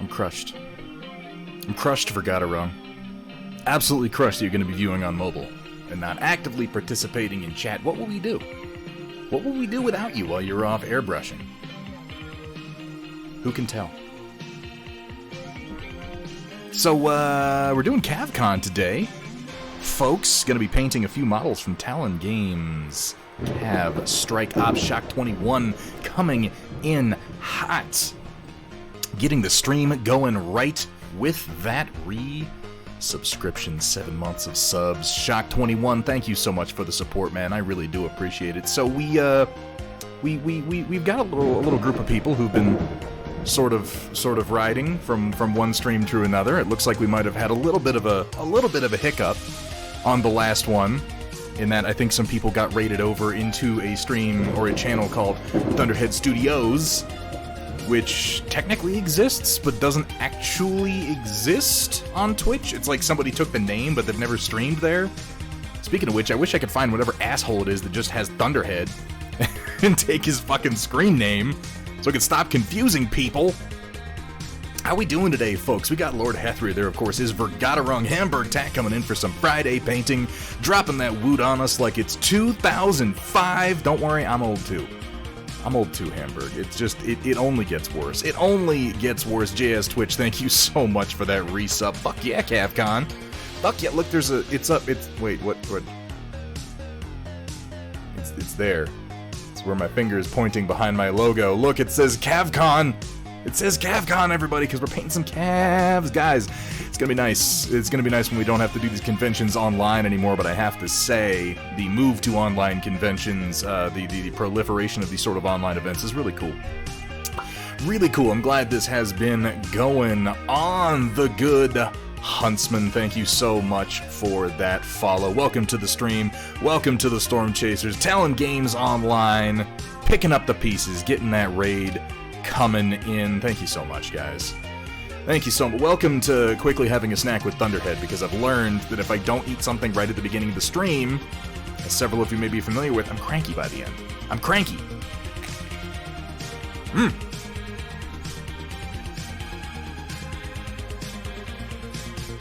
I'm crushed. I'm crushed for Gotta Wrong. Absolutely crushed that you're going to be viewing on mobile and not actively participating in chat. What will we do? What will we do without you while you're off airbrushing? Who can tell? So, we're doing CAV-CON today. Folks, gonna be painting a few models from Talon Games. Cav, Strike Ops, Shock 21 coming in hot. Getting the stream going right with that subscription, 7 months of subs. Shock 21, thank you so much for the support, man. I really do appreciate it. So we've got a little group of people who've been sort of riding from one stream to another. It looks like we might have had a little bit of a hiccup on the last one, in that I think some people got raided over into a stream or a channel called Thunderhead Studios, which technically exists, but doesn't actually exist on Twitch. It's like somebody took the name, but they've never streamed there. Speaking of which, I wish I could find whatever asshole it is that just has Thunderhead and take his fucking screen name so I can stop confusing people. How we doing today, folks? We got Lord Hethria there, of course, is Vergaderung Hamburg Tack coming in for some Friday painting, dropping that woot on us like it's 2005. Don't worry, I'm old too. I'm old too, Hamburg. It's just, it only gets worse. It only gets worse. JS Twitch, thank you so much for that resub. Fuck yeah, CAV-CON. Fuck yeah, look, there's a, wait, what? It's there. It's where my finger is pointing behind my logo. Look, it says CAV-CON. It says CAV-CON, everybody, because we're painting some calves. Guys, it's going to be nice. It's going to be nice when we don't have to do these conventions online anymore, but I have to say, the move to online conventions, the proliferation of these sort of online events is really cool. Really cool. I'm glad this has been going on. The Good Huntsman, thank you so much for that follow. Welcome to the stream. Welcome to the Storm Chasers. Talon Games Online, picking up the pieces, getting that raid coming in. Thank you so much, guys. Thank you so much. Welcome to Quickly Having a Snack with Thunderhead, because I've learned that if I don't eat something right at the beginning of the stream, as several of you may be familiar with, I'm cranky by the end. I'm cranky.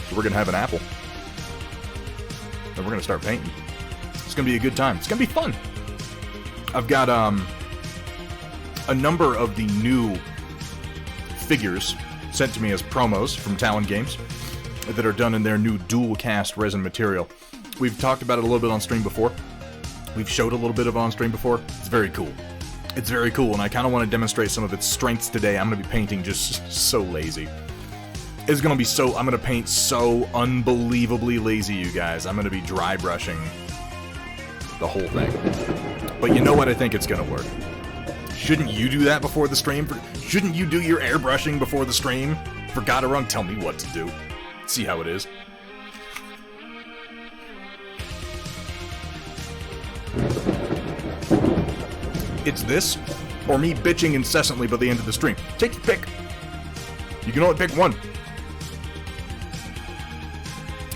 So we're gonna have an apple. Then we're gonna start painting. It's gonna be a good time. It's gonna be fun. I've got, a number of the new figures sent to me as promos from Talon Games that are done in their new dual cast resin material. We've talked about it a little bit on stream before. We've showed a little bit of it on stream before. It's very cool. It's very cool, and I kind of want to demonstrate some of its strengths today. I'm going to be painting just so lazy. It's going to be so... I'm going to paint so unbelievably lazy, you guys. I'm going to be dry brushing the whole thing. But you know what? I think it's going to work. Shouldn't you do that before the stream? Shouldn't you do your airbrushing before the stream? Vergaderung, tell me what to do. See how it is. It's this, or me bitching incessantly by the end of the stream. Take your pick. You can only pick one.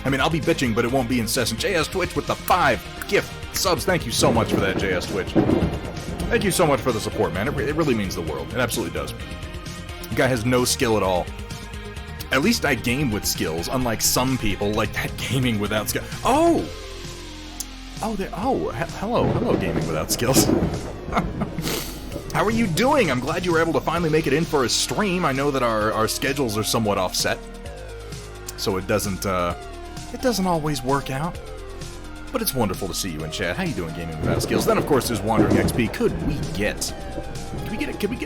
I mean, I'll be bitching, but it won't be incessant. JS Twitch with the 5 gift subs. Thank you so much for that, JS Twitch. Thank you so much for the support, man. It really means the world. It absolutely does. The guy has no skill at all. At least I game with skills, unlike some people, like that gaming without skill. Oh! Oh, there. Oh, hello, gaming without skills. How are you doing? I'm glad you were able to finally make it in for a stream. I know that our schedules are somewhat offset, so it doesn't always work out. But it's wonderful to see you in chat. How you doing, Gaming Without Skills? Then, of course, there's Wandering XP. Could we get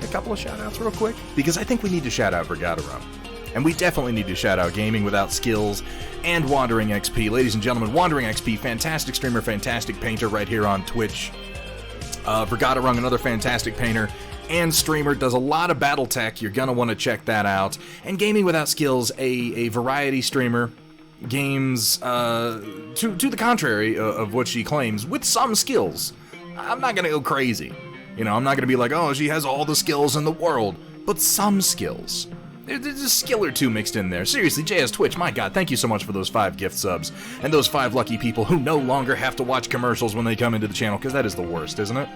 a couple of shout-outs real quick? Because I think we need to shout out Vergaderung. And we definitely need to shout out Gaming Without Skills and Wandering XP. Ladies and gentlemen, Wandering XP, fantastic streamer, fantastic painter right here on Twitch. Vergaderung, another fantastic painter and streamer, does a lot of battle tech. You're going to want to check that out. And Gaming Without Skills, a variety streamer, games to the contrary of what she claims, with some skills. I'm not going to go crazy. You know, I'm not going to be like, oh, she has all the skills in the world, but some skills. There's a skill or two mixed in there. Seriously, JS Twitch, my god, thank you so much for those 5 gift subs. And those 5 lucky people who no longer have to watch commercials when they come into the channel, because that is the worst, isn't it?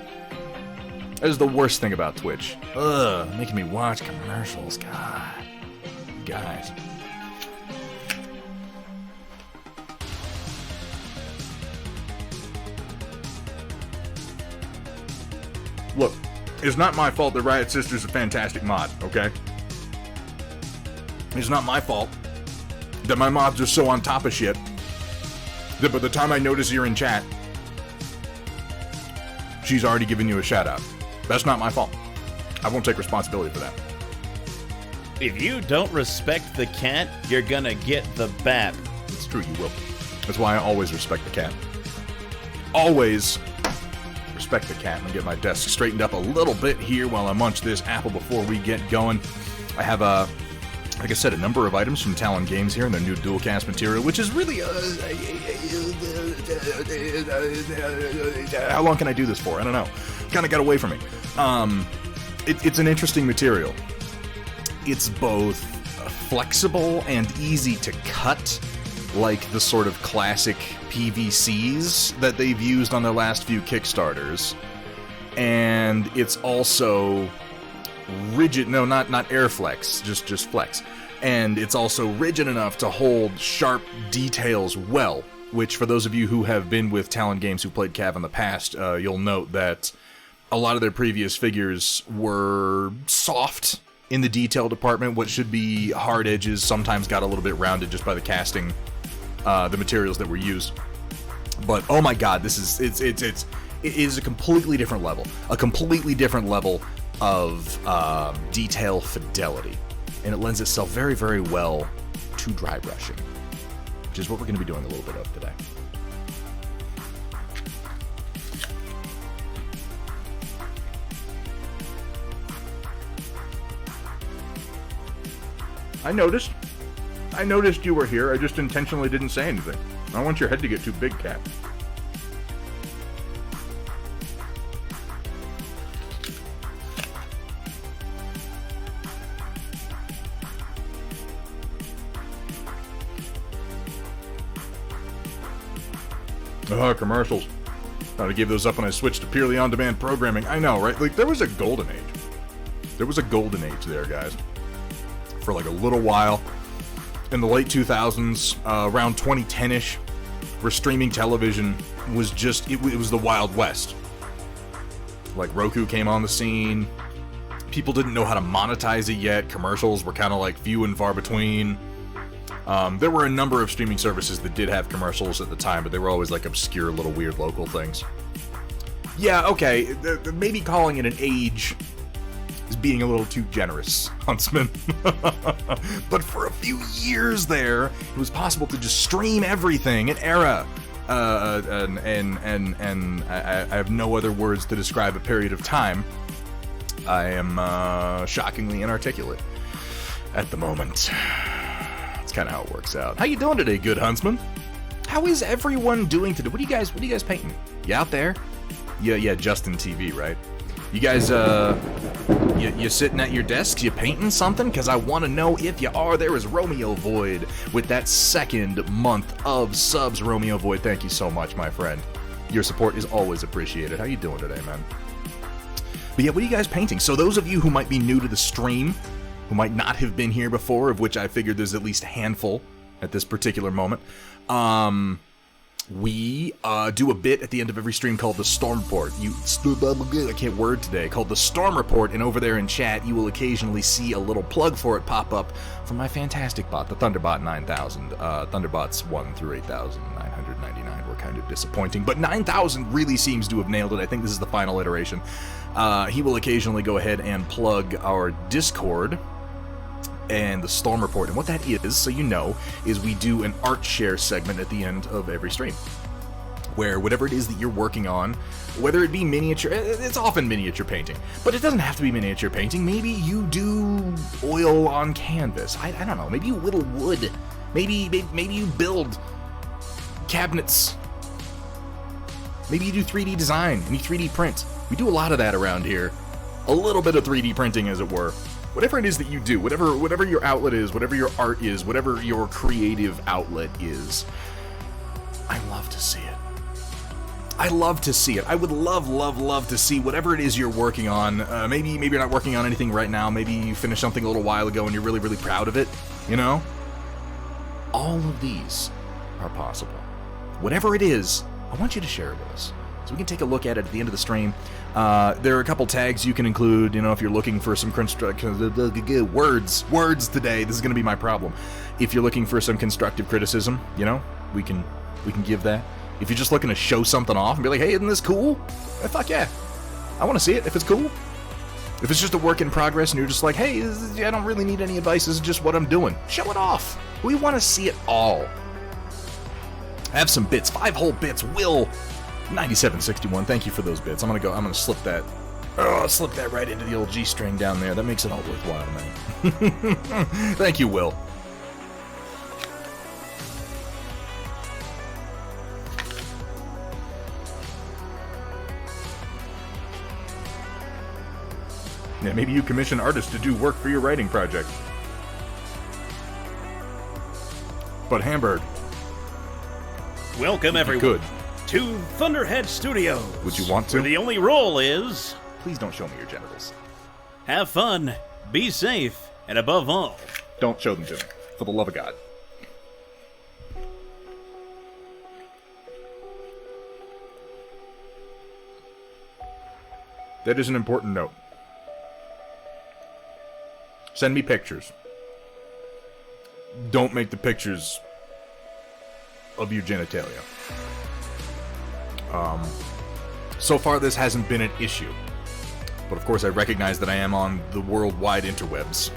That is the worst thing about Twitch. Ugh, making me watch commercials, god. guys. Look, it's not my fault that Riot Sister's a fantastic mod, okay? It's not my fault that my mods are so on top of shit that by the time I notice you're in chat, she's already given you a shout out. That's not my fault. I won't take responsibility for that. If you don't respect the cat, you're gonna get the BAP. It's true, you will. That's why I always respect the cat. Always respect the cat. I'm gonna get my desk straightened up a little bit here while I munch this apple before we get going. I have like I said, a number of items from Talon Games here and their new dual cast material, which is really how long can I do this for? I don't know. Kind of got away from me. It's an interesting material. It's both flexible and easy to cut, like the sort of classic PVCs that they've used on their last few Kickstarters. And it's also rigid, no, not Airflex, just flex. And it's also rigid enough to hold sharp details well, which for those of you who have been with Talon Games who played CAV in the past, you'll note that a lot of their previous figures were soft in the detail department. What should be hard edges sometimes got a little bit rounded just by the casting, the materials that were used. But oh my god, it is a completely different level. A completely different level of detail fidelity. And it lends itself very, very well to dry brushing, which is what we're going to be doing a little bit of today. I noticed you were here. I just intentionally didn't say anything. I don't want your head to get too big, Cap. Commercials. Thought I gave those up when I switched to purely on-demand programming. I know, right? Like, there was a golden age. There was a golden age there, guys. For like a little while. In the late 2000s, around 2010-ish, where streaming television was just, it was the Wild West. Like, Roku came on the scene. People didn't know how to monetize it yet. Commercials were kind of like few and far between. There were a number of streaming services that did have commercials at the time, but they were always like obscure little weird local things. Yeah, okay, maybe calling it an age is being a little too generous, Huntsman. But for a few years there, it was possible to just stream everything, an era. And I have no other words to describe a period of time. I am shockingly inarticulate at the moment. That's kind of how it works out. How you doing today, good Huntsman? How is everyone doing today? What are you guys painting? You out there? Yeah, Justin TV, right? You guys, you sitting at your desks, you painting something? Because I want to know if you are. There is Romeo Void with that second month of subs. Romeo Void, thank you so much, my friend. Your support is always appreciated. How you doing today, man? But yeah, what are you guys painting? So those of you who might be new to the stream, who might not have been here before, of which I figured there's at least a handful at this particular moment, we do a bit at the end of every stream called the Storm Report. I can't word today. Called the Storm Report, and over there in chat, you will occasionally see a little plug for it pop up from my fantastic bot, the Thunderbot 9000. Thunderbots 1 through 8,999 were kind of disappointing, but 9,000 really seems to have nailed it. I think this is the final iteration. He will occasionally go ahead and plug our Discord and the Storm Report. And what that is, so you know, is we do an art share segment at the end of every stream, where whatever it is that you're working on, whether it be miniature, it's often miniature painting, but it doesn't have to be miniature painting. Maybe you do oil on canvas. I don't know. Maybe you whittle wood. Maybe you build cabinets. Maybe you do 3D design and you 3D print. We do a lot of that around here. A little bit of 3D printing, as it were. Whatever it is that you do, whatever your outlet is, whatever your art is, whatever your creative outlet is, I love to see it. I love to see it. I would love to see whatever it is you're working on. Maybe you're not working on anything right now. Maybe you finished something a little while ago and you're really proud of it. you know? All of these are possible. Whatever it is, I want you to share it with us, so we can take a look at it at the end of the stream. There are a couple tags you can include, you know, if you're looking for some words today. This is going to be my problem. If you're looking for some constructive criticism, you know, we can give that. If you're just looking to show something off and be like, hey, isn't this cool? Fuck yeah. I want to see it if it's cool. If it's just a work in progress and you're just like, hey, I don't really need any advice, this is just what I'm doing. Show it off. We want to see it all. Have some bits, 5 whole bits. Will 9761, thank you for those bits. I'm gonna slip that. Oh, slip that right into the old G string down there. That makes it all worthwhile, man. Thank you, Will. Yeah, maybe you commission artists to do work for your writing project. But Hamburg. Welcome, everyone. Good. To Thunderhead Studios. Would you want to? Where the only rule is... Please don't show me your genitals. Have fun, be safe, and above all... Don't show them to me. For the love of God. That is an important note. Send me pictures. Don't make the pictures of your genitalia. So far this hasn't been an issue. But of course I recognize that I am on the worldwide interwebs.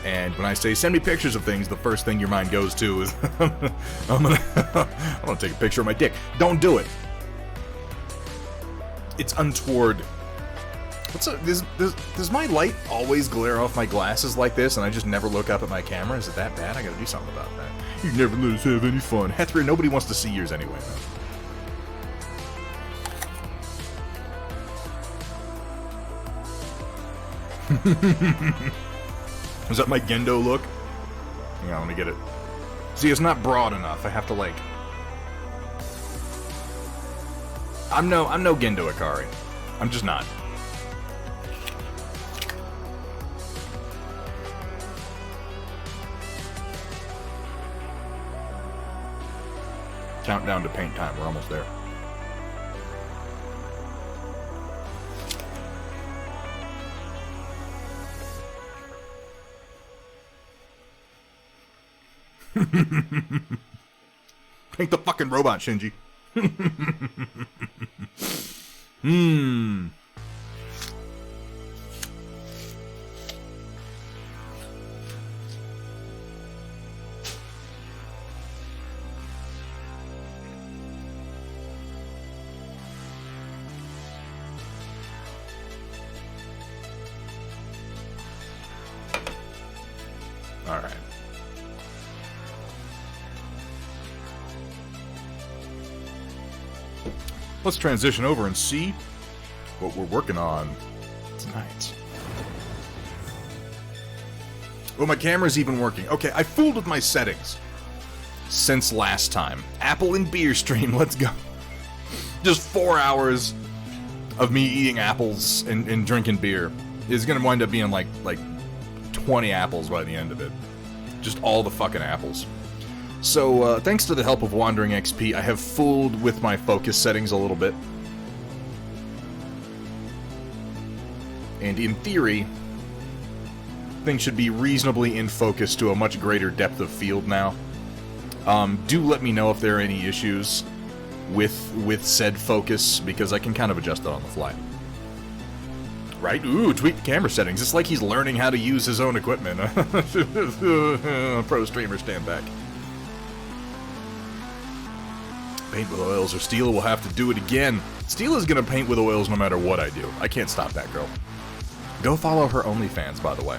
And when I say send me pictures of things, the first thing your mind goes to is I'm gonna take a picture of my dick. Don't do it. It's untoward. Does my light always glare off my glasses like this and I just never look up at my camera? Is it that bad? I gotta do something about that. You never let us have any fun. Hethra, nobody wants to see yours anyway, man. Is that my Gendo look? Yeah, let me get it. See, it's not broad enough. I have to, like... I'm no Gendo Ikari. I'm just not. Countdown to paint time. We're almost there. Paint the fucking robot, Shinji. Alright. Let's transition over and see what we're working on tonight. Well, my camera's even working. Okay, I fooled with my settings since last time. Apple and beer stream, let's go. Just 4 hours of me eating apples and drinking beer is gonna wind up being like 20 apples by the end of it. Just all the fucking apples. So, thanks to the help of Wandering XP, I have fooled with my focus settings a little bit. And in theory, things should be reasonably in focus to a much greater depth of field now. Do let me know if there are any issues with said focus, because I can kind of adjust it on the fly. Right? Ooh, tweak the camera settings. It's like he's learning how to use his own equipment. Pro streamer, stand back. Paint with oils, or Steela will have to do it again. Steela's gonna paint with oils no matter what I do. I can't stop that girl. Go follow her OnlyFans, by the way.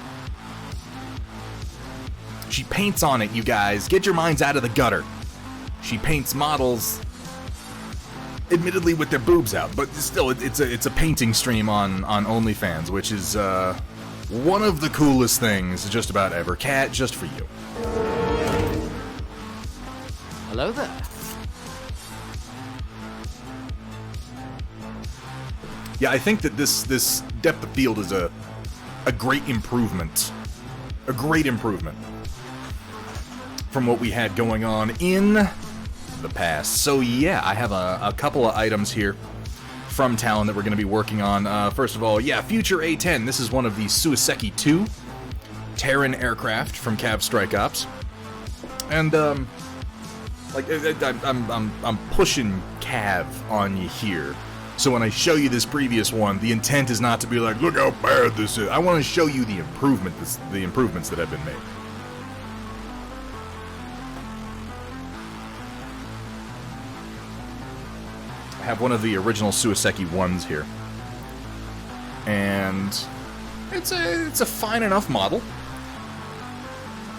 She paints on it, you guys. Get your minds out of the gutter. She paints models, admittedly with their boobs out, but still, it's a painting stream on OnlyFans, which is one of the coolest things just about ever. Cat, just for you. Hello there. Yeah, I think that this depth of field is a great improvement. A great improvement. from what we had going on in the past. So yeah, I have a couple of items here from Talon that we're going to be working on. First of all, yeah, Future A-10. This is one of the Suiseki 2 Terran aircraft from CAV Strike Ops. And, like, I'm pushing CAV on you here. So when I show you this previous one, the intent is not to be like, look how bad this is. I want to show you the improvements that have been made. I have one of the original Suiseki 1s here. And it's a fine enough model.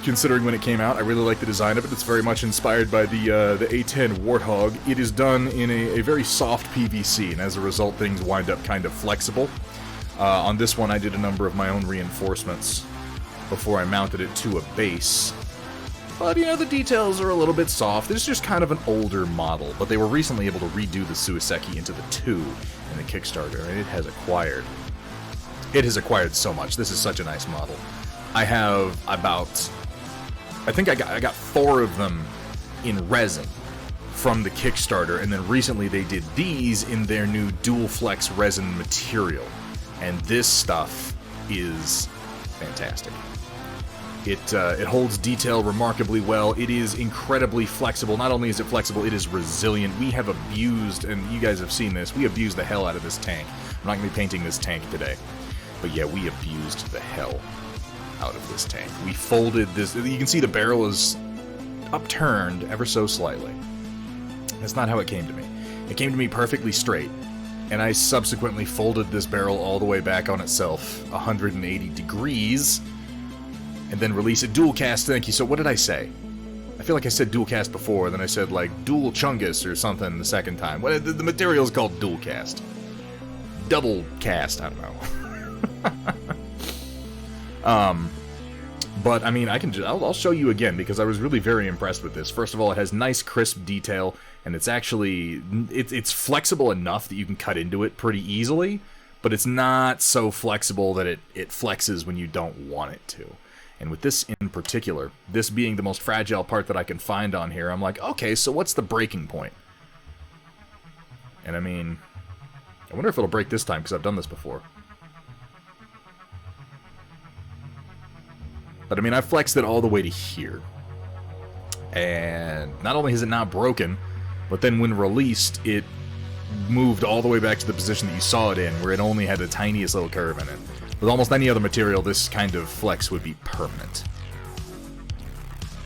Considering when it came out, I really like the design of it. It's very much inspired by the A10 Warthog. It is done in a very soft PVC, and as a result, things wind up kind of flexible. On this one, I did a number of my own reinforcements before I mounted it to a base. But, you know, the details are a little bit soft. It's just kind of an older model, but they were recently able to redo the Suiseki into the 2 in the Kickstarter, and it has acquired so much. This is such a nice model. I have about... I think I got 4 of them in resin from the Kickstarter, and then recently they did these in their new dual flex resin material. And this stuff is fantastic. It holds detail remarkably well. It is incredibly flexible. Not only is it flexible, it is resilient. We have abused, and you guys have seen this, we abused the hell out of this tank. I'm not going to be painting this tank today. But yeah, we abused the hell out of this tank. We folded this. You can see the barrel is upturned ever so slightly. That's not how it came to me. It came to me perfectly straight, and I subsequently folded this barrel all the way back on itself 180 degrees, and then release it. Dual cast, thank you. So what did I say? I feel like I said dual cast before, then I said like dual chungus or something the second time. Well, the material is called dual cast. Double cast, I don't know. But I mean, I'll show you again because I was really very impressed with this. First of all, it has nice crisp detail, and it's flexible enough that you can cut into it pretty easily, but it's not so flexible that it flexes when you don't want it to. And with this in particular, this being the most fragile part that I can find on here, I'm like, okay, so what's the breaking point? And I mean, I wonder if it'll break this time because I've done this before. But I mean, I flexed it all the way to here. And not only has it not broken, but then when released, it moved all the way back to the position that you saw it in, where it only had the tiniest little curve in it. With almost any other material, this kind of flex would be permanent.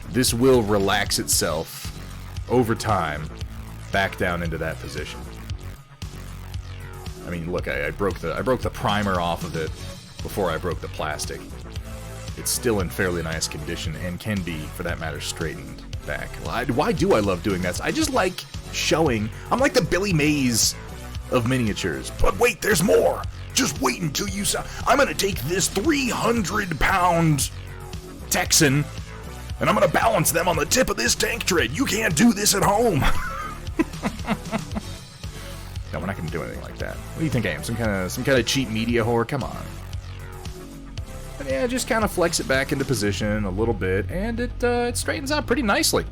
This will relax itself over time back down into that position. I mean, look, I broke the primer off of it before I broke the plastic. It's still in fairly nice condition and can be, for that matter, straightened back. Why do I love doing that? I just like showing. I'm like the Billy Mays of miniatures. But wait, there's more. Just wait until you saw. I'm gonna take this 300-pound Texan, and I'm gonna balance them on the tip of this tank tread. You can't do this at home. No, we're not gonna do anything like that. What do you think I am? Some kind of cheap media whore? Come on. And yeah, just kind of flex it back into position a little bit, and it straightens out pretty nicely.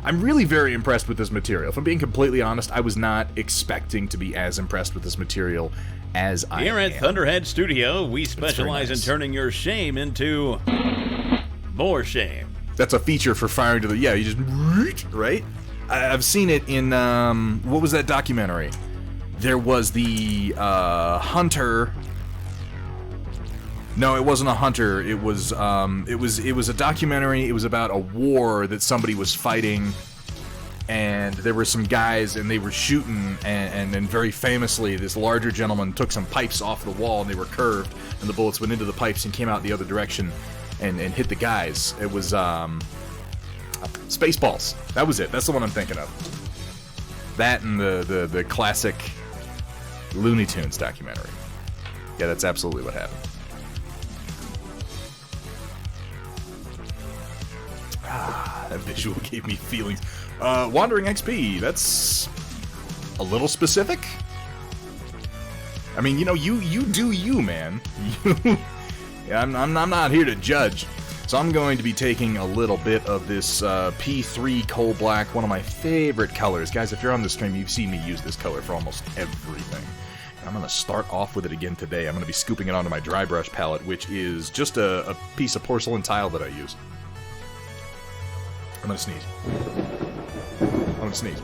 I'm really very impressed with this material. If I'm being completely honest, I was not expecting to be as impressed with this material as I am. Here at Thunderhead Studio, we specialize in turning your shame into more shame. That's a feature for firing to the... Yeah, you just... Right? I've seen it in... what was that documentary? There was the Hunter... No, it wasn't a hunter. It was a documentary. It was about a war that somebody was fighting, and there were some guys, and they were shooting, and very famously, this larger gentleman took some pipes off the wall, and they were curved, and the bullets went into the pipes and came out the other direction, and hit the guys. It was Spaceballs. That was it. That's the one I'm thinking of. That and the classic Looney Tunes documentary. Yeah, that's absolutely what happened. That visual gave me feelings. Wandering XP, that's a little specific. I mean, you know, you do you, man. Yeah, I'm not here to judge. So I'm going to be taking a little bit of this P3 Coal Black, one of my favorite colors. Guys, if you're on the stream, you've seen me use this color for almost everything. And I'm going to start off with it again today. I'm going to be scooping it onto my dry brush palette, which is just a piece of porcelain tile that I use. I'm going to sneeze. I'm going to sneeze.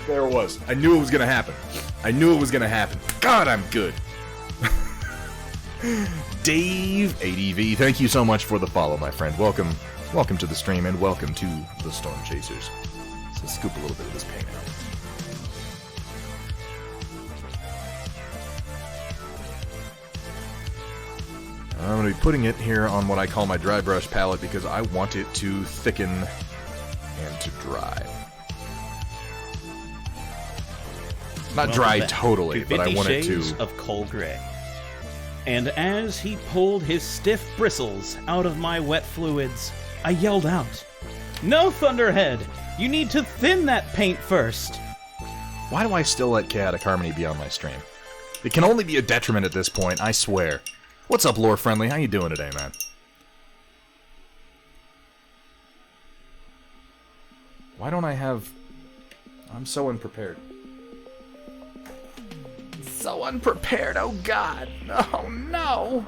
There it was. I knew it was going to happen. I knew it was going to happen. God, I'm good. Dave ADV, thank you so much for the follow, my friend. Welcome to the stream, and welcome to the Storm Chasers. So let's scoop a little bit of this paint out. I'm going to be putting it here on what I call my dry brush palette because I want it to thicken and to dry. Not dry totally, but I want it to... of coal gray. And as he pulled his stiff bristles out of my wet fluids, I yelled out, "No, Thunderhead! You need to thin that paint first!" Why do I still let Chaotic Harmony be on my stream? It can only be a detriment at this point, I swear. What's up, Lore Friendly? How you doing today, man? Why don't I have... I'm so unprepared. So unprepared, oh god. Oh no.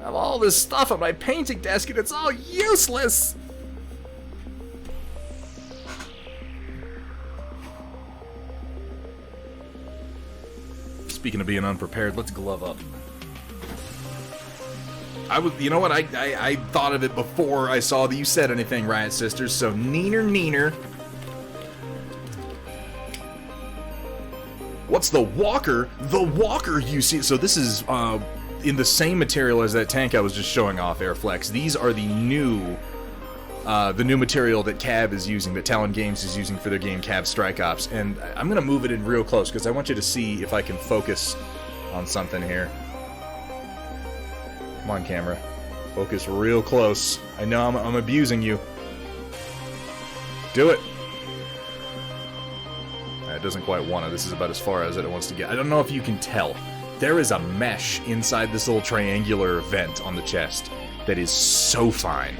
I have all this stuff on my painting desk and it's all useless. Speaking of being unprepared, let's glove up. You know what, I thought of it before I saw that you said anything, Riot Sisters, so neener. What's the Walker? The Walker you see. So this is in the same material as that tank I was just showing off, Airflex. These are the new material that CAV is using, that Talon Games is using for their game CAV Strike Ops. And I'm going to move it in real close because I want you to see if I can focus on something here. Come on, camera. Focus real close. I know I'm abusing you. Do it. It doesn't quite want to. This is about as far as it wants to get. I don't know if you can tell. There is a mesh inside this little triangular vent on the chest that is so fine.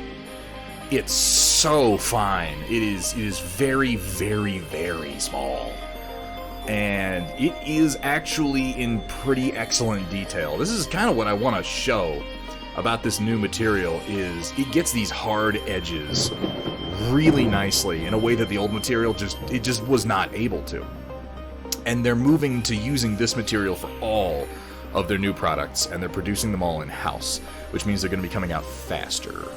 It's so fine. It is very, very, very small. And it is actually in pretty excellent detail. This is kind of what I want to show about this new material is it gets these hard edges really nicely in a way that the old material just was not able to. And they're moving to using this material for all of their new products, and they're producing them all in-house, which means they're going to be coming out faster.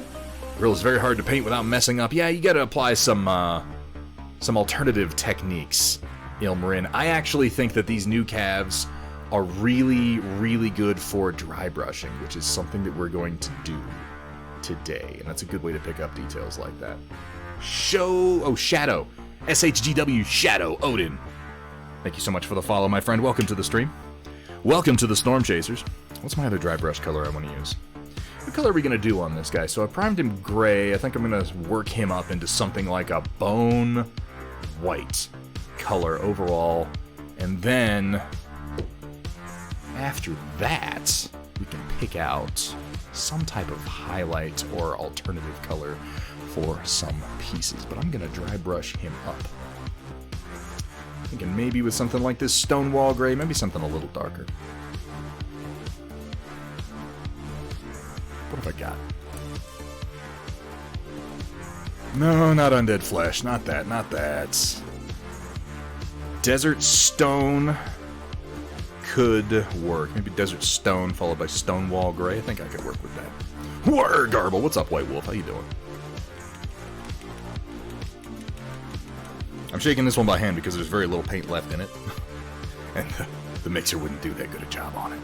Grill is very hard to paint without messing up. Yeah, you got to apply some alternative techniques, Ilmarin. I actually think that these new calves are really, really good for dry brushing, which is something that we're going to do today, and that's a good way to pick up details like that. Shadow. SHGW Shadow Odin. Thank you so much for the follow, my friend. Welcome to the stream. Welcome to the Storm Chasers. What's my other dry brush color I want to use? What color are we going to do on this guy? So I primed him gray. I think I'm going to work him up into something like a bone white color overall. And then after that, we can pick out some type of highlight or alternative color for some pieces. But I'm going to dry brush him up. Thinking maybe with something like this Stonewall Gray, maybe something a little darker. What have I got? No, not Undead Flesh. Not that. Desert Stone could work. Maybe Desert Stone followed by Stonewall Gray. I think I could work with that. Whoa, Garble. What's up, White Wolf? How you doing? I'm shaking this one by hand because there's very little paint left in it. And the mixer wouldn't do that good a job on it.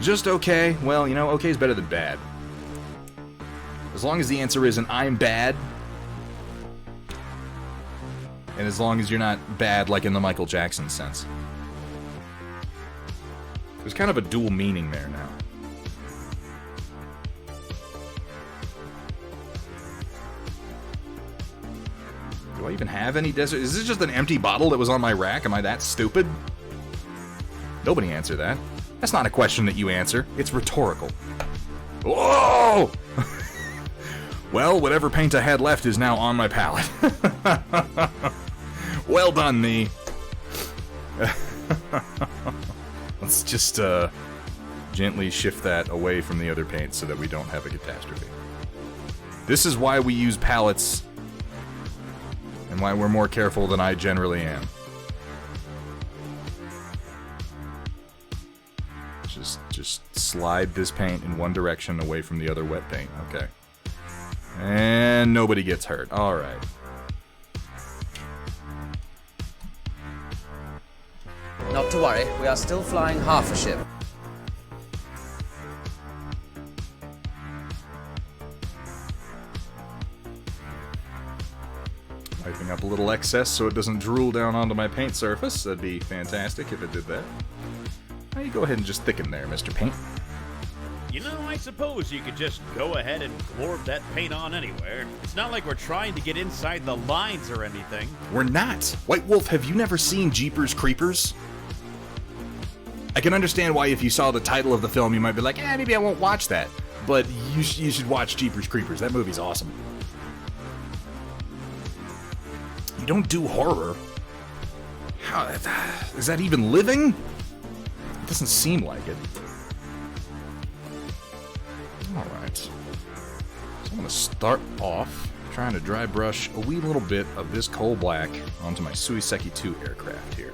Just okay. Well, you know, okay is better than bad. As long as the answer isn't I'm bad. And as long as you're not bad like in the Michael Jackson sense. There's kind of a dual meaning there now. Do I even have any desert? Is this just an empty bottle that was on my rack? Am I that stupid? Nobody answer that. That's not a question that you answer. It's rhetorical. Whoa! Well, whatever paint I had left is now on my palette. Well done, me. Let's just gently shift that away from the other paint so that we don't have a catastrophe. This is why we use palettes and why we're more careful than I generally am. Just slide this paint in one direction away from the other wet paint. Okay. And nobody gets hurt. Alright. Not to worry, we are still flying half a ship. Wiping up a little excess so it doesn't drool down onto my paint surface. That'd be fantastic if it did that. Now you go ahead and just thicken there, Mr. Paint. You know, I suppose you could just go ahead and glorb that paint on anywhere. It's not like we're trying to get inside the lines or anything. We're not! White Wolf, have you never seen Jeepers Creepers? I can understand why if you saw the title of the film you might be like, maybe I won't watch that. But you should watch Jeepers Creepers. That movie's awesome. You don't do horror. How is that even living? It doesn't seem like it. Alright. So I'm going to start off trying to dry brush a wee little bit of this coal black onto my Suiseki 2 aircraft here.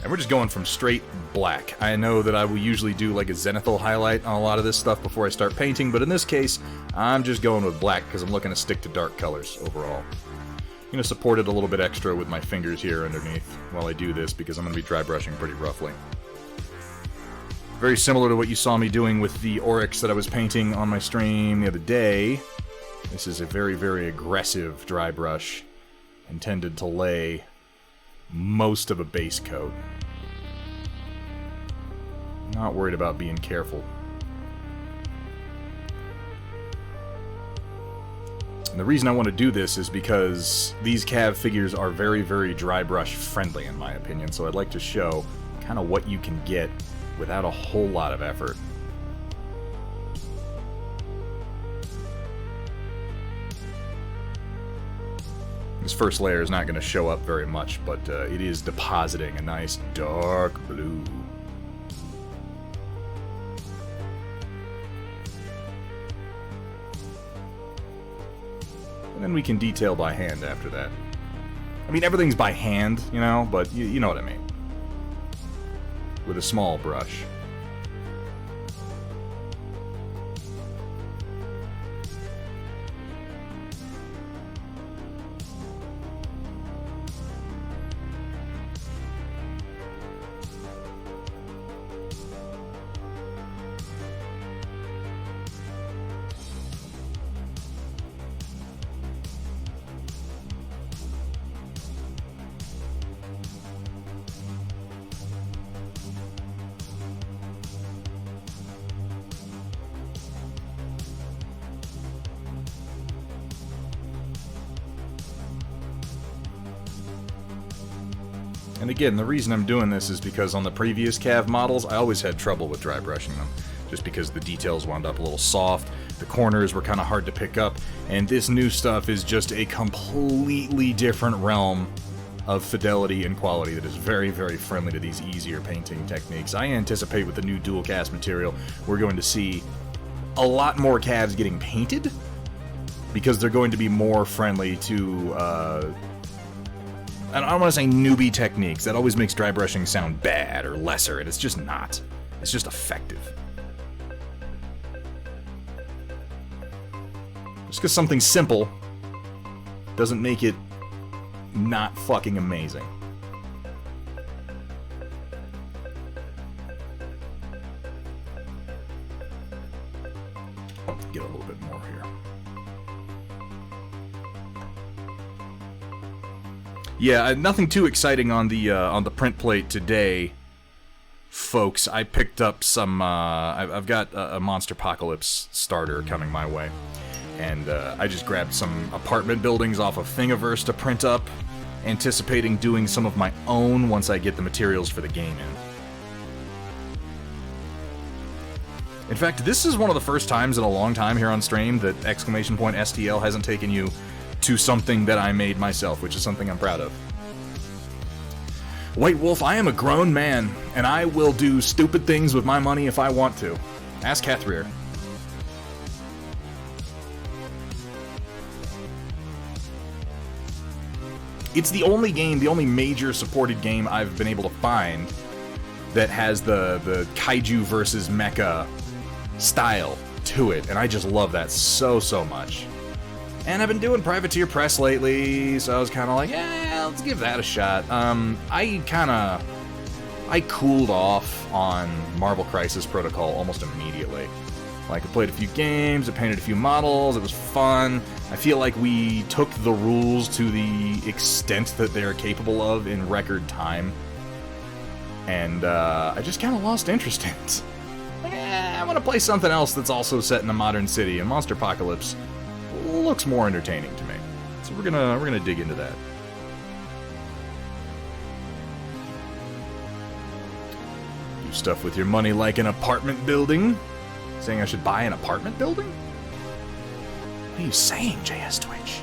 And we're just going from straight black. I know that I will usually do like a zenithal highlight on a lot of this stuff before I start painting, but in this case, I'm just going with black because I'm looking to stick to dark colors overall. I'm going to support it a little bit extra with my fingers here underneath while I do this because I'm going to be dry brushing pretty roughly. Very similar to what you saw me doing with the Oryx that I was painting on my stream the other day. This is a very, very aggressive dry brush intended to lay most of a base coat. Not worried about being careful. And the reason I want to do this is because these CAV figures are very, very dry brush friendly in my opinion, so I'd like to show kind of what you can get without a whole lot of effort. This first layer is not going to show up very much, but it is depositing a nice dark blue. And then we can detail by hand after that. I mean, everything's by hand, you know, but you know what I mean. With a small brush. And again, the reason I'm doing this is because on the previous CAV models, I always had trouble with dry brushing them. Just because the details wound up a little soft, the corners were kind of hard to pick up, and this new stuff is just a completely different realm of fidelity and quality that is very, very friendly to these easier painting techniques. I anticipate with the new dual cast material, we're going to see a lot more CAVs getting painted, because they're going to be more friendly to, I don't want to say newbie techniques. That always makes dry brushing sound bad or lesser, and it's just not. It's just effective. Just because something's simple doesn't make it not fucking amazing. Get a little bit more here. Yeah, nothing too exciting on the print plate today, folks. I picked up some. I've got a Monster Apocalypse starter coming my way, and I just grabbed some apartment buildings off of Thingiverse to print up. anticipating doing some of my own once I get the materials for the game in. In fact, this is one of the first times in a long time here on stream that !STL hasn't taken you to something that I made myself, which is something I'm proud of. White Wolf, I am a grown man, and I will do stupid things with my money if I want to. Ask Kathrir. It's the only game, the only major supported game I've been able to find that has the kaiju versus mecha style to it, and I just love that so much. And I've been doing Privateer Press lately, so I was kind of like, yeah, let's give that a shot. I cooled off on Marvel Crisis Protocol almost immediately. Like, I played a few games, I painted a few models, it was fun. I feel like we took the rules to the extent that they're capable of in record time. And I just kind of lost interest in it. Like, I want to play something else that's also set in a modern city, and Monster Apocalypse looks more entertaining to me. So we're gonna dig into that. Do stuff with your money like an apartment building. Saying I should buy an apartment building? What are you saying, JS Twitch?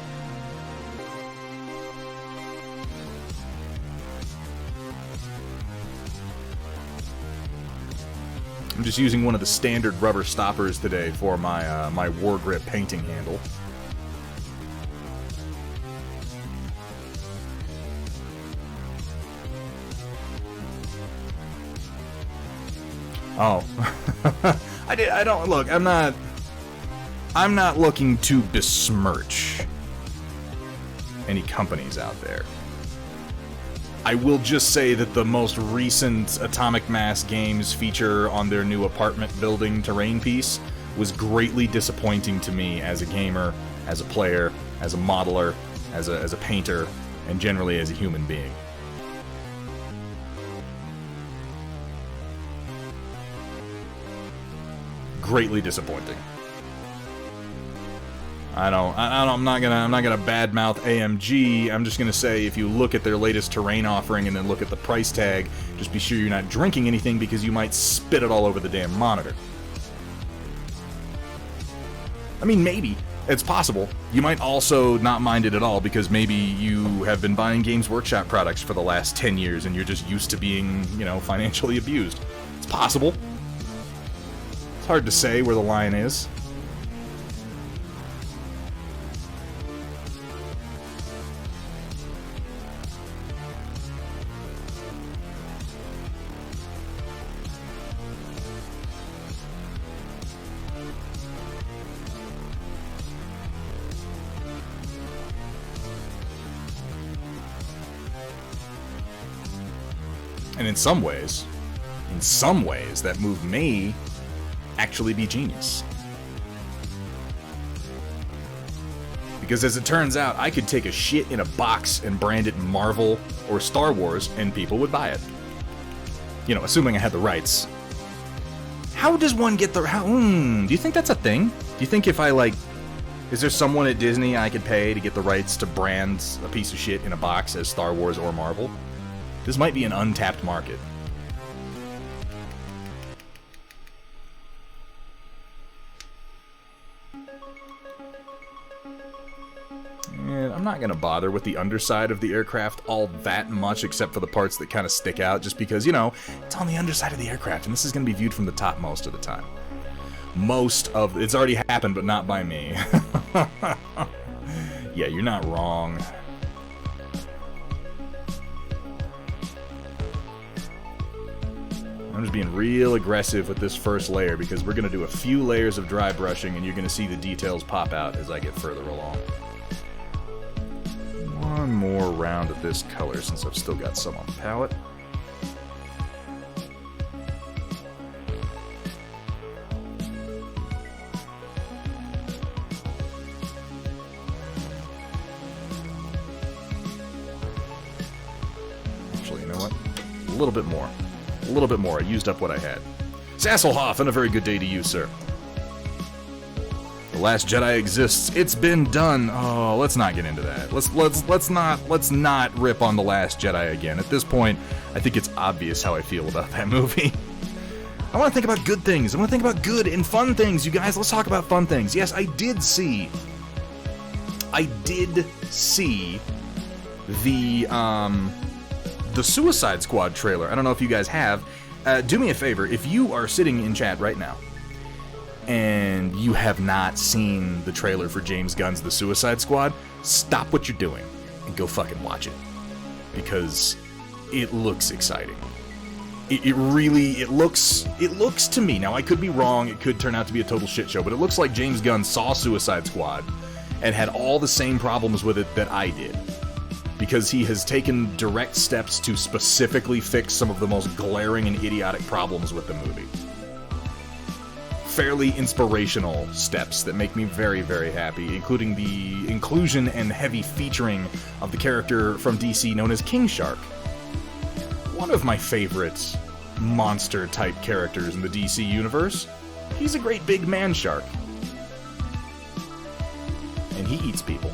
I'm just using one of the standard rubber stoppers today for my my War Grip painting handle. Oh. I don't look, I'm not looking to besmirch any companies out there. I will just say that the most recent Atomic Mass Games feature on their new apartment building terrain piece was greatly disappointing to me as a gamer, as a player, as a modeler, as a painter, and generally as a human being. Greatly disappointing. I'm not gonna badmouth AMG. I'm just gonna say if you look at their latest terrain offering and then look at the price tag, just be sure you're not drinking anything because you might spit it all over the damn monitor. I mean, maybe. It's possible. You might also not mind it at all because maybe you have been buying Games Workshop products for the last 10 years and you're just used to being, financially abused. It's possible. It's hard to say where the line is. And in some ways, that move may actually be genius. Because as it turns out, I could take a shit in a box and brand it Marvel or Star Wars, and people would buy it. Assuming I had the rights. How does one get the... do you think that's a thing? Do you think if I, is there someone at Disney I could pay to get the rights to brand a piece of shit in a box as Star Wars or Marvel? This might be an untapped market. And I'm not going to bother with the underside of the aircraft all that much, except for the parts that kind of stick out, just because, it's on the underside of the aircraft, and this is going to be viewed from the top most of the time. It's already happened, but not by me. Yeah, you're not wrong. I'm just being real aggressive with this first layer because we're going to do a few layers of dry brushing and you're going to see the details pop out as I get further along. One more round of this color since I've still got some on the palette. Actually, you know what? A little bit more. A little bit more. I used up what I had. Sasselhoff, and a very good day to you, sir. The Last Jedi exists. It's been done. Oh, let's not get into that. Let's not rip on The Last Jedi again. At this point, I think it's obvious how I feel about that movie. I want to think about good things. I want to think about good and fun things, you guys. Let's talk about fun things. Yes, I did see the Suicide Squad trailer. I don't know if you guys have. Do me a favor, if you are sitting in chat right now and you have not seen the trailer for James Gunn's The Suicide Squad, stop what you're doing and go fucking watch it. Because it looks exciting. It looks to me, now I could be wrong, it could turn out to be a total shit show, but it looks like James Gunn saw Suicide Squad and had all the same problems with it that I did. Because he has taken direct steps to specifically fix some of the most glaring and idiotic problems with the movie. Fairly inspirational steps that make me very, very happy, including the inclusion and heavy featuring of the character from DC known as King Shark. One of my favorite monster-type characters in the DC universe. He's a great big man shark. And he eats people.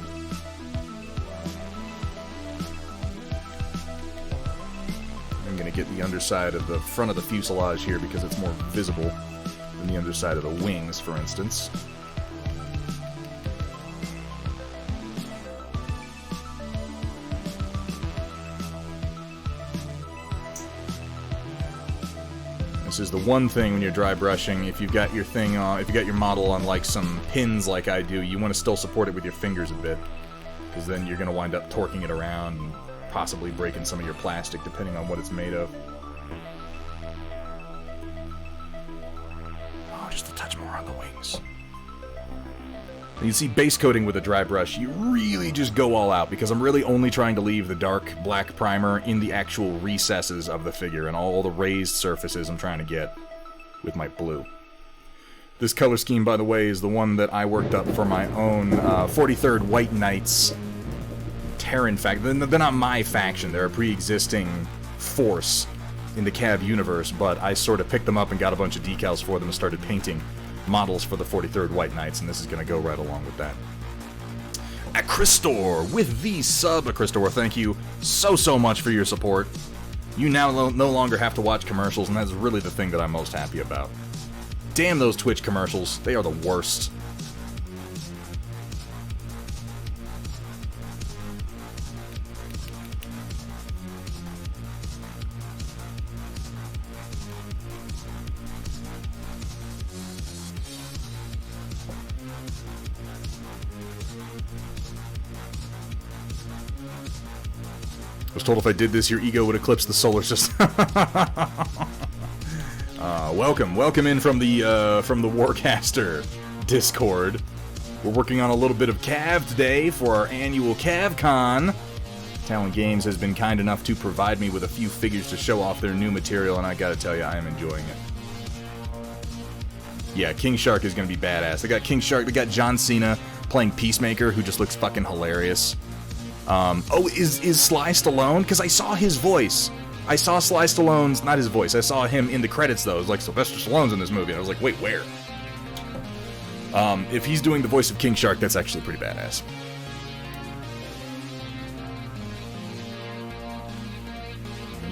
I'm gonna get the underside of the front of the fuselage here because it's more visible than the underside of the wings, for instance. This is the one thing when you're dry brushing, if you've got your thing on, if you got your model on like some pins like I do, you want to still support it with your fingers a bit, because then you're going to wind up torquing it around and possibly breaking some of your plastic depending on what it's made of. Oh, just a touch more on the wings. You can see base coating with a dry brush, you really just go all out, because I'm really only trying to leave the dark black primer in the actual recesses of the figure, and all the raised surfaces I'm trying to get with my blue. This color scheme, by the way, is the one that I worked up for my own 43rd White Knights Terran faction. They're not my faction, they're a pre-existing force in the CAV universe, but I sort of picked them up and got a bunch of decals for them and started painting models for the 43rd White Knights, and this is going to go right along with that. Acristor with the sub. Acristor, thank you so much for your support. You now no longer have to watch commercials, and that's really the thing that I'm most happy about. Damn those Twitch commercials. They are the worst. I was told if I did this, your ego would eclipse the solar system. Welcome in from the Warcaster Discord. We're working on a little bit of CAV today for our annual CAV-CON. Talon Games has been kind enough to provide me with a few figures to show off their new material, and I gotta tell you, I am enjoying it. Yeah, King Shark is gonna be badass. They got King Shark, they got John Cena playing Peacemaker, who just looks fucking hilarious. Is Sly Stallone? Because I saw his voice. I saw Sly Stallone's, not his voice, I saw him in the credits, though. It was like, Sylvester Stallone's in this movie. And I was like, wait, where? If he's doing the voice of King Shark, that's actually pretty badass.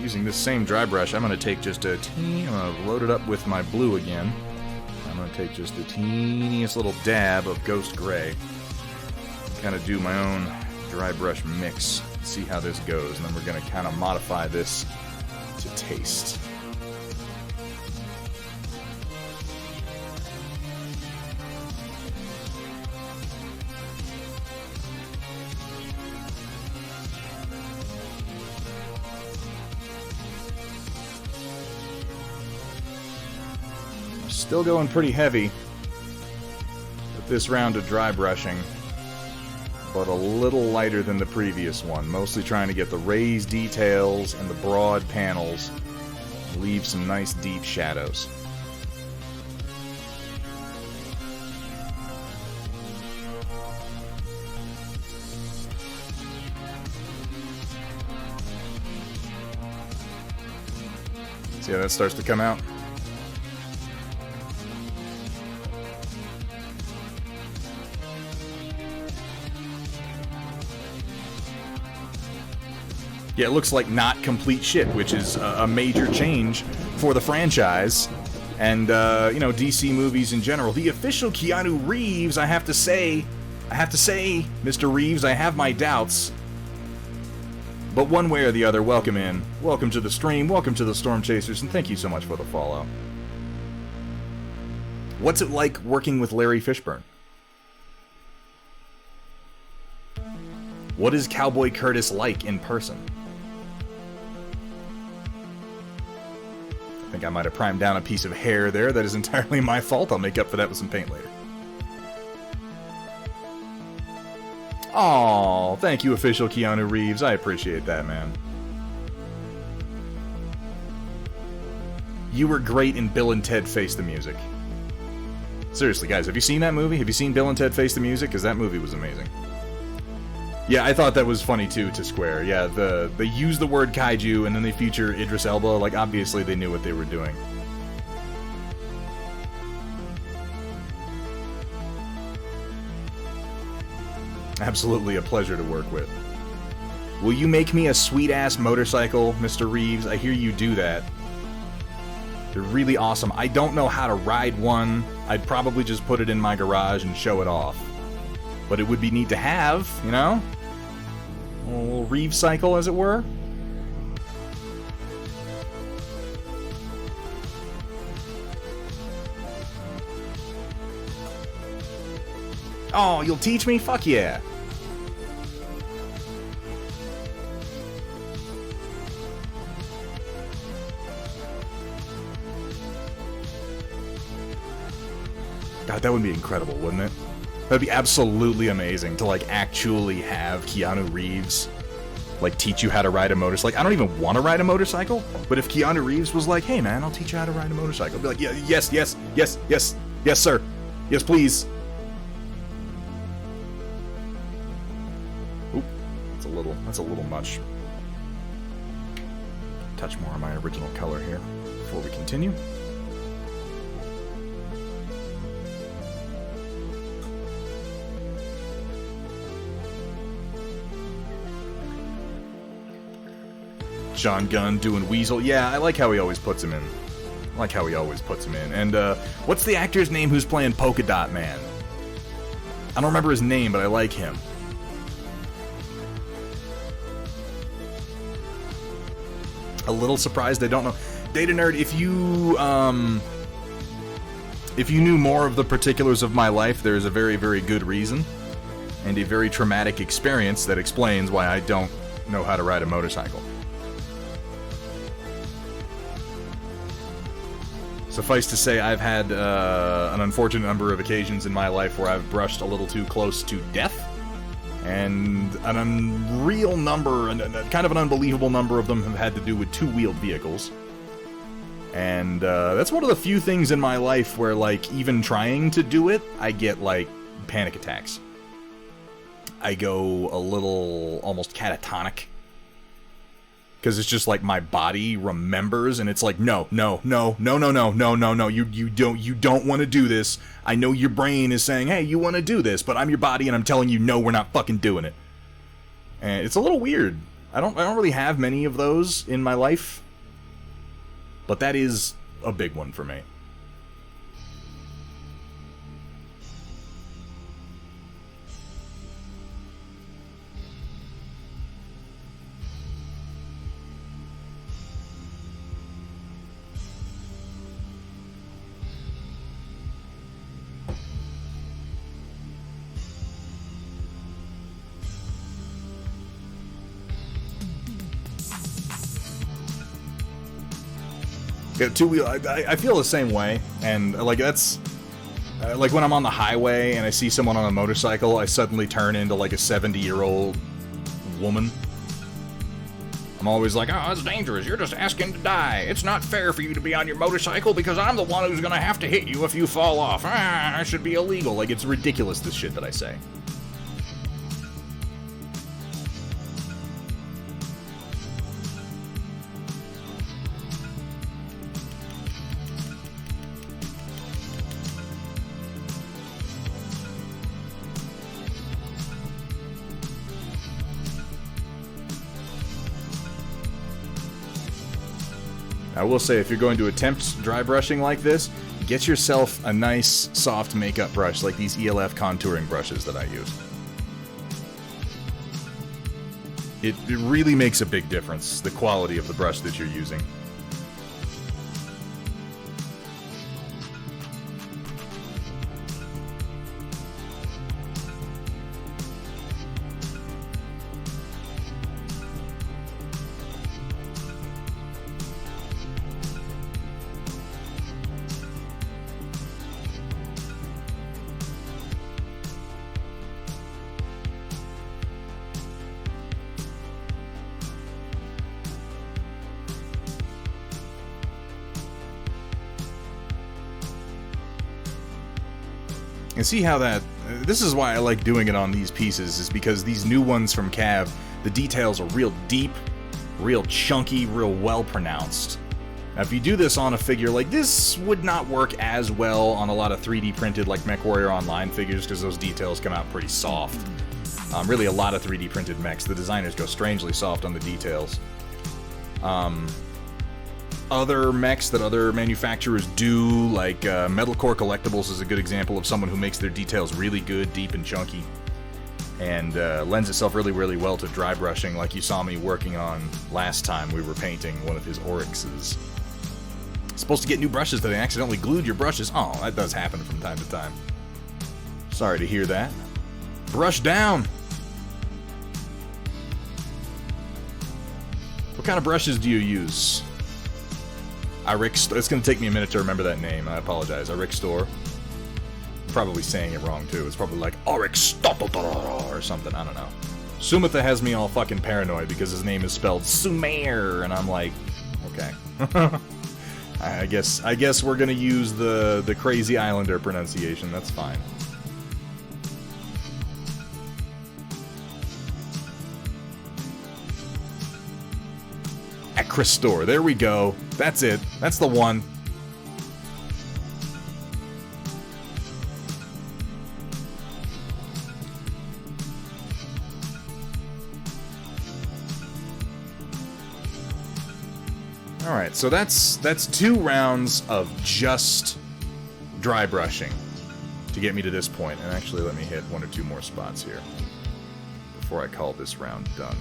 Using this same dry brush, I'm going to take just a teeny, I'm going to load it up with my blue again. I'm going to take just the teeniest little dab of Ghost Gray. Kind of do my own dry brush mix, see how this goes, and then we're going to kind of modify this to taste. Still going pretty heavy with this round of dry brushing, but a little lighter than the previous one. Mostly trying to get the raised details and the broad panels, leave some nice deep shadows. See how that starts to come out? Yeah, it looks like not complete shit, which is a major change for the franchise and, DC movies in general. The official Keanu Reeves, I have to say, Mr. Reeves, I have my doubts. But one way or the other, welcome in. Welcome to the stream, welcome to the Storm Chasers, and thank you so much for the follow. What's it like working with Larry Fishburne? What is Cowboy Curtis like in person? I think I might have primed down a piece of hair there. That is entirely my fault. I'll make up for that with some paint later. Aw, thank you, official Keanu Reeves. I appreciate that, man. You were great in Bill and Ted Face the Music. Seriously, guys, have you seen that movie? Have you seen Bill and Ted Face the Music? Because that movie was amazing. Yeah, I thought that was funny, too, to Square. Yeah, they use the word kaiju, and then they feature Idris Elba. Like, obviously, they knew what they were doing. Absolutely a pleasure to work with. Will you make me a sweet-ass motorcycle, Mr. Reeves? I hear you do that. They're really awesome. I don't know how to ride one. I'd probably just put it in my garage and show it off. But it would be neat to have, you know? A little Reeves cycle, as it were. Oh, you'll teach me? Fuck yeah. God, that would be incredible, wouldn't it? That'd be absolutely amazing to, like, actually have Keanu Reeves, like, teach you how to ride a motorcycle. Like, I don't even want to ride a motorcycle, but if Keanu Reeves was like, hey, man, I'll teach you how to ride a motorcycle, I'd be like, yeah, yes, sir. Yes, please. Oop, that's a little much. Touch more on my original color here before we continue. Sean Gunn doing Weasel. Yeah, I like how he always puts him in. And, what's the actor's name who's playing Polka Dot Man? I don't remember his name, but I like him. A little surprised I don't know. Data Nerd, if you knew more of the particulars of my life, there is a very, very good reason and a very traumatic experience that explains why I don't know how to ride a motorcycle. Suffice to say, I've had an unfortunate number of occasions in my life where I've brushed a little too close to death, and an unreal number, and kind of an unbelievable number of them have had to do with two-wheeled vehicles. And that's one of the few things in my life where, like, even trying to do it, I get, like, panic attacks. I go a little almost catatonic. Because it's just like my body remembers, and it's like, no, you don't want to do this. I know your brain is saying, hey, you want to do this, but I'm your body, and I'm telling you, no, we're not fucking doing it. And it's a little weird. I don't really have many of those in my life, but that is a big one for me. Yeah, two-wheel, I feel the same way, and, like, that's, like, when I'm on the highway and I see someone on a motorcycle, I suddenly turn into, like, a 70-year-old woman. I'm always like, oh, that's dangerous, you're just asking to die. It's not fair for you to be on your motorcycle because I'm the one who's gonna have to hit you if you fall off. I should be illegal. Like, it's ridiculous, this shit that I say. I will say, if you're going to attempt dry brushing like this, get yourself a nice, soft makeup brush like these ELF contouring brushes that I use. It really makes a big difference, the quality of the brush that you're using. And see how that... This is why I like doing it on these pieces, is because these new ones from CAV, the details are real deep, real chunky, real well-pronounced. Now, if you do this on a figure like this, would not work as well on a lot of 3D printed, like MechWarrior Online figures, because those details come out pretty soft. Really, a lot of 3D printed mechs, the designers go strangely soft on the details. Other mechs that other manufacturers do, like Metalcore Collectibles is a good example of someone who makes their details really good, deep, and chunky. And lends itself really, really well to dry brushing, like you saw me working on last time we were painting one of his Oryxes. Supposed to get new brushes, but they accidentally glued your brushes. Oh, that does happen from time to time. Sorry to hear that. Brush down! What kind of brushes do you use? It's going to take me a minute to remember that name. I apologize. Store. Probably saying it wrong, too. It's probably like Oryxtototor or something. I don't know. Sumitha has me all fucking paranoid because his name is spelled Sumer, and I'm like, okay. I guess we're going to use the crazy islander pronunciation. That's fine. Acristor. There we go. That's it. That's the one. Alright, so that's 2 rounds of just dry brushing to get me to this point. And actually, let me hit 1 or 2 more spots here before I call this round done.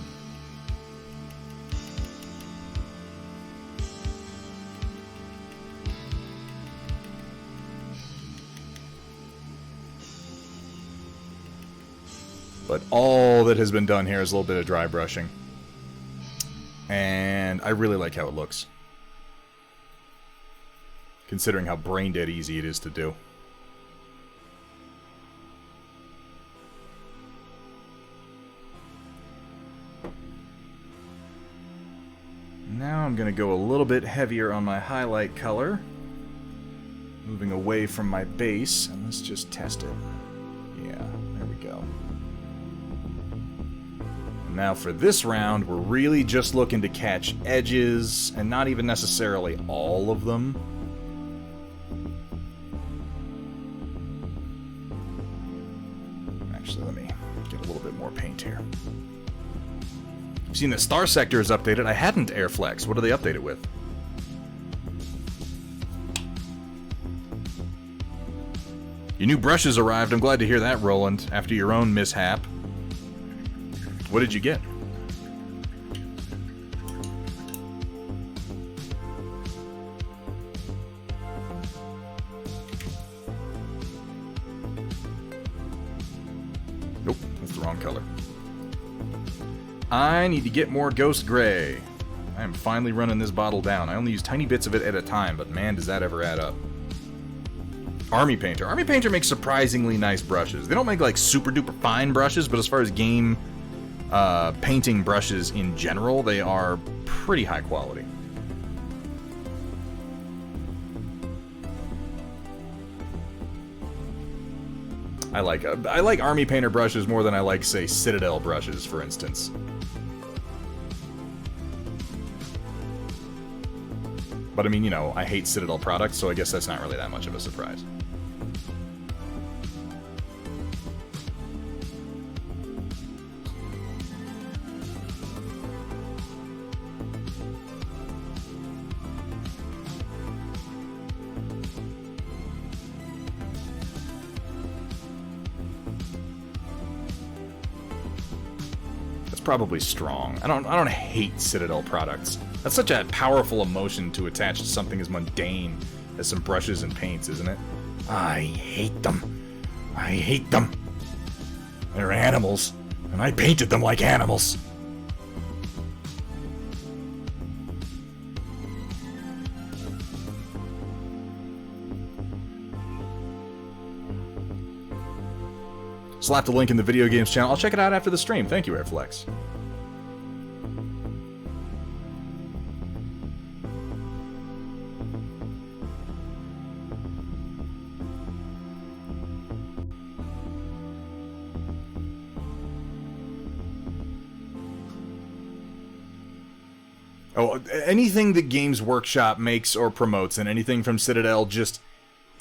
But all that has been done here is a little bit of dry brushing. And I really like how it looks. Considering how brain dead easy it is to do. Now I'm going to go a little bit heavier on my highlight color. Moving away from my base. And let's just test it. Yeah, there we go. Now for this round, we're really just looking to catch edges, and not even necessarily all of them. Actually, let me get a little bit more paint here. You've seen that Star Sector is updated. I hadn't Airflex. What do they update it with? Your new brushes arrived. I'm glad to hear that, Roland, after your own mishap. What did you get? Nope, that's the wrong color. I need to get more Ghost Gray. I am finally running this bottle down. I only use tiny bits of it at a time, but man, does that ever add up. Army Painter. Army Painter makes surprisingly nice brushes. They don't make like super duper fine brushes, but as far as game painting brushes in general, they are pretty high quality. I like Army Painter brushes more than I like, say, Citadel brushes, for instance. But I mean, you know, I hate Citadel products, so I guess that's not really that much of a surprise. probably strong. I don't hate Citadel products. That's such a powerful emotion to attach to something as mundane as some brushes and paints, isn't it? I hate them. I hate them. They're animals, and I painted them like animals. Slap the link in the video games channel. I'll check it out after the stream. Thank you, Airflex. Oh, anything that Games Workshop makes or promotes and anything from Citadel just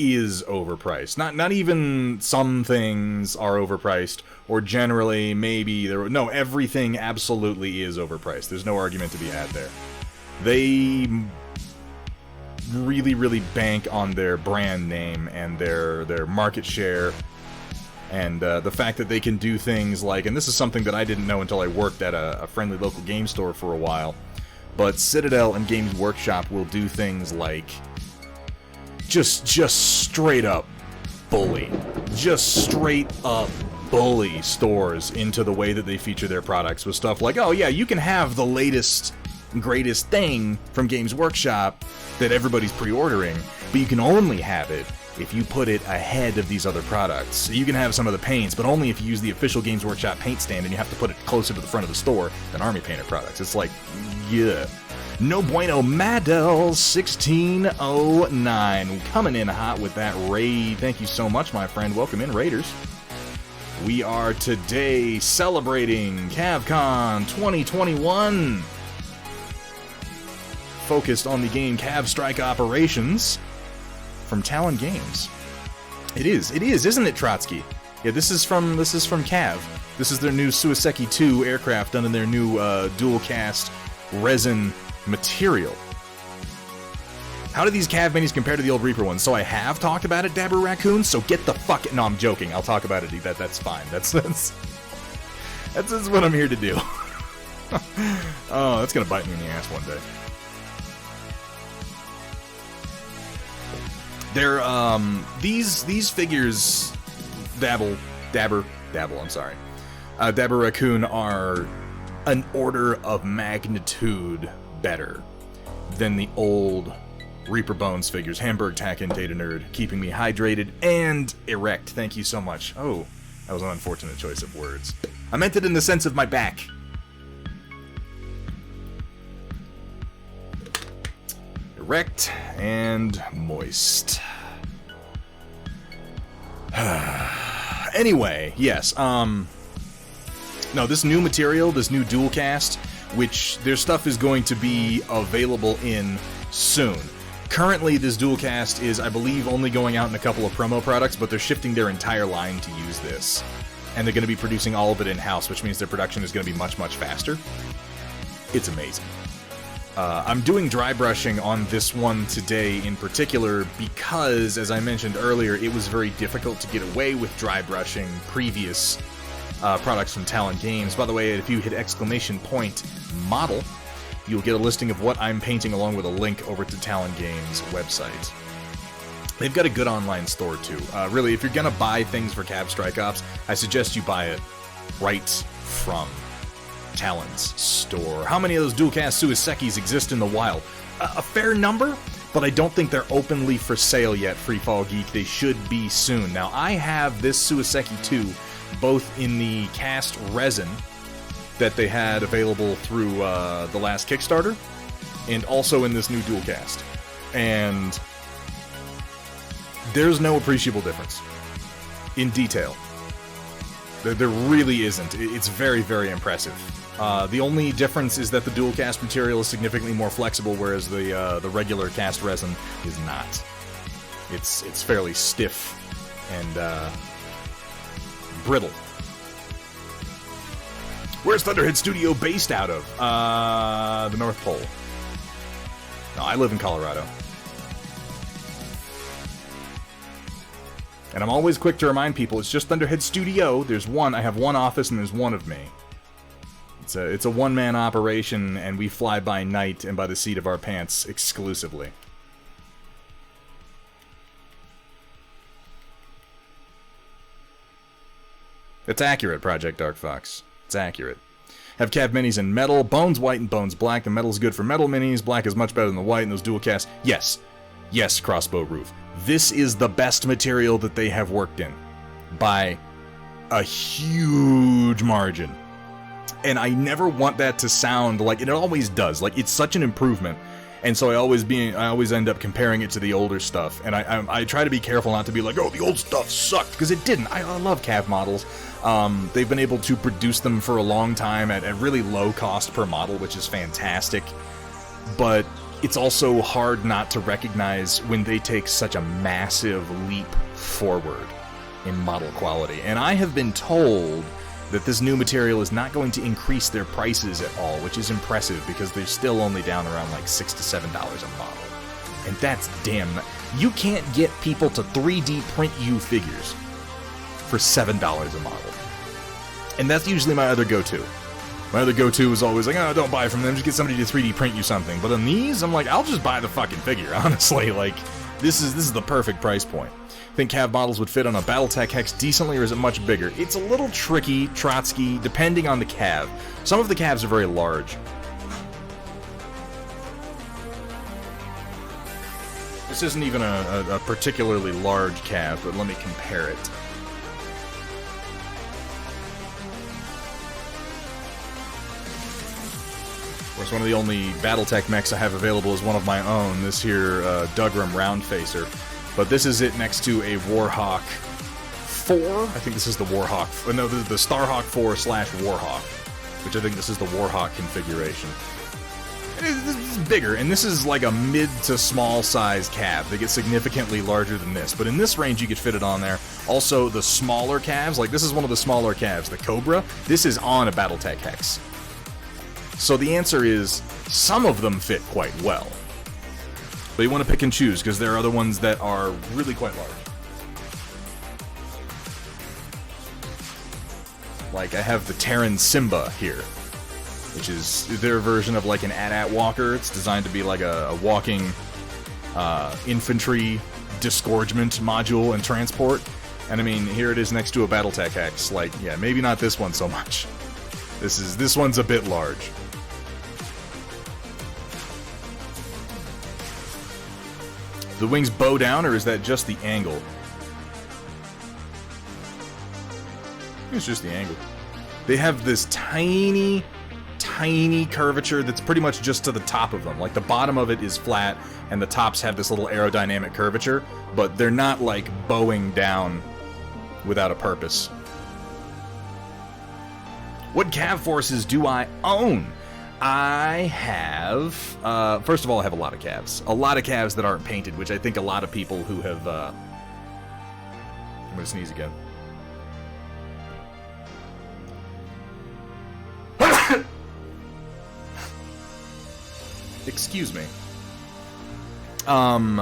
is overpriced. Not even some things are overpriced, or generally maybe there. No, everything absolutely is overpriced. There's no argument to be had there. They really bank on their brand name and their market share, and the fact that they can do things like, and this is something that I didn't know until I worked at a friendly local game store for a while, but Citadel and Games Workshop will do things like just straight up bully. Just straight up bully stores into the way that they feature their products with stuff like, oh yeah, you can have the latest, greatest thing from Games Workshop that everybody's pre-ordering, but you can only have it if you put it ahead of these other products. So you can have some of the paints, but only if you use the official Games Workshop paint stand, and you have to put it closer to the front of the store than Army Painter products. It's like, yeah. No bueno, Madel 1609 coming in hot with that raid. Thank you so much, my friend. Welcome in, Raiders. We are today celebrating CAV-CON 2021, focused on the game Cav Strike Operations from Talon Games. It is, isn't it, Trotsky? Yeah, this is from Cav. This is their new Suiseki 2 aircraft done in their new dual cast resin material. How do these Cav minis compare to the old Reaper ones? So I have talked about it, Dabber Raccoon, so get the fuck... No, I'm joking. I'll talk about it. That's fine. That's what I'm here to do. Oh, that's gonna bite me in the ass one day. They're, these figures, Dabber, I'm sorry. Dabber Raccoon are an order of magnitude better than the old Reaper Bones figures. Hamburg Tack and Data Nerd, keeping me hydrated and erect. Thank you so much. Oh, that was an unfortunate choice of words. I meant it in the sense of my back. Erect and moist. Anyway, yes, no, this new material, this new dual cast, which their stuff is going to be available in soon. Currently, this dual cast is, I believe, only going out in a couple of promo products, but they're shifting their entire line to use this. And they're going to be producing all of it in-house, which means their production is going to be much faster. It's amazing. I'm doing dry brushing on this one today in particular because, as I mentioned earlier, it was very difficult to get away with dry brushing previous products from Talon Games. By the way, if you hit !model, you'll get a listing of what I'm painting along with a link over to Talon Games' website. They've got a good online store too. Really, if you're gonna buy things for Cav Strike Ops, I suggest you buy it right from Talon's store. How many of those dual-cast Suisekis exist in the wild? A fair number, but I don't think they're openly for sale yet, Freefall Geek. They should be soon. Now, I have this Suiseki 2 both in the cast resin that they had available through the last Kickstarter, and also in this new dual cast. And there's no appreciable difference in detail. There really isn't. It's very impressive. The only difference is that the dual cast material is significantly more flexible, whereas the regular cast resin is not. It's fairly stiff and brittle. Where's Thunderhead Studio based out of? The North Pole. No, I live in Colorado. And I'm always quick to remind people, it's just Thunderhead Studio. There's one. I have one office and there's one of me. It's a one-man operation, and we fly by night and by the seat of our pants exclusively. It's accurate, Project Dark Fox. It's accurate. Have CAV minis in metal, bones white and bones black. The metal's good for metal minis. Black is much better than the white in those dual casts. Yes. Yes, Crossbow Roof. This is the best material that they have worked in. By a huge margin. And I never want that to sound like, and it always does, like it's such an improvement, and so I always end up comparing it to the older stuff, and I try to be careful not to be like, oh, the old stuff sucked, because it didn't. I love CAV models. They've been able to produce them for a long time at really low cost per model, which is fantastic, but it's also hard not to recognize when they take such a massive leap forward in model quality, and I have been told that this new material is not going to increase their prices at all, which is impressive because they're still only down around like $6 to $7 a model. And that's damn... You can't get people to 3D print you figures for $7 a model. And that's usually my other go-to. My other go-to is always like, oh, don't buy from them, just get somebody to 3D print you something. But on these, I'm like, I'll just buy the fucking figure, honestly. Like, this is the perfect price point. Think CAV models would fit on a Battletech Hex decently, or is it much bigger? It's a little tricky, Trotsky, depending on the CAV. Some of the CAVs are very large. This isn't even a particularly large CAV, but let me compare it. Of course, one of the only Battletech mechs I have available is one of my own, this here Dougram Roundfacer. But this is it next to a Warhawk 4. I think this is the Warhawk... No, the Starhawk 4 / Warhawk. Which I think this is the Warhawk configuration. This is bigger, and this is like a mid to small size CAV. They get significantly larger than this. But in this range, you could fit it on there. Also, the smaller CAVs, like this is one of the smaller CAVs, the Cobra. This is on a Battletech Hex. So the answer is, some of them fit quite well. But you want to pick and choose, because there are other ones that are really quite large. Like, I have the Terran Simba here, which is their version of like an AT-AT walker. It's designed to be like a walking infantry disgorgement module and transport. And I mean, here it is next to a Battletech Hex. Like, yeah, maybe not this one so much. This one's a bit large. The wings bow down, or is that just the angle? It's just the angle. They have this tiny, tiny curvature that's pretty much just to the top of them. Like, the bottom of it is flat, and the tops have this little aerodynamic curvature, but they're not, like, bowing down without a purpose. What CAV forces do I own? I have, first of all, I have a lot of CAVs. A lot of CAVs that aren't painted, which I think a lot of people who have, I'm gonna sneeze again. Excuse me. What am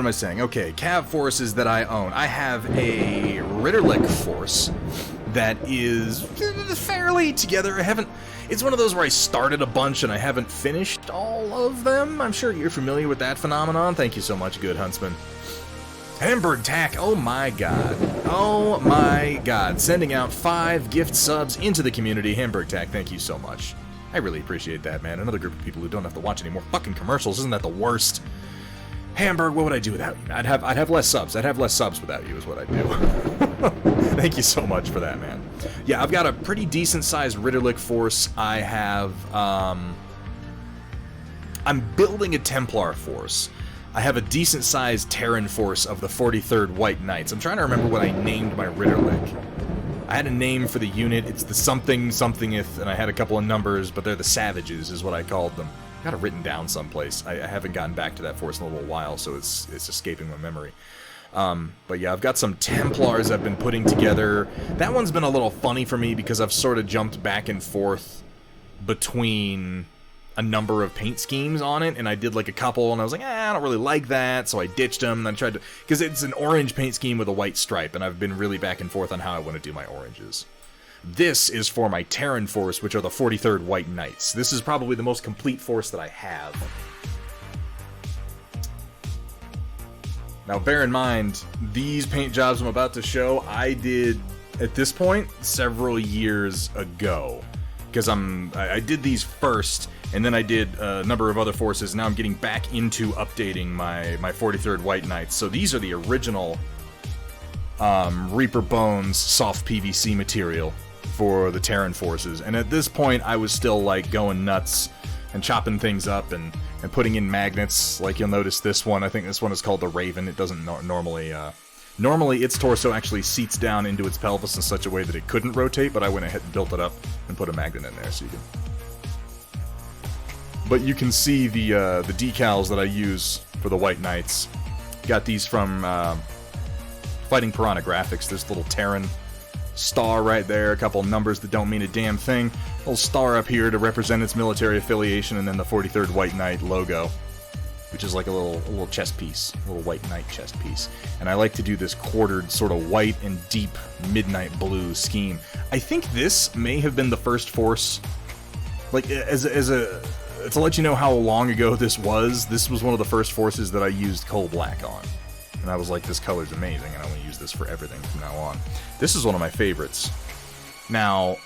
I saying? Okay, CAV forces that I own. I have a Ritterlich force that is fairly together. It's one of those where I started a bunch and I haven't finished all of them. I'm sure you're familiar with that phenomenon. Thank you so much, Good Huntsman. Hamburg Tack, oh my god. Oh my god. Sending out 5 gift subs into the community. Hamburg Tack, thank you so much. I really appreciate that, man. Another group of people who don't have to watch any more fucking commercials. Isn't that the worst? Hamburg, what would I do without you? I'd have less subs. I'd have less subs without you is what I'd do. Thank you so much for that, man. Yeah, I've got a pretty decent-sized Ritterlich force. I have, I'm building a Templar force. I have a decent-sized Terran force of the 43rd White Knights. I'm trying to remember what I named my Ritterlich. I had a name for the unit. It's the somethingeth, and I had a couple of numbers, but they're the Savages is what I called them. Got it written down someplace. I haven't gotten back to that force in a little while, so it's escaping my memory. But yeah, I've got some Templars I've been putting together. That one's been a little funny for me because I've sort of jumped back and forth between a number of paint schemes on it, and I did like a couple, and I was like, I don't really like that, so I ditched them, and then tried to... Because it's an orange paint scheme with a white stripe, and I've been really back and forth on how I want to do my oranges. This is for my Terran force, which are the 43rd White Knights. This is probably the most complete force that I have. Now, bear in mind, these paint jobs I'm about to show, I did, at this point, several years ago. Because I did these first, and then I did a number of other forces. Now I'm getting back into updating my 43rd White Knights. So these are the original Reaper Bones soft PVC material for the Terran forces. And at this point, I was still, like, going nuts and chopping things up and putting in magnets. Like, you'll notice this one. I think this one is called the Raven. It doesn't normally... Normally, its torso actually seats down into its pelvis in such a way that it couldn't rotate, but I went ahead and built it up and put a magnet in there so you can... But you can see the decals that I use for the White Knights. Got these from Fighting Piranha Graphics. This little Terran star right there, a couple numbers that don't mean a damn thing. A little star up here to represent its military affiliation, and then the 43rd White Knight logo, which is like a little chest piece, a little White Knight chest piece. And I like to do this quartered sort of white and deep midnight blue scheme. I think this may have been the first force, like, to let you know how long ago this was one of the first forces that I used coal black on. And I was like, this color's amazing, and I want to use this for everything from now on. This is one of my favorites. Now,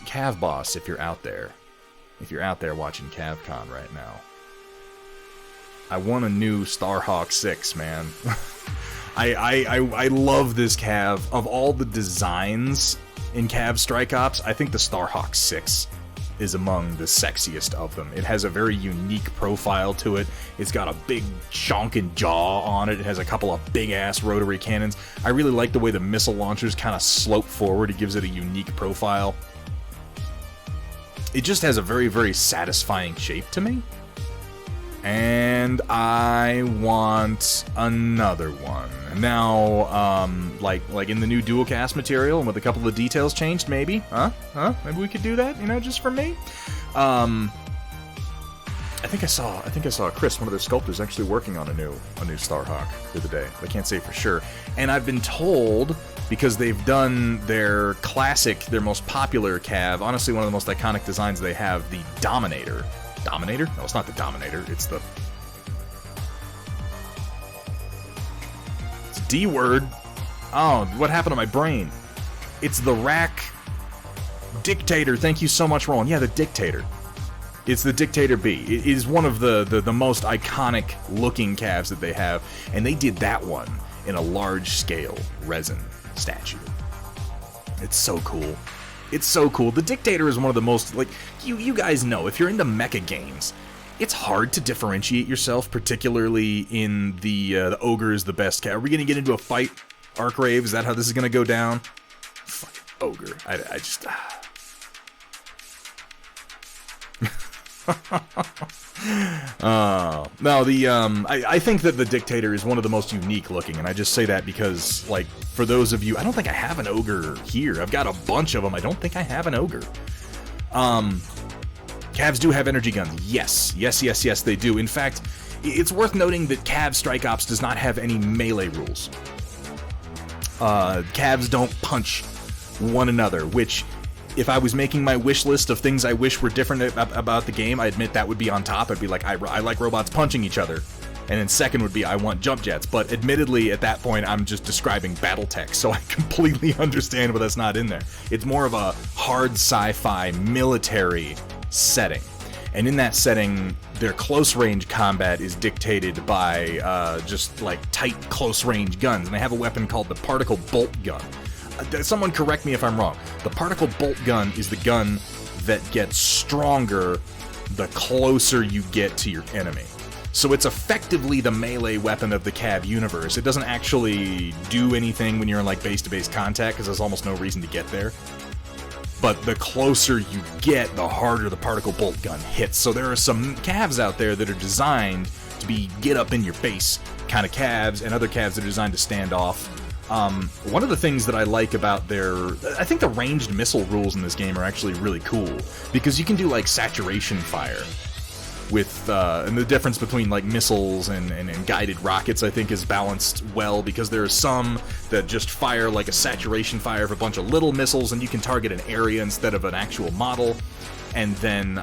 Cav Boss, if you're out there watching CAV-CON right now, I want a new Starhawk 6, man. I love this Cav. Of all the designs in Cav Strike Ops, I think the Starhawk 6 is among the sexiest of them. It has a very unique profile to it. It's got a big chonkin' jaw on it. It has a couple of big-ass rotary cannons. I really like the way the missile launchers kind of slope forward. It gives it a unique profile. It just has a very, very satisfying shape to me. And I want another one. Now, like in the new dual cast material and with a couple of details changed, maybe? Huh? Maybe we could do that, you know, just for me? I think I saw Chris, one of their sculptors, actually working on a new Starhawk the other day. I can't say for sure. And I've been told, because they've done their classic, their most popular Cav, honestly one of the most iconic designs they have, the Dominator. Dominator? No, it's not the Dominator. It's the... It's D-word. Oh, what happened to my brain? It's the Rack Dictator. Thank you so much, Roland. Yeah, the Dictator. It's the Dictator B. It is one of the most iconic looking calves that they have, and they did that one in a large-scale resin statue. It's so cool. It's so cool. The Dictator is one of the most, like, you guys know, if you're into mecha games, it's hard to differentiate yourself, particularly in the Ogre is the best cat. Are we going to get into a fight, Arkrave? Is that how this is going to go down? Fucking Ogre. I just... No, I think that the Dictator is one of the most unique looking, and I just say that because, like, for those of you, I don't think I have an Ogre here. I've got a bunch of them. I don't think I have an Ogre. Cavs do have energy guns. Yes, they do. In fact, it's worth noting that Cav Strike Ops does not have any melee rules. Cavs don't punch one another, which... If I was making my wish list of things I wish were different about the game, I admit that would be on top. I'd be like, I like robots punching each other. And then second would be, I want jump jets. But admittedly, at that point, I'm just describing Battletech, so I completely understand why that's not in there. It's more of a hard sci-fi military setting. And in that setting, their close-range combat is dictated by just, like, tight close-range guns. And they have a weapon called the Particle Bolt Gun. Someone correct me if I'm wrong. The Particle Bolt Gun is the gun that gets stronger the closer you get to your enemy. So it's effectively the melee weapon of the Cav universe. It doesn't actually do anything when you're in, like, base-to-base contact, because there's almost no reason to get there. But the closer you get, the harder the Particle Bolt Gun hits. So there are some Cavs out there that are designed to be get-up-in-your-face kind of Cavs, and other Cavs that are designed to stand off. One of the things that I like about I think the ranged missile rules in this game are actually really cool, because you can do, like, saturation fire. and the difference between like missiles and guided rockets, I think, is balanced well, because there are some that just fire like a saturation fire of a bunch of little missiles, and you can target an area instead of an actual model. And then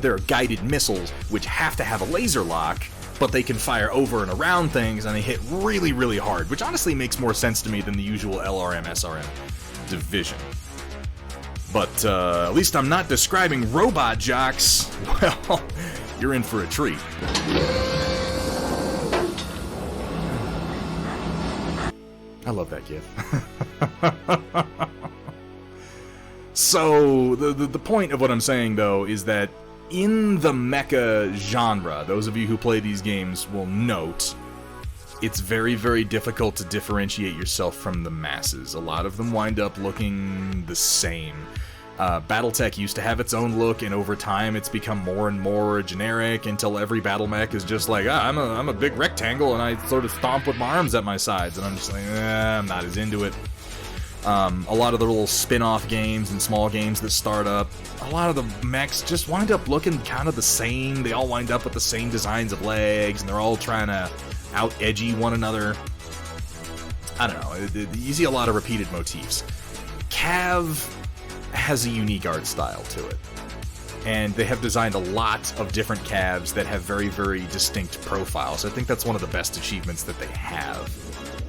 there are guided missiles which have to have a laser lock, but they can fire over and around things, and they hit really, really hard, which honestly makes more sense to me than the usual LRM SRM division. But at least I'm not describing robot jocks. Well, you're in for a treat. I love that gif. So, the point of what I'm saying, though, is that in the mecha genre, those of you who play these games will note, it's very, very difficult to differentiate yourself from the masses. A lot of them wind up looking the same. Battletech used to have its own look, and over time it's become more and more generic until every battle mech is just like, I'm a big rectangle and I sort of stomp with my arms at my sides, and I'm just like, I'm not as into it. A lot of the little spin-off games and small games that start up, a lot of the mechs just wind up looking kind of the same. They all wind up with the same designs of legs, and they're all trying to out-edgy one another. I don't know, you see a lot of repeated motifs. CAV has a unique art style to it, and they have designed a lot of different CAVs that have very, very distinct profiles. I think that's one of the best achievements that they have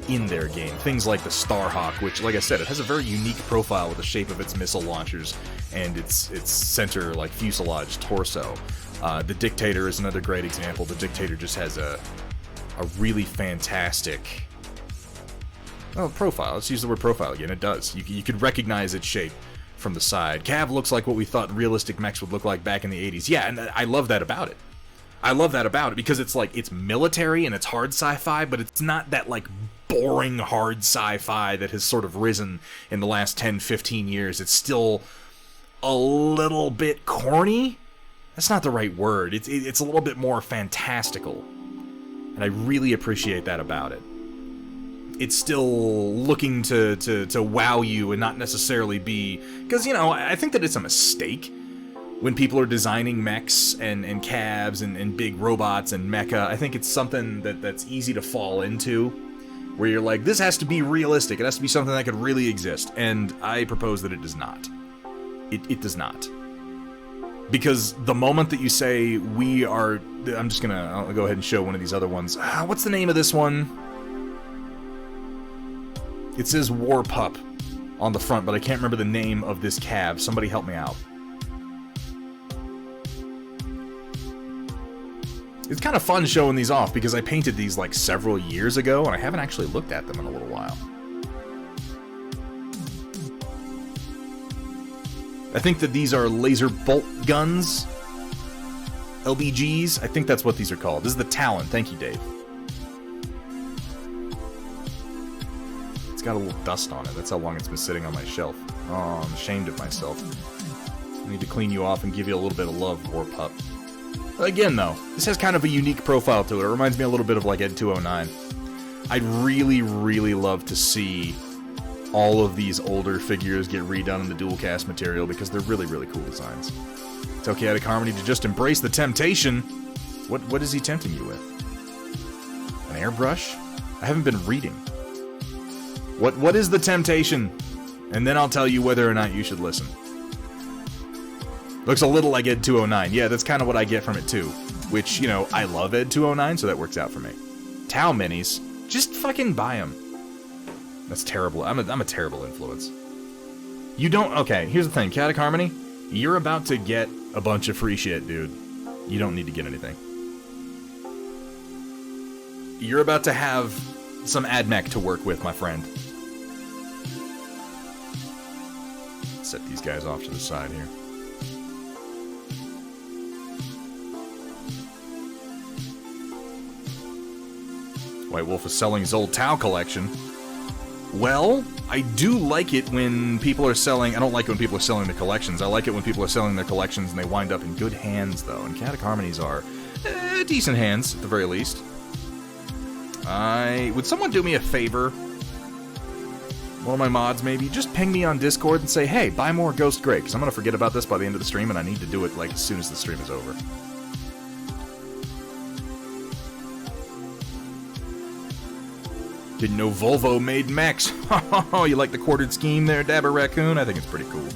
in their game. Things like the Starhawk, which, like I said, it has a very unique profile with the shape of its missile launchers and its center, like, fuselage torso. The Dictator is another great example. The Dictator just has a really fantastic profile. Let's use the word profile again. It does. You could recognize its shape from the side. CAV looks like what we thought realistic mechs would look like back in the 80s. Yeah, and I love that about it. I love that about it because it's like, it's military and it's hard sci-fi, but it's not that like boring hard sci-fi that has sort of risen in the last 10, 15 years. It's still a little bit corny. That's not the right word. It's a little bit more fantastical. And I really appreciate that about it. It's still looking to wow you and not necessarily be... Because, you know, I think that it's a mistake when people are designing mechs and CAVs and big robots and mecha. I think it's something that's easy to fall into, where you're like, this has to be realistic. It has to be something that could really exist. And I propose that it does not. It does not. Because the moment that you say, we are... I'll go ahead and show one of these other ones. What's the name of this one? It says War Pup on the front, but I can't remember the name of this CAV. Somebody help me out. It's kind of fun showing these off, because I painted these like several years ago, and I haven't actually looked at them in a little while. I think that these are laser bolt guns. LBGs. I think that's what these are called. This is the Talon. Thank you, Dave. It's got a little dust on it. That's how long it's been sitting on my shelf. Oh, I'm ashamed of myself. I need to clean you off and give you a little bit of love, War Pup. Again, though, this has kind of a unique profile to it. It reminds me a little bit of like Ed 209. I'd really, really love to see all of these older figures get redone in the dual cast material, because they're really, really cool designs. Tell Chaotic Harmony to just embrace the temptation. What is he tempting you with? An airbrush? I haven't been reading. What is the temptation? And then I'll tell you whether or not you should listen. Looks a little like Ed 209. Yeah, that's kind of what I get from it too. Which, you know, I love Ed 209, so that works out for me. Tau Minis. Just fucking buy them. That's terrible. I'm a terrible influence. You don't... Okay, here's the thing. Chaotic Harmony, you're about to get a bunch of free shit, dude. You don't need to get anything. You're about to have some AdMech to work with, my friend. Set these guys off to the side here. White Wolf is selling his old Tau collection. Well, I do like it when people are selling... I don't like it when people are selling the collections. I like it when people are selling their collections and they wind up in good hands, though. And Chaotic Harmonies are decent hands, at the very least. Would someone do me a favor? One of my mods, maybe? Just ping me on Discord and say, hey, buy more Ghost Grey, because I'm going to forget about this by the end of the stream, and I need to do it, like, as soon as the stream is over. Didn't know Volvo made mechs. Oh, you like the quartered scheme there, Dabber Raccoon? I think it's pretty cool.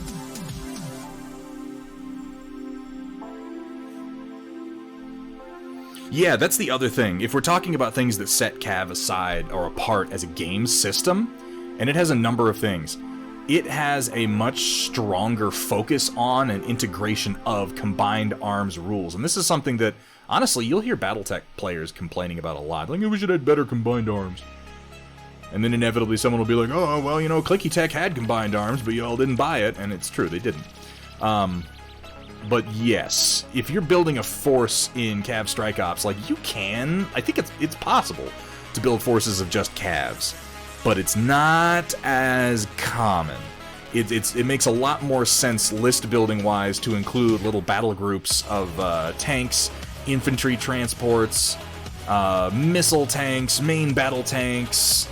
Yeah, that's the other thing. If we're talking about things that set CAV aside or apart as a game system, and it has a number of things, it has a much stronger focus on and integration of combined arms rules. And this is something that, honestly, you'll hear Battletech players complaining about a lot. Like, we should have better combined arms. And then inevitably someone will be like, oh, well, you know, Clicky Tech had combined arms, but y'all didn't buy it. And it's true, they didn't. But yes, if you're building a force in Cav Strike Ops, like, you can, I think it's possible to build forces of just Cavs, but it's not as common. It makes a lot more sense list building wise to include little battle groups of tanks, infantry transports, missile tanks, main battle tanks,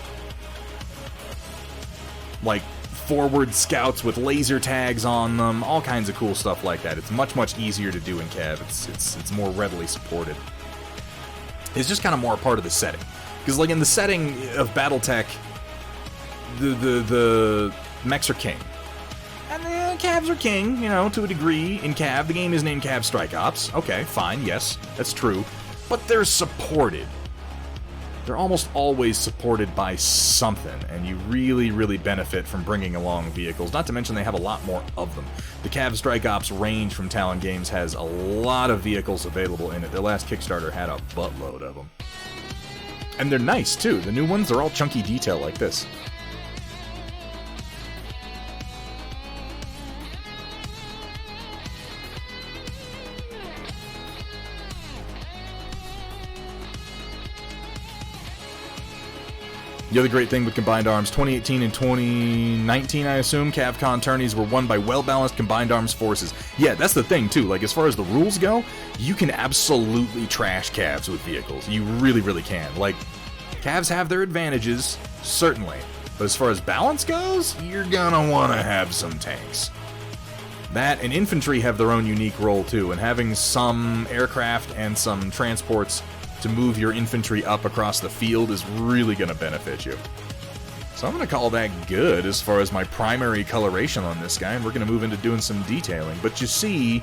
like forward scouts with laser tags on them, all kinds of cool stuff like that. It's much, much easier to do in Cav. It's more readily supported. It's just kind of more a part of the setting. Because, like, in the setting of Battletech, the mechs are king. And the Cavs are king, you know, to a degree. In Cav, the game is named Cav Strike Ops. Okay, fine, yes, that's true. But they're supported. They're almost always supported by something, and you really, really benefit from bringing along vehicles. Not to mention they have a lot more of them. The Cav Strike Ops range from Talon Games has a lot of vehicles available in it. Their last Kickstarter had a buttload of them. And they're nice, too. The new ones are all chunky detail like this. The other great thing with Combined Arms, 2018 and 2019, I assume, CAV-CON tourneys were won by well-balanced Combined Arms forces. Yeah, that's the thing, too. Like, as far as the rules go, you can absolutely trash Cavs with vehicles. You really, really can. Like, Cavs have their advantages, certainly. But as far as balance goes, you're gonna want to have some tanks. That and infantry have their own unique role, too, and having some aircraft and some transports to move your infantry up across the field is really going to benefit you. So I'm going to call that good as far as my primary coloration on this guy, and we're going to move into doing some detailing. But you see,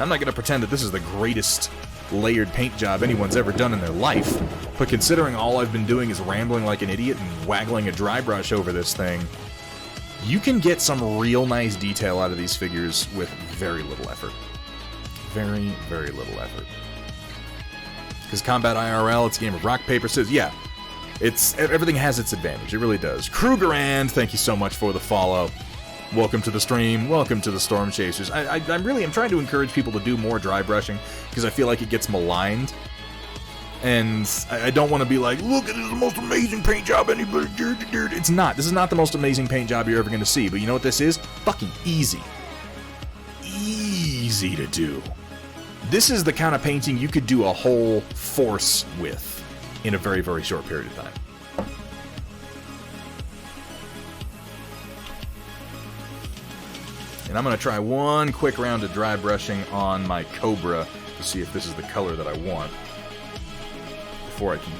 I'm not going to pretend that this is the greatest layered paint job anyone's ever done in their life, but considering all I've been doing is rambling like an idiot and waggling a dry brush over this thing, you can get some real nice detail out of these figures with very little effort. Very, very little effort. Because Combat IRL, it's a game of rock, paper, scissors. Yeah, everything has its advantage. It really does. Krugerand, thank you so much for the follow. Welcome to the stream. Welcome to the Storm Chasers. I'm trying to encourage people to do more dry brushing because I feel like it gets maligned. And I don't want to be like, look, this is the most amazing paint job anybody. It's not. This is not the most amazing paint job you're ever going to see. But you know what this is? Fucking easy. Easy to do. This is the kind of painting you could do a whole force with in a very, very short period of time. And I'm going to try one quick round of dry brushing on my Cobra to see if this is the color that I want before I can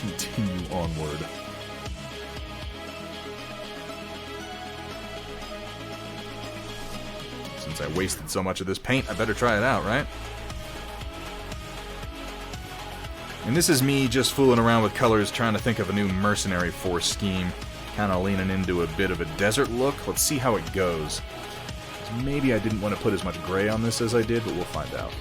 continue onward. Since I wasted so much of this paint, I better try it out, right? And this is me just fooling around with colors, trying to think of a new mercenary force scheme. Kind of leaning into a bit of a desert look. Let's see how it goes. Maybe I didn't want to put as much gray on this as I did, but we'll find out.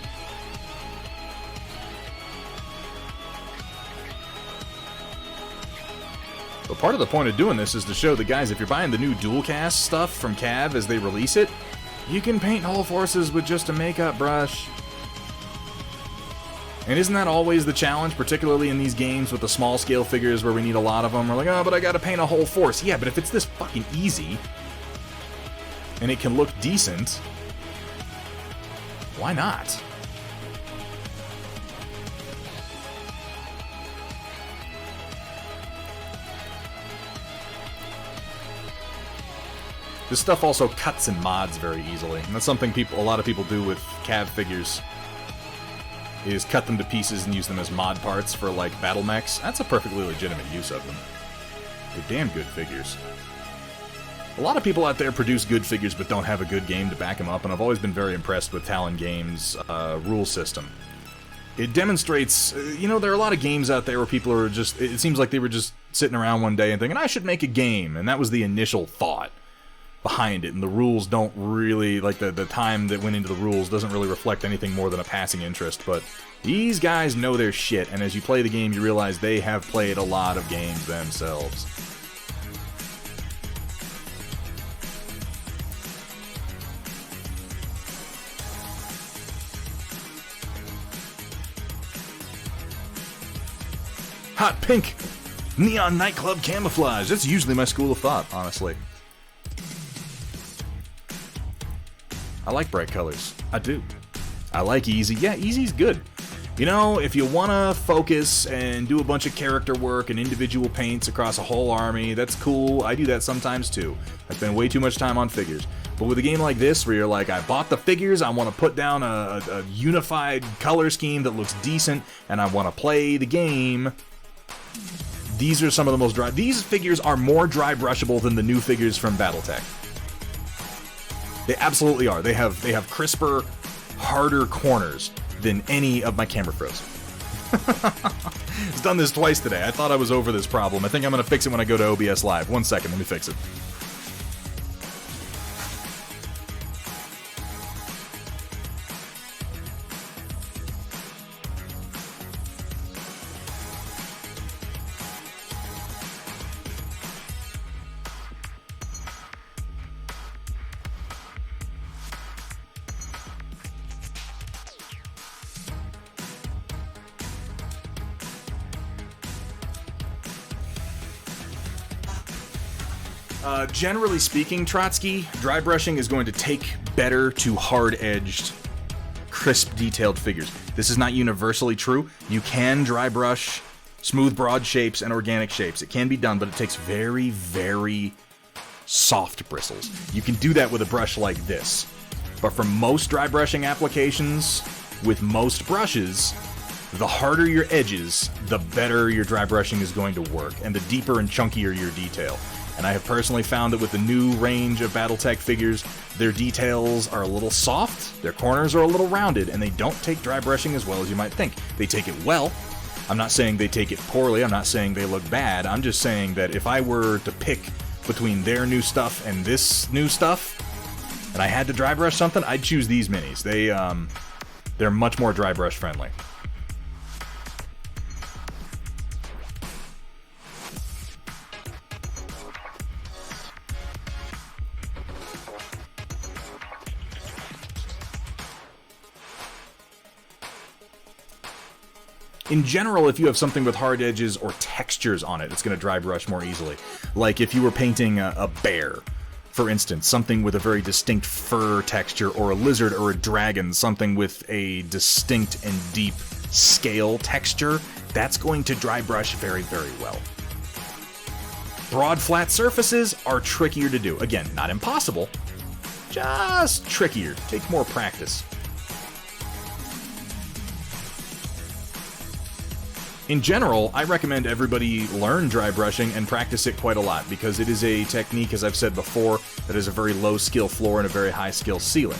But part of the point of doing this is to show the guys, if you're buying the new dual cast stuff from CAV as they release it, you can paint whole forces with just a makeup brush. And isn't that always the challenge, particularly in these games with the small scale figures where we need a lot of them? We're like, oh, but I gotta paint a whole force. Yeah, but if it's this fucking easy, and it can look decent, why not? This stuff also cuts and mods very easily, and that's something a lot of people do with CAV figures, is cut them to pieces and use them as mod parts for, like, battle mechs. That's a perfectly legitimate use of them. They're damn good figures. A lot of people out there produce good figures but don't have a good game to back them up, and I've always been very impressed with Talon Games' rule system. It demonstrates, you know, there are a lot of games out there where people are just, it seems like they were just sitting around one day and thinking, I should make a game, and that was the initial thought behind it, and the rules don't really, like, the time that went into the rules doesn't really reflect anything more than a passing interest, but these guys know their shit, and as you play the game, you realize they have played a lot of games themselves. Hot pink! Neon nightclub camouflage! That's usually my school of thought, honestly. I like bright colors. I do. I like easy. Yeah, easy's good. You know, if you want to focus and do a bunch of character work and individual paints across a whole army, that's cool. I do that sometimes too. I spend way too much time on figures. But with a game like this, where you're like, I bought the figures, I want to put down a unified color scheme that looks decent, and I want to play the game, these are some of the most dry... These figures are more dry brushable than the new figures from BattleTech. They absolutely are. They have crisper, harder corners than any of my camera pros. It's done this twice today. I thought I was over this problem. I think I'm going to fix it when I go to OBS Live. 1 second, let me fix it. Generally speaking, Trotsky, dry brushing is going to take better to hard-edged, crisp, detailed figures. This is not universally true. You can dry brush smooth, broad shapes and organic shapes. It can be done, but it takes very, very soft bristles. You can do that with a brush like this. But for most dry brushing applications, with most brushes, the harder your edges, the better your dry brushing is going to work, and the deeper and chunkier your detail. And I have personally found that with the new range of BattleTech figures, their details are a little soft, their corners are a little rounded, and they don't take dry brushing as well as you might think. They take it well. I'm not saying they take it poorly, I'm not saying they look bad, I'm just saying that if I were to pick between their new stuff and this new stuff, and I had to dry brush something, I'd choose these minis. They're much more dry brush friendly. In general, if you have something with hard edges or textures on it, it's going to dry brush more easily. Like if you were painting a bear, for instance, something with a very distinct fur texture, or a lizard or a dragon, something with a distinct and deep scale texture, that's going to dry brush very, very well. Broad, flat surfaces are trickier to do. Again, not impossible, just trickier. Takes more practice. In general, I recommend everybody learn dry brushing and practice it quite a lot, because it is a technique, as I've said before, that has a very low skill floor and a very high skill ceiling.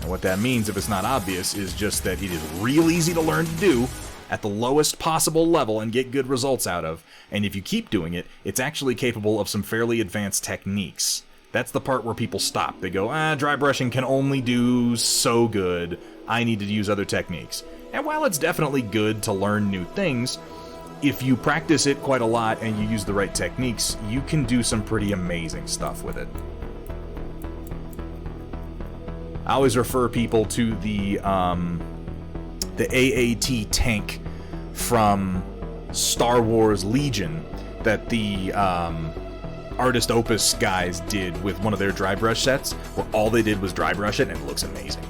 And what that means, if it's not obvious, is just that it is real easy to learn to do at the lowest possible level and get good results out of, and if you keep doing it, it's actually capable of some fairly advanced techniques. That's the part where people stop. They go, dry brushing can only do so good, I need to use other techniques. And while it's definitely good to learn new things, if you practice it quite a lot and you use the right techniques, you can do some pretty amazing stuff with it. I always refer people to the AAT tank from Star Wars Legion that the Artist Opus guys did with one of their dry brush sets, where all they did was dry brush it, and it looks amazing.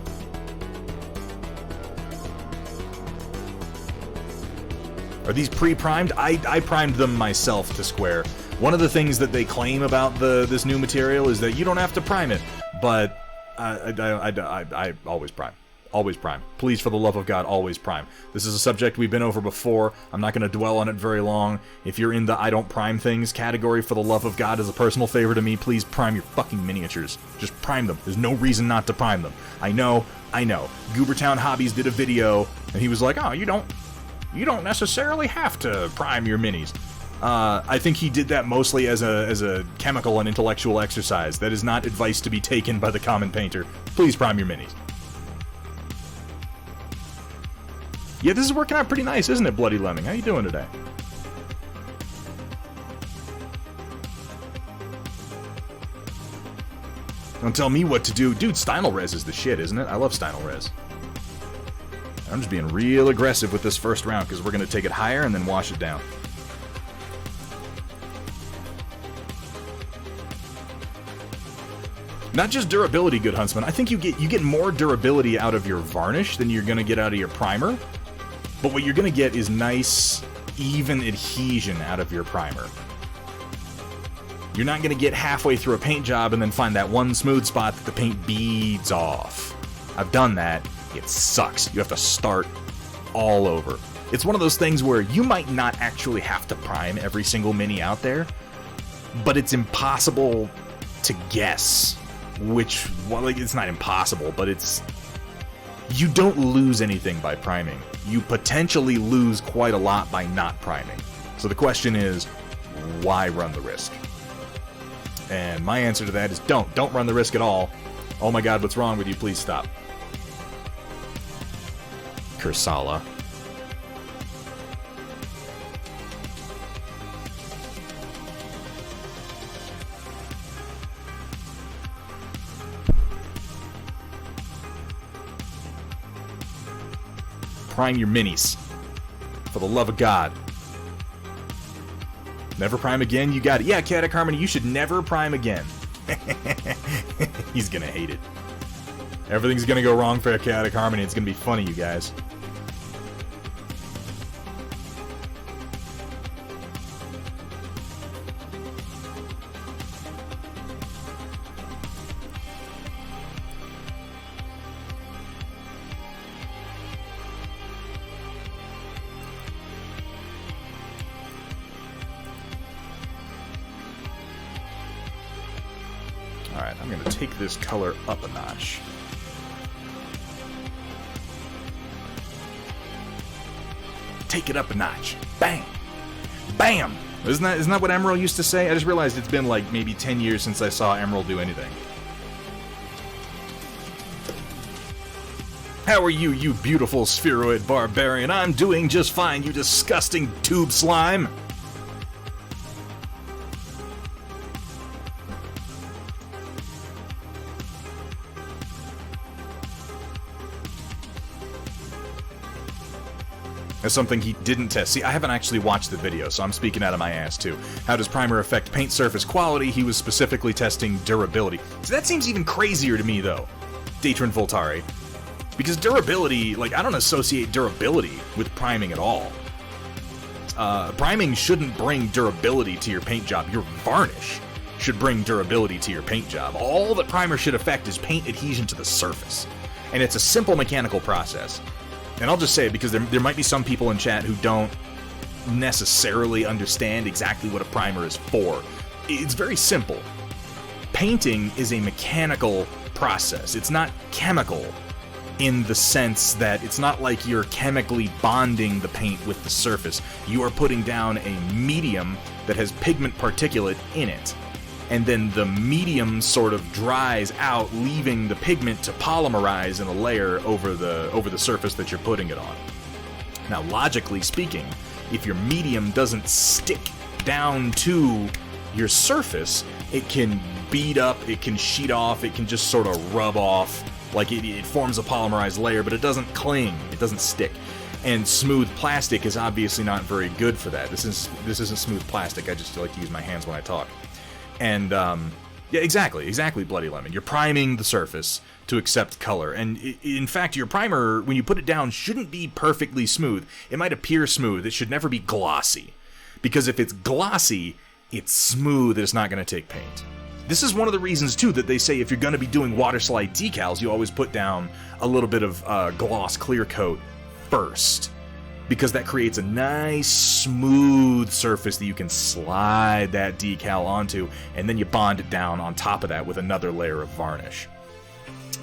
Are these pre-primed? I primed them myself to square. One of the things that they claim about this new material is that you don't have to prime it, but I always prime. Always prime. Please, for the love of God, always prime. This is a subject we've been over before. I'm not going to dwell on it very long. If you're in the I don't prime things category, for the love of God, is a personal favor to me, please prime your fucking miniatures. Just prime them. There's no reason not to prime them. I know. Goobertown Hobbies did a video, and he was like, oh, you don't necessarily have to prime your minis. I think he did that mostly as a chemical and intellectual exercise. That is not advice to be taken by the common painter. Please prime your minis. Yeah, this is working out pretty nice, isn't it, Bloody Lemming? How you doing today? Don't tell me what to do. Dude, Stynylrez is the shit, isn't it? I love Stynylrez. I'm just being real aggressive with this first round, because we're going to take it higher and then wash it down. Not just durability, Good Huntsman. I think you get more durability out of your varnish than you're going to get out of your primer. But what you're going to get is nice, even adhesion out of your primer. You're not going to get halfway through a paint job and then find that one smooth spot that the paint beads off. I've done that. It sucks. You have to start all over. It's one of those things where you might not actually have to prime every single mini out there, but it's impossible to guess which... Well, like, it's not impossible, but it's... You don't lose anything by priming. You potentially lose quite a lot by not priming. So the question is, why run the risk? And my answer to that is don't. Don't run the risk at all. Oh my god, what's wrong with you? Please stop. Kursala. Prime your minis. For the love of God. Never prime again? You got it. Yeah, Chaotic Harmony, you should never prime again. He's gonna hate it. Everything's gonna go wrong for Chaotic Harmony. It's gonna be funny, you guys. Alright, I'm going to take this color up a notch. Take it up a notch. Bang! Bam! Isn't that what Emerald used to say? I just realized it's been like maybe 10 years since I saw Emerald do anything. How are you, you beautiful spheroid barbarian? I'm doing just fine, you disgusting tube slime! That's something he didn't test. See, I haven't actually watched the video, so I'm speaking out of my ass too. How does primer affect paint surface quality? He was specifically testing durability. So that seems even crazier to me, though, Datron Voltari. Because durability, like, I don't associate durability with priming at all. Priming shouldn't bring durability to your paint job. Your varnish should bring durability to your paint job. All that primer should affect is paint adhesion to the surface. And it's a simple mechanical process. And I'll just say it because there might be some people in chat who don't necessarily understand exactly what a primer is for. It's very simple. Painting is a mechanical process. It's not chemical in the sense that it's not like you're chemically bonding the paint with the surface. You are putting down a medium that has pigment particulate in it. And then the medium sort of dries out, leaving the pigment to polymerize in a layer over the surface that you're putting it on. Now, logically speaking, if your medium doesn't stick down to your surface, it can bead up, it can sheet off, it can just sort of rub off, like it forms a polymerized layer, but it doesn't cling, it doesn't stick. And smooth plastic is obviously not very good for that. This isn't smooth plastic. I just like to use my hands when I talk. And, yeah, exactly, Bloody Lemon. You're priming the surface to accept color. And, in fact, your primer, when you put it down, shouldn't be perfectly smooth. It might appear smooth. It should never be glossy. Because if it's glossy, it's smooth. It's not going to take paint. This is one of the reasons, too, that they say if you're going to be doing water slide decals, you always put down a little bit of gloss clear coat first. Because that creates a nice, smooth surface that you can slide that decal onto, and then you bond it down on top of that with another layer of varnish.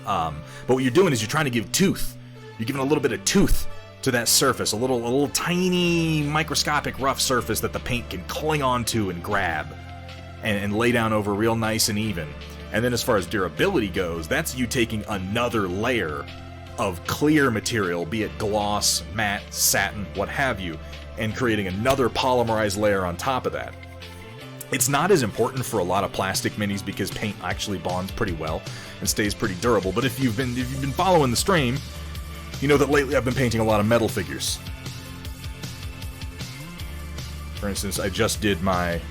But what you're doing is you're trying to give tooth. You're giving a little bit of tooth to that surface, a little tiny, microscopic, rough surface that the paint can cling onto and grab. And lay down over real nice and even. And then as far as durability goes, that's you taking another layer of clear material, be it gloss, matte, satin, what have you, and creating another polymerized layer on top of that. It's not as important for a lot of plastic minis because paint actually bonds pretty well and stays pretty durable, but if you've been following the stream, you know that lately I've been painting a lot of metal figures. For instance, I just did my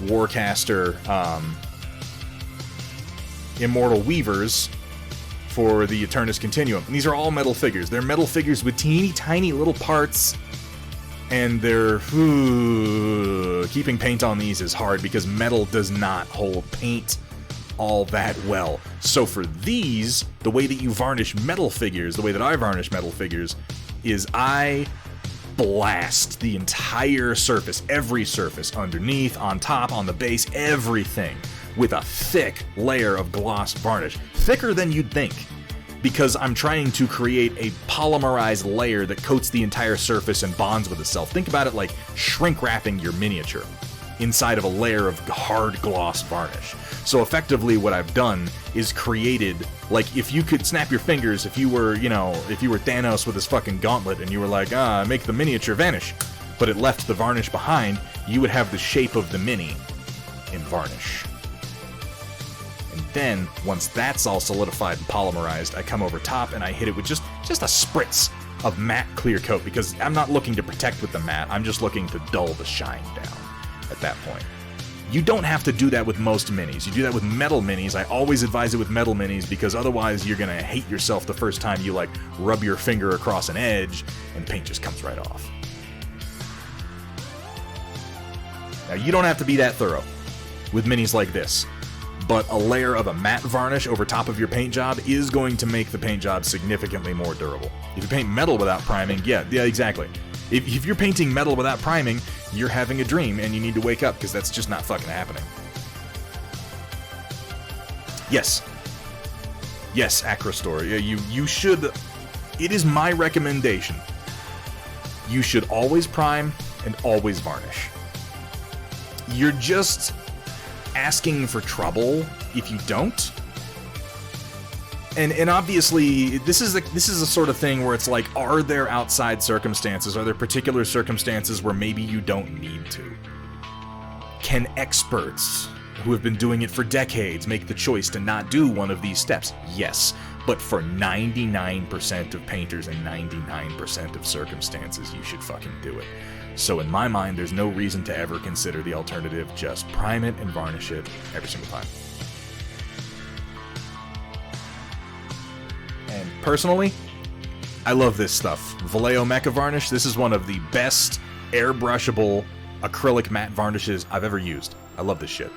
Warcaster Immortal Weavers for the Eternus Continuum. And these are all metal figures. They're metal figures with teeny tiny little parts, and they're... keeping paint on these is hard because metal does not hold paint all that well. So for these, the way that you varnish metal figures, the way that I varnish metal figures, is I blast the entire surface, every surface, underneath, on top, on the base, everything, with a thick layer of gloss varnish. Thicker than you'd think, because I'm trying to create a polymerized layer that coats the entire surface and bonds with itself. Think about it like shrink wrapping your miniature inside of a layer of hard gloss varnish. So effectively what I've done is created, like, if you could snap your fingers, if you were Thanos with his fucking gauntlet and you were like, make the miniature vanish, but it left the varnish behind, you would have the shape of the mini in varnish. And then, once that's all solidified and polymerized, I come over top and I hit it with just a spritz of matte clear coat, because I'm not looking to protect with the matte, I'm just looking to dull the shine down at that point. You don't have to do that with most minis. You do that with metal minis. I always advise it with metal minis because otherwise you're gonna hate yourself the first time you like rub your finger across an edge and paint just comes right off. Now you don't have to be that thorough with minis like this, but a layer of a matte varnish over top of your paint job is going to make the paint job significantly more durable. If you paint metal without priming, yeah, exactly. If you're painting metal without priming, you're having a dream and you need to wake up because that's just not fucking happening. Yes, Acrostore, you should, it is my recommendation, you should always prime and always varnish. You're just asking for trouble if you don't. And obviously, this is a sort of thing where it's like, are there outside circumstances? Are there particular circumstances where maybe you don't need to? Can experts who have been doing it for decades make the choice to not do one of these steps? Yes, but for 99% of painters and 99% of circumstances, you should fucking do it. So in my mind, there's no reason to ever consider the alternative. Just prime it and varnish it every single time. And personally, I love this stuff. Vallejo Mecha Varnish, this is one of the best airbrushable acrylic matte varnishes I've ever used. I love this shit.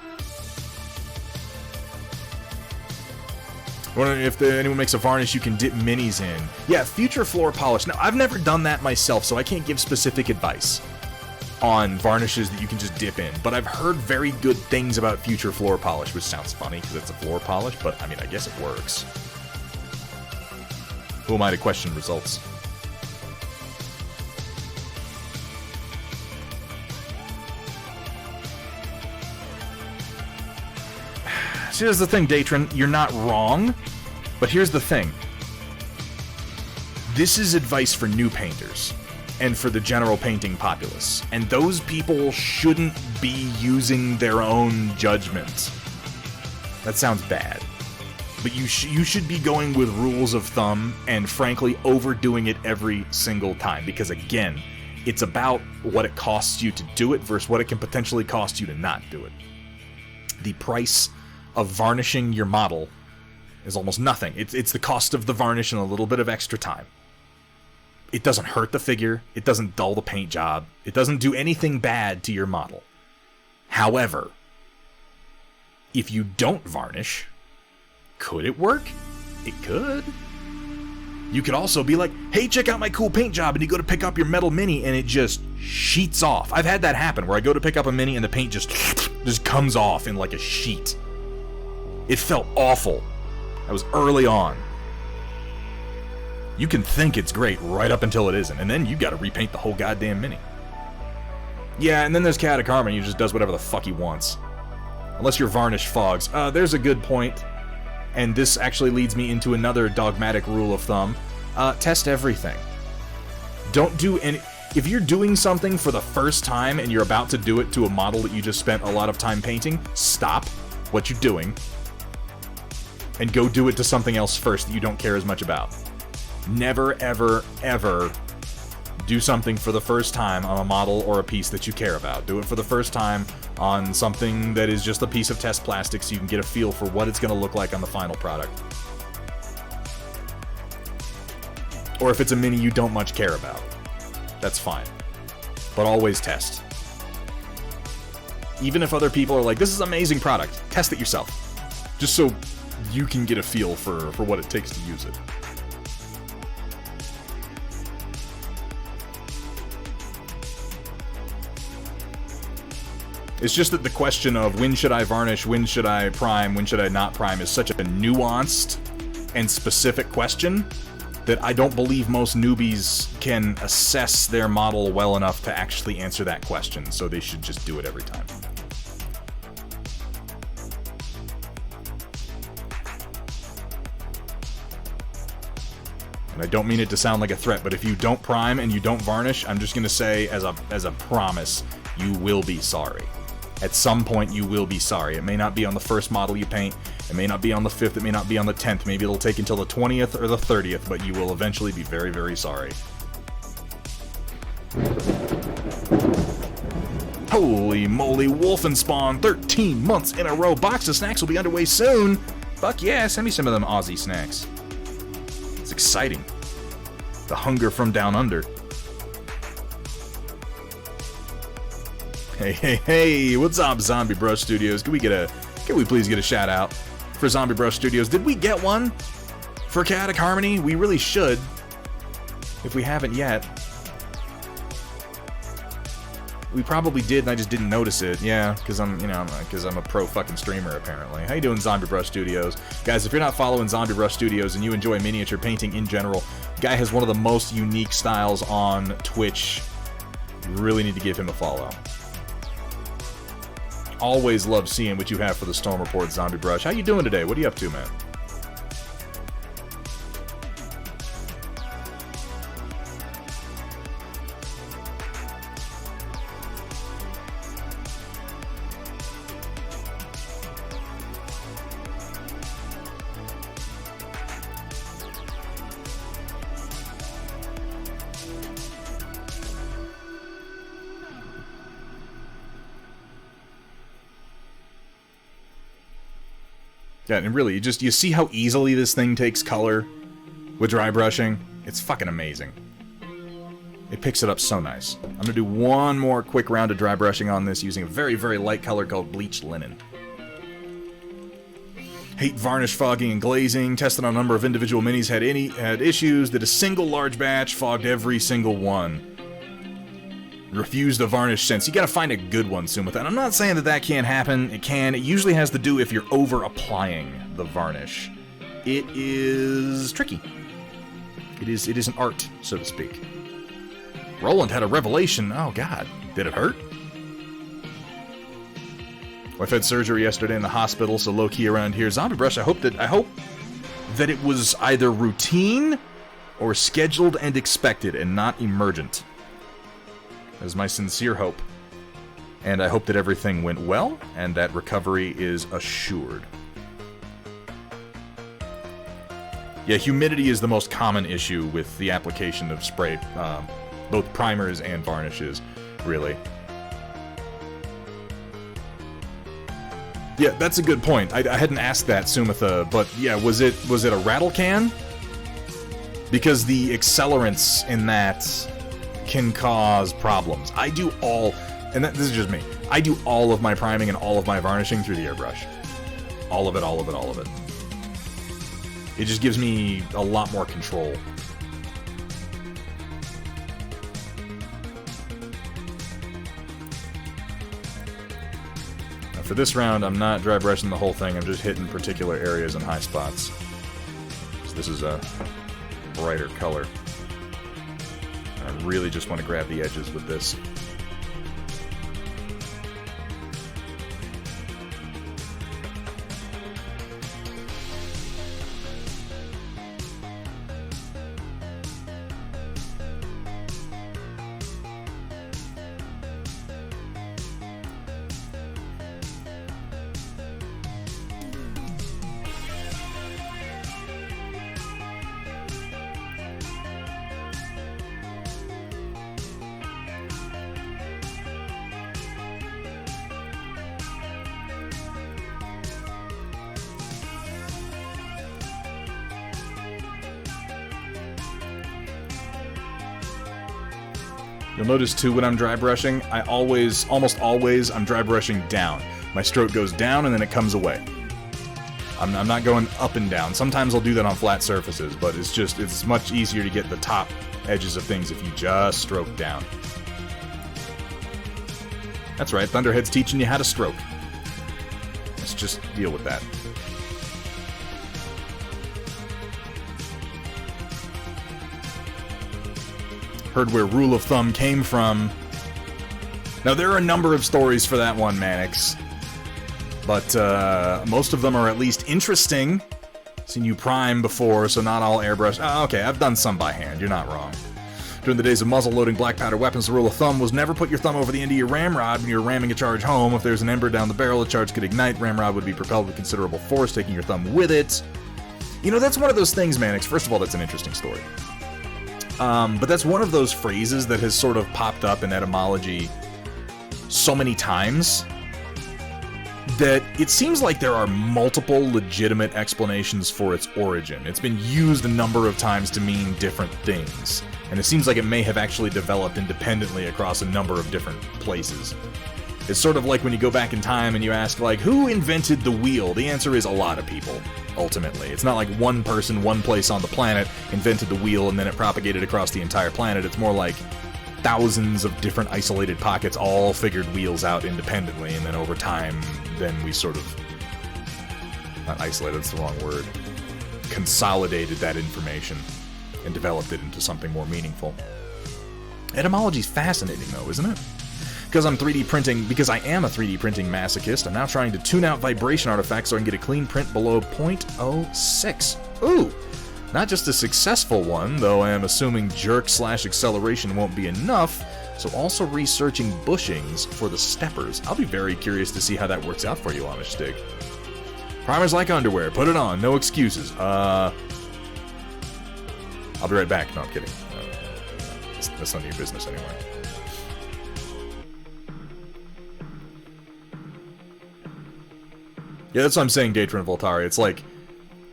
Wondering if anyone makes a varnish you can dip minis in. Yeah, future floor polish. Now, I've never done that myself, so I can't give specific advice on varnishes that you can just dip in. But I've heard very good things about future floor polish, which sounds funny because it's a floor polish, but I mean, I guess it works. Who am I to question results? See, here's the thing, Datron. You're not wrong, but here's the thing. This is advice for new painters and for the general painting populace, and those people shouldn't be using their own judgment. That sounds bad. But you should be going with rules of thumb and, frankly, overdoing it every single time. Because, again, it's about what it costs you to do it versus what it can potentially cost you to not do it. The price of varnishing your model is almost nothing. It's the cost of the varnish and a little bit of extra time. It doesn't hurt the figure. It doesn't dull the paint job. It doesn't do anything bad to your model. However, if you don't varnish, could it work? It could. You could also be like, hey, check out my cool paint job, and you go to pick up your metal mini, and it just sheets off. I've had that happen, where I go to pick up a mini, and the paint just comes off in like a sheet. It felt awful. That was early on. You can think it's great right up until it isn't, and then you gotta repaint the whole goddamn mini. Yeah, and then there's CAV-CON, who just does whatever the fuck he wants. Unless you're varnish fogs. There's a good point. And this actually leads me into another dogmatic rule of thumb. Test everything. Don't do any... If you're doing something for the first time and you're about to do it to a model that you just spent a lot of time painting, stop what you're doing and go do it to something else first that you don't care as much about. Never, ever, ever do something for the first time on a model or a piece that you care about. Do it for the first time on something that is just a piece of test plastic so you can get a feel for what it's going to look like on the final product. Or if it's a mini you don't much care about. That's fine. But always test. Even if other people are like, this is an amazing product, test it yourself. Just so you can get a feel for what it takes to use it. It's just that the question of when should I varnish, when should I prime, when should I not prime is such a nuanced and specific question that I don't believe most newbies can assess their model well enough to actually answer that question, so they should just do it every time. And I don't mean it to sound like a threat, but if you don't prime and you don't varnish, I'm just going to say as a promise, you will be sorry. At some point, you will be sorry. It may not be on the first model you paint. It may not be on the 5th. It may not be on the 10th. Maybe it'll take until the 20th or the 30th, but you will eventually be very, very sorry. Holy moly, Wolfenspawn, 13 months in a row. Box of snacks will be underway soon. Fuck yeah, send me some of them Aussie snacks. It's exciting. The hunger from down under. Hey, what's up, Zombie Bro Studios? Can we please get a shout out for Zombie Bro Studios? Did we get one for Chaotic Harmony? We really should. If we haven't yet. We probably did and I just didn't notice it. Yeah, because I'm a pro fucking streamer apparently. How you doing, Zombie Bro Studios? Guys, if you're not following Zombie Bro Studios and you enjoy miniature painting in general, the guy has one of the most unique styles on Twitch. You really need to give him a follow. Always love seeing what you have for the Storm Report, Zombie Brush. How you doing today? What are you up to, man? Yeah, and really, you see how easily this thing takes color with dry brushing? It's fucking amazing. It picks it up so nice. I'm gonna do one more quick round of dry brushing on this using a very, very light color called Bleached Linen. Hate varnish fogging and glazing. Tested on a number of individual minis, had issues. Did a single large batch, fogged every single one. Refuse the varnish sense. You gotta find a good one soon with that. I'm not saying that can't happen. It can. It usually has to do if you're over-applying the varnish. It is tricky. It is an art, so to speak. Roland had a revelation. Oh, God. Did it hurt? Wife had surgery yesterday in the hospital, so low-key around here. Zombie Brush, I hope that it was either routine or scheduled and expected and not emergent. That is my sincere hope. And I hope that everything went well, and that recovery is assured. Yeah, humidity is the most common issue with the application of spray, both primers and varnishes, really. Yeah, that's a good point. I hadn't asked that, Sumitha, but yeah, was it a rattle can? Because the accelerants in that can cause problems. I do all, and this is just me, I do all of my priming and all of my varnishing through the airbrush. All of it, all of it, all of it. It just gives me a lot more control. Now for this round, I'm not dry brushing the whole thing, I'm just hitting particular areas and high spots. So this is a brighter color. I really just want to grab the edges with this. You'll notice too when I'm dry brushing, almost always, I'm dry brushing down. My stroke goes down and then it comes away. I'm not going up and down. Sometimes I'll do that on flat surfaces, but it's much easier to get the top edges of things if you just stroke down. That's right, Thunderhead's teaching you how to stroke. Let's just deal with that. Heard where rule of thumb came from. Now, there are a number of stories for that one, Mannix. But most of them are at least interesting. Seen you prime before, so not all airbrush. Oh, okay, I've done some by hand. You're not wrong. During the days of muzzle-loading black powder weapons, the rule of thumb was never put your thumb over the end of your ramrod when you're ramming a charge home. If there's an ember down the barrel, the charge could ignite. Ramrod would be propelled with considerable force, taking your thumb with it. You know, that's one of those things, Mannix. First of all, that's an interesting story. But that's one of those phrases that has sort of popped up in etymology so many times that it seems like there are multiple legitimate explanations for its origin. It's been used a number of times to mean different things, and it seems like it may have actually developed independently across a number of different places. It's sort of like when you go back in time and you ask, like, who invented the wheel? The answer is a lot of people, ultimately. It's not like one person, one place on the planet invented the wheel and then it propagated across the entire planet. It's more like thousands of different isolated pockets all figured wheels out independently, and then over time, then we sort of... not isolated, that's the wrong word. Consolidated that information and developed it into something more meaningful. Etymology's fascinating, though, isn't it? Because I am a 3D printing masochist, I'm now trying to tune out vibration artifacts so I can get a clean print below 0.06. Ooh! Not just a successful one, though I am assuming jerk/acceleration won't be enough, so also researching bushings for the steppers. I'll be very curious to see how that works out for you, Amish Stig. Primer's like underwear, put it on, no excuses. I'll be right back. No, I'm kidding. That's none of your business anyway. Yeah, that's what I'm saying, Datron Voltari. It's like,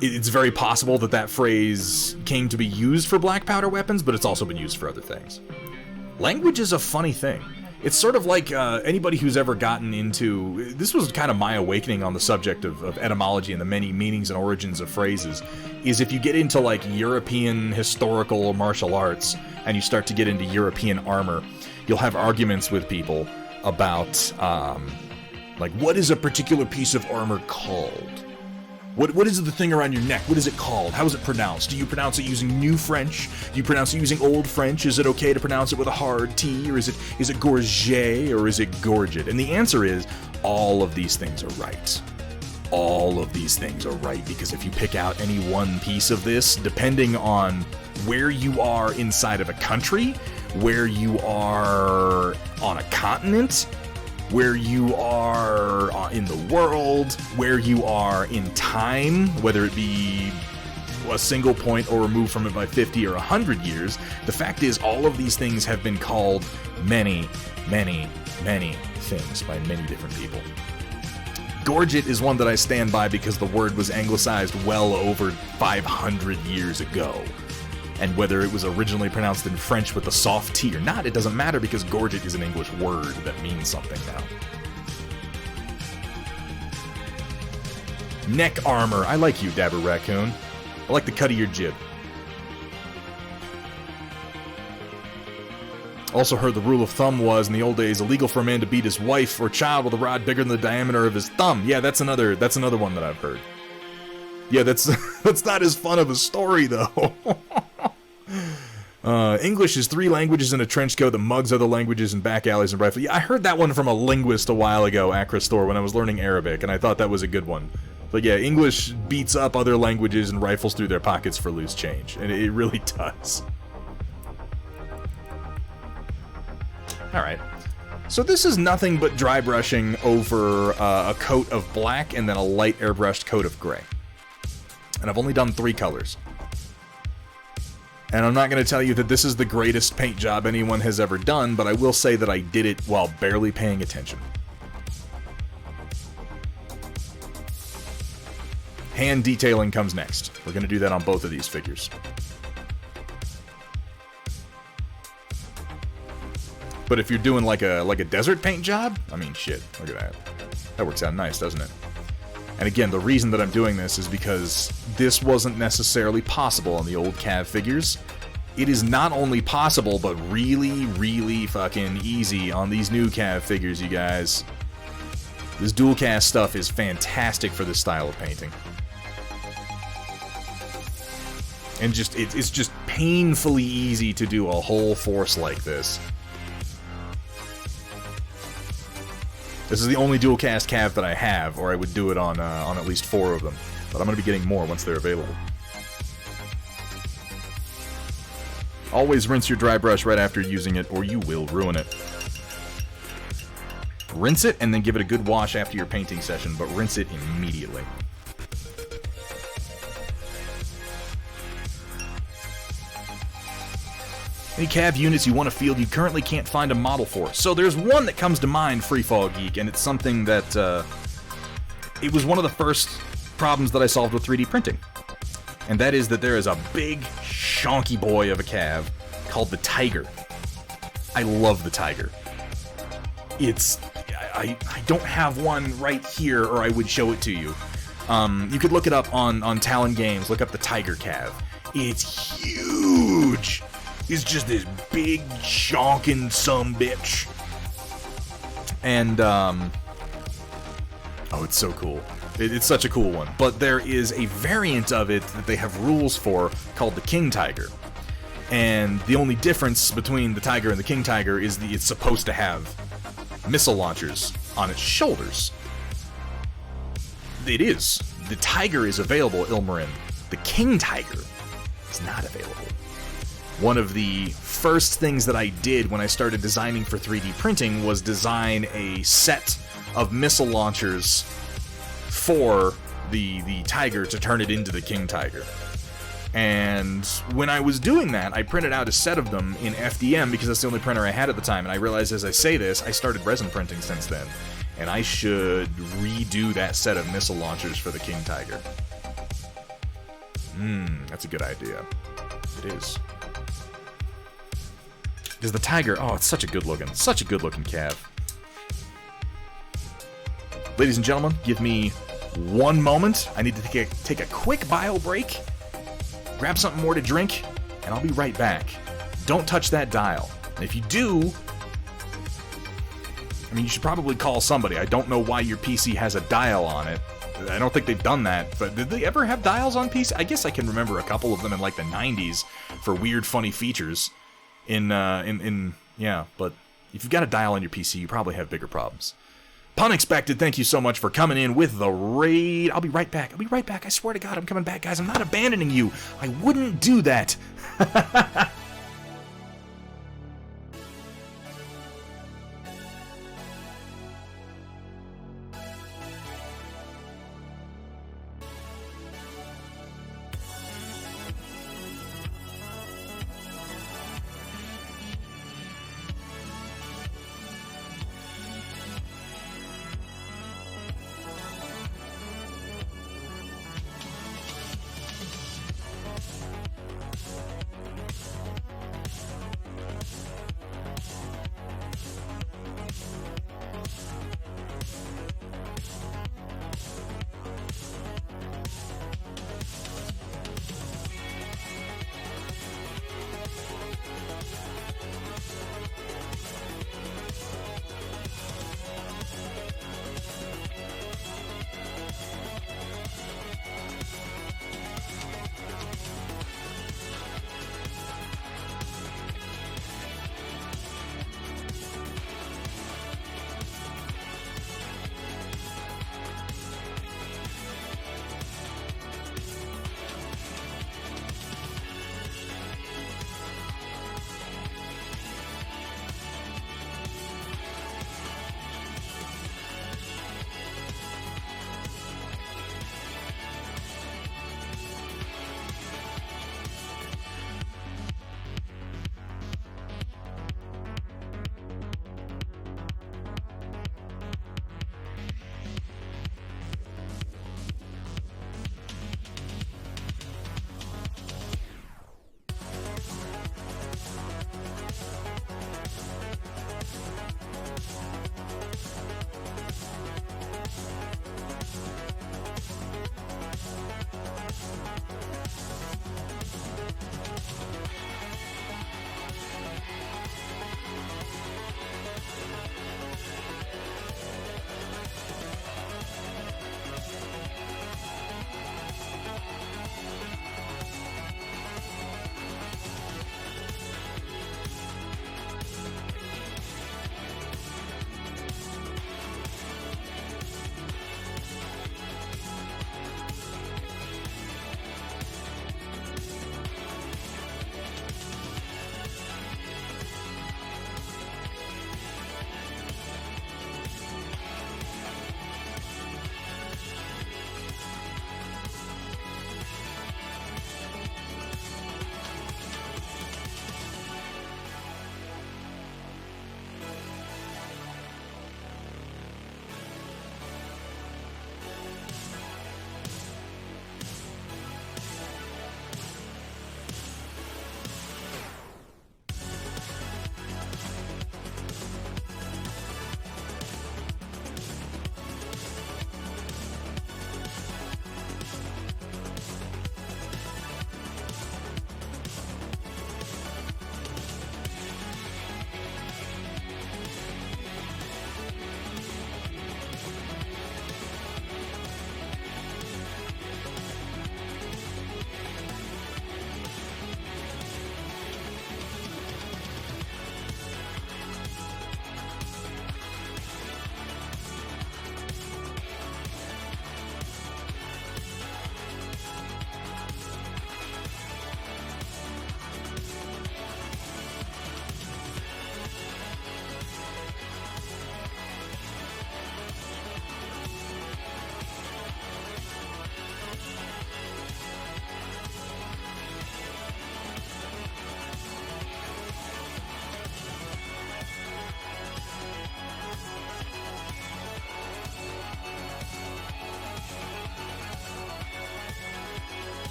it's very possible that that phrase came to be used for black powder weapons, but it's also been used for other things. Language is a funny thing. It's sort of like anybody who's ever gotten into... This was kind of my awakening on the subject of etymology and the many meanings and origins of phrases, is if you get into, like, European historical martial arts, and you start to get into European armor, you'll have arguments with people about... like, what is a particular piece of armor called? What is the thing around your neck? What is it called? How is it pronounced? Do you pronounce it using New French? Do you pronounce it using Old French? Is it okay to pronounce it with a hard T? Or is it gorget? Or is it gorget? And the answer is, all of these things are right. All of these things are right, because if you pick out any one piece of this, depending on where you are inside of a country, where you are on a continent, where you are in the world, where you are in time, whether it be a single point or removed from it by 50 or 100 years, the fact is all of these things have been called many, many, many things by many different people. Gorget is one that I stand by because the word was anglicized well over 500 years ago. And whether it was originally pronounced in French with a soft T or not, it doesn't matter because gorget is an English word that means something now. Neck armor. I like you, Dabber Raccoon. I like the cut of your jib. Also heard the rule of thumb was, in the old days, illegal for a man to beat his wife or child with a rod bigger than the diameter of his thumb. Yeah, that's another one that I've heard. Yeah, that's that's not as fun of a story, though. English is 3 languages in a trench coat that mugs other languages in back alleys and rifle. Yeah, I heard that one from a linguist a while ago, Accra Store, when I was learning Arabic, and I thought that was a good one. But yeah, English beats up other languages and rifles through their pockets for loose change, and it really does. Alright, so this is nothing but dry brushing over a coat of black and then a light airbrushed coat of gray. And I've only done 3 colors. And I'm not going to tell you that this is the greatest paint job anyone has ever done, but I will say that I did it while barely paying attention. Hand detailing comes next. We're going to do that on both of these figures. But if you're doing like a desert paint job, I mean, shit, look at that. That works out nice, doesn't it? And again, the reason that I'm doing this is because this wasn't necessarily possible on the old CAV figures. It is not only possible, but really, really fucking easy on these new CAV figures, you guys. This dual cast stuff is fantastic for this style of painting. And just it's just painfully easy to do a whole force like this. This is the only dual cast CAV that I have, or I would do it on at least 4 of them. But I'm going to be getting more once they're available. Always rinse your dry brush right after using it, or you will ruin it. Rinse it, and then give it a good wash after your painting session, but rinse it immediately. Any CAV units you want to field you currently can't find a model for. So there's one that comes to mind, Freefall Geek, and it's something that, it was one of the first problems that I solved with 3D printing. And that is that there is a big, shonky boy of a CAV called the Tiger. I love the Tiger. It's... I don't have one right here, or I would show it to you. You could look it up on Talon Games, look up the Tiger CAV. It's huge! It's just this big, shonkin' sumbitch. And, oh, it's so cool. It's such a cool one. But there is a variant of it that they have rules for called the King Tiger. And the only difference between the Tiger and the King Tiger is it's supposed to have missile launchers on its shoulders. It is. The Tiger is available at Ilmarin. The King Tiger is not available. One of the first things that I did when I started designing for 3D printing was design a set of missile launchers for the Tiger to turn it into the King Tiger. And when I was doing that, I printed out a set of them in FDM because that's the only printer I had at the time, and I realized as I say this, I started resin printing since then. And I should redo that set of missile launchers for the King Tiger. That's a good idea. It is. Because the Tiger, oh, it's such a good looking CAV. Ladies and gentlemen, give me 1 moment. I need to take a quick bio break, grab something more to drink, and I'll be right back. Don't touch that dial. And if you do, I mean, you should probably call somebody. I don't know why your PC has a dial on it. I don't think they've done that, but did they ever have dials on PC? I guess I can remember a couple of them in like the 90s for weird, funny features. Yeah, but if you've got a dial on your PC, you probably have bigger problems. Pun expected, thank you so much for coming in with the raid. I'll be right back. I swear to God, I'm coming back, guys. I'm not abandoning you. I wouldn't do that.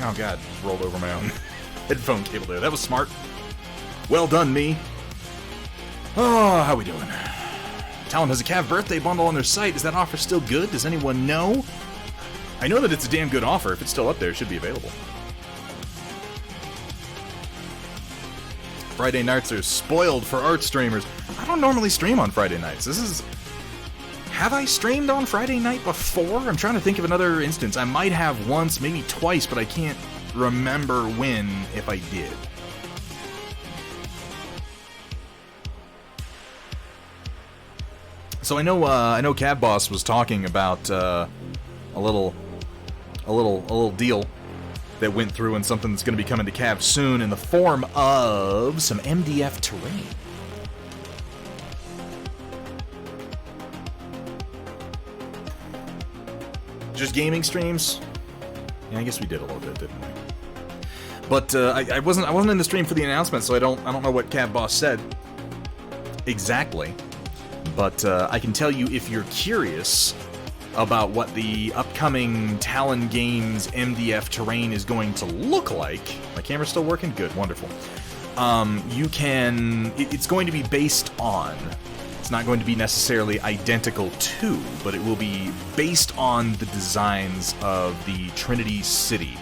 Oh god, rolled over my own headphone cable there. That was smart. Well done, me. Oh, how we doing? Talon has a CAV birthday bundle on their site. Is that offer still good? Does anyone know? I know that it's a damn good offer. If it's still up there, it should be available. Friday nights are spoiled for art streamers. I don't normally stream on Friday nights. This is... Have I streamed on Friday night before? I'm trying to think of another instance. I might have once, maybe twice, but I can't remember when, if I did. So I know Cab Boss was talking about a little deal that went through and something that's going to be coming to Cav soon in the form of some MDF terrain. Just gaming streams? Yeah, I guess we did a little bit, didn't we? But I wasn't in the stream for the announcement, so I don't know what Cab Boss said exactly. But I can tell you, if you're curious about what the upcoming Talon Games MDF terrain is going to look like. My camera's still working? Good, wonderful. You can... It's going to be based on... It's not going to be necessarily identical to, but it will be based on the designs of the Trinity City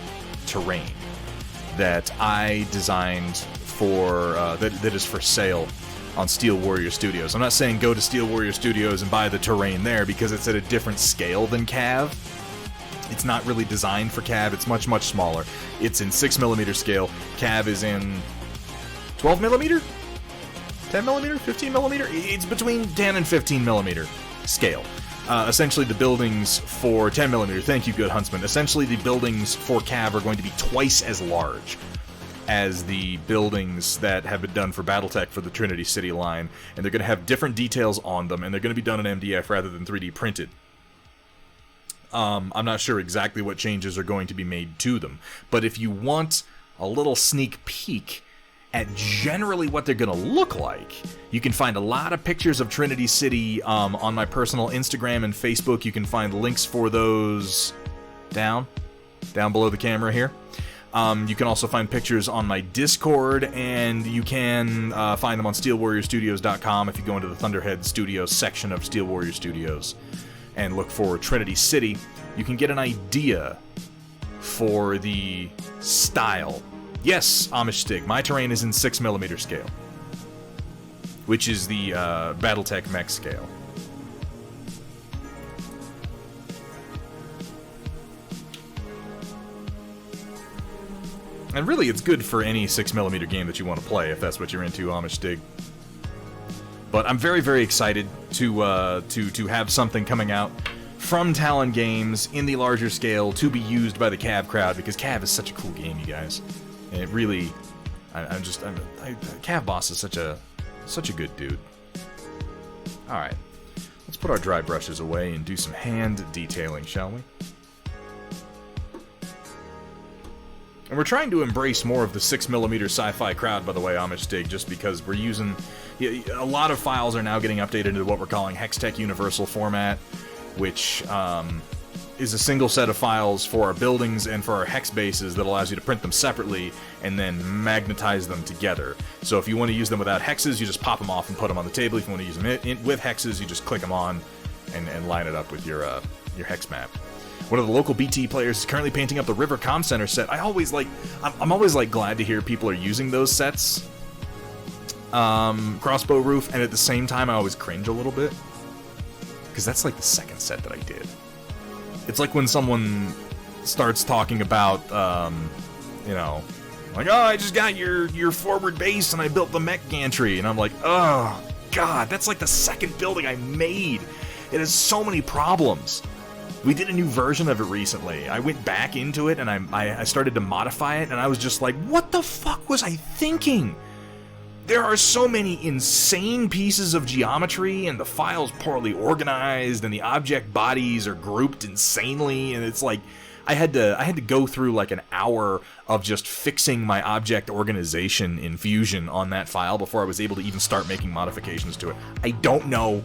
terrain that I designed for... that is for sale on Steel Warrior Studios. I'm not saying go to Steel Warrior Studios and buy the terrain there, because it's at a different scale than CAV. It's not really designed for CAV. It's much, much smaller. It's in 6mm scale. CAV is in 12mm? 10mm? 15mm? It's between 10 and 15mm scale. Essentially, the buildings for 10mm, thank you, Good Huntsman. Essentially, the buildings for CAV are going to be twice as large as the buildings that have been done for Battletech for the Trinity City line, and they're going to have different details on them, and they're going to be done in MDF rather than 3D printed. I'm not sure exactly what changes are going to be made to them, but if you want a little sneak peek at generally what they're going to look like, you can find a lot of pictures of Trinity City on my personal Instagram and Facebook. You can find links for those down below the camera here. You can also find pictures on my Discord, and you can find them on SteelWarriorStudios.com if you go into the Thunderhead Studios section of Steel Warrior Studios and look for Trinity City. You can get an idea for the style. Yes, Amish Stig, my terrain is in 6mm scale, which is the Battletech mech scale. And really, it's good for any 6mm game that you want to play, if that's what you're into, Amish Stig. But I'm very, very excited to have something coming out from Talon Games in the larger scale to be used by the CAV crowd, because CAV is such a cool game, you guys. And it really, CAV Boss is such a good dude. All right, let's put our dry brushes away and do some hand detailing, shall we? And we're trying to embrace more of the 6mm sci-fi crowd, by the way, Amish Stig, just because we're using... A lot of files are now getting updated into what we're calling Hextech Universal format, which is a single set of files for our buildings and for our hex bases that allows you to print them separately and then magnetize them together. So if you want to use them without hexes, you just pop them off and put them on the table. If you want to use them with hexes, you just click them on and line it up with your hex map. One of the local BT players is currently painting up the River Comm Center set. I'm always glad to hear people are using those sets. Crossbow Roof, and at the same time I always cringe a little bit, because that's like the second set that I did. It's like when someone starts talking about, like, oh, I just got your forward base and I built the mech gantry, and I'm like, oh god, that's like the second building I made. It has so many problems. We did a new version of it recently. I went back into it and I started to modify it, and I was just like, what the fuck was I thinking? There are so many insane pieces of geometry, and the file's poorly organized, and the object bodies are grouped insanely, and it's like I had to go through like an hour of just fixing my object organization in Fusion on that file before I was able to even start making modifications to it. I don't know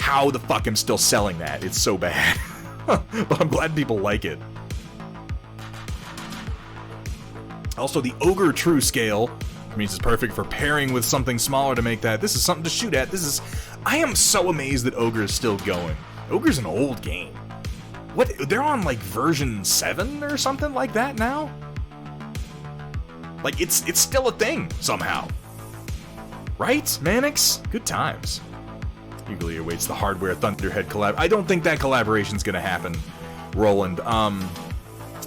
how the fuck I'm still selling that. It's so bad. But I'm glad people like it. Also, the Ogre True Scale means it's perfect for pairing with something smaller to make that. This is something to shoot at. I am so amazed that Ogre is still going. Ogre's an old game. What? They're on like version 7 or something like that now? Like, it's still a thing somehow. Right, Mannix? Good times. Eagerly awaits the Hardware Thunderhead collab. I don't think that collaboration's gonna happen, Roland.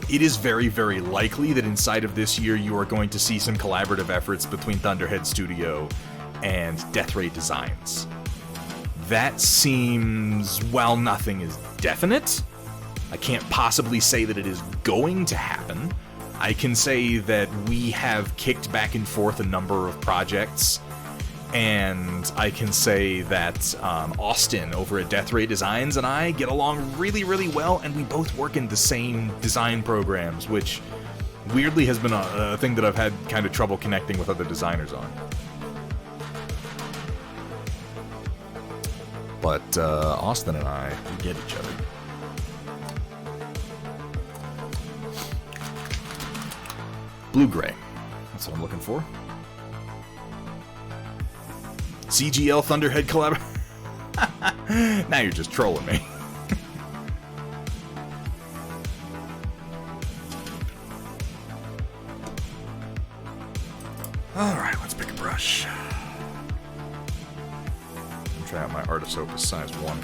It is very, very likely that inside of this year you are going to see some collaborative efforts between Thunderhead Studio and Deathray Designs. That seems, while nothing is definite, I can't possibly say that it is going to happen. I can say that we have kicked back and forth a number of projects, and I can say that Austin over at Deathray Designs and I get along really, really well, and we both work in the same design programs, which weirdly has been a thing that I've had kind of trouble connecting with other designers on. But Austin and I, we get each other. Blue-gray. That's what I'm looking for. CGL Thunderhead collab. Now you're just trolling me. Alright, let's pick a brush. Try out my Artis Opus size 1.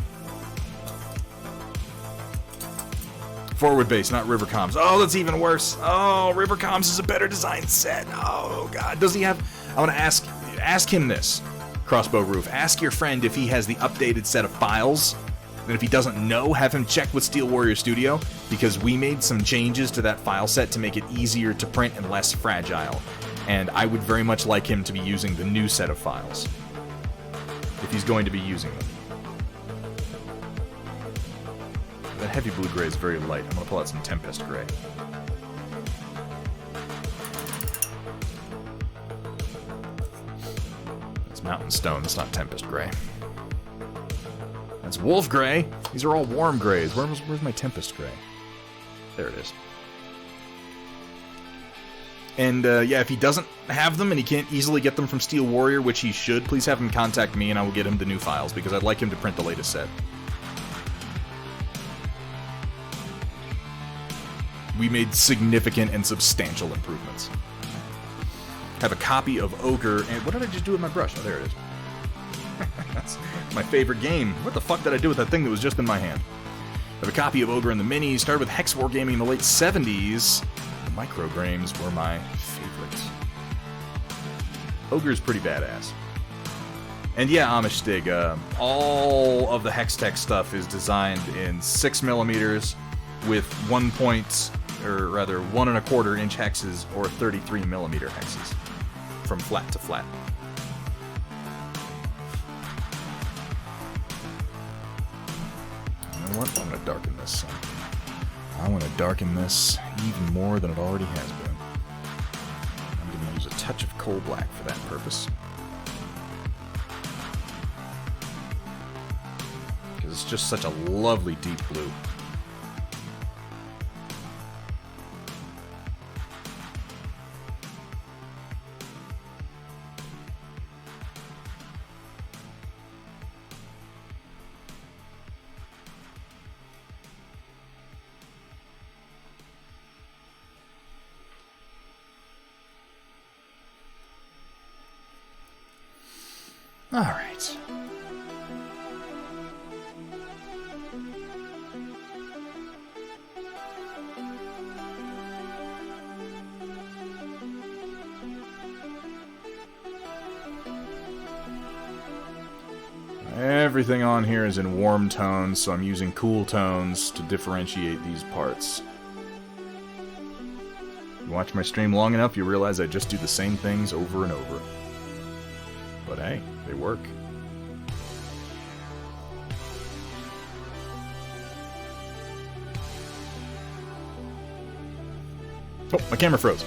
Forward base, not River Comms. Oh, that's even worse. Oh, River Comms is a better design set. Oh, God. Does he have... I want to ask him this. Crossbow Roof. Ask your friend if he has the updated set of files. And if he doesn't know, have him check with Steel Warrior Studio, because we made some changes to that file set to make it easier to print and less fragile. And I would very much like him to be using the new set of files, if he's going to be using them. That heavy blue gray is very light. I'm going to pull out some Tempest gray. That's Mountain Stone, that's not Tempest gray. That's Wolf gray. These are all warm grays. Where's my Tempest gray? There it is. And yeah, if he doesn't have them and he can't easily get them from Steel Warrior, which he should, please have him contact me and I will get him the new files, because I'd like him to print the latest set. We made significant and substantial improvements. Have a copy of Ogre, and what did I just do with my brush? Oh, there it is. That's my favorite game. What the fuck did I do with that thing that was just in my hand? Have a copy of Ogre and the Minis. Started with Hex Wargaming in the late 70s. The microgrames were my favorite. Ogre's pretty badass. And yeah, Amish Stig, all of the Hextech stuff is designed in 6mm with 1 1.25 inch hexes or 33mm hexes from flat to flat. You know what? I'm going to darken this some. I want to darken this even more than it already has been. I'm going to use a touch of coal black for that purpose. Because it's just such a lovely deep blue. All right. Everything on here is in warm tones, so I'm using cool tones to differentiate these parts. You watch my stream long enough, you realize I just do the same things over and over. But hey, they work. Oh, my camera froze.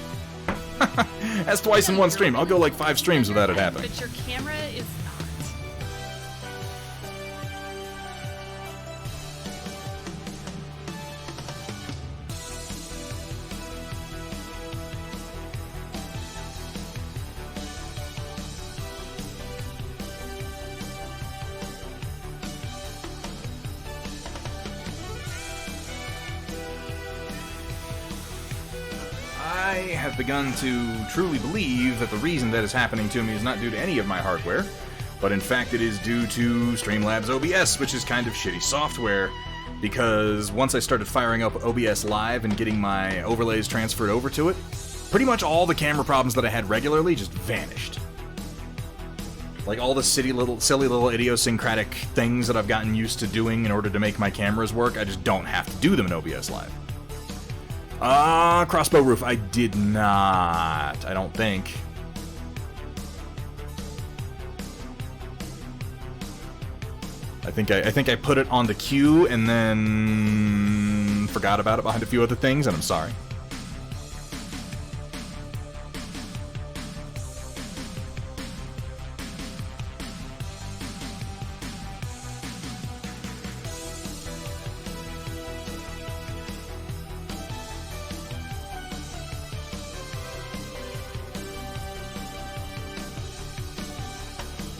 That's twice in one stream. I'll go like 5 streams without it happening. But your camera is not. have begun to truly believe that the reason that is happening to me is not due to any of my hardware, but in fact it is due to Streamlabs OBS, which is kind of shitty software, because once I started firing up OBS Live and getting my overlays transferred over to it, pretty much all the camera problems that I had regularly just vanished. Like all the silly little idiosyncratic things that I've gotten used to doing in order to make my cameras work, I just don't have to do them in OBS Live. Crossbow roof, I did not, I don't think. I think I put it on the queue and then forgot about it behind a few other things, and I'm sorry.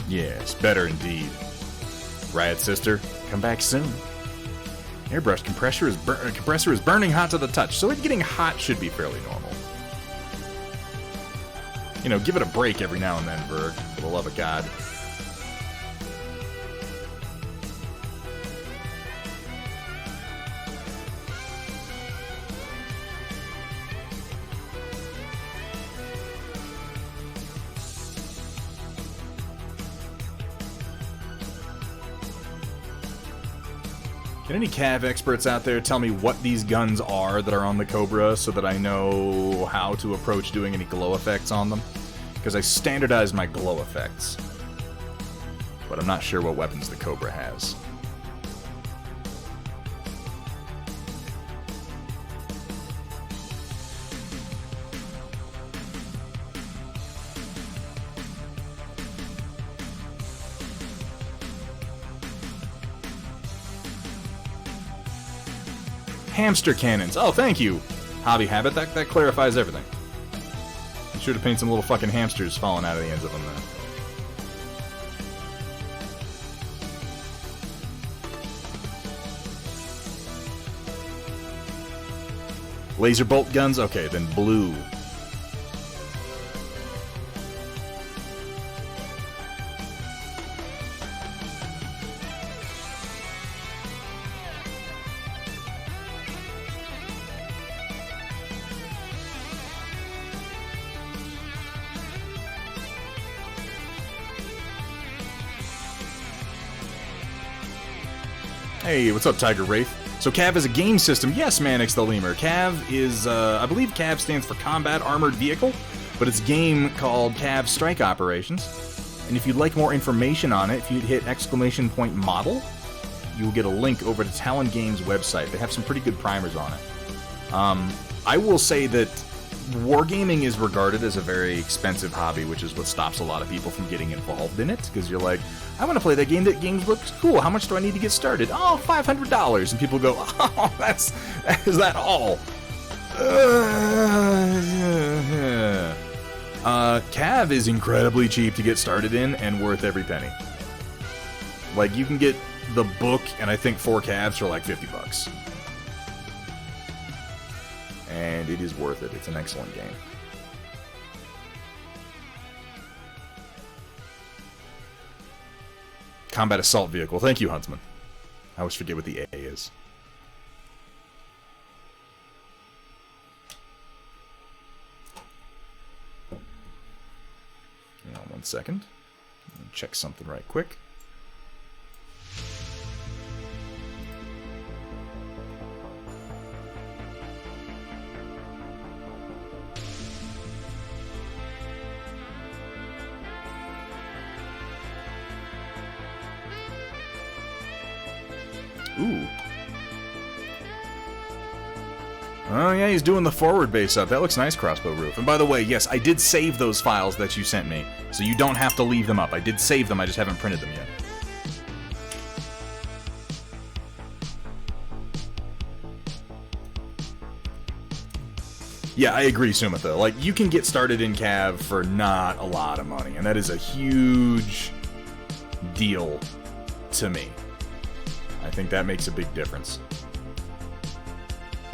Yes, better indeed. Riot Sister, come back soon. Airbrush compressor is burning hot to the touch, so it getting hot should be fairly normal. You know, give it a break every now and then, Berg, for the love of God. Can any CAV experts out there tell me what these guns are that are on the Cobra so that I know how to approach doing any glow effects on them? Because I standardized my glow effects, but I'm not sure what weapons the Cobra has. Hamster cannons. Oh, thank you, Hobby Habit. That clarifies everything. You should have painted some little fucking hamsters falling out of the ends of them then. Laser bolt guns? Okay, then blue. Hey, what's up, Tiger Wraith? So CAV is a game system. Yes, Manix the Lemur. CAV is, I believe CAV stands for Combat Armored Vehicle, but it's a game called CAV Strike Operations. And if you'd like more information on it, if you hit !model, you'll get a link over to Talon Games' website. They have some pretty good primers on it. I will say that wargaming is regarded as a very expensive hobby, which is what stops a lot of people from getting involved in it, because you're like, I want to play that game. That game looks cool. How much do I need to get started? Oh, $500. And people go, oh, is that all? CAV is incredibly cheap to get started in and worth every penny. Like, you can get the book and I think 4 CAVs for like $50. And it is worth it. It's an excellent game. Combat Assault Vehicle. Thank you, Huntsman. I always forget what the A is. Hang on 1 second. Let me check something right quick. Ooh. Oh yeah, he's doing the forward base up. That looks nice, Crossbow Roof. And by the way, yes, I did save those files that you sent me, so you don't have to leave them up. I did save them, I just haven't printed them yet. Yeah, I agree, Sumitha. Like, you can get started in CAV for not a lot of money, and that is a huge deal to me. I think that makes a big difference.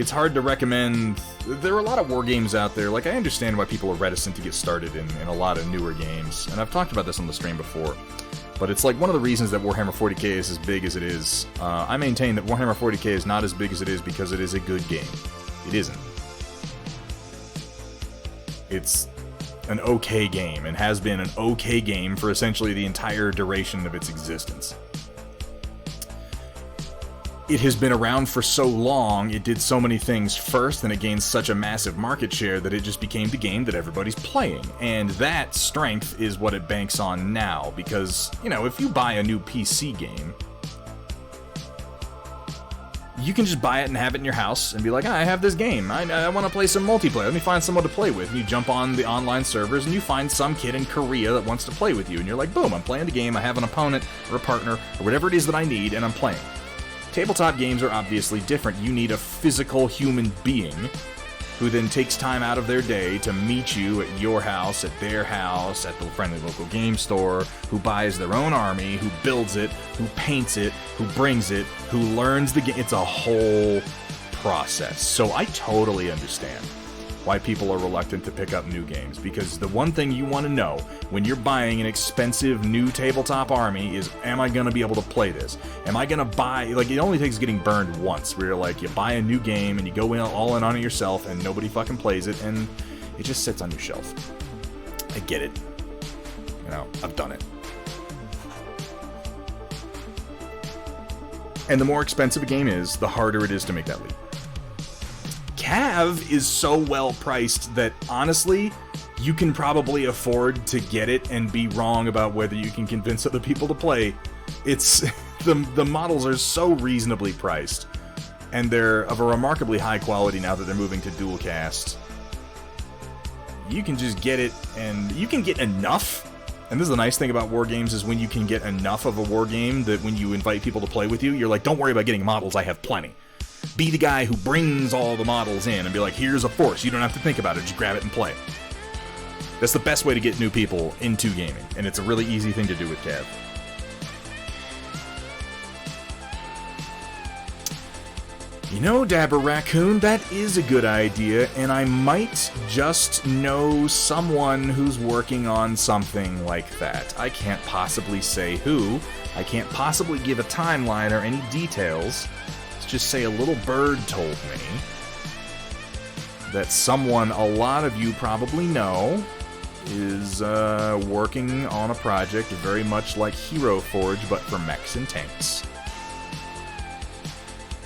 it's hard to recommend. There are a lot of war games out there. Like, I understand why people are reticent to get started in a lot of newer games, and I've talked about this on the stream before. But it's like one of the reasons that Warhammer 40k is as big as it is. I maintain that Warhammer 40k is not as big as it is because it is a good game. It isn't. It's an okay game, and has been an okay game for essentially the entire duration of its existence. It has been around for so long, it did so many things first, and it gained such a massive market share that it just became the game that everybody's playing. And that strength is what it banks on now, because, you know, if you buy a new PC game, you can just buy it and have it in your house and be like, I have this game, I want to play some multiplayer, let me find someone to play with. And you jump on the online servers and you find some kid in Korea that wants to play with you, and you're like, boom, I'm playing the game, I have an opponent or a partner or whatever it is that I need, and I'm playing. Tabletop games are obviously different. You need a physical human being who then takes time out of their day to meet you at your house, at their house, at the friendly local game store, who buys their own army, who builds it, who paints it, who brings it, who learns the game. It's a whole process. So I totally understand why people are reluctant to pick up new games, because the one thing you want to know when you're buying an expensive new tabletop army is, am I going to be able to play this? Am I going to buy, like, it only takes getting burned once, where you're like, you buy a new game and you go in all in on it yourself and nobody fucking plays it and it just sits on your shelf. I get it. You know, I've done it. And the more expensive a game is, the harder it is to make that leap. CAV is so well priced that, honestly, you can probably afford to get it and be wrong about whether you can convince other people to play. It's the models are so reasonably priced, and they're of a remarkably high quality now that they're moving to dual cast. You can just get it, and you can get enough. And this is the nice thing about war games, is when you can get enough of a war game that when you invite people to play with you, you're like, don't worry about getting models, I have plenty. Be the guy who brings all the models in and be like, here's a force, you don't have to think about it, just grab it and play. That's the best way to get new people into gaming, and it's a really easy thing to do with CAV. You know, Dabber Raccoon, that is a good idea, and I might just know someone who's working on something like that. I can't possibly say who, I can't possibly give a timeline or any details. Just say a little bird told me that someone a lot of you probably know is working on a project very much like Hero Forge, but for mechs and tanks.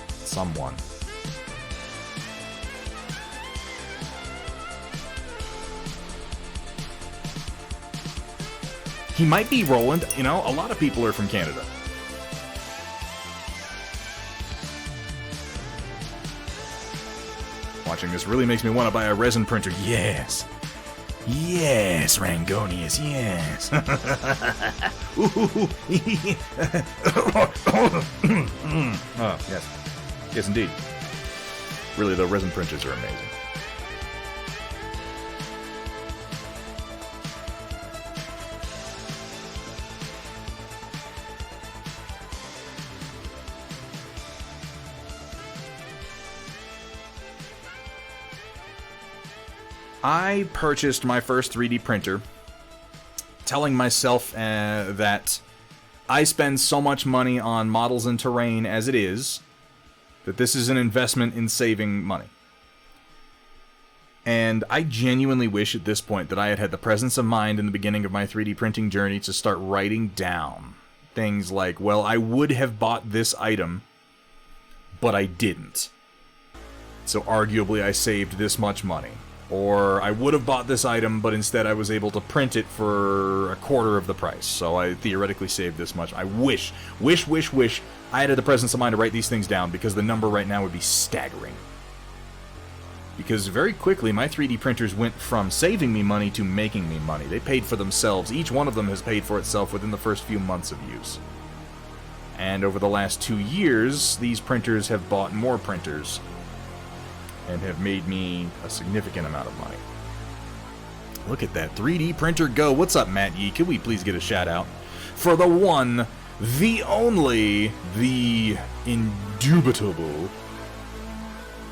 Someone. He might be Roland. You know, a lot of people are from Canada. Watching this really makes me want to buy a resin printer. Yes. Yes, Rangonius, yes. Oh, yes. Yes, indeed. Really, the resin printers are amazing. I purchased my first 3D printer, telling myself that I spend so much money on models and terrain as it is, that this is an investment in saving money. And I genuinely wish at this point that I had had the presence of mind in the beginning of my 3D printing journey to start writing down things like, well, I would have bought this item, but I didn't. So arguably I saved this much money. Or I would have bought this item, but instead I was able to print it for a quarter of the price. So I theoretically saved this much. I wish I had the presence of mind to write these things down, because the number right now would be staggering. Because very quickly, my 3D printers went from saving me money to making me money. They paid for themselves. Each one of them has paid for itself within the first few months of use. And over the last 2 years, these printers have bought more printers and have made me a significant amount of money. Look at that 3D printer go. What's up, Matt Yee? Could we please get a shout out for the one, the only, the indubitable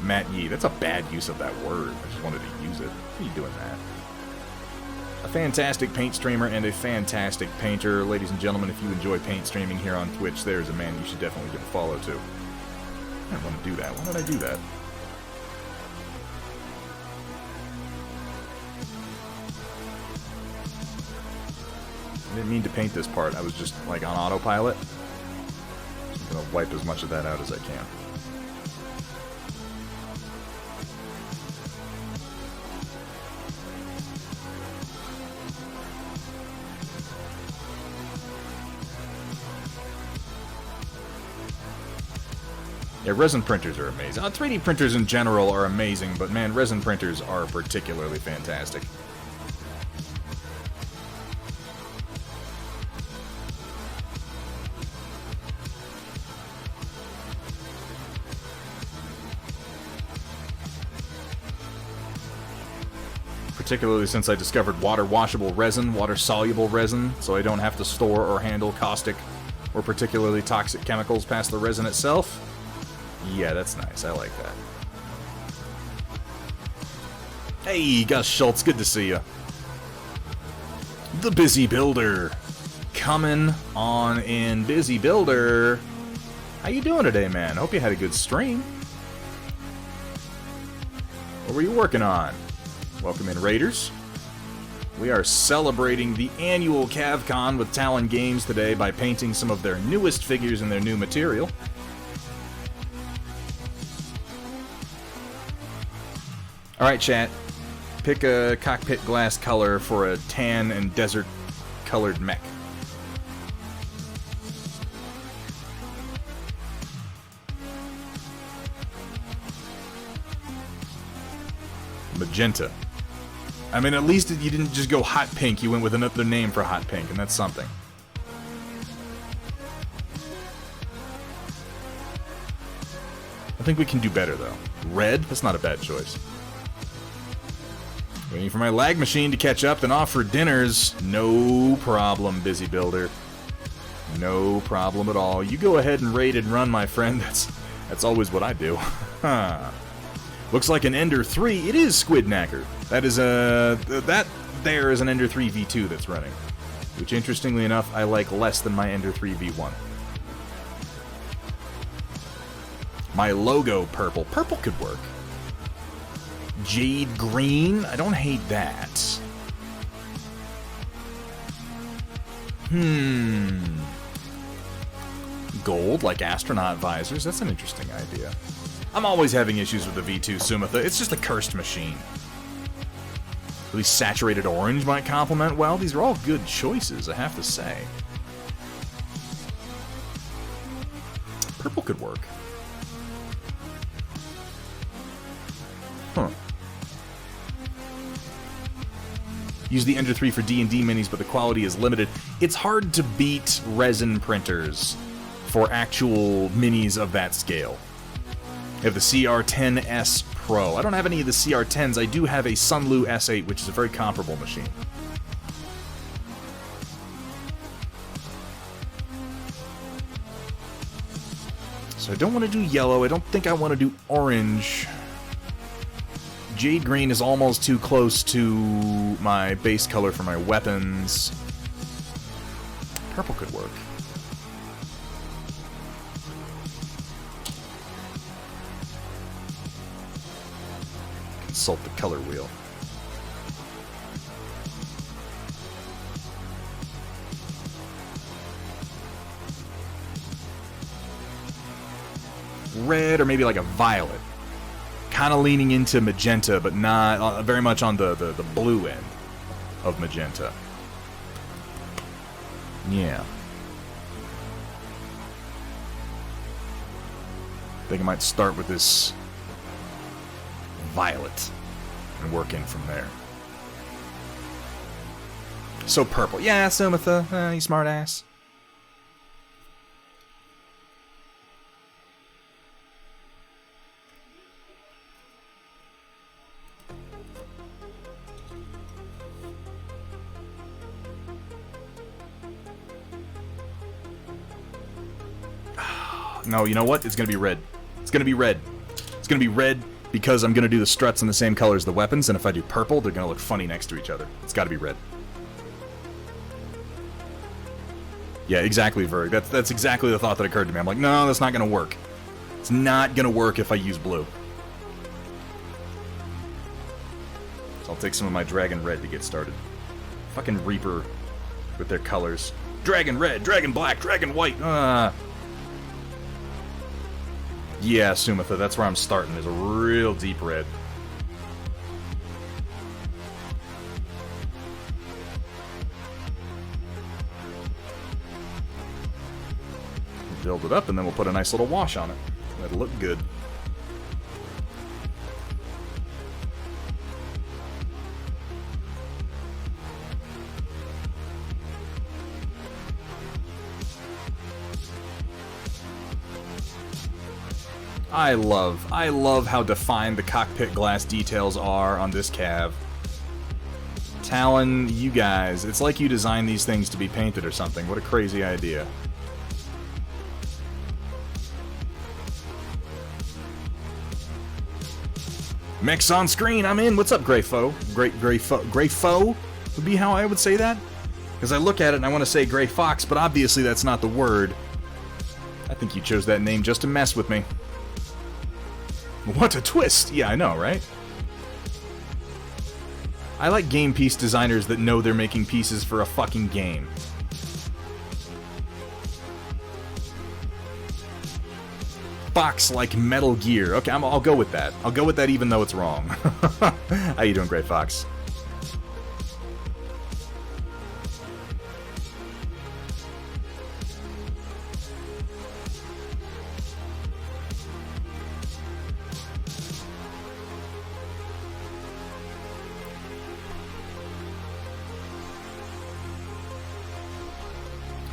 Matt Yee. That's a bad use of that word. I just wanted to use it. Why are you doing that? A fantastic paint streamer and a fantastic painter. Ladies and gentlemen, if you enjoy paint streaming here on Twitch, there's a man you should definitely give a follow to. I didn't want to do that. Why did I do that? I didn't mean to paint this part. I was just, like, on autopilot. I'm going to wipe as much of that out as I can. Yeah, resin printers are amazing. 3D printers in general are amazing, but man, resin printers are particularly fantastic. Particularly since I discovered water-washable resin, water-soluble resin, so I don't have to store or handle caustic or particularly toxic chemicals past the resin itself. Yeah, that's nice. I like that. Hey, Gus Schultz, good to see you. The Busy Builder. Coming on in, Busy Builder. How you doing today, man? Hope you had a good stream. What were you working on? Welcome in, Raiders. We are celebrating the annual CAV-CON with Talon Games today by painting some of their newest figures in their new material. Alright, chat. Pick a cockpit glass color for a tan and desert-colored mech. Magenta. I mean, at least you didn't just go hot pink, you went with another name for hot pink, and that's something. I think we can do better, though. Red? That's not a bad choice. Waiting for my lag machine to catch up, then off for dinners. No problem, Busy Builder. No problem at all. You go ahead and raid and run, my friend. That's always what I do. Looks like an Ender 3. It is Squid Knacker. That is that there is an Ender 3 V2 that's running. Which, interestingly enough, I like less than my Ender 3 V1. My logo purple. Purple could work. Jade green? I don't hate that. Gold, like astronaut visors. That's an interesting idea. I'm always having issues with the V2 Sumatha. It's just a cursed machine. At least saturated orange might complement well. These are all good choices, I have to say. Purple could work. Huh. Use the Ender 3 for D&D minis, but the quality is limited. It's hard to beat resin printers for actual minis of that scale. I have the CR10S Pro. I don't have any of the CR10s. I do have a Sunlu S8, which is a very comparable machine. So I don't want to do yellow. I don't think I want to do orange. Jade green is almost too close to my base color for my weapons. Purple could work. Consult the color wheel. Red or maybe like a violet. Kind of leaning into magenta, but not very much on the blue end of magenta. Yeah. I think I might start with this violet and work in from there. So purple. Yeah, Sumatha, you smart ass. No, you know what? It's gonna be red. It's gonna be red. It's gonna be red. because I'm going to do the struts in the same color as the weapons, and if I do purple, they're going to look funny next to each other. It's got to be red. Yeah, exactly, Verg. That's exactly the thought that occurred to me. I'm like, no, that's not going to work. It's not going to work if I use blue. So I'll take some of my Dragon Red to get started. Fucking Reaper with their colors. Dragon Red, Dragon Black, Dragon White. Yeah, Sumatha, that's where I'm starting, is a real deep red. Build it up, and then we'll put a nice little wash on it. That'll look good. I love how defined the cockpit glass details are on this CAV. Talon, you guys, it's like you designed these things to be painted or something. What a crazy idea. Mechs on screen, I'm in. What's up, Greyfoe? Greyfoe would be how I would say that? Because I look at it and I want to say Grey Fox, but obviously that's not the word. I think you chose that name just to mess with me. What a twist! Yeah, I know, right? I like game piece designers that know they're making pieces for a fucking game. Box like Metal Gear. Okay, I'll go with that. I'll go with that even though it's wrong. How you doing, Grey Fox?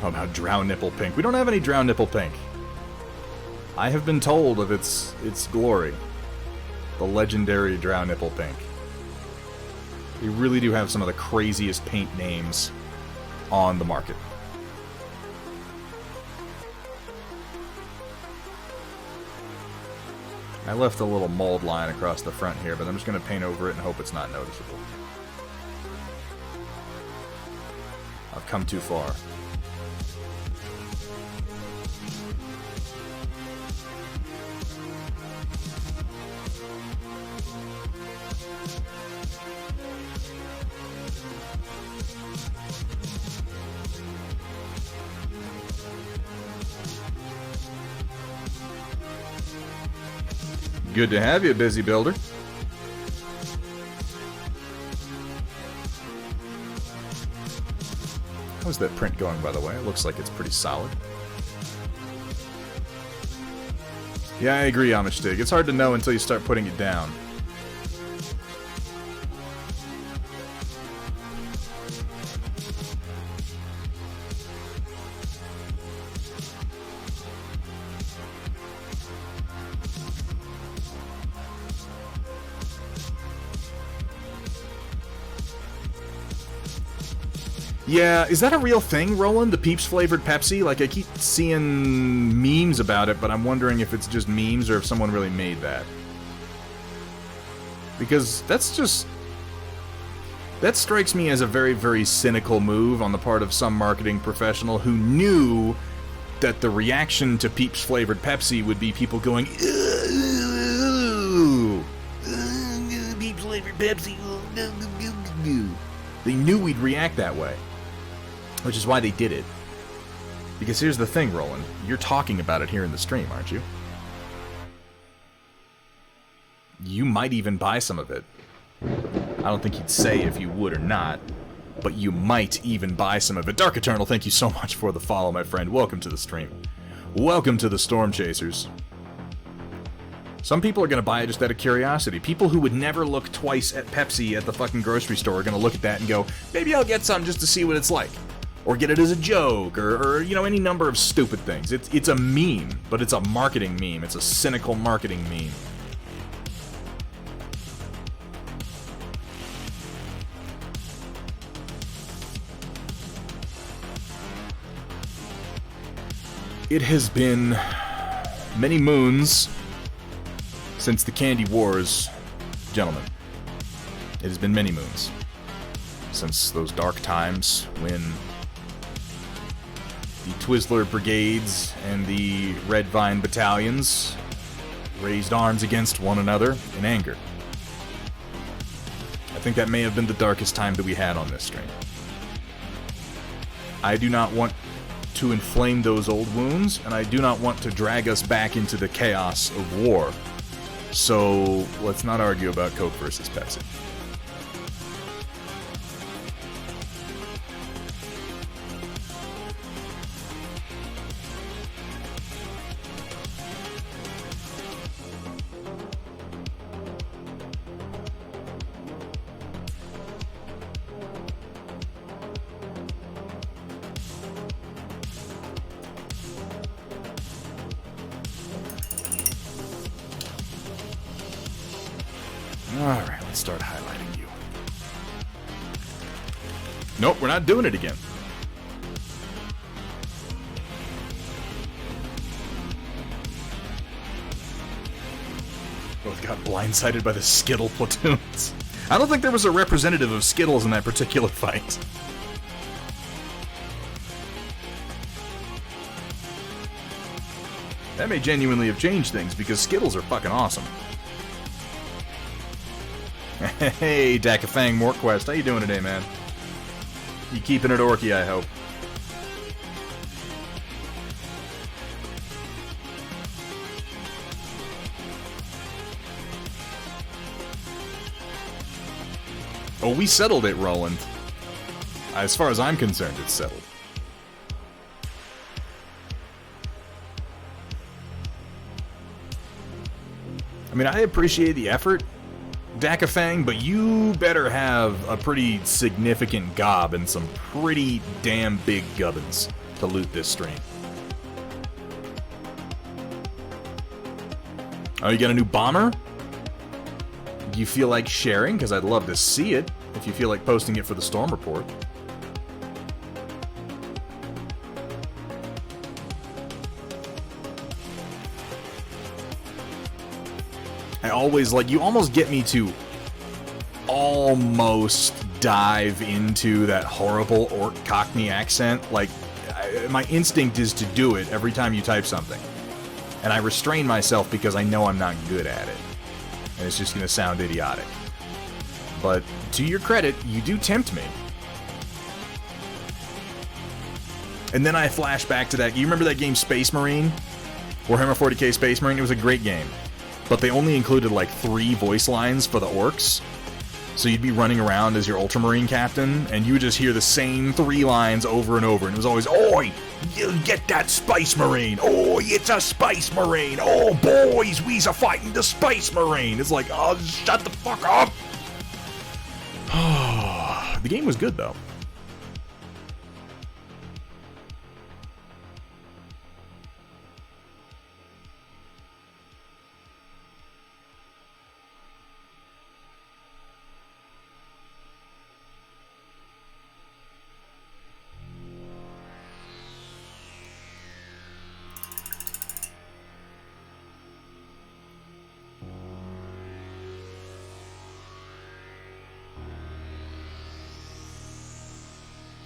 Oh, about Drow Nipple Pink. We don't have any Drow Nipple Pink. I have been told of its glory. The legendary Drow Nipple Pink. We really do have some of the craziest paint names on the market. I left a little mold line across the front here, but I'm just going to paint over it and hope it's not noticeable. I've come too far. Good to have you, Busy Builder. How's that print going, by the way? It looks like it's pretty solid. Yeah, I agree, Amishtig. It's hard to know until you start putting it down. Yeah, is that a real thing, Roland? The Peeps flavored Pepsi? Like, I keep seeing memes about it, but I'm wondering if it's just memes or if someone really made that. Because that's just... that strikes me as a very, very cynical move on the part of some marketing professional who knew that the reaction to Peeps flavored Pepsi would be people going, ooh, Peeps flavored Pepsi, they knew we'd react that way. Which is why they did it. Because here's the thing, Roland. You're talking about it here in the stream, aren't you? You might even buy some of it. I don't think you'd say if you would or not, but you might even buy some of it. Dark Eternal, thank you so much for the follow, my friend. Welcome to the stream. Welcome to the Storm Chasers. Some people are going to buy it just out of curiosity. People who would never look twice at Pepsi at the fucking grocery store are going to look at that and go, maybe I'll get some just to see what it's like. Or get it as a joke, or you know, any number of stupid things. It's a meme, but it's a marketing meme. It's a cynical marketing meme. It has been many moons Since the Candy Wars, gentlemen, it has been many moons. Since those dark times when the Twizzler Brigades and the Red Vine Battalions raised arms against one another in anger. I think that may have been the darkest time that we had on this stream. I do not want to inflame those old wounds, and I do not want to drag us back into the chaos of war. So, let's not argue about Coke versus Pepsi. Alright, let's start highlighting you. Nope, we're not doing it again. Both got blindsided by the Skittle platoons. I don't think there was a representative of Skittles in that particular fight. That may genuinely have changed things, because Skittles are fucking awesome. Hey, Dakafang Mortquest, how you doing today, man? You keeping it orky, I hope. Oh, we settled it, Roland. As far as I'm concerned, it's settled. I mean, I appreciate the effort, Dakafang, but you better have a pretty significant gob and some pretty damn big gubbins to loot this stream. Oh, you got a new bomber? Do you feel like sharing? Because I'd love to see it, if you feel like posting it for the Storm Report. I always, like, you almost get me to almost dive into that horrible Orc Cockney accent. Like, my instinct is to do it every time you type something. And I restrain myself because I know I'm not good at it. And it's just going to sound idiotic. But, to your credit, you do tempt me. And then I flash back to that. You remember that game Space Marine? Warhammer 40k Space Marine? It was a great game. But they only included like 3 voice lines for the orcs. So you'd be running around as your Ultramarine captain, and you would just hear the same 3 lines over and over, and it was always, "Oi! You get that Space Marine! Oi, it's a Space Marine! Oh, boys, we's a fighting the Space Marine!" It's like, oh, shut the fuck up! The game was good, though.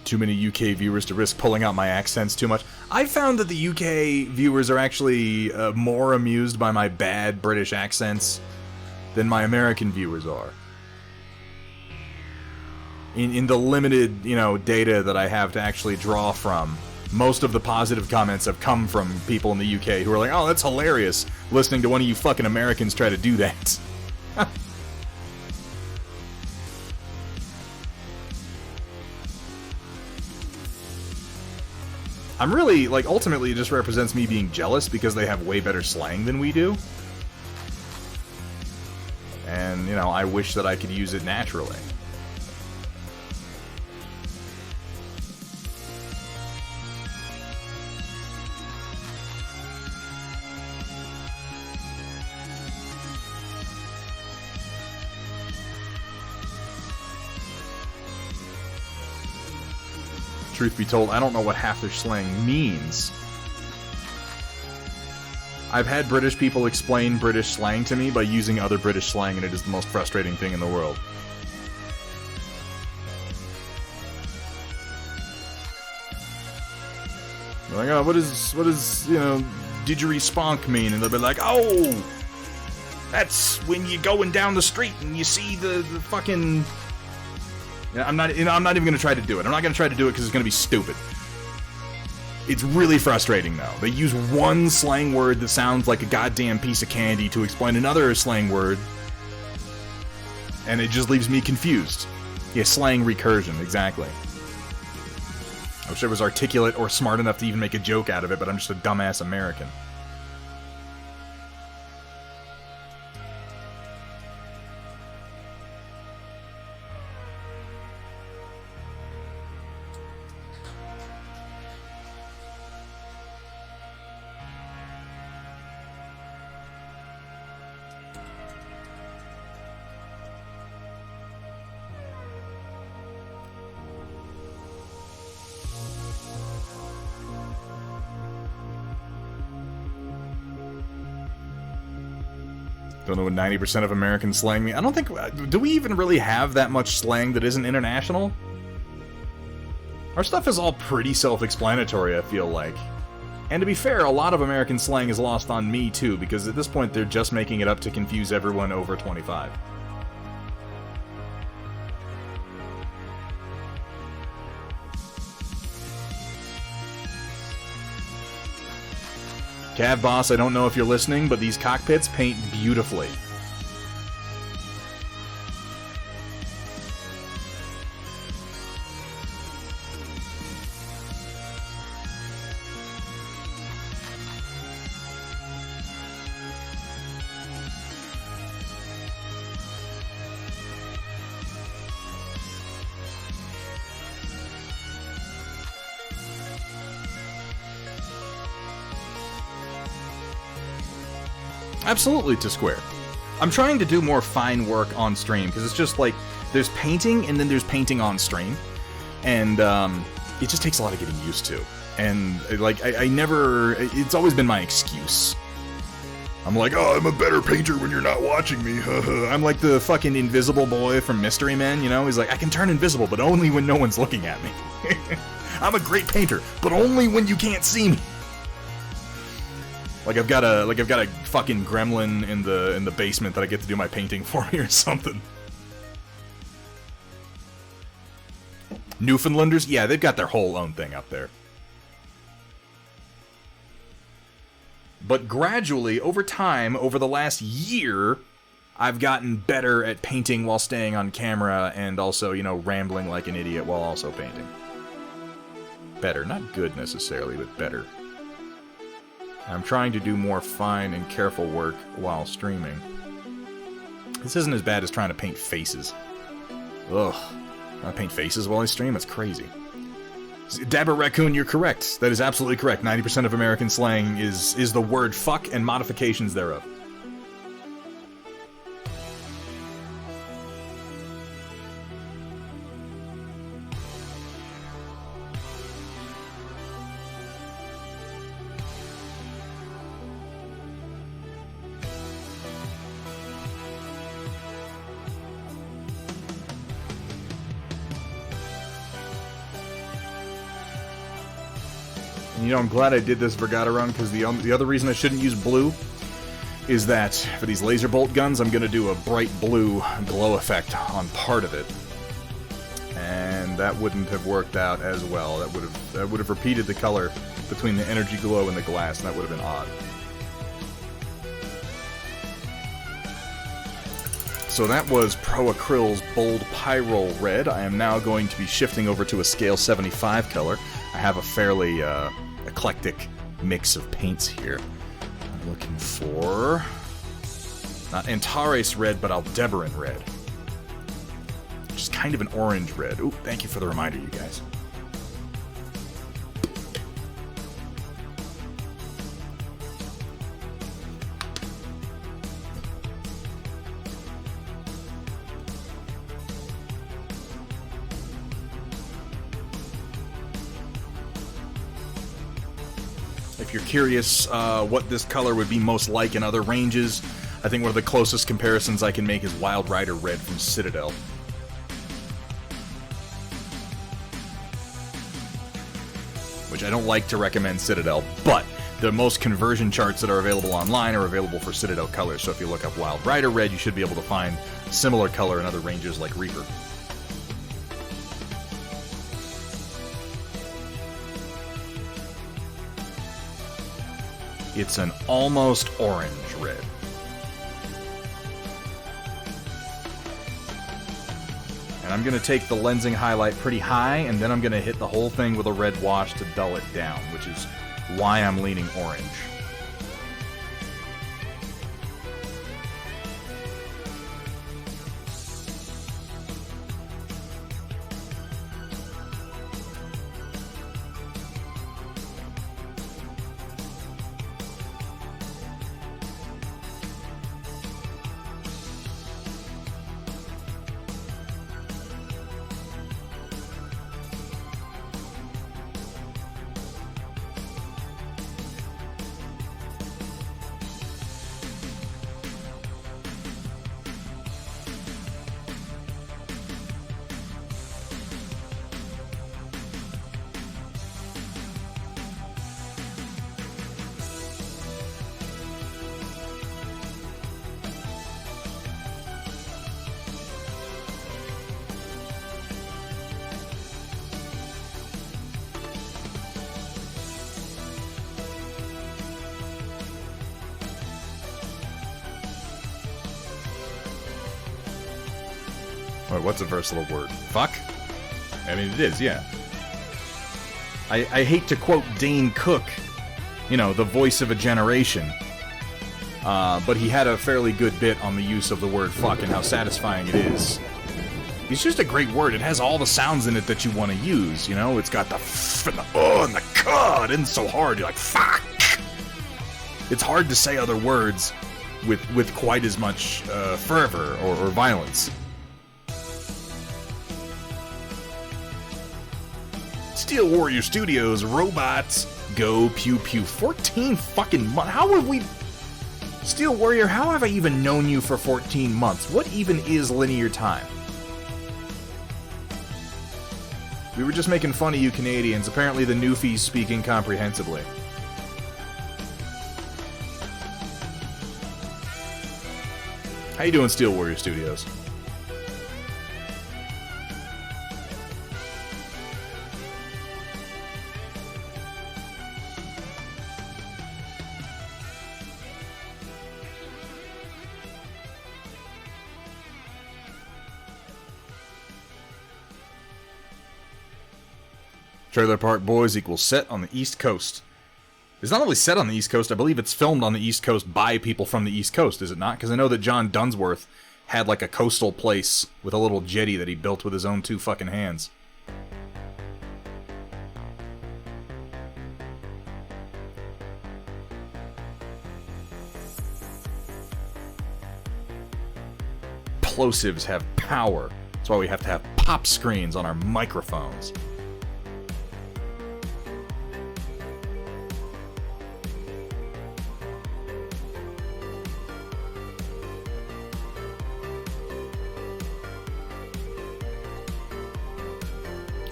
Too many UK viewers to risk pulling out my accents too much. I found that the UK viewers are actually more amused by my bad British accents than my American viewers are. In the limited, data that I have to actually draw from, most of the positive comments have come from people in the UK who are like, "Oh, that's hilarious, listening to one of you fucking Americans try to do that." I'm really, ultimately it just represents me being jealous because they have way better slang than we do. And, I wish that I could use it naturally. Truth be told, I don't know what half their slang means. I've had British people explain British slang to me by using other British slang, and it is the most frustrating thing in the world. They're like, oh, what is, you know, didgeridoo mean? And they'll be like, oh, that's when you're going down the street and you see the fucking... Yeah, I'm not even going to try to do it. I'm not going to try to do it because it's going to be stupid. It's really frustrating, though. They use one slang word that sounds like a goddamn piece of candy to explain another slang word, and it just leaves me confused. Yeah, slang recursion, exactly. I wish I was articulate or smart enough to even make a joke out of it, but I'm just a dumbass American. Don't know what 90% of American slang mean. I don't think... Do we even really have that much slang that isn't international? Our stuff is all pretty self-explanatory, I feel like. And to be fair, a lot of American slang is lost on me, too, because at this point they're just making it up to confuse everyone over 25. Cav Boss, I don't know if you're listening, but these cockpits paint beautifully. Absolutely to square. I'm trying to do more fine work on stream, because it's just like, there's painting, and then there's painting on stream. And, it just takes a lot of getting used to. And, like, I never... It's always been my excuse. I'm like, oh, I'm a better painter when you're not watching me, I'm like the fucking invisible boy from Mystery Men, you know? He's like, I can turn invisible, but only when no one's looking at me. I'm a great painter, but only when you can't see me. Like I've got a fucking gremlin in the basement that I get to do my painting for me or something. Newfoundlanders, yeah, they've got their whole own thing up there. But gradually, over time, over the last year, I've gotten better at painting while staying on camera and also, you know, rambling like an idiot while also painting. Better, not good necessarily, but better. I'm trying to do more fine and careful work while streaming. This isn't as bad as trying to paint faces. Ugh. I paint faces while I stream? That's crazy. Dabber Raccoon, you're correct. That is absolutely correct. 90% of American slang is the word fuck and modifications thereof. You know, I'm glad I did this Vergata run, because the other reason I shouldn't use blue is that for these laser bolt guns, I'm going to do a bright blue glow effect on part of it. And that wouldn't have worked out as well. That would have repeated the color between the energy glow and the glass, and that would have been odd. So that was Pro Acryl's Bold Pyrrole Red. I am now going to be shifting over to a Scale 75 color. I have a fairly eclectic mix of paints here. I'm looking for... not Antares Red, but Aldebaran Red. Which is kind of an orange red. Ooh, thank you for the reminder, you guys. If you're curious what this color would be most like in other ranges, I think one of the closest comparisons I can make is Wild Rider Red from Citadel. Which I don't like to recommend Citadel, but the most conversion charts that are available online are available for Citadel colors, so if you look up Wild Rider Red, you should be able to find similar color in other ranges like Reaper. It's an almost orange red. And I'm going to take the lensing highlight pretty high, and then I'm going to hit the whole thing with a red wash to dull it down, which is why I'm leaning orange. Wait, what's a versatile word? Fuck? I mean, it is, yeah. I hate to quote Dane Cook, you know, the voice of a generation. But he had a fairly good bit on the use of the word fuck and how satisfying it is. It's just a great word. It has all the sounds in it that you want to use, you know? It's got the f and the and the k. It isn't so hard. You're like, fuck! It's hard to say other words with quite as much fervor or violence. Steel Warrior Studios, robots, go pew pew. 14 fucking months. How have we... Steel Warrior, how have I even known you for 14 months? What even is linear time? We were just making fun of you Canadians. Apparently the Newfies speak incomprehensibly. How you doing, Steel Warrior Studios? Trailer Park Boys equals set on the East Coast. It's not only set on the East Coast, I believe it's filmed on the East Coast by people from the East Coast, is it not? Because I know that John Dunsworth had like a coastal place with a little jetty that he built with his own 2 fucking hands. Plosives have power. That's why we have to have pop screens on our microphones.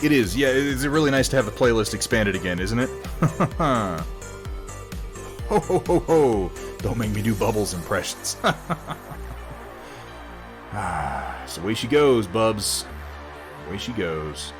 It is, yeah, it's really nice to have the playlist expanded again, isn't it? Ho ho ho ho! Don't make me do Bubbles impressions. So away she goes, Bubs. Away she goes.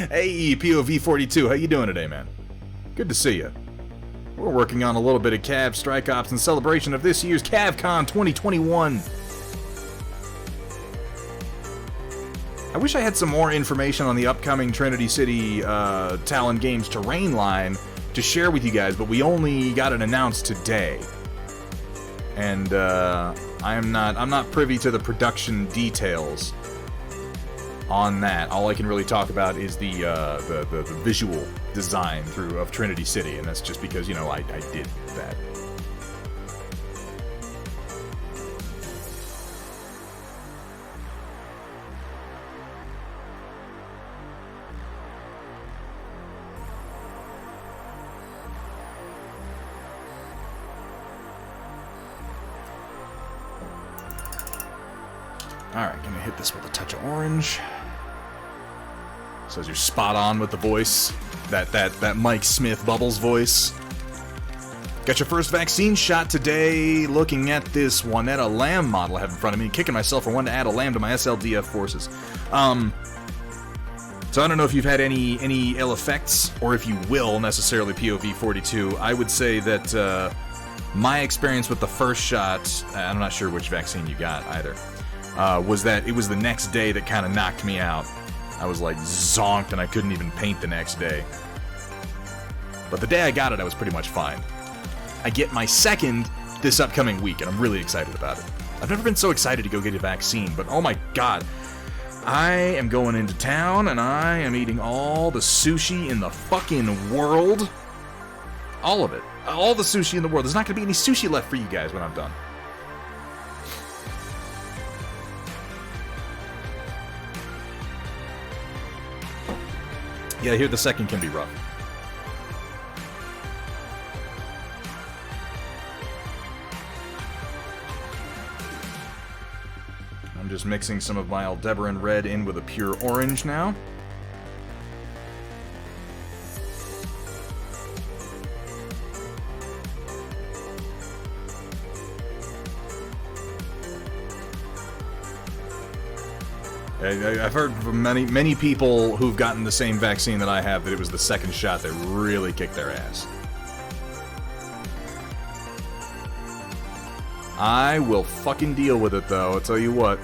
Hey, POV42, how you doing today, man? Good to see you. We're working on a little bit of CAV Strike Ops in celebration of this year's CAV-CON 2021. I wish I had some more information on the upcoming Trinity City Talon Games terrain line to share with you guys, but we only got it announced today. And I'm not privy to the production details. on that. All I can really talk about is the visual design of Trinity City, and that's just because, you know, I did that. Alright, gonna hit this with a touch of orange. Says you're spot on with the voice. That Mike Smith Bubbles voice. Got your first vaccine shot today. Looking at this Juanetta Lamb model I have in front of me. Kicking myself for wanting to add a lamb to my SLDF forces. So I don't know if you've had any ill effects, or if you will necessarily POV 42. I would say that my experience with the first shot, I'm not sure which vaccine you got either, was that it was the next day that kind of knocked me out. I was like zonked and I couldn't even paint the next day. But the day I got it, I was pretty much fine. I get my second this upcoming week, and I'm really excited about it. I've never been so excited to go get a vaccine, but oh my god. I am going into town, and I am eating all the sushi in the fucking world. All of it. All the sushi in the world. There's not going to be any sushi left for you guys when I'm done. Yeah, I hear the second can be rough. I'm just mixing some of my Aldebaran red in with a pure orange now. I've heard from many people who've gotten the same vaccine that I have that it was the second shot that really kicked their ass. I will fucking deal with it, though, I'll tell you what.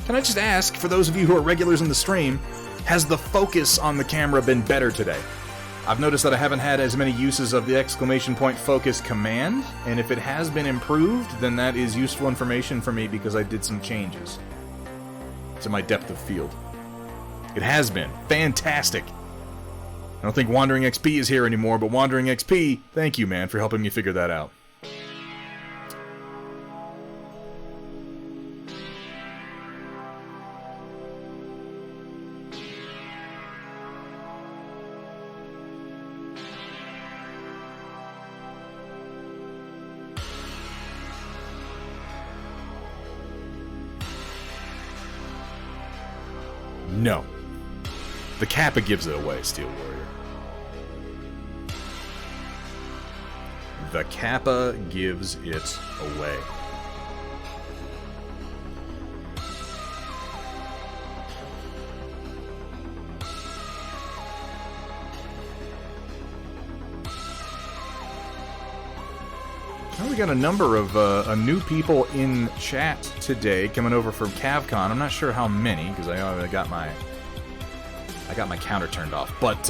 Can I just ask, for those of you who are regulars in the stream, has the focus on the camera been better today? I've noticed that I haven't had as many uses of the exclamation point focus command, and if it has been improved, then that is useful information for me because I did some changes to my depth of field. It has been fantastic. I don't think Wandering XP is here anymore, but Wandering XP, thank you, man, for helping me figure that out. No. The Kappa gives it away, Steel Warrior. The Kappa gives it away. Well, we got a number of new people in chat today coming over from CAV-CON. I'm not sure how many because I got my counter turned off. But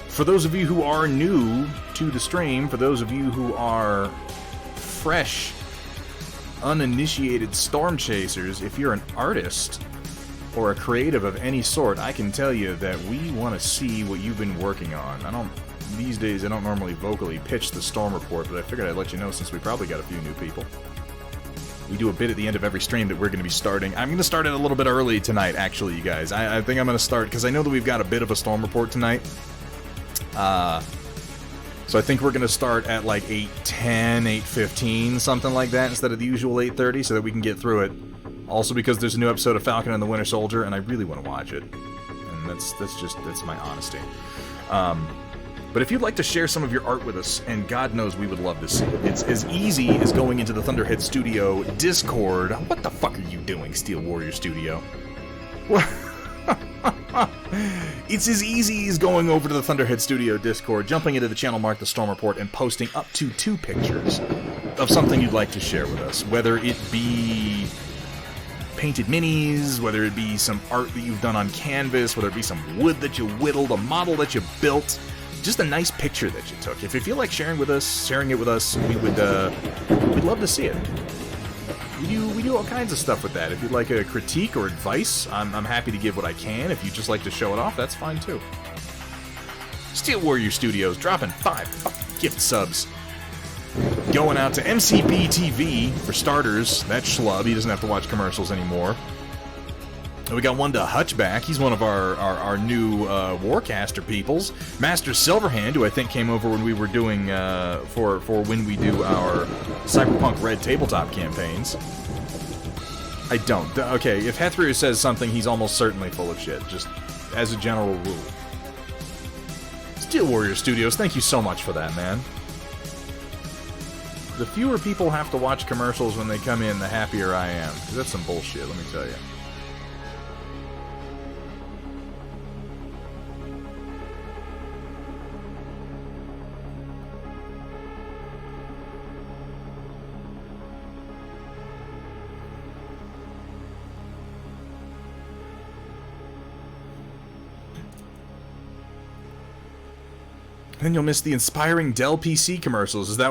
for those of you who are new to the stream, for those of you who are fresh, uninitiated storm chasers, if you're an artist or a creative of any sort, I can tell you that we want to see what you've been working on. These days, I don't normally vocally pitch the storm report, but I figured I'd let you know since we probably got a few new people. We do a bit at the end of every stream that we're going to be starting. I'm going to start it a little bit early tonight, actually, you guys. I think I'm going to start, because I know that we've got a bit of a storm report tonight. So I think we're going to start at like 8:10, 8:15, something like that, instead of the usual 8:30, so that we can get through it. Also because there's a new episode of Falcon and the Winter Soldier, and I really want to watch it. And that's my honesty. But if you'd like to share some of your art with us, and God knows we would love to see it, it's as easy as going into the Thunderhead Studio Discord. What the fuck are you doing, Steel Warrior Studio? What? It's as easy as going over to the Thunderhead Studio Discord, jumping into the channel marked The Storm Report, and posting up to 2 pictures of something you'd like to share with us. Whether it be painted minis, whether it be some art that you've done on canvas, whether it be some wood that you whittled, a model that you built, just a nice picture that you took. If you feel like sharing it with us, we'd love to see it. We do all kinds of stuff with that. If you'd like a critique or advice, I'm happy to give what I can. If you just like to show it off, that's fine too. Steel Warrior Studios dropping 5 gift subs. Going out to MCB TV for starters. That schlub, he doesn't have to watch commercials anymore. And we got one to Hutchback. He's one of our new Warcaster peoples. Master Silverhand, who I think came over when we were doing for when we do our Cyberpunk Red tabletop campaigns. I don't. Okay, if Hethru says something, he's almost certainly full of shit. Just as a general rule. Steel Warrior Studios, thank you so much for that, man. The fewer people have to watch commercials when they come in, the happier I am. 'Cause that's some bullshit, let me tell you. Then you'll miss the inspiring Dell PC commercials. Is that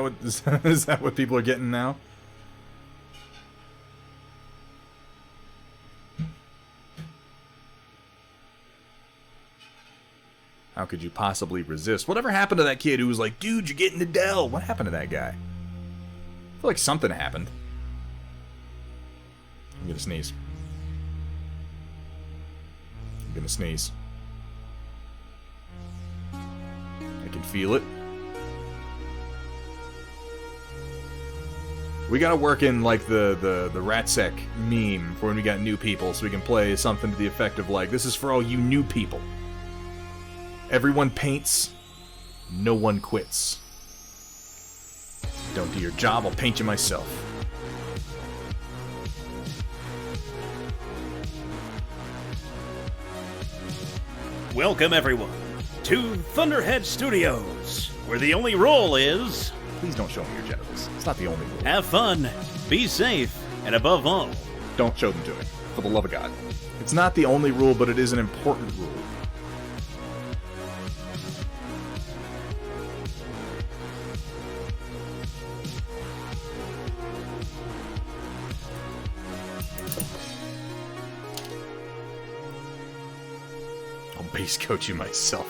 what people are getting now? How could you possibly resist? Whatever happened to that kid who was like, dude, you're getting the Dell? What happened to that guy? I feel like something happened. I'm gonna sneeze. I'm gonna sneeze. I can feel it. We gotta work in like the Ratsec meme for when we got new people, so we can play something to the effect of like, this is for all you new people. Everyone paints, no one quits. Don't do your job, I'll paint you myself. Welcome, everyone, to Thunderhead Studios, where the only rule is... Please don't show me your genitals. It's not the only rule. have fun, be safe, and above all... Don't show them to me, for the love of God. It's not the only rule, but it is an important rule. Base coach you myself.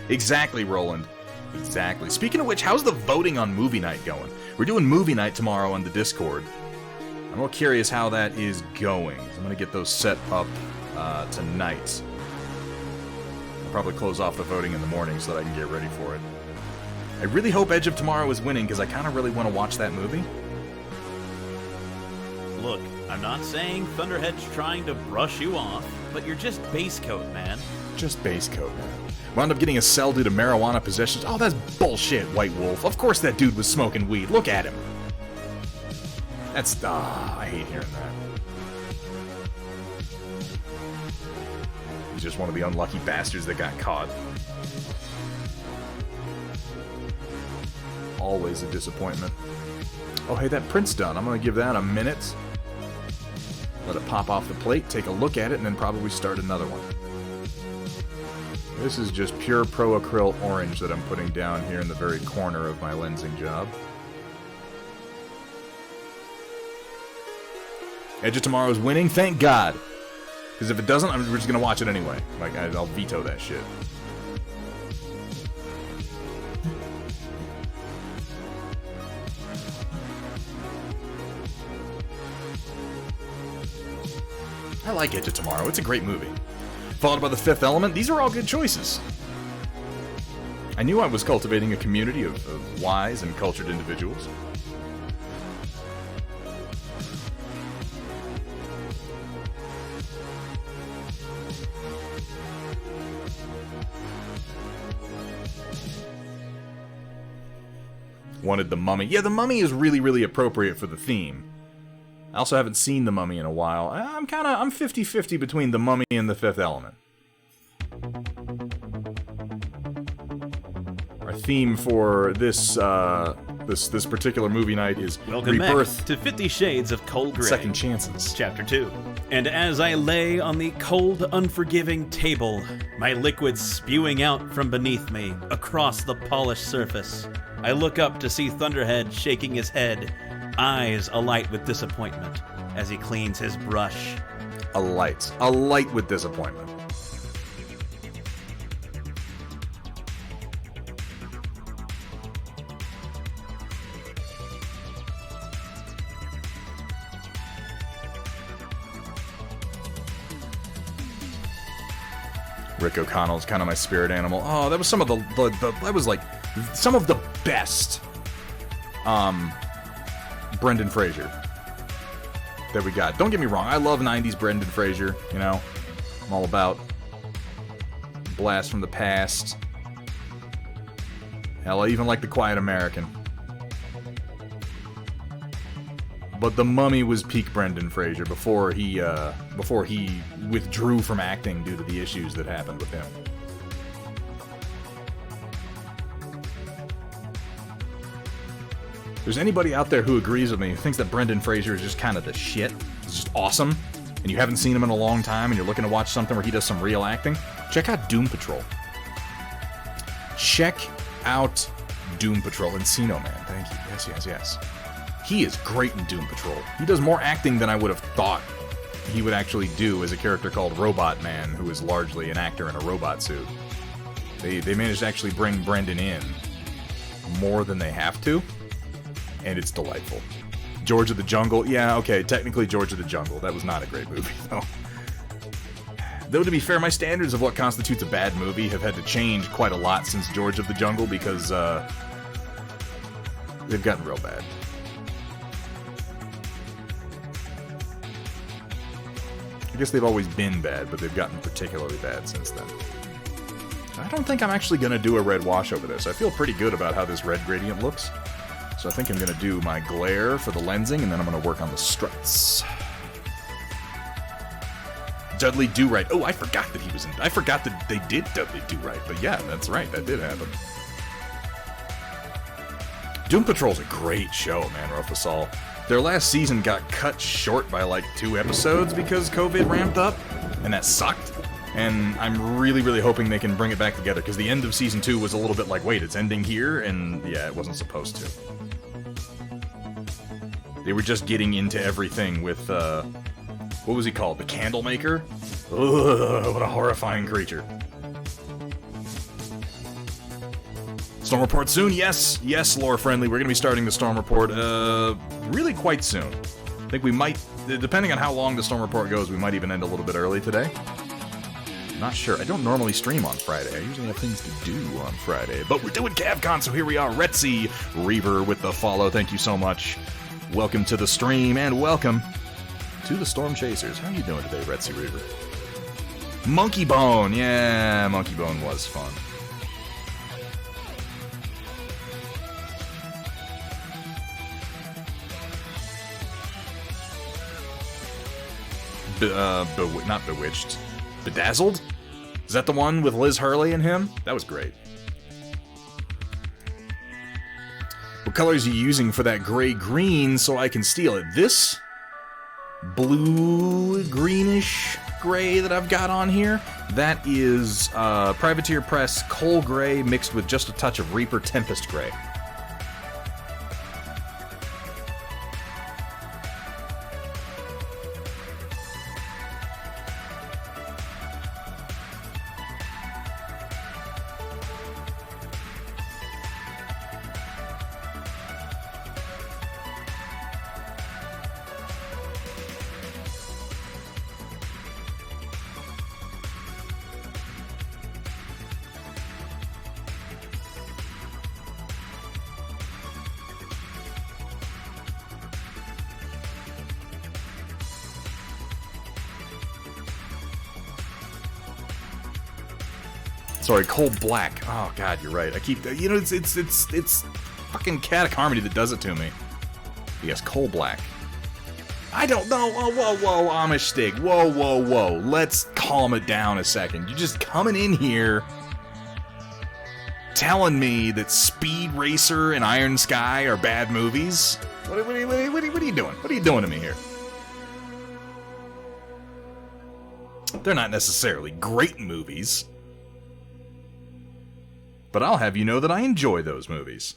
Exactly, Roland. Exactly. Speaking of which, how's the voting on movie night going? We're doing movie night tomorrow on the Discord. I'm real curious how that is going. I'm going to get those set up tonight. I'll probably close off the voting in the morning so that I can get ready for it. I really hope Edge of Tomorrow is winning because I kind of really want to watch that movie. Look, I'm not saying Thunderhead's trying to brush you off, but you're just base coat, man. Just base coat, man. Wound up getting a cell due to marijuana possessions. Oh, that's bullshit, White Wolf. Of course that dude was smoking weed. Look at him. That's... I hate hearing that. He's just one of the unlucky bastards that got caught. Always a disappointment. Oh, hey, that print's done. I'm going to give that a minute. Let it pop off the plate, take a look at it, and then probably start another one. This is just pure Pro Acryl orange that I'm putting down here in the very corner of my lensing job. Edge of Tomorrow's winning, thank God! Because if it doesn't, we're just going to watch it anyway. Like, I'll veto that shit. I like Edge of Tomorrow. It's a great movie. Followed by The Fifth Element. These are all good choices. I knew I was cultivating a community of wise and cultured individuals. Wanted The Mummy. Yeah, The Mummy is really, really appropriate for the theme. I also haven't seen The Mummy in a while. I'm 50-50 between The Mummy and The Fifth Element. Our theme for this this particular movie night is Welcome Rebirth. back to 50 Shades of Cold Grey. Second Chances. Chapter 2. And as I lay on the cold, unforgiving table, my liquids spewing out from beneath me across the polished surface, I look up to see Thunderhead shaking his head, eyes alight with disappointment as he cleans his brush. Alight with disappointment. Rick O'Connell's kind of my spirit animal. Oh, that was some of that was like some of the best Brendan Fraser that we got. Don't get me wrong, I love 90s Brendan Fraser, you know. I'm all about Blast from the Past. Hell, I even like The Quiet American. But The Mummy was peak Brendan Fraser before he withdrew from acting due to the issues that happened with him. If there's anybody out there who agrees with me, who thinks that Brendan Fraser is just kind of the shit, he's just awesome, and you haven't seen him in a long time and you're looking to watch something where he does some real acting, check out Doom Patrol. Check out Doom Patrol. Encino Man, thank you. Yes. He is great in Doom Patrol. He does more acting than I would have thought he would actually do as a character called Robot Man, who is largely an actor in a robot suit. They managed to actually bring Brendan in more than they have to, and it's delightful. George of the Jungle, yeah, okay, technically George of the Jungle. That was not a great movie, though. Though, to be fair, my standards of what constitutes a bad movie have had to change quite a lot since George of the Jungle, because they've gotten real bad. I guess they've always been bad, but they've gotten particularly bad since then. I don't think I'm actually going to do a red wash over this. I feel pretty good about how this red gradient looks. So I think I'm going to do my glare for the lensing, and then I'm going to work on the struts. Dudley Do-Right. Oh, I forgot that he was in... I forgot that they did Dudley Do-Right, but yeah, that's right. That did happen. Doom Patrol's a great show, man, Rofasol. Their last season got cut short by like 2 episodes because COVID ramped up, and that sucked. And I'm really, really hoping they can bring it back together, because the end of season 2 was a little bit like, wait, it's ending here? And yeah, it wasn't supposed to. They were just getting into everything with, what was he called? The Candlemaker? Ugh, what a horrifying creature. Storm Report soon? Yes, lore friendly. We're going to be starting the Storm Report, really quite soon. I think we might, depending on how long the Storm Report goes, we might even end a little bit early today. Not sure. I don't normally stream on Friday. I usually have things to do on Friday. But we're doing CAV-CON, so here we are. Retzi Reaver with the follow. Thank you so much. Welcome to the stream, and welcome to the Storm Chasers. How are you doing today, Retzi Reaver? Monkey Bone. Yeah, Monkey Bone was fun. Not Bewitched. Bedazzled? Is that the one with Liz Hurley and him? That was great. What colors are you using for that gray-green so I can steal it? This blue-greenish gray that I've got on here, that is Privateer Press Coal Gray mixed with just a touch of Reaper Tempest Gray. Sorry, Coal Black. Oh God, you're right. I keep, you know, it's fucking Catacomb Harmony that does it to me. Yes, Coal Black. I don't know. Oh, whoa, Amish Stig. Whoa. Let's calm it down a second. You're just coming in here telling me that Speed Racer and Iron Sky are bad movies? What are you doing? What are you doing to me here? They're not necessarily great movies. But I'll have you know that I enjoy those movies.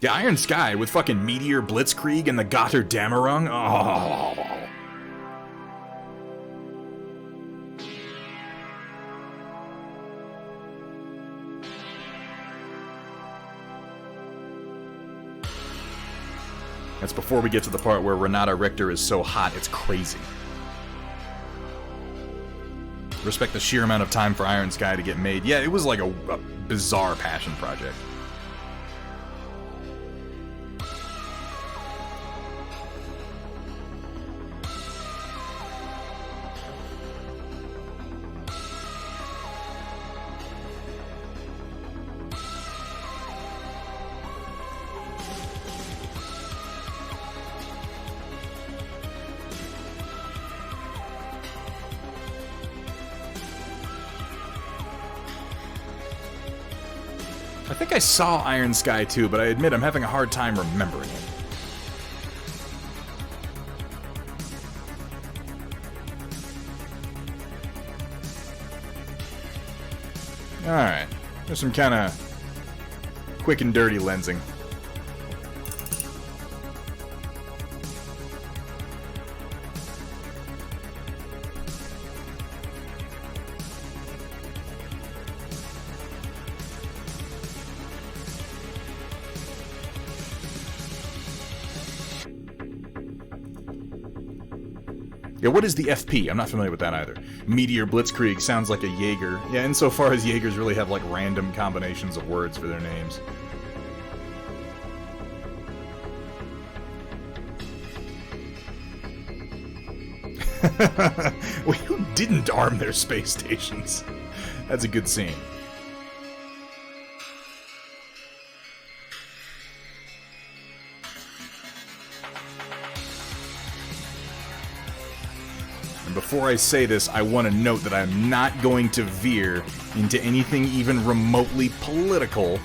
Yeah, Iron Sky with fucking Meteor Blitzkrieg and the Gotterdammerung. Oh. That's before we get to the part where Renata Richter is so hot, it's crazy. Respect the sheer amount of time for Iron Sky to get made. Yeah, it was like a bizarre passion project. I think I saw Iron Sky too, but I admit I'm having a hard time remembering it. Alright, there's some kind of quick and dirty lensing. Yeah, what is the FP? I'm not familiar with that either. Meteor Blitzkrieg sounds like a Jaeger. Yeah, insofar as Jaegers really have like random combinations of words for their names. Well, who didn't arm their space stations? That's a good scene. Before I say this, I want to note that I'm not going to veer into anything even remotely political.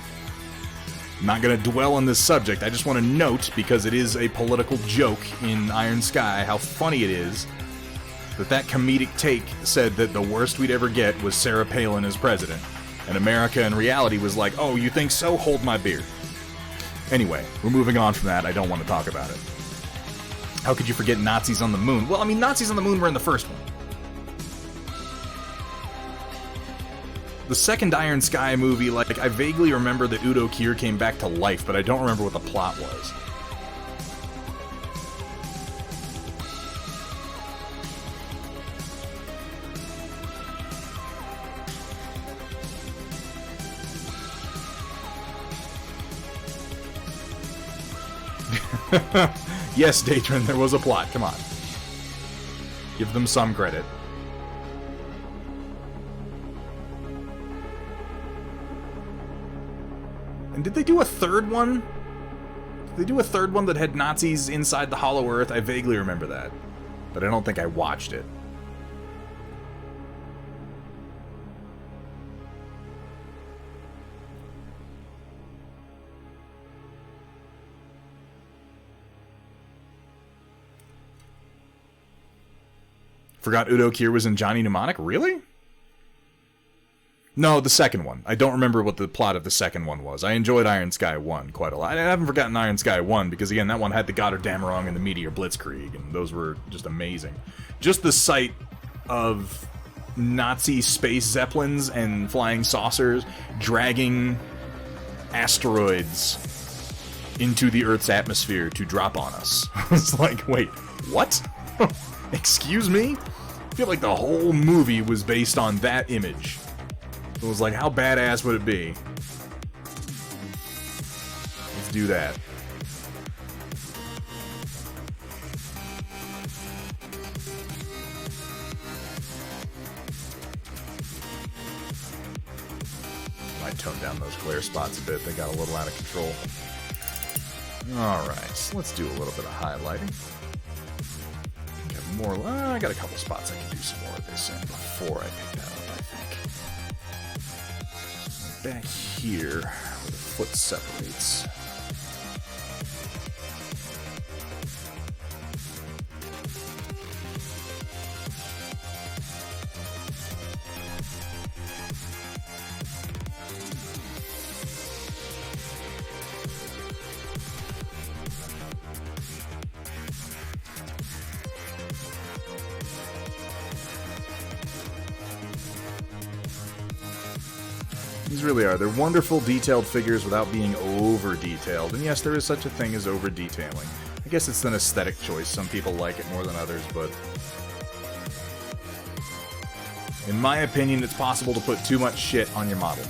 I'm not going to dwell on this subject. I just want to note, because it is a political joke in Iron Sky, how funny it is that comedic take said that the worst we'd ever get was Sarah Palin as president. And America in reality was like, oh, you think so? Hold my beer. Anyway, we're moving on from that. I don't want to talk about it. How could you forget Nazis on the Moon? Well, I mean, Nazis on the Moon were in the first one. The second Iron Sky movie, like, I vaguely remember that Udo Kier came back to life, but I don't remember what the plot was. Yes, Datron, there was a plot. Come on. Give them some credit. And did they do a third one? Did they do a third one that had Nazis inside the Hollow Earth? I vaguely remember that. But I don't think I watched it. Forgot Udo Kier was in Johnny Mnemonic? Really? No, the second one. I don't remember what the plot of the second one was. I enjoyed Iron Sky 1 quite a lot. I haven't forgotten Iron Sky 1 because, again, that one had the Gotterdammerung and the Meteor Blitzkrieg, and those were just amazing. Just the sight of Nazi space zeppelins and flying saucers dragging asteroids into the Earth's atmosphere to drop on us. It's like, wait, what? Excuse me? I feel like the whole movie was based on that image. It was like, how badass would it be? Let's do that. Might tone down those glare spots a bit. They got a little out of control. Alright, so let's do a little bit of highlighting. More. I got a couple spots I can do some more of this in before I pick that up, I think. back here where the foot separates. These really are. They're wonderful, detailed figures without being over-detailed. And yes, there is such a thing as over-detailing. I guess it's an aesthetic choice. Some people like it more than others, but... in my opinion, it's possible to put too much shit on your model.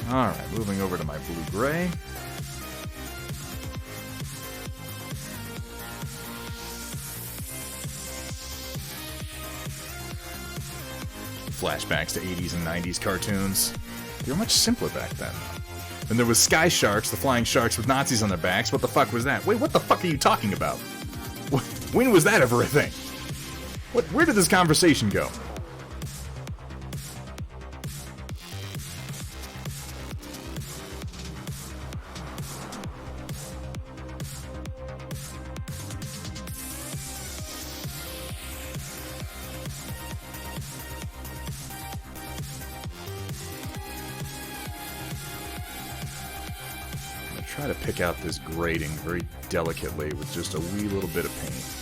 Alright, moving over to my blue-gray. Flashbacks to 80s and 90s cartoons. They were much simpler back then. And there was Sky Sharks, the flying sharks with Nazis on their backs. What the fuck was that? Wait, what the fuck are you talking about? When was that ever a thing? Where did this conversation go? Try to pick out this grading very delicately with just a wee little bit of paint.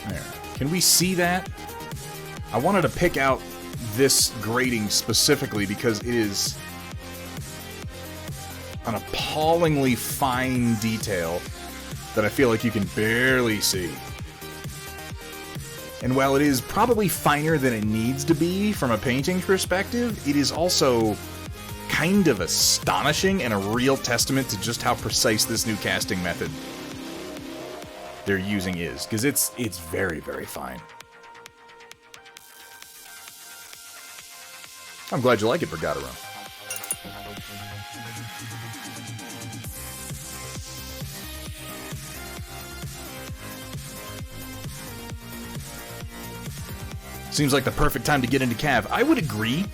There. Can we see that? I wanted to pick out this grading specifically because it is an appallingly fine detail that I feel like you can barely see. And while it is probably finer than it needs to be from a painting perspective, it is also kind of astonishing and a real testament to just how precise this new casting method they're using is, because it's very, very fine. I'm glad you like it, Brigada Run. Seems like the perfect time to get into CAV. I would agree.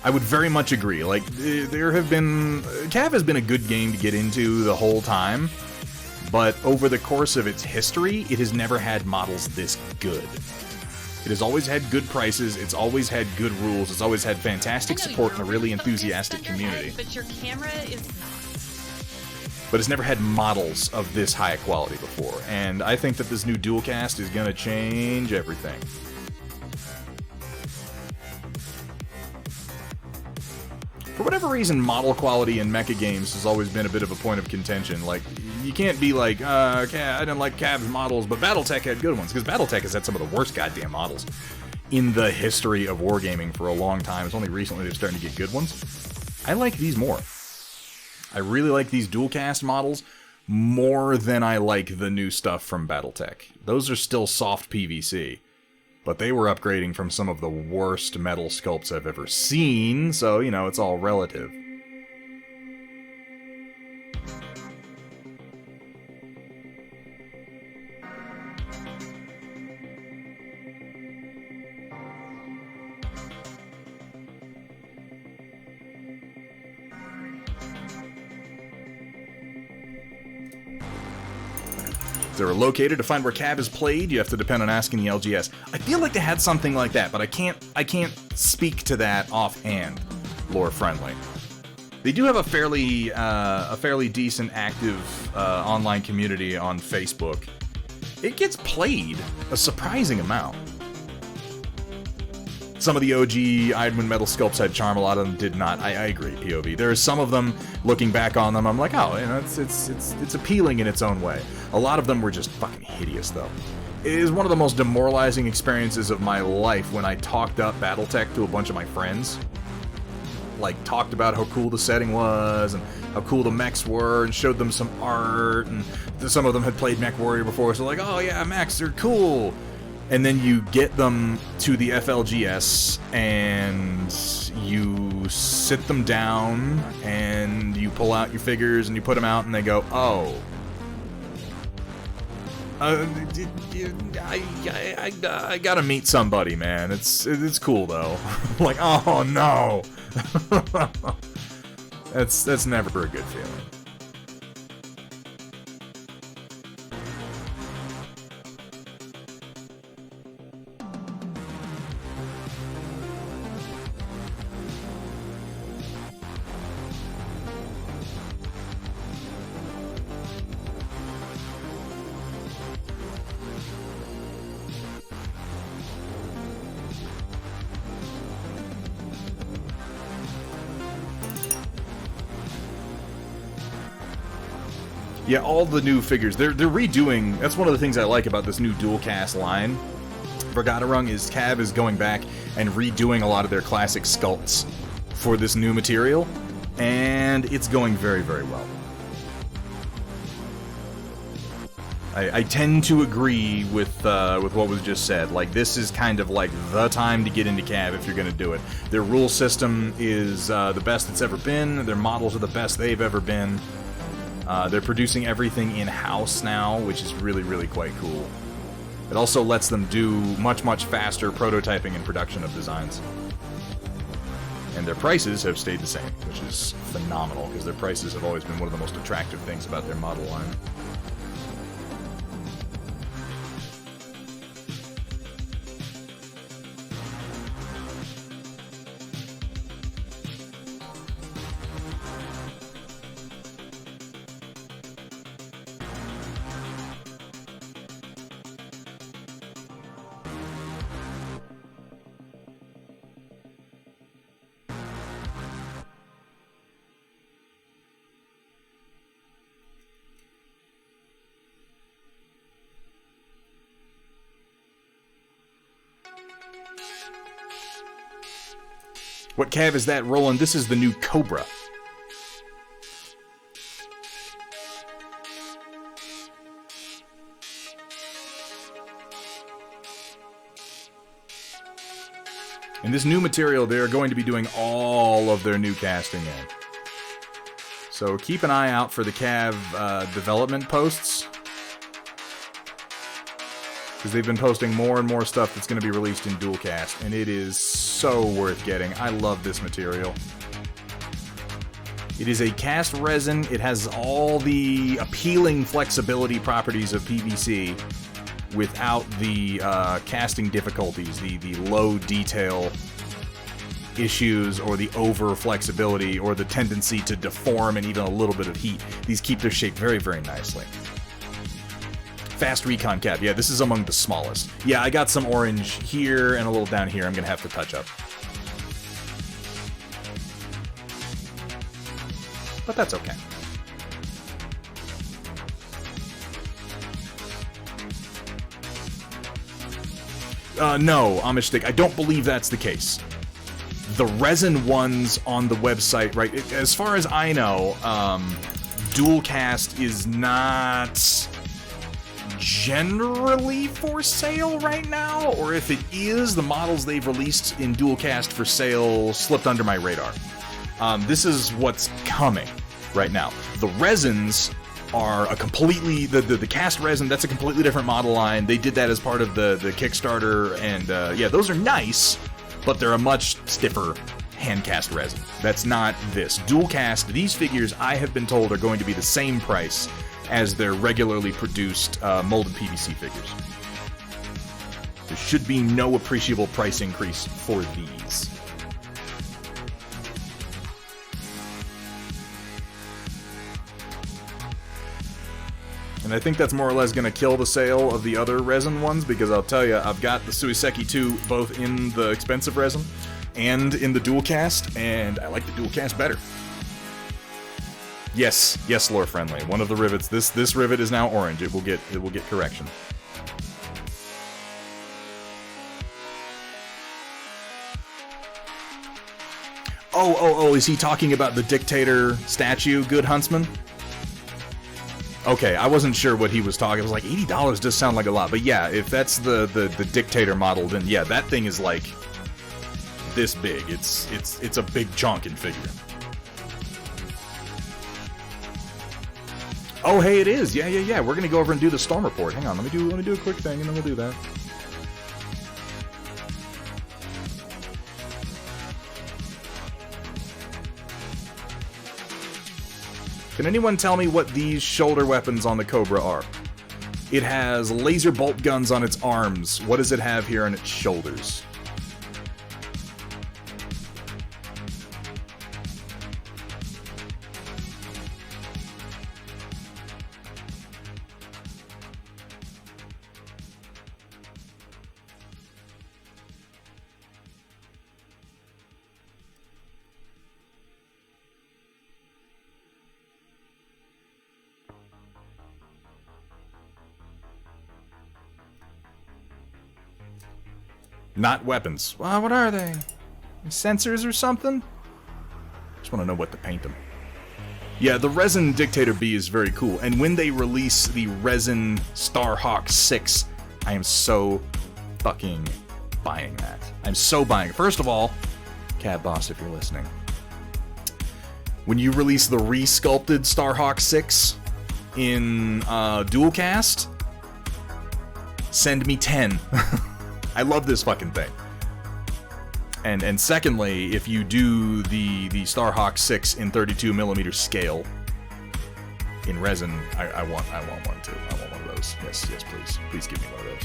I would very much agree. Like, there have been... CAV has been a good game to get into the whole time, but over the course of its history, it has never had models this good. It has always had good prices, it's always had good rules, it's always had fantastic support and a really enthusiastic community. But your camera is not. But it's never had models of this high quality before, and I think that this new dual cast is going to change everything. For whatever reason, model quality in mecha games has always been a bit of a point of contention. Like, you can't be like, okay, I didn't like CAV's models, but BattleTech had good ones, because BattleTech has had some of the worst goddamn models in the history of wargaming for a long time. It's only recently they're starting to get good ones. I like these more. I really like these dual cast models more than I like the new stuff from BattleTech. Those are still soft PVC. But they were upgrading from some of the worst metal sculpts I've ever seen, so, you know, it's all relative. They're located. To find where CAV is played, you have to depend on asking the LGS. I feel like they had something like that, but I can't speak to that offhand. Lore friendly. They do have a fairly decent active online community on Facebook. It gets played a surprising amount. Some of the OG Iron Man metal sculpts had charm. A lot of them did not. I agree. POV. There are some of them. Looking back on them, I'm like, oh, you know, it's appealing in its own way. A lot of them were just fucking hideous, though. It is one of the most demoralizing experiences of my life when I talked up BattleTech to a bunch of my friends. Like, talked about how cool the setting was and how cool the mechs were and showed them some art, and some of them had played Mech Warrior before, so like, oh yeah, mechs, they're cool. And then you get them to the FLGS and you sit them down and you pull out your figures and you put them out and they go, oh. I gotta meet somebody, man. It's cool though. Like, oh no. That's never a good feeling. Yeah, all the new figures, they're redoing. That's one of the things I like about this new dual cast line. Vergaderung is CAV is going back and redoing a lot of their classic sculpts for this new material, and it's going very, very well. I tend to agree with what was just said. Like, this is kind of like the time to get into CAV if you're going to do it. Their rule system is the best it's ever been. Their models are the best they've ever been. They're producing everything in-house now, which is really, really quite cool. It also lets them do much, much faster prototyping and production of designs. And their prices have stayed the same, which is phenomenal, because their prices have always been one of the most attractive things about their model line. What CAV is that, Roland? This is the new Cobra. In this new material, they're going to be doing all of their new casting in. So keep an eye out for the CAV development posts, because they've been posting more and more stuff that's going to be released in dual cast, and it is so worth getting. I love this material. It is a cast resin. It has all the appealing flexibility properties of PVC without the casting difficulties, the low detail issues, or the over flexibility, or the tendency to deform and even a little bit of heat. These keep their shape very, very nicely. Fast recon cap. Yeah, this is among the smallest. Yeah, I got some orange here and a little down here I'm going to have to touch up. But that's okay. No, Amish Stick, I don't believe that's the case. The resin ones on the website, right, as far as I know, dual cast is not generally for sale right now, or if it is, the models they've released in dual cast for sale slipped under my radar. This is what's coming right now. The resins are a completely, the cast resin, that's a completely different model line. They did that as part of the Kickstarter, and yeah, those are nice, but they're a much stiffer hand cast resin. That's not this. Dual cast, these figures I have been told are going to be the same price as their regularly produced molded PVC figures. There should be no appreciable price increase for these. And I think that's more or less going to kill the sale of the other resin ones, because I'll tell you, I've got the Suiseki 2 both in the expensive resin and in the dual cast, and I like the dual cast better. Yes, yes, lore friendly. One of the rivets, this rivet is now orange. It will get correction. Oh, is he talking about the dictator statue, Good Huntsman? Okay, I wasn't sure what he was talking. I was like, $80 does sound like a lot, but yeah, if that's the dictator model, then yeah, that thing is like this big. It's a big chonkin figure. Oh, hey, it is. Yeah. We're gonna go over and do the storm report. Hang on, let me do a quick thing, and then we'll do that. Can anyone tell me what these shoulder weapons on the Cobra are? It has laser bolt guns on its arms. What does it have here on its shoulders? Not weapons. Well, what are they? Sensors or something? Just want to know what to paint them. Yeah, the resin Dictator B is very cool. And when they release the resin Starhawk 6, I am so fucking buying that. I'm so buying it. First of all, Cab Boss, if you're listening, when you release the re-sculpted Starhawk 6 in dual cast, send me 10. I love this fucking thing. And secondly, if you do the Starhawk 6 in 32mm scale in resin, I want one too. I want one of those. Yes, please. Please give me one of those.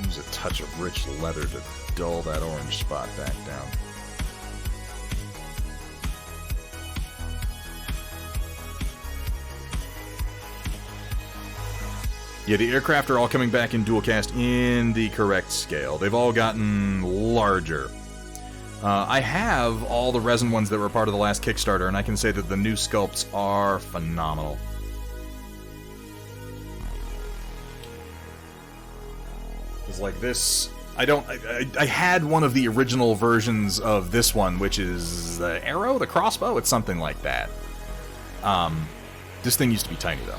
Use a touch of rich leather to dull that orange spot back down. Yeah, the aircraft are all coming back in dual cast in the correct scale. They've all gotten larger. I have all the resin ones that were part of the last Kickstarter, and I can say that the new sculpts are phenomenal. It's like this. I had one of the original versions of this one, which is the arrow, the crossbow. It's something like that. This thing used to be tiny though.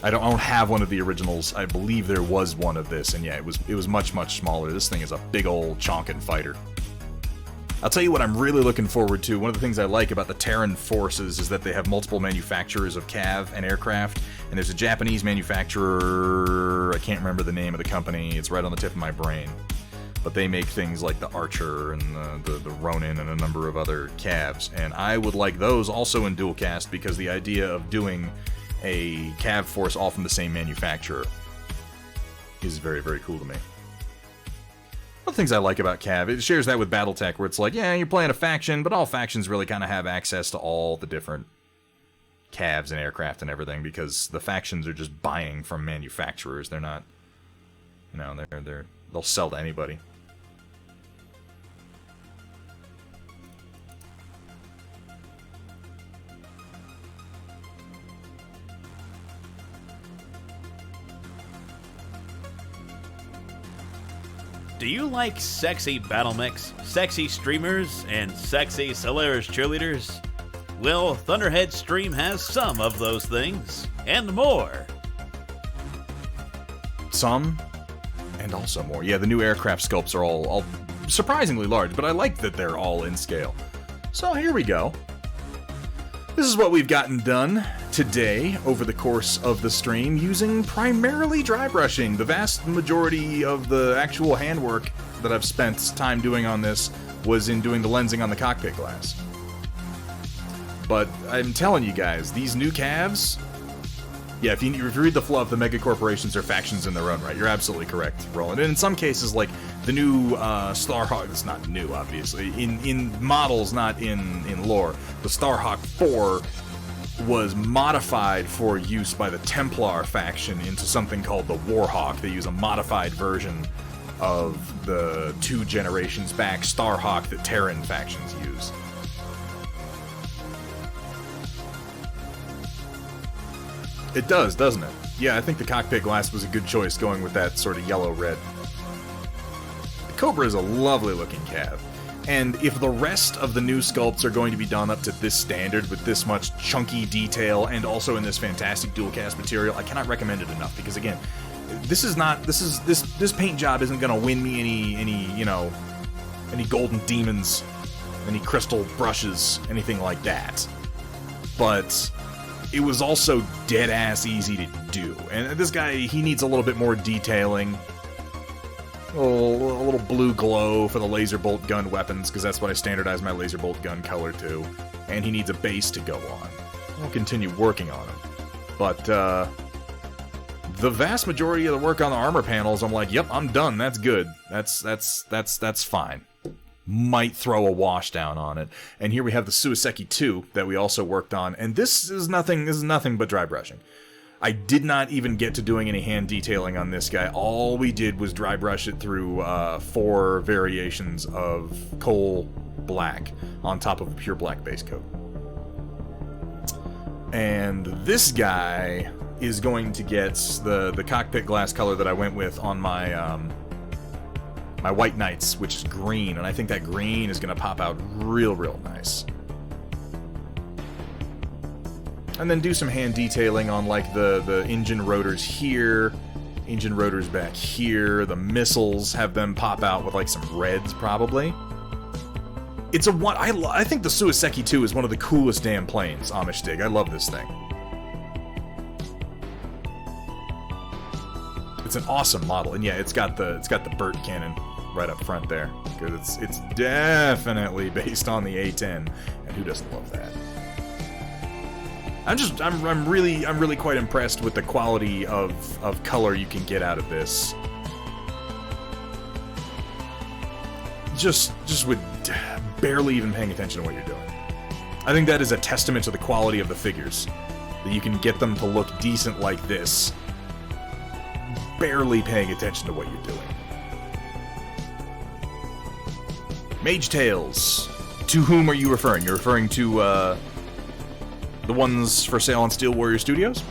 I don't have one of the originals. I believe there was one of this, and yeah, it was much smaller. This thing is a big old chonkin' fighter. I'll tell you what I'm really looking forward to. One of the things I like about the Terran forces is that they have multiple manufacturers of CAV and aircraft, and there's a Japanese manufacturer, I can't remember the name of the company, it's right on the tip of my brain, but they make things like the Archer and the Ronin and a number of other CAVs, and I would like those also in dual cast, because the idea of doing a CAV force all from the same manufacturer is very cool to me. One of the things I like about CAV, it shares that with Battletech, where it's like, yeah, you're playing a faction, but all factions really kind of have access to all the different CAVs and aircraft and everything, because the factions are just buying from manufacturers. They're not, you know, they'll sell to anybody. Do you like sexy battle mechs, sexy streamers, and sexy Solaris cheerleaders? Well, Thunderhead Stream has some of those things, and more. Some, and also more. Yeah, the new aircraft sculpts are all surprisingly large, but I like that they're all in scale. So here we go. This is what we've gotten done today over the course of the stream, using primarily dry brushing. The vast majority of the actual handwork that I've spent time doing on this was in doing the lensing on the cockpit glass. But I'm telling you guys, these new CAVs, yeah, if you read the fluff, the mega corporations are factions in their own right. You're absolutely correct, Roland. And in some cases, like the new Starhawk, it's not new, obviously, in models, not in lore, the Starhawk 4 was modified for use by the Templar faction into something called the Warhawk. They use a modified version of the 2 generations back Starhawk that Terran factions use. It does, doesn't it? Yeah, I think the cockpit glass was a good choice going with that sort of yellow-red. The Cobra is a lovely looking CAV. And if the rest of the new sculpts are going to be done up to this standard with this much chunky detail and also in this fantastic dual cast material, I cannot recommend it enough because again, this paint job isn't going to win me any golden demons, any crystal brushes, anything like that. But it was also dead-ass easy to do. And this guy, he needs a little bit more detailing. A little blue glow for the laser bolt gun weapons, because that's what I standardized my laser bolt gun color to. And he needs a base to go on. We'll continue working on him. But, the vast majority of the work on the armor panels, I'm like, yep, I'm done, that's good. That's fine. Might throw a wash down on it. And here we have the Suiseki 2 that we also worked on, and this is nothing but dry brushing. I did not even get to doing any hand detailing on this guy. All we did was dry brush it through 4 variations of coal black on top of a pure black base coat. And this guy is going to get the cockpit glass color that I went with on my my White Knights, which is green, and I think that green is going to pop out real nice. And then do some hand detailing on like the engine rotors here, engine rotors back here, the missiles, have them pop out with like some reds probably. It's a one. I think the Suiseki 2 is one of the coolest damn planes, Amish Dig. I love this thing. It's an awesome model, and yeah, it's got the Burt cannon right up front there, because it's definitely based on the A-10, and who doesn't love that? I'm really quite impressed with the quality of color you can get out of this. Just with barely even paying attention to what you're doing. I think that is a testament to the quality of the figures, that you can get them to look decent like this, barely paying attention to what you're doing. Mage Tails. To whom are you referring? You're referring to, the ones for sale on Steel Warrior Studios?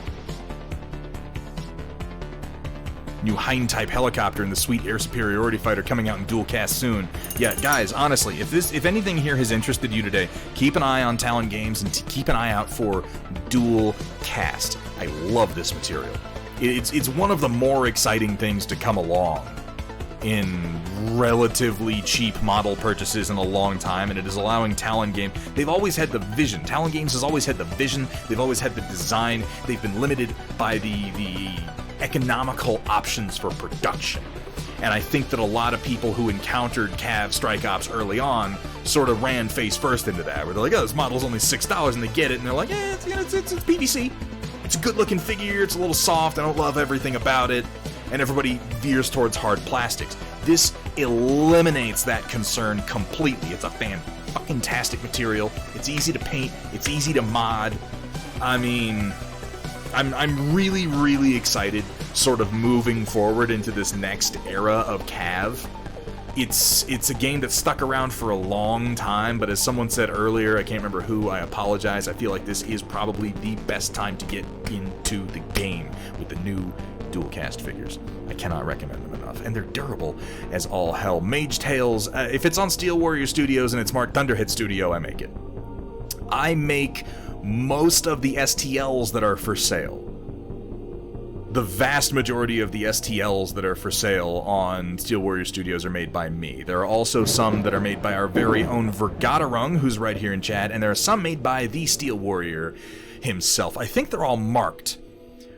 New Hind-type helicopter and the sweet air superiority fighter coming out in dual cast soon. Yeah, guys, honestly, if anything here has interested you today, keep an eye on Talon Games and keep an eye out for dual cast. I love this material. It's one of the more exciting things to come along in relatively cheap model purchases in a long time, and it is allowing Talon Game. They've always had the vision. Talon Games has always had the vision. They've always had the design. They've been limited by the economical options for production. And I think that a lot of people who encountered CAV Strike Ops early on sort of ran face first into that, where they're like, oh, this model's only $6, and they get it, and they're like, eh, it's PVC. It's a good-looking figure, it's a little soft, I don't love everything about it, and everybody veers towards hard plastics. This eliminates that concern completely. It's a fan-fucking-tastic material. It's easy to paint. It's easy to mod. I mean, I'm really excited sort of moving forward into this next era of CAV. It's a game that stuck around for a long time, but as someone said earlier, I can't remember who, I apologize, I feel like this is probably the best time to get into the game with the new dual cast figures. I cannot recommend them enough, and they're durable as all hell. Mage Tails, if it's on Steel Warrior Studios and it's marked Thunderhead Studio, I make it. I make most of the STLs that are for sale. the vast majority of the STLs that are for sale on Steel Warrior Studios are made by me. There are also some that are made by our very own Vergatarung, who's right here in chat, and there are some made by the Steel Warrior himself. I think they're all marked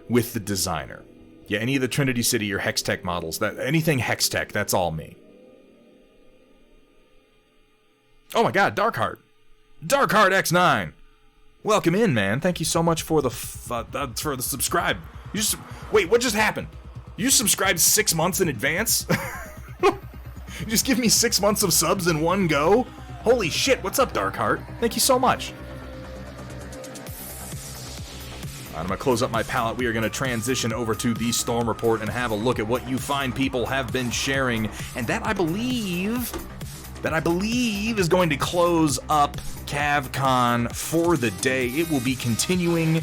with the designer. Yeah, any of the Trinity City or Hextech models, anything Hextech, that's all me. Oh my god, Darkheart! Darkheart X9! Welcome in, man. Thank you so much for the subscribe. You just wait. What just happened? You just subscribed 6 months in advance? You just give me 6 months of subs in one go? Holy shit! What's up, Darkheart? Thank you so much. I'm gonna close up my palette. We are gonna transition over to the Storm Report and have a look at what you fine people have been sharing, and that I believe is going to close up CAV-CON for the day. It will be continuing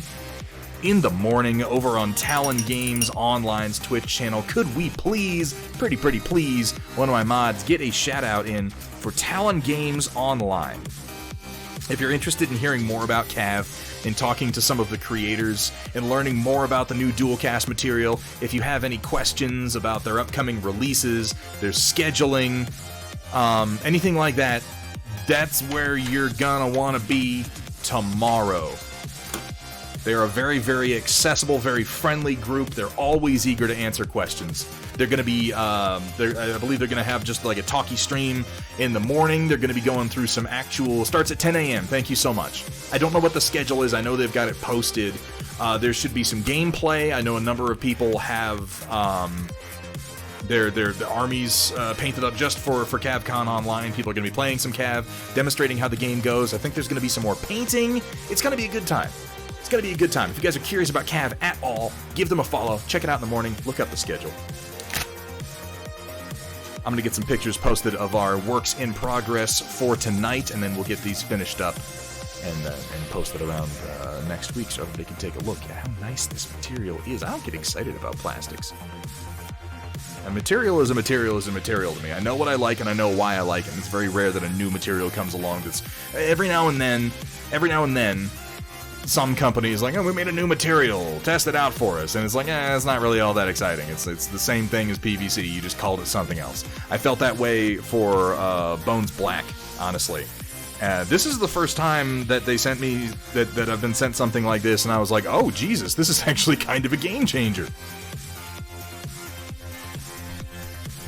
in the morning over on Talon Games Online's Twitch channel. Could we please, pretty please, one of my mods, get a shout out in for Talon Games Online? If you're interested in hearing more about CAV and talking to some of the creators and learning more about the new Dualcast material, if you have any questions about their upcoming releases, their scheduling, anything like that, that's where you're gonna want to be tomorrow. They're a very accessible, very friendly group. They're always eager to answer questions. They're going to be, I believe they're going to have just like a talkie stream in the morning. They're going to be going through some actual, starts at 10 a.m. Thank you so much. I don't know what the schedule is. I know they've got it posted. There should be some gameplay. I know a number of people have their armies painted up just for CAV-CON Online. People are going to be playing some CAV, demonstrating how the game goes. I think there's going to be some more painting. It's going to be a good time. It's going to be a good time. If you guys are curious about CAV at all, give them a follow. Check it out in the morning. Look up the schedule. I'm going to get some pictures posted of our works in progress for tonight, and then we'll get these finished up and posted around next week so everybody can take a look at how nice this material is. I don't get excited about plastics. A material is a material is a material to me. I know what I like and I know why I like it, and it's very rare that a new material comes along that's every now and then some companies like, oh, we made a new material, test it out for us, and it's like, it's not really all that exciting. It's the same thing as PVC, you just called it something else. I felt that way for Bones Black, honestly. This is the first time that they sent me, that I've been sent something like this, and I was like, oh, Jesus, this is actually kind of a game changer.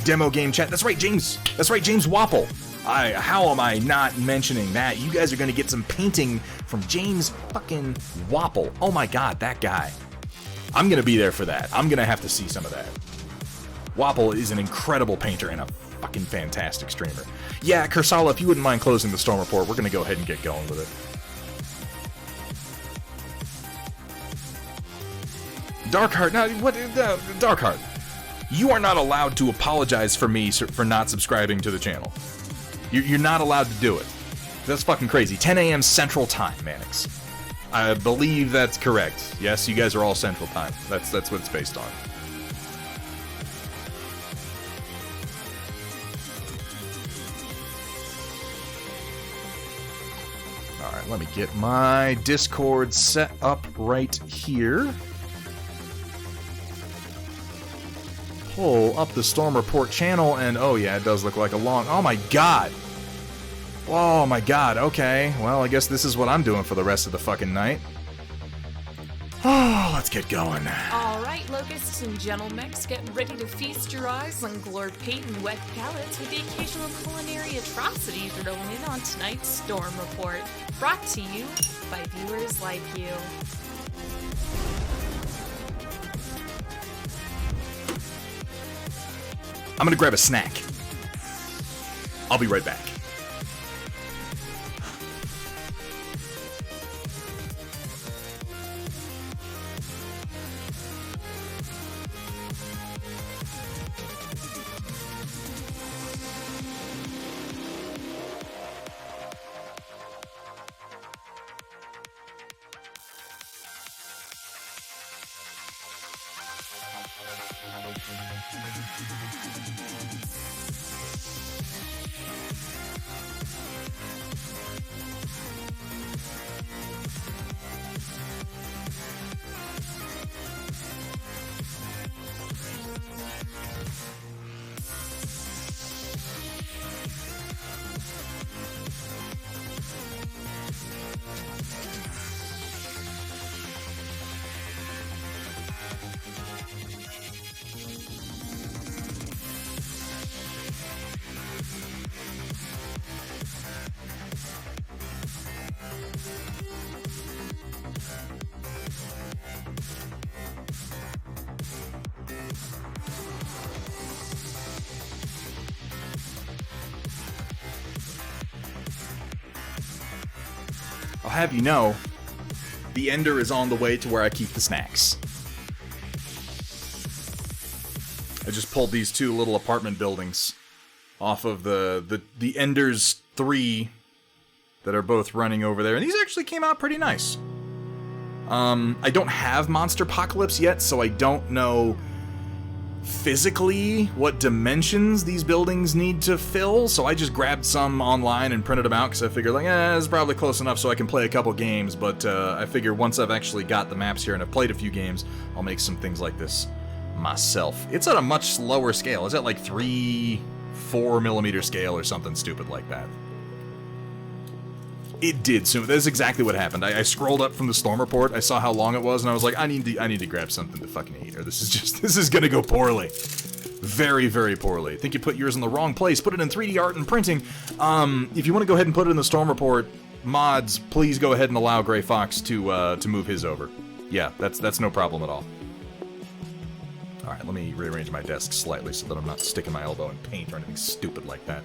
Demo game chat, that's right, James Wapple. How am I not mentioning that? You guys are going to get some painting from James fucking Wapple. Oh my god, that guy. I'm going to be there for that. I'm going to have to see some of that. Wapple is an incredible painter and a fucking fantastic streamer. Yeah, Kursala, if you wouldn't mind closing the Storm Report, we're going to go ahead and get going with it. Darkheart, no, what? Darkheart, you are not allowed to apologize for me for not subscribing to the channel. You're not allowed to do it. That's fucking crazy. 10 a.m. Central Time, Mannix. I believe that's correct. Yes, you guys are all Central Time. That's what it's based on. Alright, let me get my Discord set up right here. Pull up the Storm Report channel, and oh yeah, it does look like a long... Oh my god! Oh my god, okay. Well, I guess this is what I'm doing for the rest of the fucking night. Oh, let's get going. Alright, locusts and gentlemix, get ready to feast your eyes on glor pate and wet palates with the occasional culinary atrocity thrown in on tonight's Storm Report. Brought to you by viewers like you. I'm gonna grab a snack. I'll be right back. I'll have you know, the ender is on the way to where I keep the snacks. I just pulled these 2 little apartment buildings off of the Enders 3 that are both running over there, and these actually came out pretty nice. I don't have Monster Apocalypse yet, so I don't know physically what dimensions these buildings need to fill, so I just grabbed some online and printed them out because I figured, like, it's probably close enough so I can play a couple games, but I figure once I've actually got the maps here and I've played a few games, I'll make some things like this myself. It's at a much slower scale. It's at like 3-4 millimeter scale or something stupid like that. It did soon. That's exactly what happened. I scrolled up from the storm report, I saw how long it was, and I was like, I need to grab something to fucking eat, or this is gonna go poorly. Very, very poorly. I think you put yours in the wrong place. Put it in 3D art and printing. If you want to go ahead and put it in the storm report, mods, please go ahead and allow Gray Fox to move his over. Yeah, that's no problem at all. Alright, let me rearrange my desk slightly so that I'm not sticking my elbow in paint or anything stupid like that.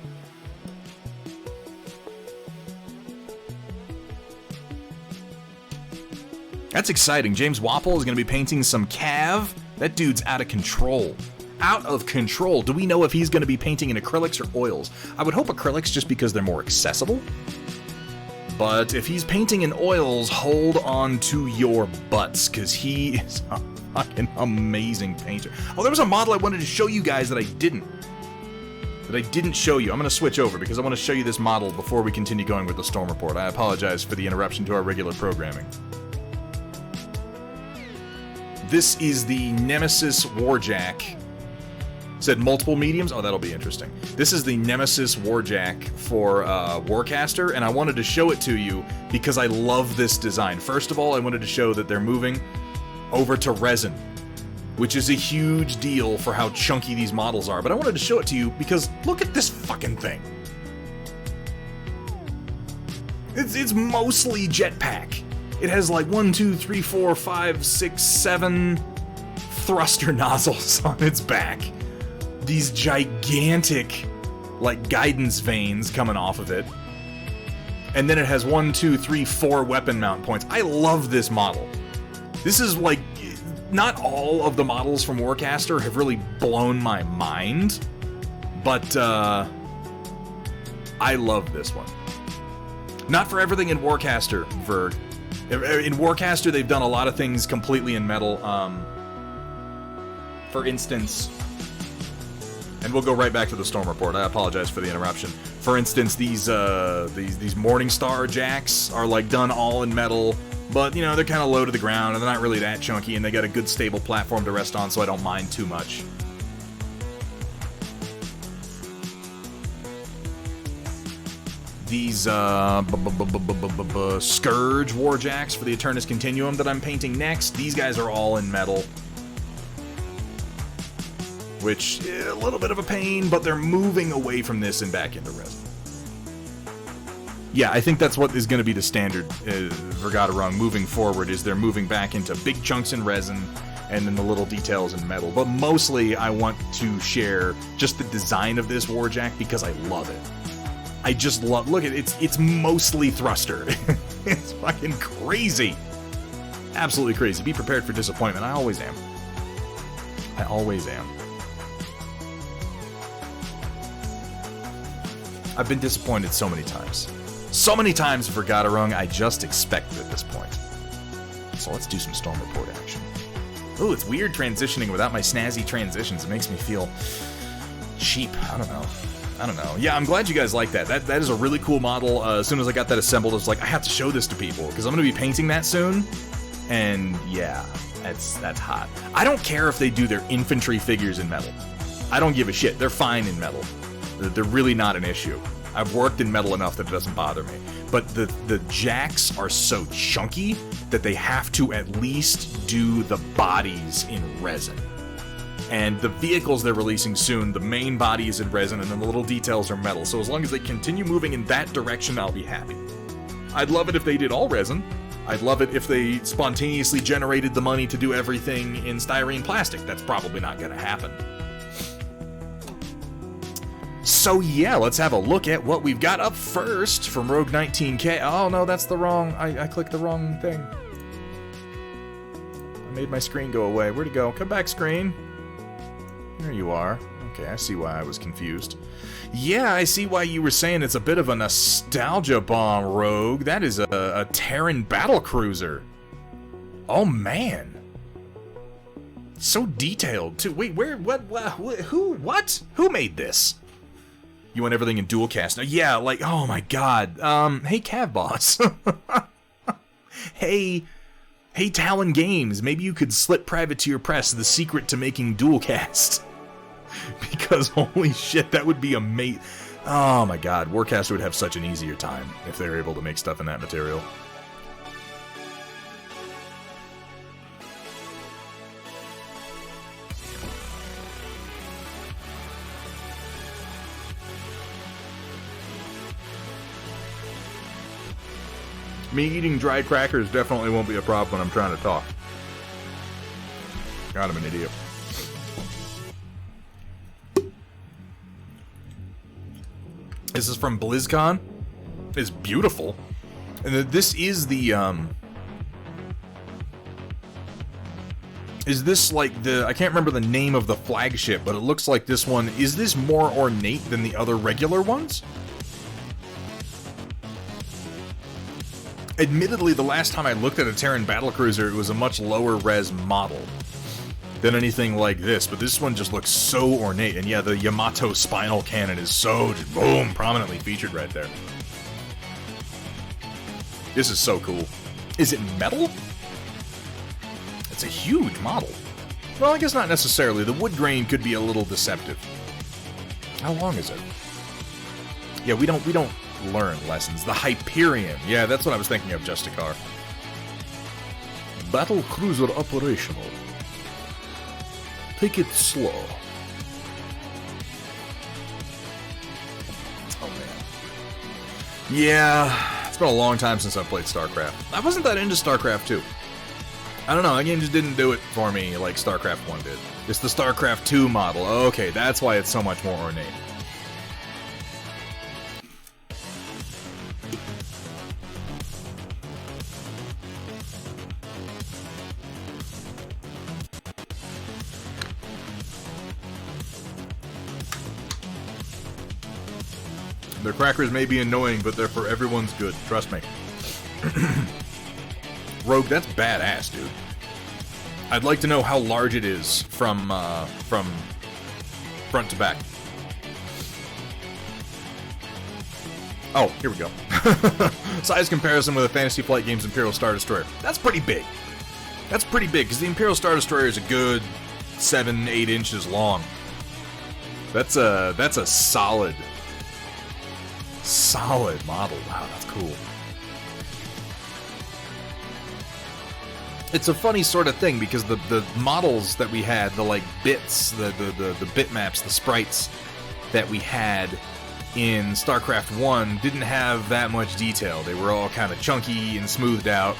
That's exciting. James Wapple is going to be painting some CAV. That dude's out of control. Out of control. Do we know if he's going to be painting in acrylics or oils? I would hope acrylics just because they're more accessible. But if he's painting in oils, hold on to your butts, because he is a fucking amazing painter. Oh, there was a model I wanted to show you guys that I didn't. Show you. I'm going to switch over because I want to show you this model before we continue going with the storm report. I apologize for the interruption to our regular programming. This is the Nemesis Warjack. Said multiple mediums? Oh, that'll be interesting. This is the Nemesis Warjack for Warcaster, and I wanted to show it to you because I love this design. First of all, I wanted to show that they're moving over to resin, which is a huge deal for how chunky these models are. But I wanted to show it to you because look at this fucking thing. It's mostly jetpack. It has like 1, 2, 3, 4, 5, 6, 7 thruster nozzles on its back. These gigantic, like, guidance vanes coming off of it. And then it has 1, 2, 3, 4 weapon mount points. I love this model. This is like, not all of the models from Warcaster have really blown my mind, but I love this one. Not for everything in Warcaster, Verg. In Warcaster, they've done a lot of things completely in metal. For instance, and we'll go right back to the storm report. I apologize for the interruption. For instance, these Morningstar jacks are like done all in metal, but you know they're kind of low to the ground and they're not really that chunky, and they got a good stable platform to rest on, so I don't mind too much. These Scourge Warjacks for the Eternus Continuum that I'm painting next, these guys are all in metal. Which, a little bit of a pain, but they're moving away from this and back into resin. Yeah, I think that's what is going to be the standard Vergata Rung moving forward, is they're moving back into big chunks in resin and then the little details in metal. But mostly I want to share just the design of this Warjack because I love it. I just love, look at it, it's mostly thruster. It's fucking crazy. Absolutely crazy. Be prepared for disappointment. I always am. I always am. I've been disappointed so many times. So many times, Vergata Rung, I just expect it at this point. So let's do some storm report action. Ooh, it's weird transitioning without my snazzy transitions. It makes me feel cheap. I don't know. Yeah, I'm glad you guys like that. That is a really cool model. As soon as I got that assembled, I was like, I have to show this to people because I'm going to be painting that soon. And yeah, that's hot. I don't care if they do their infantry figures in metal. I don't give a shit. They're fine in metal. They're really not an issue. I've worked in metal enough that it doesn't bother me. But the jacks are so chunky that they have to at least do the bodies in resin. And the vehicles they're releasing soon, the main body is in resin and then the little details are metal. So as long as they continue moving in that direction, I'll be happy. I'd love it if they did all resin. I'd love it if they spontaneously generated the money to do everything in styrene plastic. That's probably not going to happen. So yeah, let's have a look at what we've got up first from Rogue 19K. Oh no, that's the wrong, I clicked the wrong thing. I made my screen go away. Where'd it go? Come back, screen. There you are. Okay, I see why I was confused. Yeah, I see why you were saying it's a bit of a nostalgia bomb, Rogue. That is a Terran battlecruiser. Oh man. So detailed too. Wait, where, who made this? You want everything in dual cast? Yeah, like, oh my god. Hey, Cav Boss. Hey, Talon Games, maybe you could slip private to your press the secret to making dual cast. Because holy shit, that would be amazing. Oh my god, Warcaster would have such an easier time if they were able to make stuff in that material. Me eating dry crackers definitely won't be a problem when I'm trying to talk. God, I'm an idiot. This is from BlizzCon. It's beautiful. And this is the, is this like the... I can't remember the name of the flagship, but it looks like this one... Is this more ornate than the other regular ones? Admittedly, the last time I looked at a Terran battlecruiser, it was a much lower res model than anything like this, but this one just looks so ornate. And yeah, the Yamato spinal cannon is so, just boom, prominently featured right there. This is so cool. Is it metal? It's a huge model. Well, I guess not necessarily. The wood grain could be a little deceptive. How long is it? Yeah, we don't learn lessons. The Hyperion. Yeah, that's what I was thinking of, Justicar. Battle cruiser operational. Take it slow. Oh man. Yeah, it's been a long time since I've played StarCraft. I wasn't that into StarCraft 2. I don't know, that game just didn't do it for me like StarCraft 1 did. It's the StarCraft 2 model. Okay, that's why it's so much more ornate. Their crackers may be annoying, but they're for everyone's good. Trust me. Rogue, that's badass, dude. I'd like to know how large it is from front to back. Oh, here we go. Size comparison with a Fantasy Flight Games Imperial Star Destroyer. That's pretty big. That's pretty big, because the Imperial Star Destroyer is a good 7-8 inches long. That's a solid model. Wow, that's cool. It's a funny sort of thing because the models that we had, the like bits, the bitmaps, the sprites that we had in StarCraft 1 didn't have that much detail. They were all kind of chunky and smoothed out,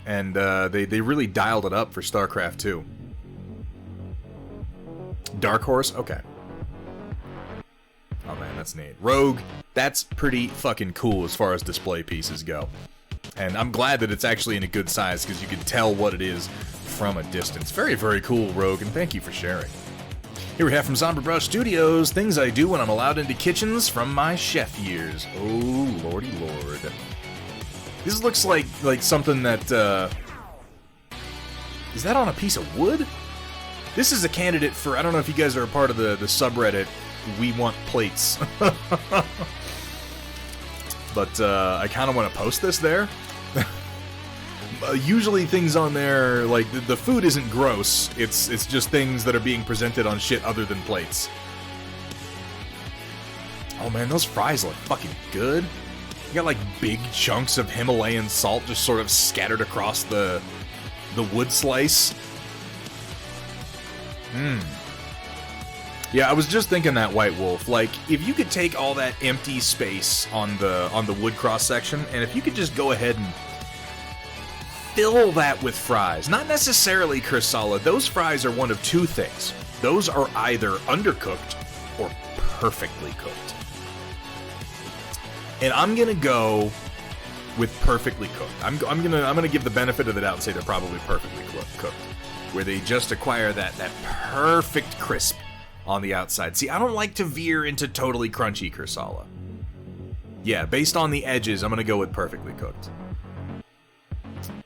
and they really dialed it up for StarCraft 2. Dark Horse? Okay. Oh man, that's neat. Rogue, that's pretty fucking cool as far as display pieces go. And I'm glad that it's actually in a good size because you can tell what it is from a distance. Very, very cool, Rogue, and thank you for sharing. Here we have from Somber Brush Studios, things I do when I'm allowed into kitchens from my chef years. Oh, lordy lord. This looks like something that, is that on a piece of wood? This is a candidate for, I don't know if you guys are a part of the subreddit, We Want Plates. But I kind of want to post this there. Usually things on there, like, the food isn't gross, it's just things that are being presented on shit other than plates. Oh man, those fries look fucking good. You got like big chunks of Himalayan salt just sort of scattered across the wood slice. Yeah, I was just thinking that, White Wolf. Like, if you could take all that empty space on the wood cross section, and if you could just go ahead and fill that with fries, not necessarily Kursala. Those fries are one of two things. Those are either undercooked or perfectly cooked. And I'm gonna go with perfectly cooked. I'm gonna give the benefit of the doubt and say they're probably perfectly cooked, where they just acquire that perfect crisp on the outside. See, I don't like to veer into totally crunchy Kursala. Yeah, based on the edges, I'm gonna go with perfectly cooked.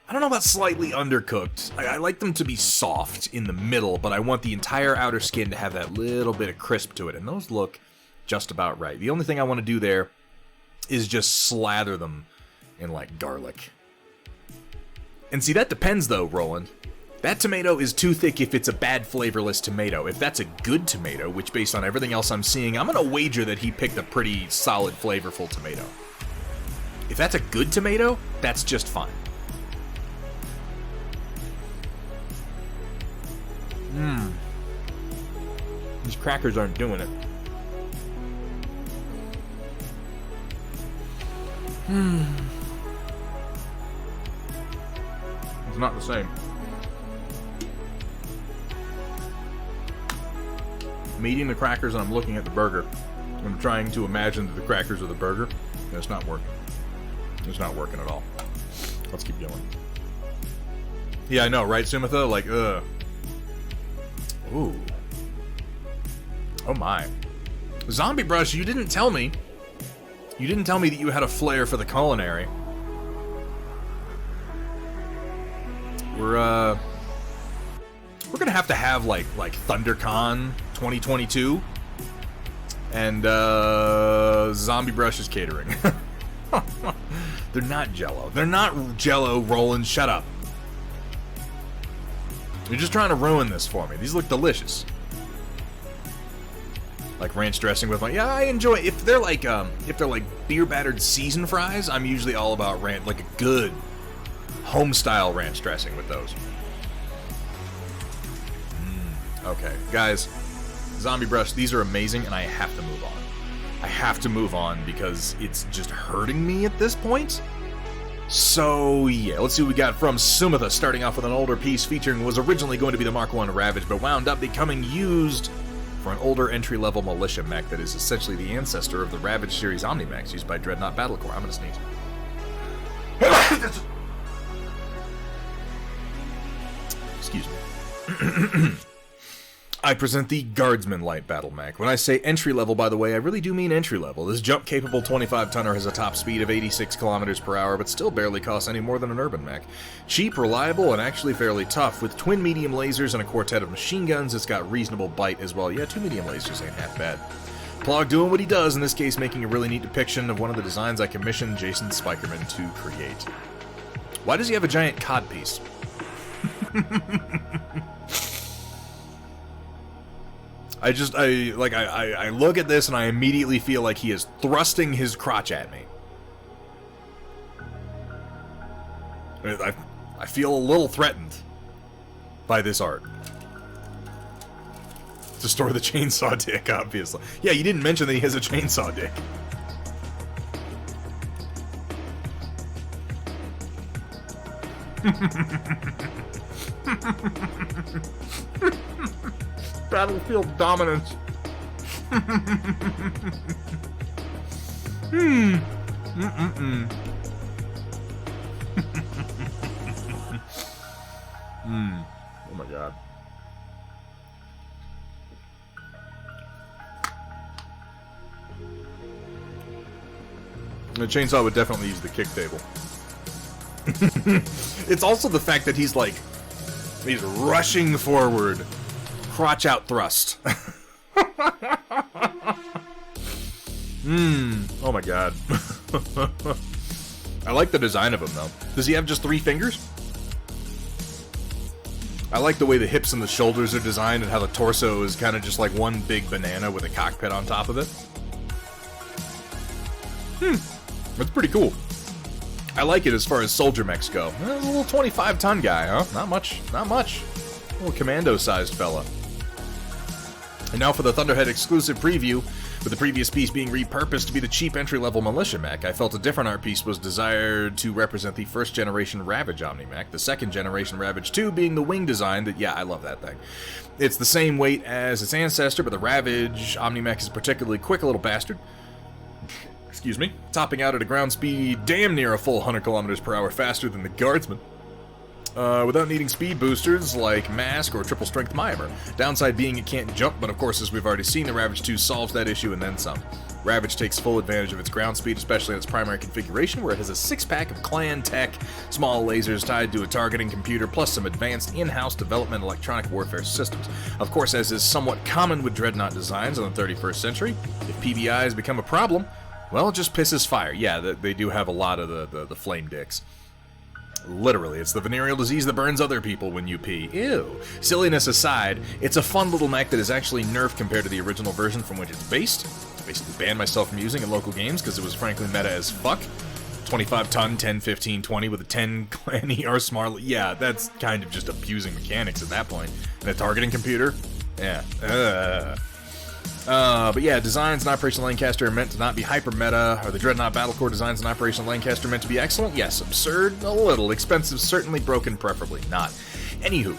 I don't know about slightly undercooked. I like them to be soft in the middle, but I want the entire outer skin to have that little bit of crisp to it, and those look just about right. The only thing I want to do there is just slather them in, like, garlic. And see, that depends, though, Roland. That tomato is too thick if it's a bad flavorless tomato. If that's a good tomato, which based on everything else I'm seeing, I'm gonna wager that he picked a pretty solid, flavorful tomato. If that's a good tomato, that's just fine. These crackers aren't doing it. It's not the same. I'm eating the crackers and I'm looking at the burger. I'm trying to imagine that the crackers are the burger, and it's not working. It's not working at all. Let's keep going. Yeah, I know, right, Sumitha? Like, ugh. Ooh. Oh my. Zombie Brush, you didn't tell me. You didn't tell me that you had a flair for the culinary. We're gonna have like ThunderCon 2022 and Zombie Brush is catering. They're not Jello. They're not Jello, Roland. Shut up. You're just trying to ruin this for me. These look delicious. Like ranch dressing with my... Yeah, I enjoy... If they're like beer battered seasoned fries, I'm usually all about ranch, like a good home style ranch dressing with those. Okay, guys, Zombie Brush, these are amazing, and I have to move on. I have to move on because it's just hurting me at this point. So, yeah, let's see what we got from Sumitha, starting off with an older piece featuring was originally going to be the Mark I Ravage, but wound up becoming used for an older entry-level militia mech that is essentially the ancestor of the Ravage series Omnimax used by Dreadnought Battlecorps. I'm gonna sneeze. Excuse me. I present the Guardsman Light Battle Mech. When I say entry-level, by the way, I really do mean entry-level. This jump-capable 25-tonner has a top speed of 86 kilometers per hour, but still barely costs any more than an urban mech. Cheap, reliable, and actually fairly tough. With twin medium lasers and a quartet of machine guns, it's got reasonable bite as well. Yeah, 2 medium lasers ain't half bad. Plog doing what he does, in this case making a really neat depiction of one of the designs I commissioned Jason Spikerman to create. Why does he have a giant codpiece? I look at this and I immediately feel like he is thrusting his crotch at me. I feel a little threatened by this art. To store the chainsaw dick, obviously. Yeah, you didn't mention that he has a chainsaw dick. Battlefield dominance. Oh my god. The chainsaw would definitely use the kick table. It's also the fact that he's rushing forward, crotch out thrust. Oh my god. I like the design of him though. Does he have just 3 fingers? I like the way the hips and the shoulders are designed and how the torso is kind of just like one big banana with a cockpit on top of it. That's pretty cool. I like it as far as soldier mechs go. A little 25-ton guy, huh? Not much. Not much. A little commando-sized fella. And now for the Thunderhead exclusive preview. With the previous piece being repurposed to be the cheap entry-level militia mech, I felt a different art piece was desired to represent the first-generation Ravage Omni-Mech, the second-generation Ravage 2 being the wing design that, yeah, I love that thing. It's the same weight as its ancestor, but the Ravage Omni-Mech is a particularly quick little bastard. Excuse me. Topping out at a ground speed damn near a full 100 kilometers per hour faster than the Guardsman. Without needing speed boosters like Mask or Triple Strength Mimer. Downside being it can't jump, but of course, as we've already seen, the Ravage 2 solves that issue and then some. Ravage takes full advantage of its ground speed, especially in its primary configuration, where it has a 6-pack of clan tech, small lasers tied to a targeting computer, plus some advanced in-house development electronic warfare systems. Of course, as is somewhat common with Dreadnought designs in the 31st century, if PBIs become a problem, well, it just pisses fire. Yeah, they do have a lot of the flame dicks. Literally, it's the venereal disease that burns other people when you pee. Ew. Silliness aside, it's a fun little mech that is actually nerfed compared to the original version from which it's based. I basically banned myself from using it in local games because it was frankly meta as fuck. 25 ton, 10, 15, 20 with a 10 clan ER smart. Yeah, that's kind of just abusing mechanics at that point. And a targeting computer? Yeah. But yeah, designs in Operation Lancaster are meant to not be hyper-meta. Are the Dreadnought Battlecore designs in Operation Lancaster meant to be excellent? Yes. Absurd? A little. Expensive? Certainly. Broken? Preferably not. Anywho,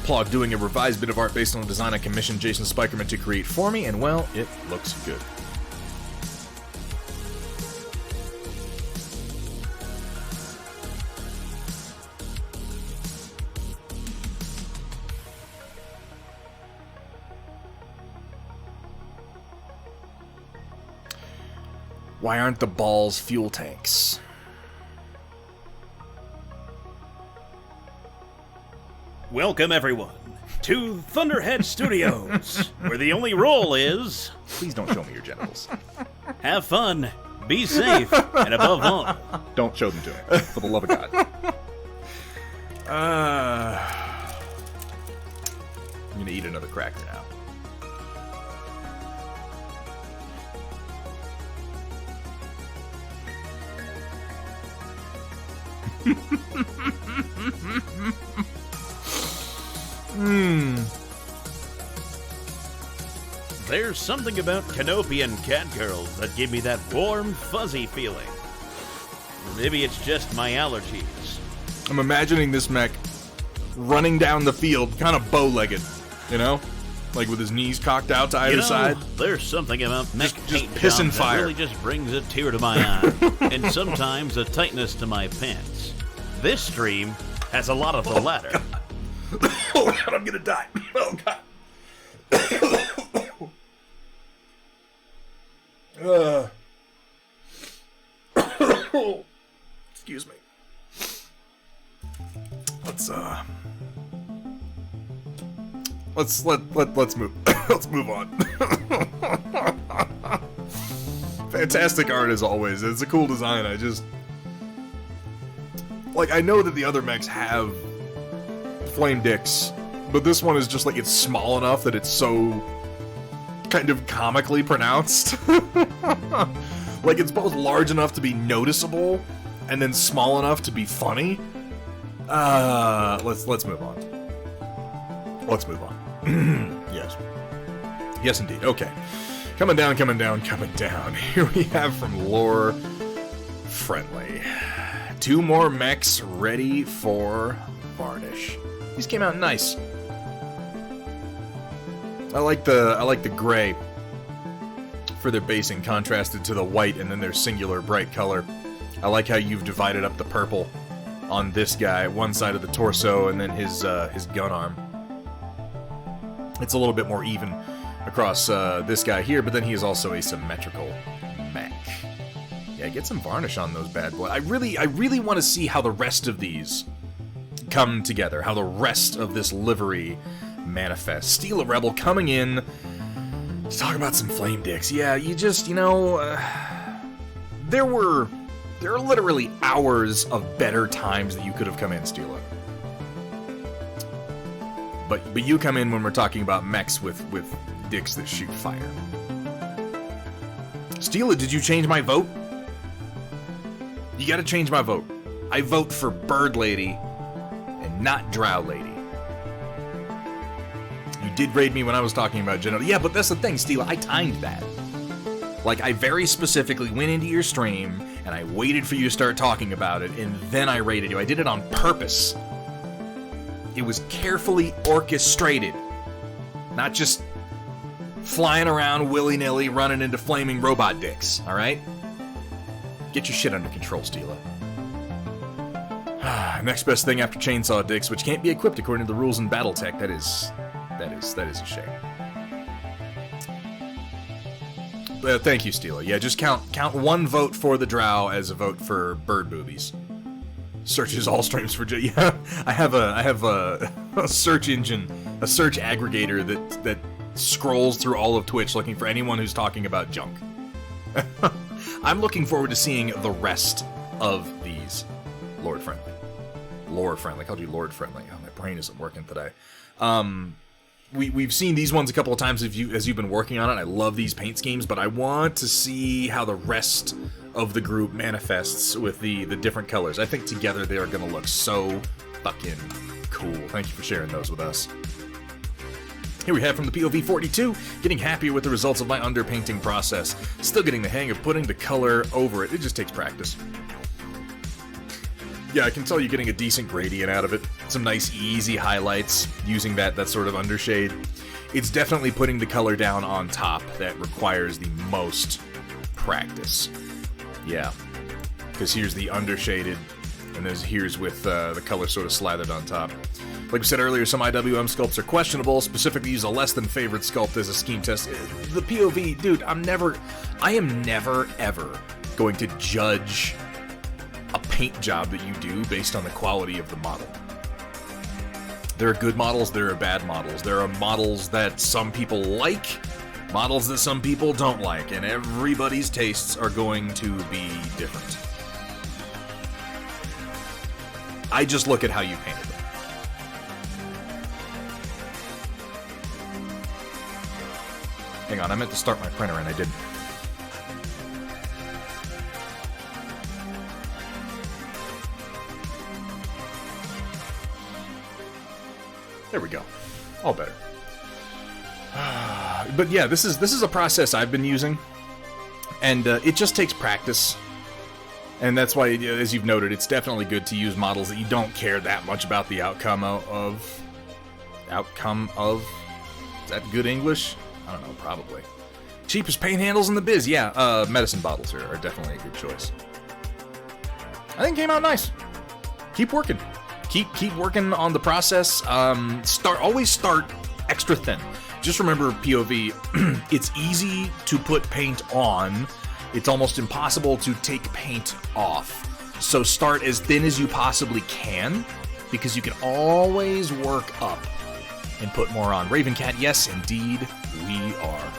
Plog doing a revised bit of art based on a design I commissioned Jason Spikerman to create for me, and well, it looks good. Why aren't the balls fuel tanks? Welcome, everyone, to Thunderhead Studios, where the only rule is... Please don't show me your genitals. Have fun, be safe, and above all... Don't show them to me, for the love of God. I'm gonna eat another cracker now. There's something about Canopian catgirls that give me that warm, fuzzy feeling. Maybe it's just my allergies. I'm imagining this mech running down the field, kind of bow-legged, you know? Like with his knees cocked out to either side. There's something about mech just pissing fire. That really just brings a tear to my eye, and sometimes a tightness to my pants. This stream has a lot of the latter. Oh God, I'm gonna die. Oh God. Excuse me. Let's move. Let's move on. Fantastic art as always. It's a cool design. I know that the other mechs have flame dicks, but this one is just it's small enough that it's so kind of comically pronounced. It's both large enough to be noticeable and then small enough to be funny. Let's move on. Let's move on. Yes. Yes, indeed. Okay. Coming down. Here we have from Lore Friendly. 2 more mechs ready for varnish. These came out nice. I like the gray for their basing contrasted to the white and then their singular bright color. I like how you've divided up the purple on this guy, one side of the torso and then his gun arm. It's a little bit more even across this guy here, but then he is also a symmetrical mech. Yeah, get some varnish on those bad boys. I really want to see how the rest of these come together, how the rest of this livery manifests. Steal a Rebel coming in to talk about some flame dicks. Yeah, there are literally hours of better times that you could have come in, Steela. But you come in when we're talking about mechs with dicks that shoot fire. Steela, did you change my vote? You gotta change my vote. I vote for Bird Lady and not Drow Lady. You did raid me when I was talking about genital. Yeah, but that's the thing, Steela. I timed that. Like, I very specifically went into your stream, and I waited for you to start talking about it, and then I rated you. I did it on purpose. It was carefully orchestrated. Not just flying around willy-nilly, running into flaming robot dicks, alright? Get your shit under control, Steela. Next best thing after chainsaw dicks, which can't be equipped according to the rules in BattleTech. That is a shame. Thank you, Steela. Yeah, just count one vote for the drow as a vote for bird boobies. Searches all streams for yeah. I have a search engine, a search aggregator that scrolls through all of Twitch looking for anyone who's talking about junk. I'm looking forward to seeing the rest of these Lore Friendly. I called you Lord Friendly. Oh, my brain isn't working today. We've seen these ones a couple of times as you've been working on it. I love these paint schemes, but I want to see how the rest of the group manifests with the different colors. I think together they are going to look so fucking cool. Thank you for sharing those with us. Here we have from the POV 42, getting happier with the results of my underpainting process. Still getting the hang of putting the color over it. It just takes practice. Yeah, I can tell you're getting a decent gradient out of it. Some nice, easy highlights using that sort of undershade. It's definitely putting the color down on top that requires the most practice. Yeah, because here's the undershaded, and here's with the color sort of slathered on top. Like we said earlier, some IWM sculpts are questionable. Specifically, use a less than favorite sculpt as a scheme test. The POV, dude, I am never, ever going to judge a paint job that you do based on the quality of the model. There are good models, there are bad models. There are models that some people like, models that some people don't like, and everybody's tastes are going to be different. I just look at how you painted them. Hang on, I meant to start my printer and I didn't. There we go. All better. But yeah, this is a process I've been using, and it just takes practice. And that's why, as you've noted, it's definitely good to use models that you don't care that much about the outcome of. Outcome of? Is that good English? I don't know, probably. Cheapest paint handles in the biz. Yeah, medicine bottles are definitely a good choice. I think it came out nice. Keep working. Keep working on the process. Always start extra thin. Just remember, POV, it's easy to put paint on. It's almost impossible to take paint off. So start as thin as you possibly can, because you can always work up and put more on. Ravencat, yes, indeed, we are.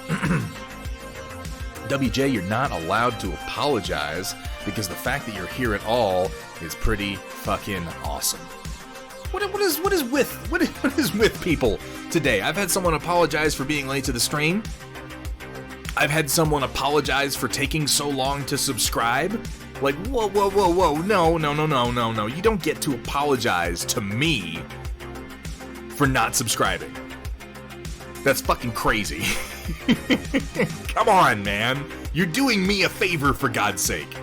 WJ, you're not allowed to apologize, because the fact that you're here at all is pretty fucking awesome. What is with people today? I've had someone apologize for being late to the stream. I've had someone apologize for taking so long to subscribe. Like, whoa, no. You don't get to apologize to me for not subscribing. That's fucking crazy. Come on, man. You're doing me a favor, for God's sake.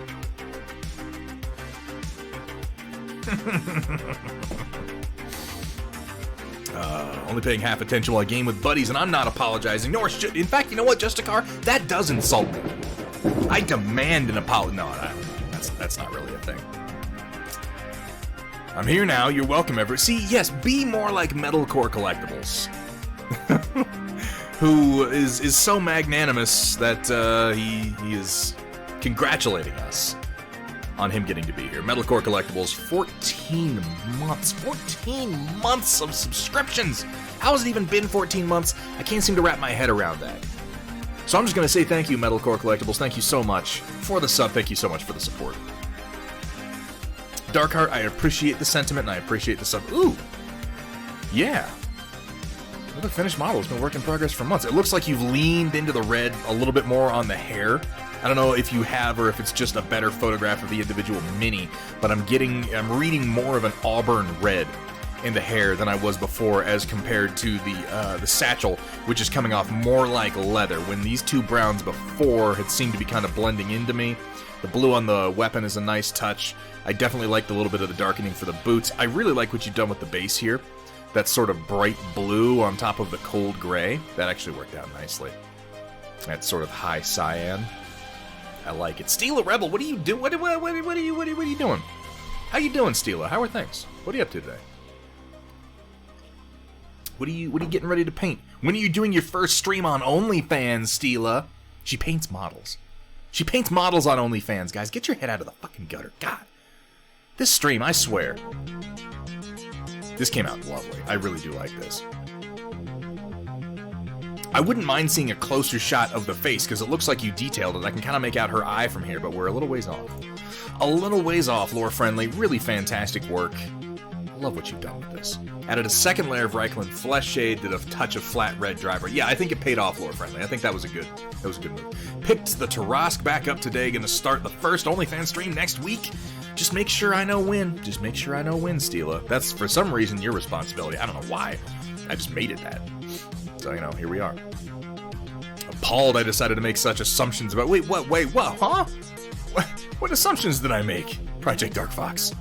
Only paying half attention while I game with buddies, and I'm not apologizing, nor should. In fact, you know what, Justicar? That does insult me. I demand an apology. No, that's not really a thing. I'm here now. You're welcome, ever. See, yes, be more like Metalcore Collectibles, who is so magnanimous that he is congratulating us on him getting to be here. Metalcore Collectibles, 14 months. 14 months of subscriptions! How has it even been 14 months? I can't seem to wrap my head around that. So I'm just going to say thank you, Metalcore Collectibles. Thank you so much for the sub. Thank you so much for the support. Darkheart, I appreciate the sentiment, and I appreciate the sub. Ooh! Yeah. Another finished model. It's been a work in progress for months. It looks like you've leaned into the red a little bit more on the hair. I don't know if you have or if it's just a better photograph of the individual mini, but I'm reading more of an auburn red. in the hair than I was before, as compared to the satchel, which is coming off more like leather, when these two browns before had seemed to be kind of blending into me. The blue on the weapon is a nice touch. I definitely like the little bit of the darkening for the boots. I really like what you've done with the base here. That sort of bright blue on top of the cold gray. That actually worked out nicely. That sort of high cyan. I like it. Steela Rebel, what are you doing? What are you doing? How you doing, Steela? How are things? What are you up to today? What are you getting ready to paint? When are you doing your first stream on OnlyFans, Steela? She paints models. She paints models on OnlyFans, guys. Get your head out of the fucking gutter. God. This stream, I swear. This came out lovely. I really do like this. I wouldn't mind seeing a closer shot of the face, because it looks like you detailed it. I can kind of make out her eye from here, but we're a little ways off. A little ways off, Lore Friendly. Really fantastic work. I love what you've done with this. Added a second layer of Reichland flesh shade, did a touch of flat red driver. Yeah, I think it paid off, Lore Friendly. I think that was a good move. Picked the Tarask back up today. Gonna start the first OnlyFans stream next week. Just make sure I know when. Just make sure I know when, Steela. That's, for some reason, your responsibility. I don't know why. I just made it that. So, you know, here we are. Appalled I decided to make such assumptions about... Wait, what, huh? What assumptions did I make? Project Dark Fox.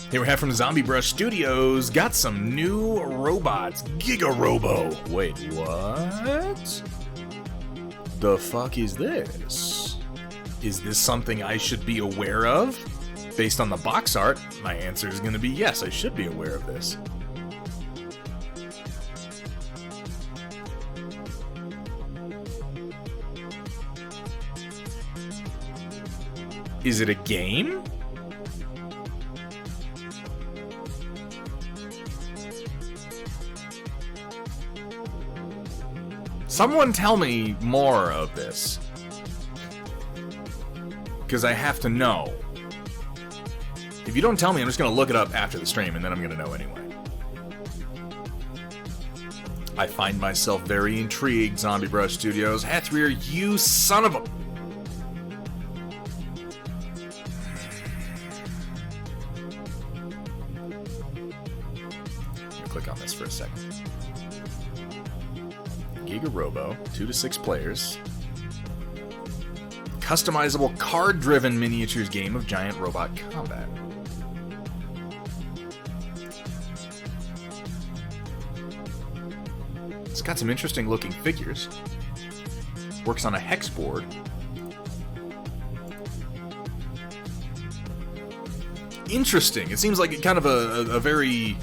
Here we have from Zombie Brush Studios, got some new robots. Giga Robo. Wait, what? The fuck is this? Is this something I should be aware of? Based on the box art, my answer is going to be yes, I should be aware of this. Is it a game? Someone tell me more of this. Because I have to know. If you don't tell me, I'm just going to look it up after the stream, and then I'm going to know anyway. I find myself very intrigued, Zombie Brush Studios. Hathrear, you son of a... Click on this for a second. Giga Robo, 2 to 6 players. Customizable card-driven miniatures game of giant robot combat. It's got some interesting looking figures. Works on a hex board. Interesting. It seems like kind of a very...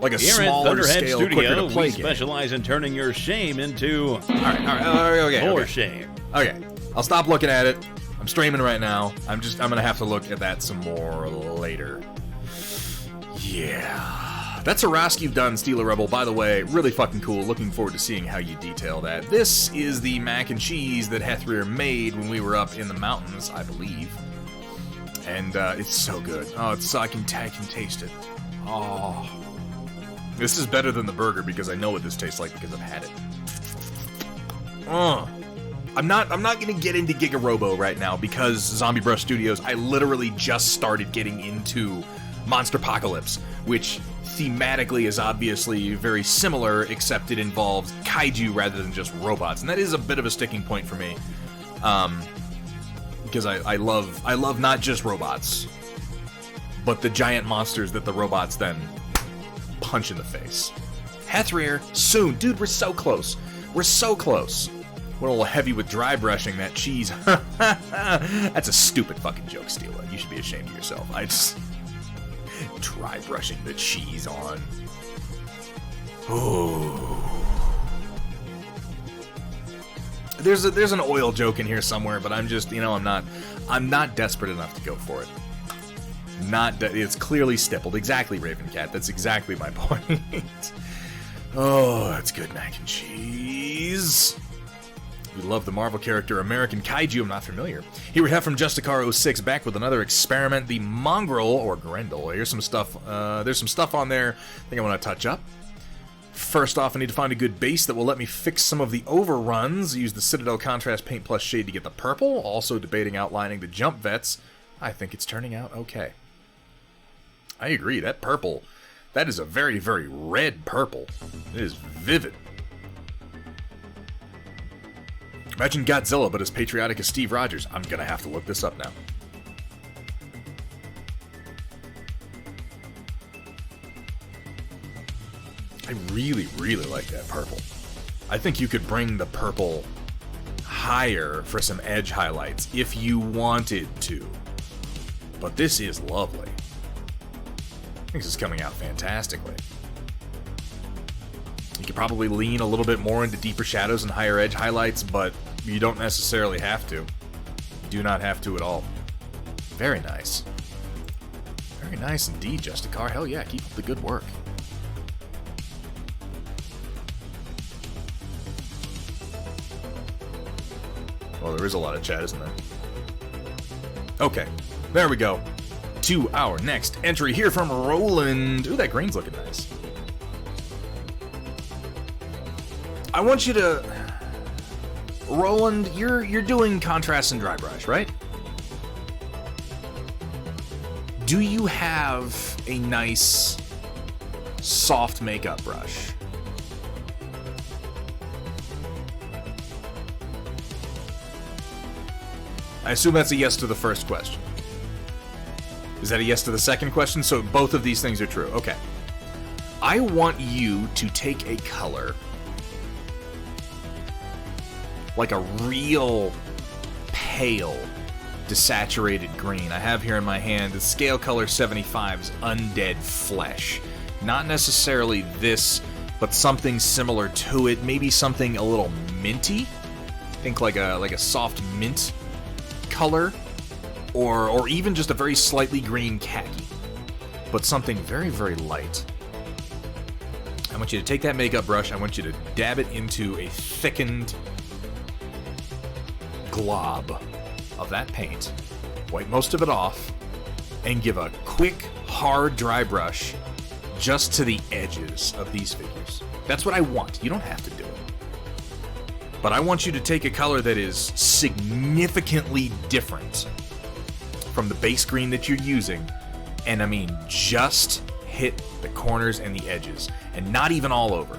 like a Here smaller at Thunderhead scale, quicker Studio, to play we game. specialize in turning your shame into Okay. more shame. Okay, I'll stop looking at it. I'm streaming right now. I'm gonna have to look at that some more later. Yeah. That's a Rask you've done, Steela Rebel. By the way, really fucking cool. Looking forward to seeing how you detail that. This is the mac and cheese that Hathrear made when we were up in the mountains, I believe. And it's so good. Oh, I can taste it. Oh. This is better than the burger because I know what this tastes like because I've had it. I'm not gonna get into Giga Robo right now because Zombie Brush Studios, I literally just started getting into Monster Apocalypse, which thematically is obviously very similar, except it involves kaiju rather than just robots, and that is a bit of a sticking point for me. Because I love not just robots, but the giant monsters that the robots then punch in the face. Hathrear, soon. Dude, we're so close. We're so close. Went a little heavy with dry brushing that cheese. That's a stupid fucking joke, Steela. You should be ashamed of yourself. I just... dry brushing the cheese on. Ooh. There's an oil joke in here somewhere, but I'm just, I'm not desperate enough to go for it. It's clearly stippled. Exactly, Ravencat. That's exactly my point. Oh, that's good mac and cheese. You love the Marvel character American Kaiju. I'm not familiar. Here we have from Justicar06 back with another experiment. The Mongrel, or Grendel. Here's some stuff. There's some stuff on there I think I want to touch up. First off, I need to find a good base that will let me fix some of the overruns. Use the Citadel Contrast Paint Plus Shade to get the purple. Also debating outlining the jump vets. I think it's turning out okay. I agree. That purple, that is a very, very red purple. It is vivid. Imagine Godzilla, but as patriotic as Steve Rogers. I'm gonna have to look this up now. I really, really like that purple. I think you could bring the purple higher for some edge highlights if you wanted to. But this is lovely. I think this is coming out fantastically. You could probably lean a little bit more into deeper shadows and higher edge highlights, but you don't necessarily have to. You do not have to at all. Very nice. Very nice indeed, Justicar. Hell yeah, keep up the good work. Well, there is a lot of chat, isn't there? Okay, there we go. To our next entry here from Roland. Ooh, that green's looking nice. I want you to... Roland, you're doing contrast and dry brush, right? Do you have a nice soft makeup brush? I assume that's a yes to the first question. Is that a yes to the second question? So both of these things are true. Okay. I want you to take a color, like a real pale, desaturated green. I have here in my hand the Scale Color 75's Undead Flesh. Not necessarily this, but something similar to it. Maybe something a little minty. Think like a soft mint color, or even just a very slightly green khaki, but something very, very light. I want you to take that makeup brush, I want you to dab it into a thickened glob of that paint, wipe most of it off, and give a quick, hard dry brush just to the edges of these figures. That's what I want. You don't have to do it. But I want you to take a color that is significantly different from the base green that you're using, and I mean just hit the corners and the edges, and not even all over.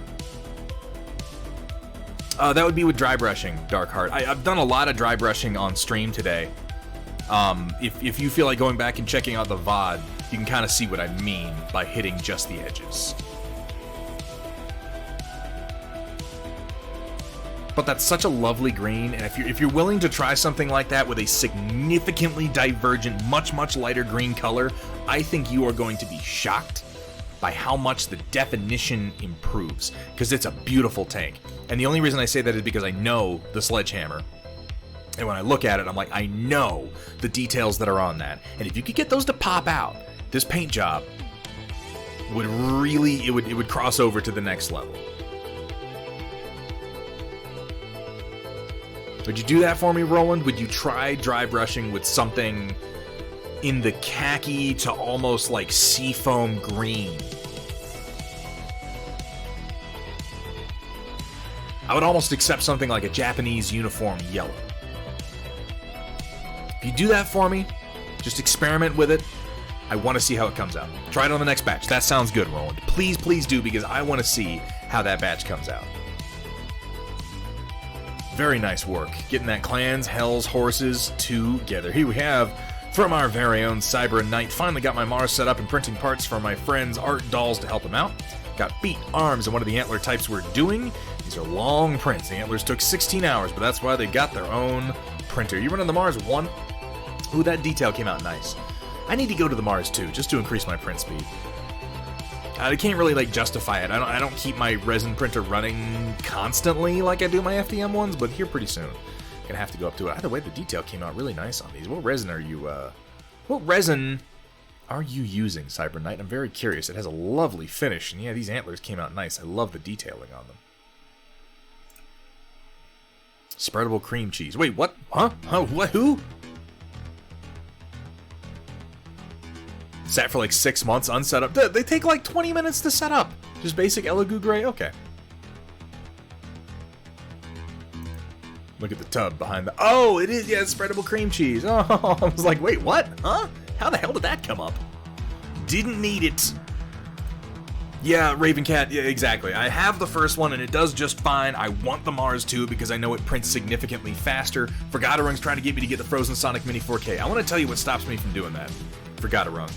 That would be with dry brushing, Darkheart. I've done a lot of dry brushing on stream today. If you feel like going back and checking out the VOD, you can kind of see what I mean by hitting just the edges. But that's such a lovely green, and if you're willing to try something like that with a significantly divergent, much, much lighter green color, I think you are going to be shocked by how much the definition improves, because it's a beautiful tank. And the only reason I say that is because I know the Sledgehammer, and when I look at it, I'm like, I know the details that are on that. And if you could get those to pop out, this paint job would really, it would cross over to the next level. Would you do that for me, Roland? Would you try dry brushing with something in the khaki to almost like seafoam green? I would almost accept something like a Japanese uniform yellow. If you do that for me, just experiment with it. I want to see how it comes out. Try it on the next batch. That sounds good, Roland. Please, please do, because I want to see how that batch comes out. Very nice work, getting that Clans, Hells, Horses together. Here we have, from our very own Cyber Knight, finally got my Mars set up and printing parts for my friend's art dolls to help him out. Got feet, arms, and one of the antler types we're doing. These are long prints. The antlers took 16 hours, but that's why they got their own printer. You running the Mars 1? Ooh, that detail came out nice. I need to go to the Mars 2 just to increase my print speed. I can't really like justify it. I don't keep my resin printer running constantly like I do my FDM ones, but here pretty soon. Gonna have to go up to it. Either way, the detail came out really nice on these. What resin are you using, Cyber Knight? I'm very curious. It has a lovely finish, and yeah, these antlers came out nice. I love the detailing on them. Spreadable cream cheese. Wait, what? Huh? What? Who? Sat for like 6 months unset up. They take like 20 minutes to set up. Just basic Elegoo Gray? Okay. Look at the tub behind the... Oh, it is, yeah, spreadable cream cheese. Oh, I was like, wait, what? Huh? How the hell did that come up? didn't need it. Yeah, Ravencat, yeah, exactly. I have the first one, and it does just fine. I want the Mars 2 because I know it prints significantly faster. Forgotarung's trying to get me to get the Frozen Sonic Mini 4K. I want to tell you what stops me from doing that. Forgotarung.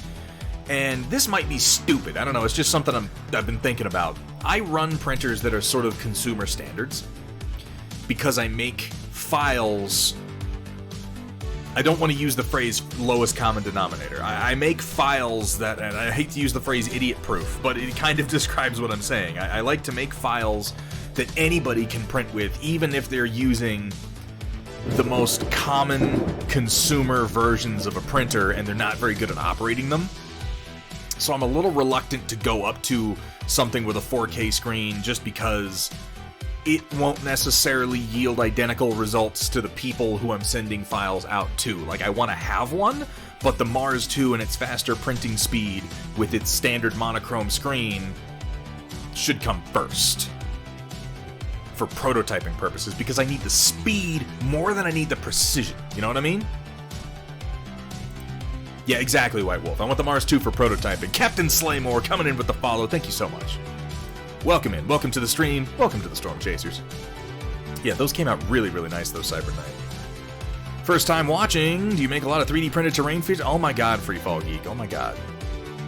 And this might be stupid. I don't know. It's just something I've been thinking about. I run printers that are sort of consumer standards because I make files... I don't want to use the phrase lowest common denominator. I make files that, and I hate to use the phrase idiot-proof, but it kind of describes what I'm saying. I like to make files that anybody can print with, even if they're using the most common consumer versions of a printer and they're not very good at operating them. So I'm a little reluctant to go up to something with a 4K screen just because it won't necessarily yield identical results to the people who I'm sending files out to. Like, I want to have one, but the Mars 2 and its faster printing speed with its standard monochrome screen should come first for prototyping purposes, because I need the speed more than I need the precision. You know what I mean? Yeah, exactly, White Wolf. I want the Mars 2 for prototyping. Captain Slaymore coming in with the follow. Thank you so much. Welcome in. Welcome to the stream. Welcome to the Storm Chasers. Yeah, those came out really, really nice, those Cyber Knight. First time watching. Do you make a lot of 3D printed terrain features? Oh my god, Freefall Geek. Oh my god.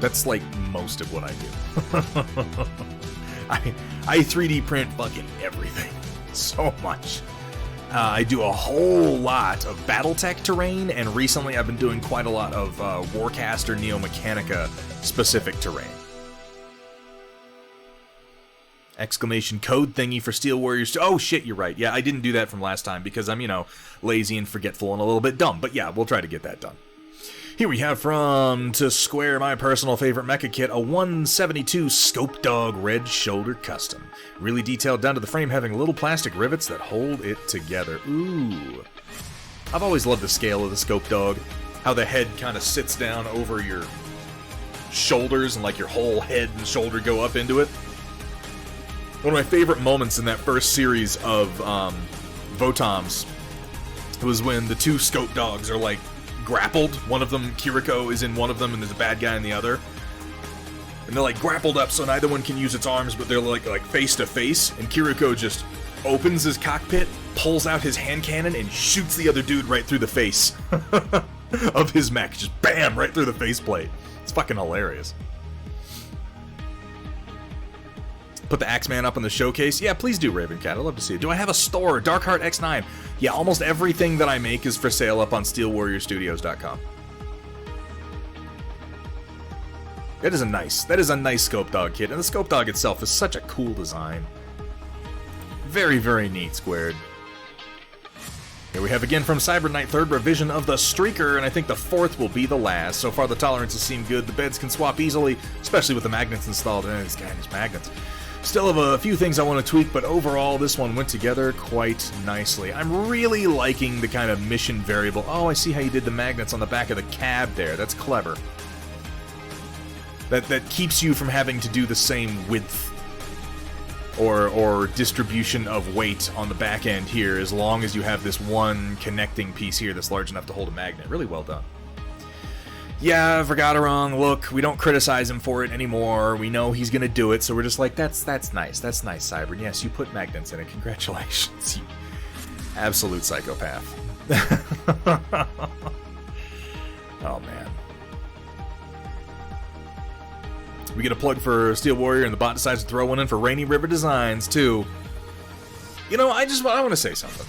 That's like most of what I do. I 3D print fucking everything. So much. I do a whole lot of Battletech terrain, and recently I've been doing quite a lot of Warcaster Neo Mechanica specific terrain. Exclamation code thingy for Steel Warriors. Oh shit, you're right. Yeah, I didn't do that from last time because I'm, lazy and forgetful and a little bit dumb. But yeah, we'll try to get that done. Here we have from To Square, my personal favorite mecha kit, a 172 Scope Dog Red Shoulder Custom. Really detailed down to the frame, having little plastic rivets that hold it together. Ooh. I've always loved the scale of the Scope Dog. How the head kind of sits down over your shoulders and like your whole head and shoulder go up into it. One of my favorite moments in that first series of Votoms was when the two Scope Dogs are like grappled. One of them, Kiriko, is in one of them and there's a bad guy in the other. And they're like grappled up so neither one can use its arms, but they're like face to face. And Kiriko just opens his cockpit, pulls out his hand cannon, and shoots the other dude right through the face of his mech. Just bam, right through the faceplate. It's fucking hilarious. Put the Axeman up on the showcase? Yeah, please do, Ravencat. I'd love to see it. Do I have a store? Darkheart X9. Yeah, almost everything that I make is for sale up on SteelWarriorStudios.com. That is a nice Scope Dog kit, and the Scope Dog itself is such a cool design. Very, very neat, Squared. Here we have again from Cyber Knight, third revision of the Streaker, and I think the fourth will be the last. So far the tolerances seem good. The beds can swap easily, especially with the magnets installed. And this guy and his magnets. Still have a few things I want to tweak, but overall this one went together quite nicely. I'm really liking the kind of mission variable. Oh, I see how you did the magnets on the back of the cab there. That's clever. That keeps you from having to do the same width or distribution of weight on the back end here, as long as you have this one connecting piece here that's large enough to hold a magnet. Really well done. Yeah, Vergatarung, look, we don't criticize him for it anymore. We know he's gonna do it, so we're just like, that's nice. That's nice, Cyber. And yes, you put magnets in it. Congratulations, you absolute psychopath. Oh, man. We get a plug for Steel Warrior, and the bot decides to throw one in for Rainy River Designs, too. I want to say something.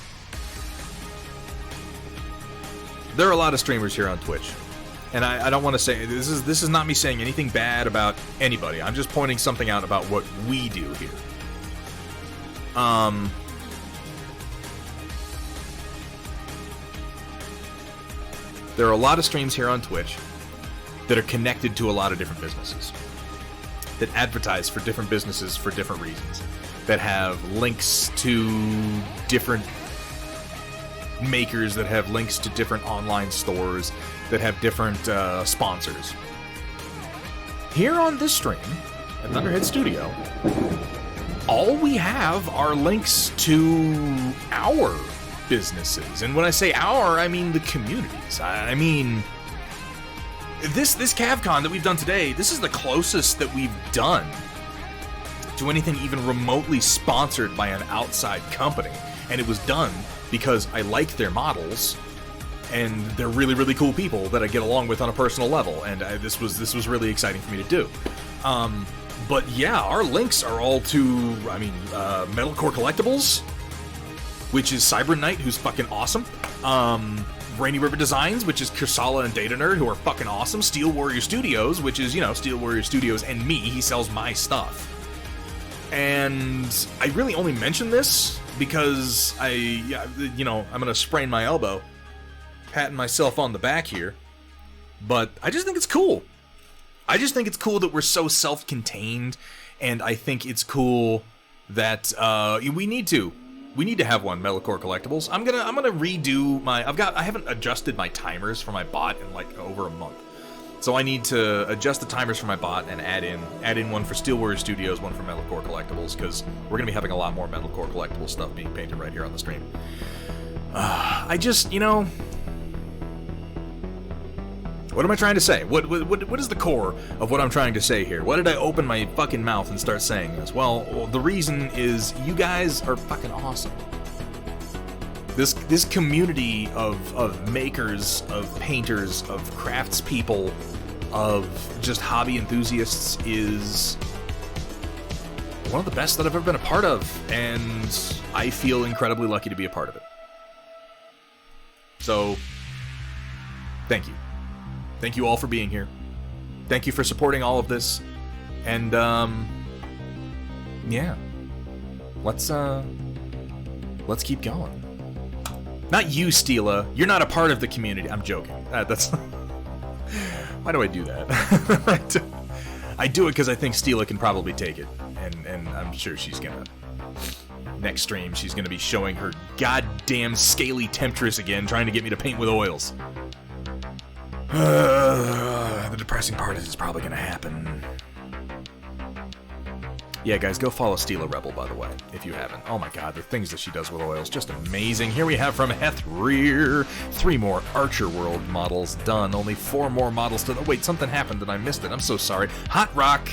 There are a lot of streamers here on Twitch. And I don't want to say, this is not me saying anything bad about anybody. I'm just pointing something out about what we do here. There are a lot of streams here on Twitch that are connected to a lot of different businesses, that advertise for different businesses for different reasons, that have links to different makers, that have links to different online stores, that have different sponsors. Here on this stream, at Thunderhead Studio, all we have are links to our businesses. And when I say our, I mean the communities. I mean this CAV-CON that we've done today, this is the closest that we've done to anything even remotely sponsored by an outside company. And it was done because I like their models, and they're really, really cool people that I get along with on a personal level, and this was really exciting for me to do. But yeah, our links are all to, Metalcore Collectibles, which is Cyber Knight, who's fucking awesome. Rainy River Designs, which is Kursala and Data Nerd, who are fucking awesome. Steel Warrior Studios, which is, Steel Warrior Studios and me. He sells my stuff. And I really only mention this because I'm gonna sprain my elbow, patting myself on the back here. But I just think it's cool. I just think it's cool that we're so self-contained, and I think it's cool that we need to have one, Metalcore Collectibles. I'm gonna redo my. I haven't adjusted my timers for my bot in like over a month, so I need to adjust the timers for my bot and add in one for Steel Warrior Studios, one for Metalcore Collectibles, because we're gonna be having a lot more Metalcore Collectible stuff being painted right here on the stream. I just, what am I trying to say? What is the core of what I'm trying to say here? Why did I open my fucking mouth and start saying this? Well, the reason is you guys are fucking awesome. This community of makers, of painters, of craftspeople, of just hobby enthusiasts is one of the best that I've ever been a part of, and I feel incredibly lucky to be a part of it. So, thank you. Thank you all for being here. Thank you for supporting all of this. And, yeah. Let's keep going. Not you, Steela. You're not a part of the community. I'm joking. That's... Why do I do that? I do it because I think Steela can probably take it. And I'm sure she's gonna... Next stream, she's gonna be showing her goddamn scaly temptress again, trying to get me to paint with oils. The depressing part is it's probably gonna happen. Yeah, guys, go follow Steela Rebel, by the way, if you haven't. Oh my god, the things that she does with oils, just amazing. Here we have from Hethreer, 3 more Archer World models done. Only 4 more models to... Oh, wait, something happened and I missed it. I'm so sorry. Hot Rock,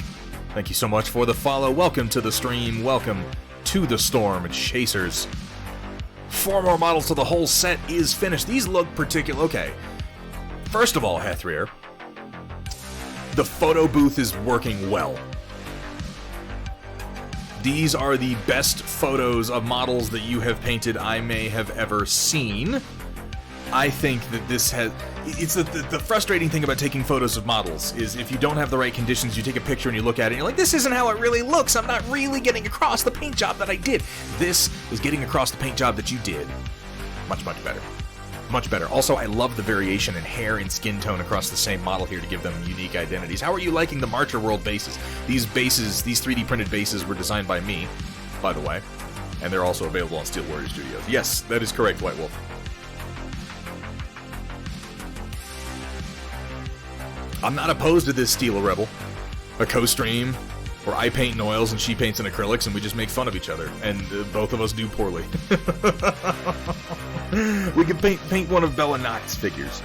thank you so much for the follow. Welcome to the stream. Welcome to the storm. Chasers. 4 more models to the whole set is finished. These look particular... Okay. First of all, Hethreer, the photo booth is working well. These are the best photos of models that you have painted I may have ever seen. I think that this has... It's the frustrating thing about taking photos of models is if you don't have the right conditions, you take a picture and you look at it and you're like, this isn't how it really looks. I'm not really getting across the paint job that I did. This is getting across the paint job that you did. Much, much better. Much better. Also, I love the variation in hair and skin tone across the same model here to give them unique identities. How are you liking the Marcher World bases? These 3D printed bases were designed by me, by the way, and they're also available on Steel Warrior Studios. Yes, that is correct, White Wolf. I'm not opposed to this Steela Rebel. A co-stream where I paint in oils and she paints in acrylics and we just make fun of each other, and both of us do poorly. We could paint one of Bella Nott's figures.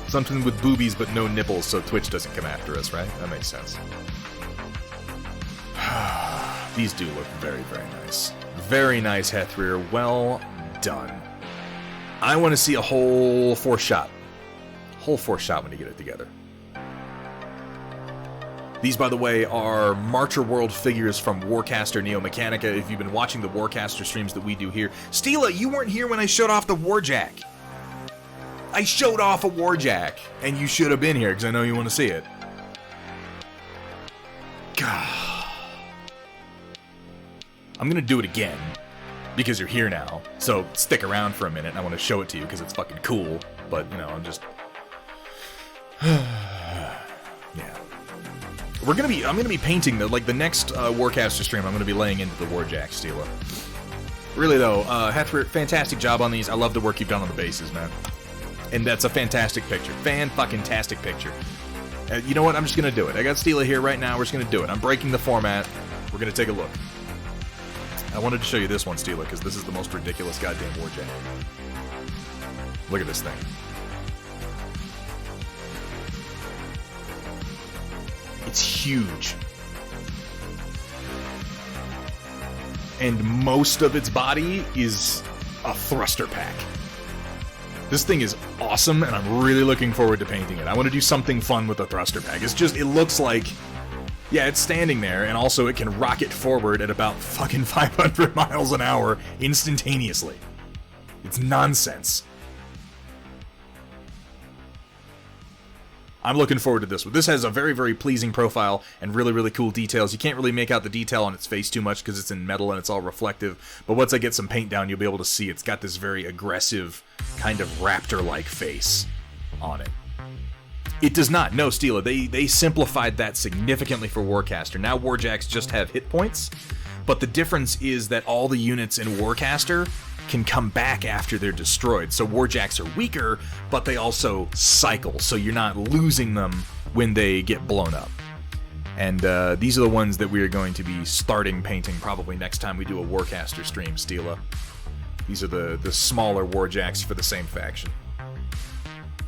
Something with boobies but no nipples so Twitch doesn't come after us, right? That makes sense. These do look very, very nice. Very nice, Hethreer. Well done. I want to see a whole 4-shot. Whole 4-shot when you get it together. These, by the way, are Marcher World figures from Warcaster Neo Mechanica. If you've been watching the Warcaster streams that we do here. Steela, you weren't here when I showed off the Warjack. I showed off a Warjack, and you should have been here, because I know you want to see it. God. I'm going to do it again, because you're here now. So stick around for a minute, and I want to show it to you, because it's fucking cool. But, I'm just... yeah. I'm gonna be painting the next Warcaster stream. I'm gonna be laying into the Warjack, Steela. Really though, Hethreer, fantastic job on these. I love the work you've done on the bases, man. And that's a fantastic picture. Fan-fucking-tastic picture. You know what? I'm just gonna do it. I got Steela here right now. We're just gonna do it. I'm breaking the format. We're gonna take a look. I wanted to show you this one, Steela, because this is the most ridiculous goddamn Warjack. Look at this thing. It's huge. And most of its body is a thruster pack. This thing is awesome, and I'm really looking forward to painting it. I want to do something fun with the thruster pack. It looks like, yeah, it's standing there, and also it can rocket forward at about fucking 500 miles an hour instantaneously. It's nonsense. I'm looking forward to this one. This has a very, very pleasing profile and really, really cool details. You can't really make out the detail on its face too much because it's in metal and it's all reflective. But once I get some paint down, you'll be able to see it's got this very aggressive, kind of raptor-like face on it. It does not. No, Steela. They simplified that significantly for Warcaster. Now Warjacks just have hit points, but the difference is that all the units in Warcaster can come back after they're destroyed. So Warjacks are weaker, but they also cycle, so you're not losing them when they get blown up. And these are the ones that we are going to be starting painting probably next time we do a Warcaster stream, Steela. These are the smaller Warjacks for the same faction,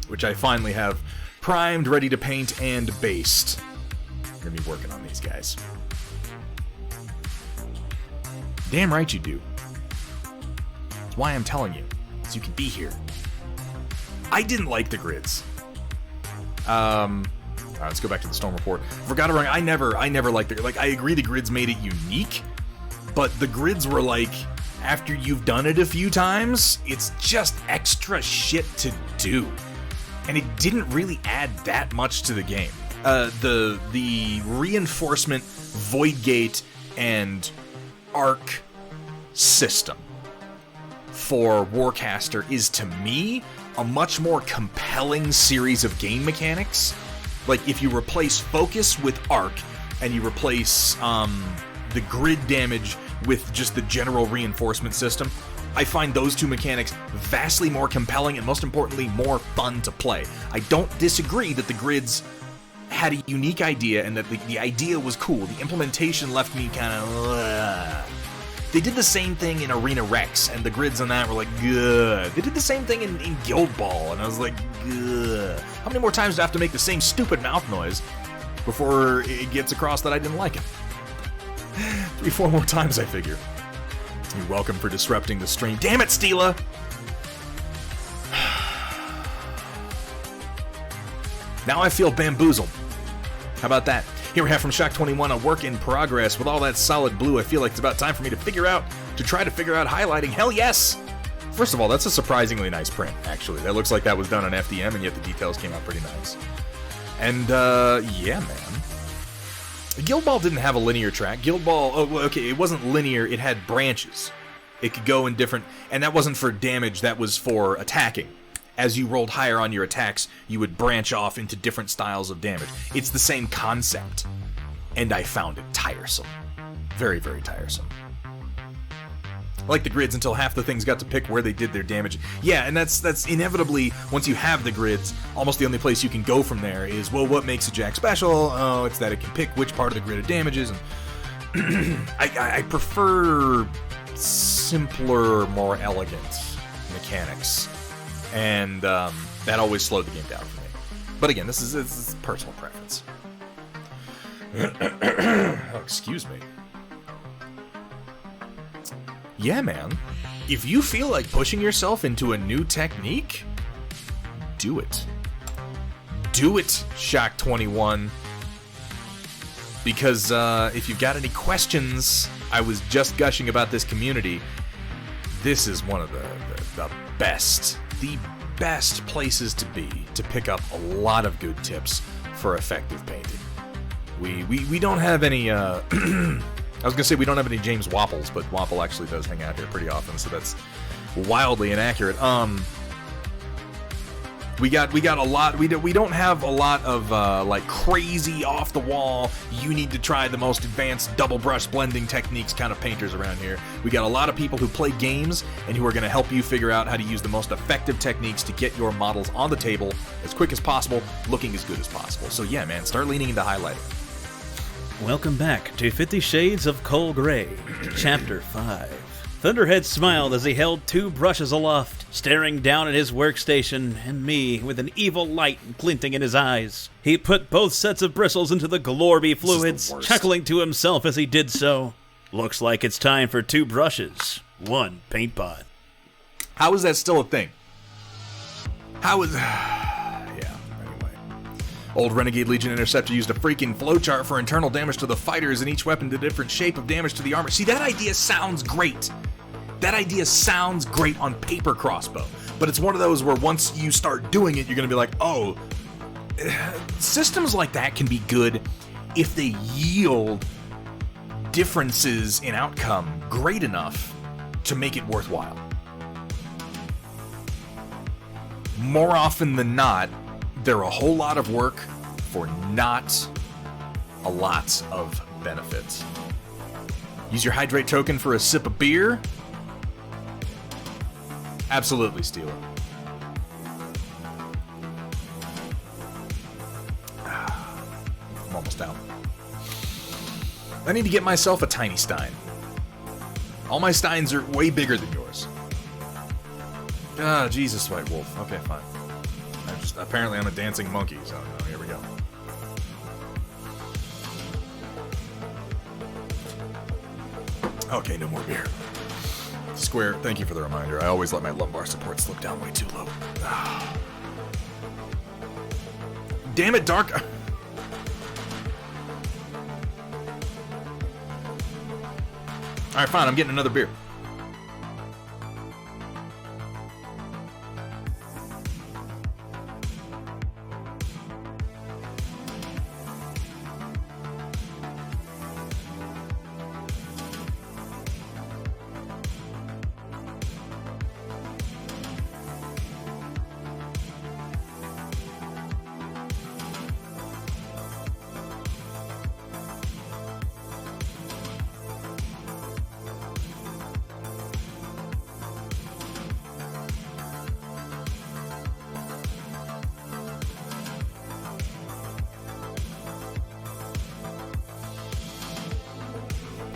which I finally have primed, ready to paint, and based. I'm gonna be working on these guys. Damn right you do. That's why I'm telling you, so you can be here. I didn't like the grids. Alright, let's go back to the Storm Report. Forgot about, I never liked the, like, I agree the grids made it unique, but the grids were like, after you've done it a few times, it's just extra shit to do. And it didn't really add that much to the game. The reinforcement, Void Gate, and Arc system for Warcaster is, to me, a much more compelling series of game mechanics. Like, if you replace Focus with Arc, and you replace the grid damage with just the general reinforcement system, I find those two mechanics vastly more compelling and, most importantly, more fun to play. I don't disagree that the grids had a unique idea and that the idea was cool. The implementation left me kind of... They did the same thing in Arena Rex, and the grids on that were like, good. They did the same thing in Guild Ball, and I was like, good. How many more times do I have to make the same stupid mouth noise before it gets across that I didn't like it? 3-4 more times, I figure. You're welcome for disrupting the stream. Damn it, Steela! Now I feel bamboozled. How about that? Here we have from Shock21, a work in progress. With all that solid blue, I feel like it's about time for me to try to figure out highlighting. Hell yes! First of all, that's a surprisingly nice print, actually. That looks like that was done on FDM, and yet the details came out pretty nice. And, yeah, man. Guild Ball didn't have a linear track. Guild Ball, okay, it wasn't linear, it had branches. It could go in different, and that wasn't for damage, that was for attacking. As you rolled higher on your attacks, you would branch off into different styles of damage. It's the same concept, and I found it tiresome. Very, very tiresome. I like the grids until half the things got to pick where they did their damage. Yeah, and that's inevitably, once you have the grids, almost the only place you can go from there is, well, what makes a Jack special? Oh, it's that it can pick which part of the grid it damages. And I prefer simpler, more elegant mechanics. And that always slowed the game down for me. But again, this is personal preference. Oh, excuse me. Yeah, man. If you feel like pushing yourself into a new technique, do it. Do it, Shock21. Because if you've got any questions, I was just gushing about this community. This is one of the best places to be to pick up a lot of good tips for effective painting. We don't have any I was gonna say we don't have any James Wapples, but Wapple actually does hang out here pretty often, so that's wildly inaccurate. We got a lot. We don't have a lot of like crazy off the wall. You need to try the most advanced double brush blending techniques kind of painters around here. We got a lot of people who play games and who are going to help you figure out how to use the most effective techniques to get your models on the table as quick as possible, looking as good as possible. So yeah, man, start leaning into highlighting. Welcome back to 50 Shades of Coal Gray, Chapter 5. Thunderhead smiled as he held 2 brushes aloft, staring down at his workstation and me with an evil light glinting in his eyes. He put both sets of bristles into the Glorby fluids, chuckling to himself as he did so. Looks like it's time for 2 brushes, 1 paint pot. How is that still a thing? How is... Yeah, anyway. Old Renegade Legion Interceptor used a freaking flowchart for internal damage to the fighters, and each weapon did a different shape of damage to the armor. See, that idea sounds great. That idea sounds great on paper, Crossbow. But it's one of those where once you start doing it, you're going to be like, oh, systems like that can be good if they yield differences in outcome great enough to make it worthwhile. More often than not, they're a whole lot of work for not a lot of benefit. Use your hydrate token for a sip of beer. Absolutely, Steeler. I'm almost out. I need to get myself a tiny stein. All my steins are way bigger than yours. Ah, Jesus, White Wolf. Okay, fine. Apparently I'm a dancing monkey, so here we go. Okay, no more beer. Square, thank you for the reminder. I always let my lumbar support slip down way too low. Ah. Damn it, Dark. Alright, fine, I'm getting another beer.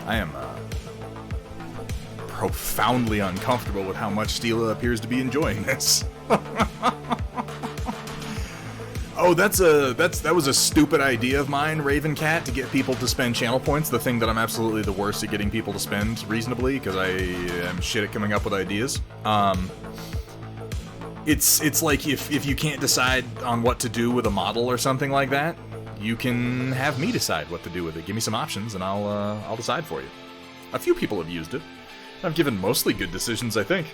I am profoundly uncomfortable with how much Steela appears to be enjoying this. Oh, that was a stupid idea of mine, Raven Cat, to get people to spend channel points. The thing that I'm absolutely the worst at getting people to spend reasonably, because I am shit at coming up with ideas. It's like if you can't decide on what to do with a model or something like that, you can have me decide what to do with it. Give me some options, and I'll decide for you. A few people have used it. I've given mostly good decisions, I think.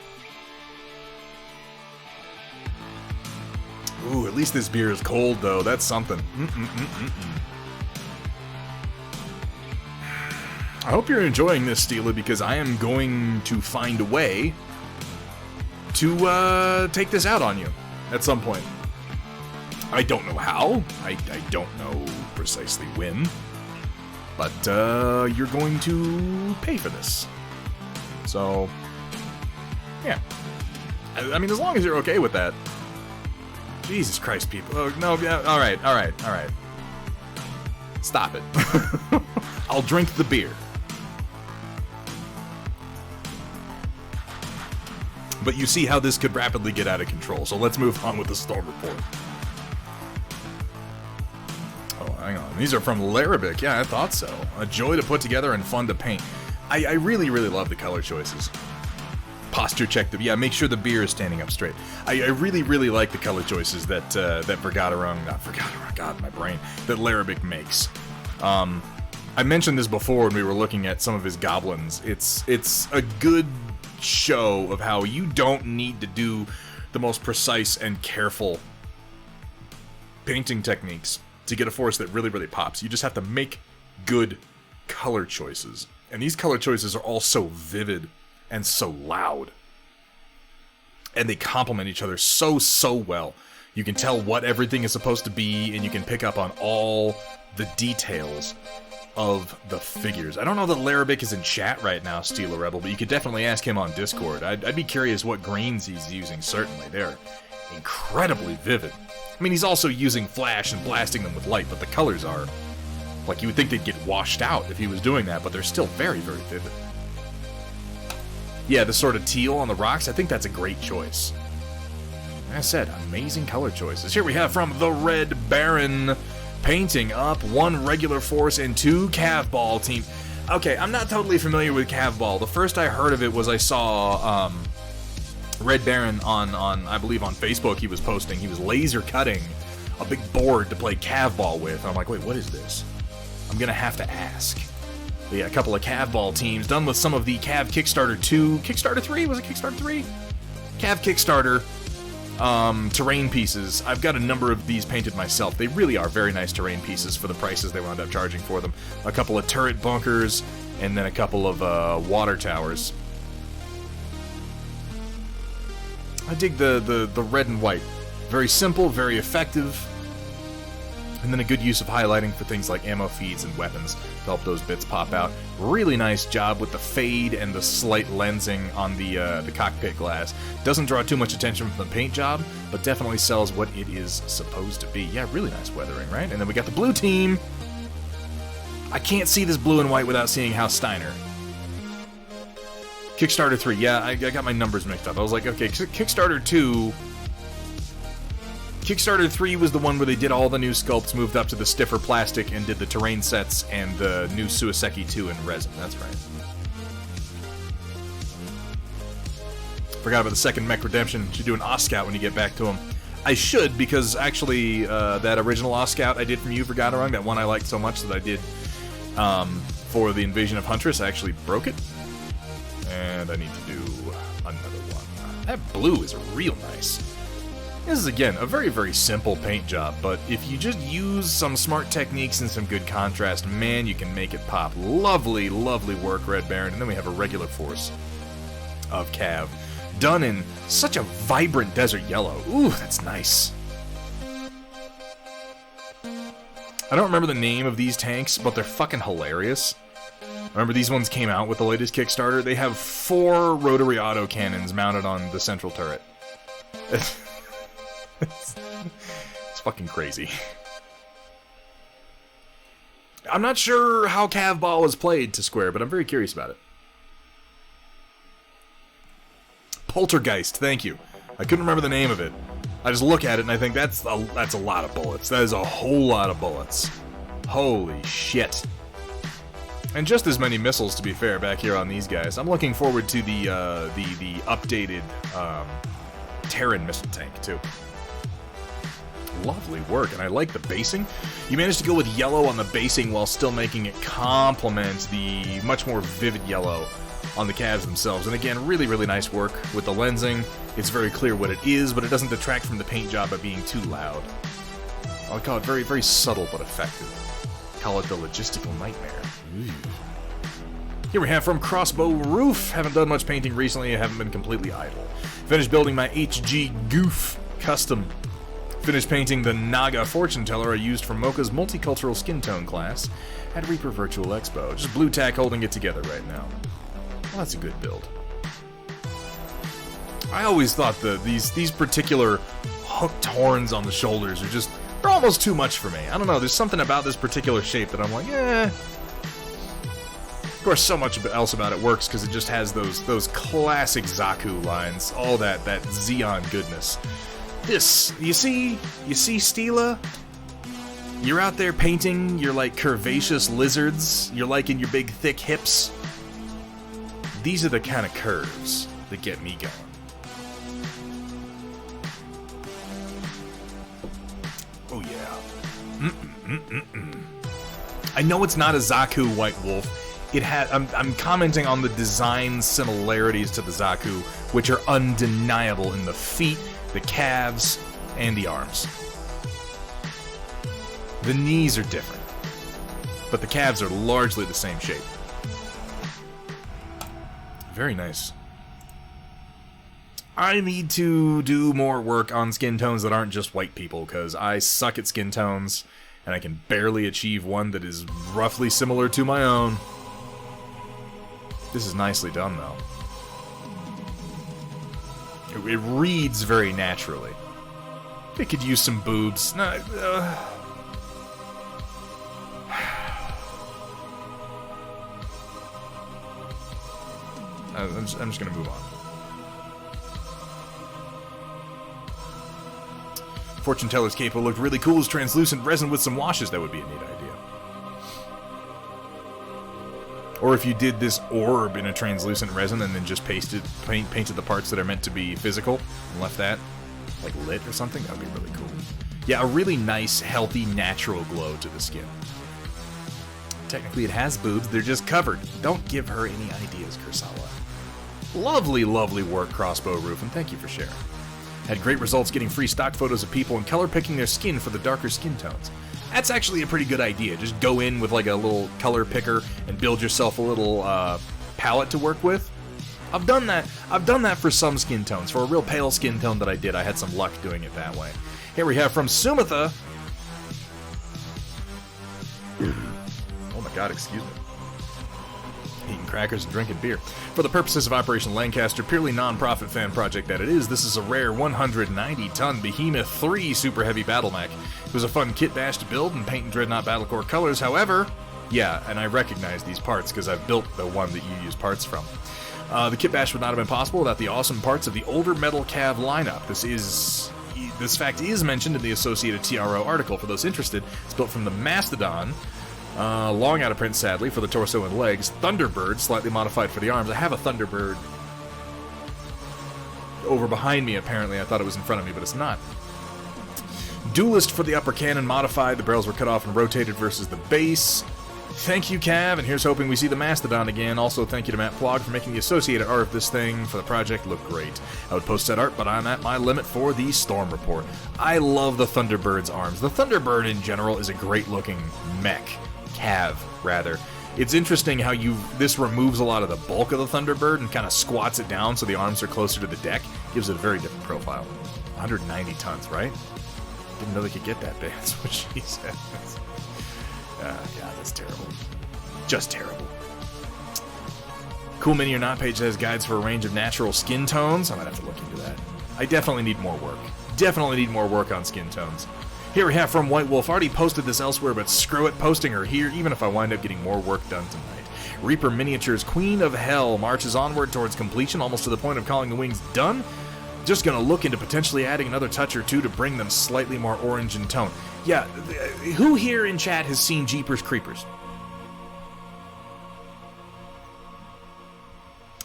Ooh, at least this beer is cold, though. That's something. I hope you're enjoying this, Steela, because I am going to find a way to take this out on you at some point. I don't know how. I don't know precisely when. But you're going to pay for this. So, yeah. I mean, as long as you're okay with that. Jesus Christ, people. Oh, no, yeah, all right. Stop it. I'll drink the beer. But you see how this could rapidly get out of control, so let's move on with the storm report. Oh, hang on. These are from Larabic. Yeah, I thought so. A joy to put together and fun to paint. I really, really love the color choices. Posture check. Make sure the beer is standing up straight. I really, really like the color choices that God, my brain, that Larabic makes. I mentioned this before when we were looking at some of his goblins. It's a good show of how you don't need to do the most precise and careful painting techniques to get a forest that really, really pops. You just have to make good color choices. And these color choices are all so vivid and so loud. And they complement each other so well. You can tell what everything is supposed to be, and you can pick up on all the details of the figures. I don't know that Larabic is in chat right now, Steela Rebel, but you could definitely ask him on Discord. I'd be curious what greens he's using, certainly. They're incredibly vivid. I mean, he's also using flash and blasting them with light, but the colors are... like, you would think they'd get washed out if he was doing that, but they're still very, very vivid. Yeah, the sort of teal on the rocks, I think that's a great choice. Like I said, amazing color choices. Here we have from the Red Baron, painting up 1 regular force and 2 CAV ball team. Okay, I'm not totally familiar with CAV ball. The first I heard of it was I saw Red Baron on I believe on Facebook. He was posting. He was laser cutting a big board to play CAV ball with. And I'm like, wait, what is this? I'm gonna have to ask. But yeah, a couple of CAV ball teams done with some of the CAV Kickstarter 2, Kickstarter 3. Was it Kickstarter 3? CAV Kickstarter. Terrain pieces. I've got a number of these painted myself. They really are very nice terrain pieces for the prices they wound up charging for them. A couple of turret bunkers, and then a couple of water towers. I dig the red and white. Very simple, very effective, and then a good use of highlighting for things like ammo feeds and weapons to help those bits pop out. Really nice job with the fade and the slight lensing on the cockpit glass. Doesn't draw too much attention from the paint job, but definitely sells what it is supposed to be. Yeah, really nice weathering, right? And then we got the blue team. I can't see this blue and white without seeing House Steiner. Kickstarter 3, yeah, I got my numbers mixed up. I was like, okay, Kickstarter 2... Kickstarter 3 was the one where they did all the new sculpts, moved up to the stiffer plastic, and did the terrain sets and the new Suiseki 2 in resin. That's right. Forgot about the second Mech Redemption. Should do an Oscout when you get back to him. I should, because actually that original Oscout I did from you for Gadarung, that one I liked so much that I did for the Invasion of Huntress, I actually broke it. And I need to do another one. That blue is real nice. This is, again, a very, very simple paint job, but if you just use some smart techniques and some good contrast, man, you can make it pop. Lovely, lovely work, Red Baron. And then we have a regular force of CAV, done in such a vibrant desert yellow. Ooh, that's nice. I don't remember the name of these tanks, but they're fucking hilarious. Remember, these ones came out with the latest Kickstarter? They have 4 rotary autocannons mounted on the central turret. It's fucking crazy. I'm not sure how CAV ball is played to square, but I'm very curious about it. Poltergeist, thank you. I couldn't remember the name of it. I just look at it and I think that's a lot of bullets. That is a whole lot of bullets. Holy shit. And just as many missiles, to be fair, back here on these guys. I'm looking forward to the updated Terran missile tank, too. Lovely work, and I like the basing. You managed to go with yellow on the basing while still making it complement the much more vivid yellow on the CAVs themselves. And again, really, really nice work with the lensing. It's very clear what it is, but it doesn't detract from the paint job by being too loud. I'll call it very, very subtle but effective. Call it the logistical nightmare. Ooh. Here we have from Crossbow Roof. Haven't done much painting recently, I haven't been completely idle. Finished building my HG Goof custom. Finished painting the Naga fortune teller I used for Mocha's multicultural skin tone class at Reaper Virtual Expo. Just blue tack holding it together right now. Well, that's a good build. I always thought that these particular hooked horns on the shoulders are just, they're almost too much for me. I don't know, there's something about this particular shape that I'm like, eh. Of course, so much else about it works because it just has those classic Zaku lines, all that Xeon goodness. This, you see Stila? You're out there painting your, like, curvaceous lizards. You're liking your big, thick hips. These are the kind of curves that get me going. Oh, yeah. I know it's not a Zaku White Wolf. I'm commenting on the design similarities to the Zaku, which are undeniable in the feet, the calves, and the arms. The knees are different, but the calves are largely the same shape. Very nice. I need to do more work on skin tones that aren't just white people, because I suck at skin tones, and I can barely achieve one that is roughly similar to my own. This is nicely done, though. It reads very naturally. It could use some boobs. No, I'm just gonna move on. Fortune Teller's capo looked really cool as translucent resin with some washes. That would be a neat idea. Or if you did this orb in a translucent resin and then just painted the parts that are meant to be physical and left that like lit or something, that would be really cool. Yeah, a really nice, healthy, natural glow to the skin. Technically it has boobs, they're just covered. Don't give her any ideas, Kursawa. Lovely, lovely work, Crossbow Roof, and thank you for sharing. Had great results getting free stock photos of people and color picking their skin for the darker skin tones. That's actually a pretty good idea. Just go in with like a little color picker and build yourself a little palette to work with. I've done that. I've done that for some skin tones. For a real pale skin tone that I did, I had some luck doing it that way. Here we have from Sumitha. Oh my god, excuse me. Eating crackers and drinking beer. For the purposes of Operation Lancaster, purely non-profit fan project that it is, this is a rare 190-ton Behemoth 3 super heavy battle mech. It was a fun kit bash to build and paint in Dreadnought Battlecore colors. However, yeah, and I recognize these parts because I've built the one that you use parts from. The kit bash would not have been possible without the awesome parts of the older metal CAV lineup. This fact is mentioned in the Associated TRO article. For those interested, it's built from the Mastodon. Long out of print, sadly, for the torso and legs. Thunderbird, slightly modified for the arms. I have a Thunderbird over behind me, apparently. I thought it was in front of me, but it's not. Duelist for the upper cannon, modified. The barrels were cut off and rotated versus the base. Thank you, Cav, and here's hoping we see the Mastodon again. Also, thank you to Matt Plog for making the associated art of this thing for the project look great. I would post that art, but I'm at my limit for the Storm Report. I love the Thunderbird's arms. The Thunderbird, in general, is a great-looking mech. Cav, rather. It's interesting how this removes a lot of the bulk of the Thunderbird and kind of squats it down so the arms are closer to the deck. Gives it a very different profile. 190 tons, right? Didn't know they could get that big. That's what she said. Oh, God, that's terrible. Just terrible. Cool Mini or Not page has guides for a range of natural skin tones. I might have to look into that. I definitely need more work. Definitely need more work on skin tones. Here we have from White Wolf. Already posted this elsewhere, but screw it, posting her here, even if I wind up getting more work done tonight. Reaper Miniatures Queen of Hell marches onward towards completion, almost to the point of calling the wings done. Just gonna look into potentially adding another touch or two to bring them slightly more orange in tone. Yeah, who here in chat has seen Jeepers Creepers?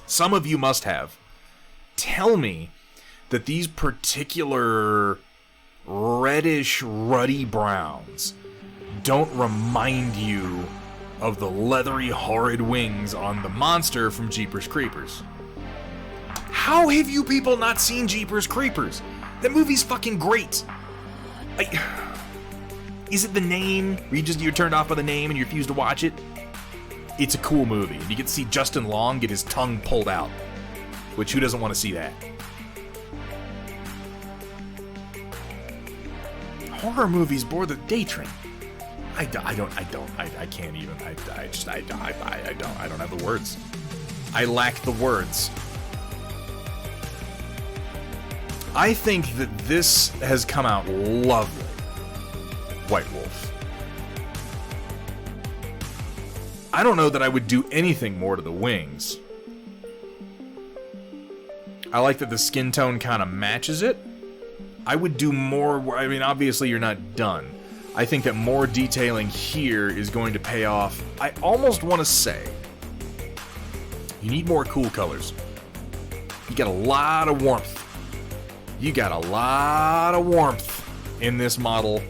Some of you must have. Tell me that these particular reddish, ruddy browns don't remind you of the leathery, horrid wings on the monster from Jeepers Creepers. How have you people not seen Jeepers Creepers? That movie's fucking great. Is it the name? You're turned off by the name and you refuse to watch it? It's a cool movie. And you get to see Justin Long get his tongue pulled out. Which, who doesn't want to see that? Horror movies bore the day train. I can't even. I don't have the words. I lack the words. I think that this has come out lovely. White Wolf. I don't know that I would do anything more to the wings. I like that the skin tone kind of matches it. I would do more. I mean, obviously you're not done. I think that more detailing here is going to pay off. I almost want to say you need more cool colors. You got a lot of warmth. You got a lot of warmth in this model.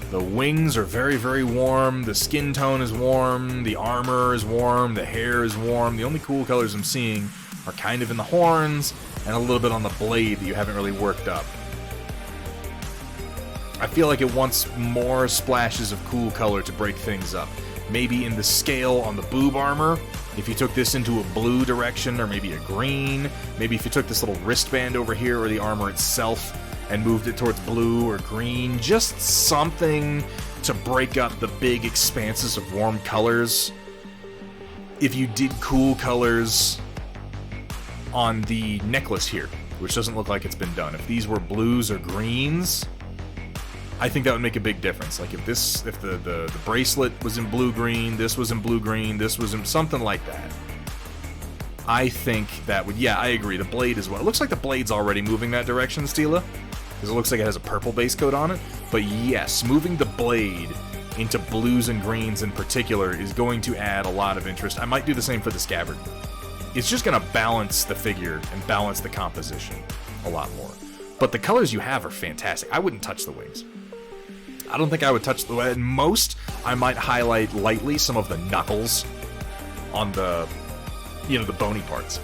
The wings are very, very warm. The skin tone is warm. The armor is warm. The hair is warm. The only cool colors I'm seeing are kind of in the horns and a little bit on the blade that you haven't really worked up. I feel like it wants more splashes of cool color to break things up. Maybe in the scale on the boob armor, if you took this into a blue direction or maybe a green, maybe if you took this little wristband over here or the armor itself and moved it towards blue or green, just something to break up the big expanses of warm colors. If you did cool colors on the necklace here, which doesn't look like it's been done, if these were blues or greens, I think that would make a big difference. Like if the bracelet was in blue-green, this was in blue-green, this was in something like that. I think that would... Yeah, I agree. The blade as well. It looks like the blade's already moving that direction, Steela. Because it looks like it has a purple base coat on it. But yes, moving the blade into blues and greens in particular is going to add a lot of interest. I might do the same for the scabbard. It's just going to balance the figure and balance the composition a lot more. But the colors you have are fantastic. I wouldn't touch the wings. I don't think I would touch the... At most, I might highlight lightly some of the knuckles on the, you know, the bony parts.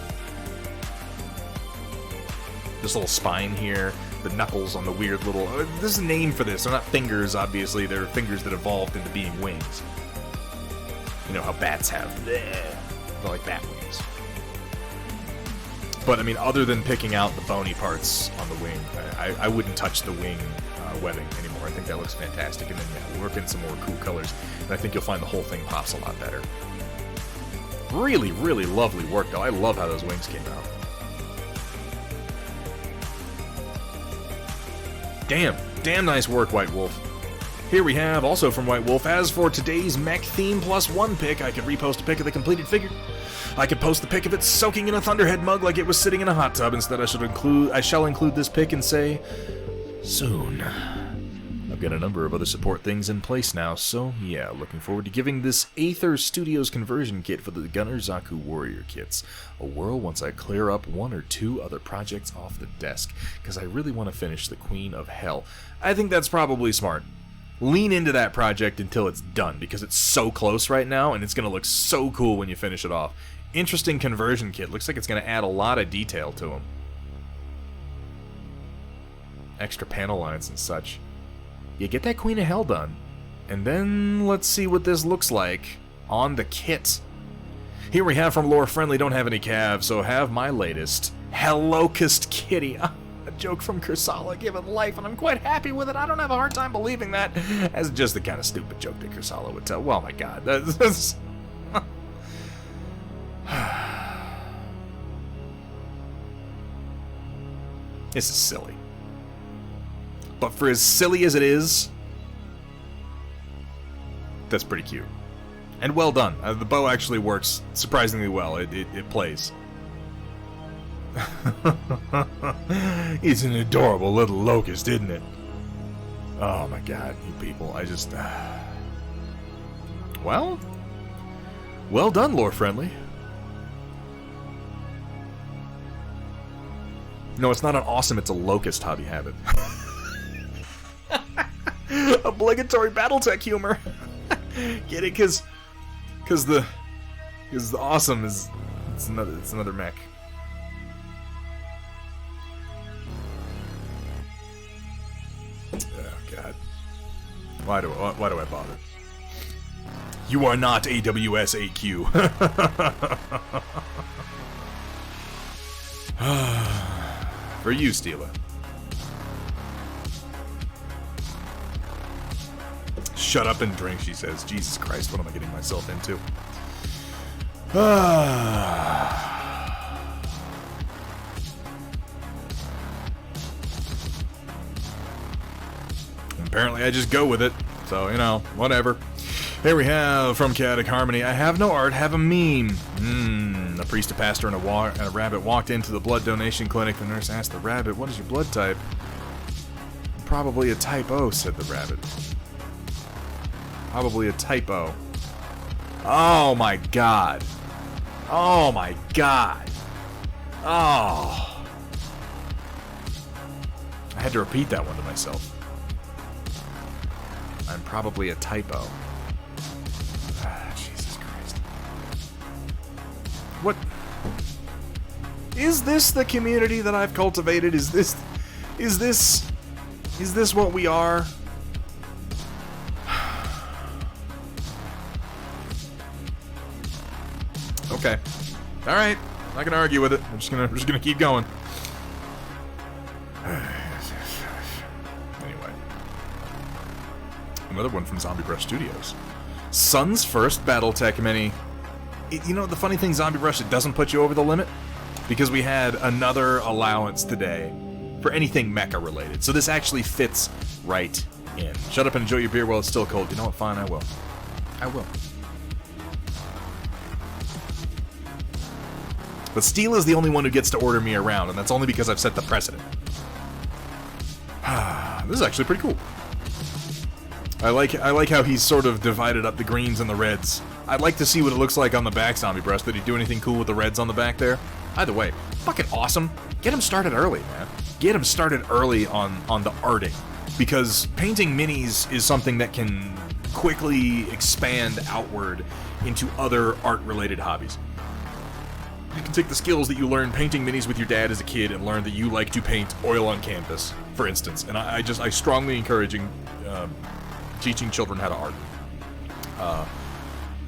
This little spine here, the knuckles on the weird little... There's a name for this. They're not fingers, obviously. They're fingers that evolved into being wings. You know how bats have... They're like bat wings. But, I mean, other than picking out the bony parts on the wing, I wouldn't touch the wing webbing anymore. I think that looks fantastic. And then, yeah, we'll work in some more cool colors, and I think you'll find the whole thing pops a lot better. Really, really lovely work, though. I love how those wings came out. Damn nice work, White Wolf. Here we have, also from White Wolf, as for today's mech theme +1 pick, I could repost a pic of the completed figure. I could post the pic of it soaking in a Thunderhead mug like it was sitting in a hot tub. Instead, I shall include this pic and say, soon. I've got a number of other support things in place now, so yeah, looking forward to giving this Aether Studios conversion kit for the Gunner Zaku Warrior kits a whirl once I clear up 1 or 2 other projects off the desk, because I really want to finish the Queen of Hell. I think that's probably smart. Lean into that project until it's done, because it's so close right now, and it's going to look so cool when you finish it off. Interesting conversion kit. Looks like it's going to add a lot of detail to them. Extra panel lines and such. You get that Queen of Hell done. And then let's see what this looks like on the kit. Here we have from Lore Friendly, don't have any calves, so have my latest. Hellocust Kitty. A joke from Kursala given life, and I'm quite happy with it. I don't have a hard time believing that. That's just the kind of stupid joke that Kursala would tell. Well, my god. That's... This is silly. But for as silly as it is, that's pretty cute. And well done. The bow actually works surprisingly well. It plays. It's an adorable little locust, isn't it? Oh my god, you people. I just... Well done, Lore Friendly. No, it's not an awesome, it's a locust hobby habit. Obligatory Battletech humor. Get it? Because the awesome is it's another mech. Oh god. Why do I bother? You are not AWS AQ. For you, Steela. Shut up and drink, she says. Jesus Christ, what am I getting myself into? Apparently I just go with it, so, you know, whatever. Here we have, from Chaotic Harmony, I have no art, have a meme. A priest, a pastor, and a rabbit walked into the blood donation clinic. The nurse asked the rabbit, what is your blood type? Probably a type O, said the rabbit. Probably a typo. Oh my god. Oh my god. Oh. I had to repeat that one to myself. I'm probably a typo. Jesus Christ. What? Is this the community that I've cultivated? Is this what we are? Okay. All right. Not gonna argue with it. I'm just gonna keep going. Anyway, another one from Zombie Brush Studios. Sun's first BattleTech Mini. You know the funny thing, Zombie Brush, it doesn't put you over the limit because we had another allowance today for anything mecha related. So this actually fits right in. Shut up and enjoy your beer while it's still cold. You know what? Fine, I will. I will. But Steel is the only one who gets to order me around, and that's only because I've set the precedent. This is actually pretty cool. I like how he's sort of divided up the greens and the reds. I'd like to see what it looks like on the back, Zombie Brush. Did he do anything cool with the reds on the back there? Either way, fucking awesome. Get him started early, man. Get him started early on the arting. Because painting minis is something that can quickly expand outward into other art-related hobbies. You can take the skills that you learned painting minis with your dad as a kid and learn that you like to paint oil on canvas, for instance. And I strongly encourage teaching children how to art.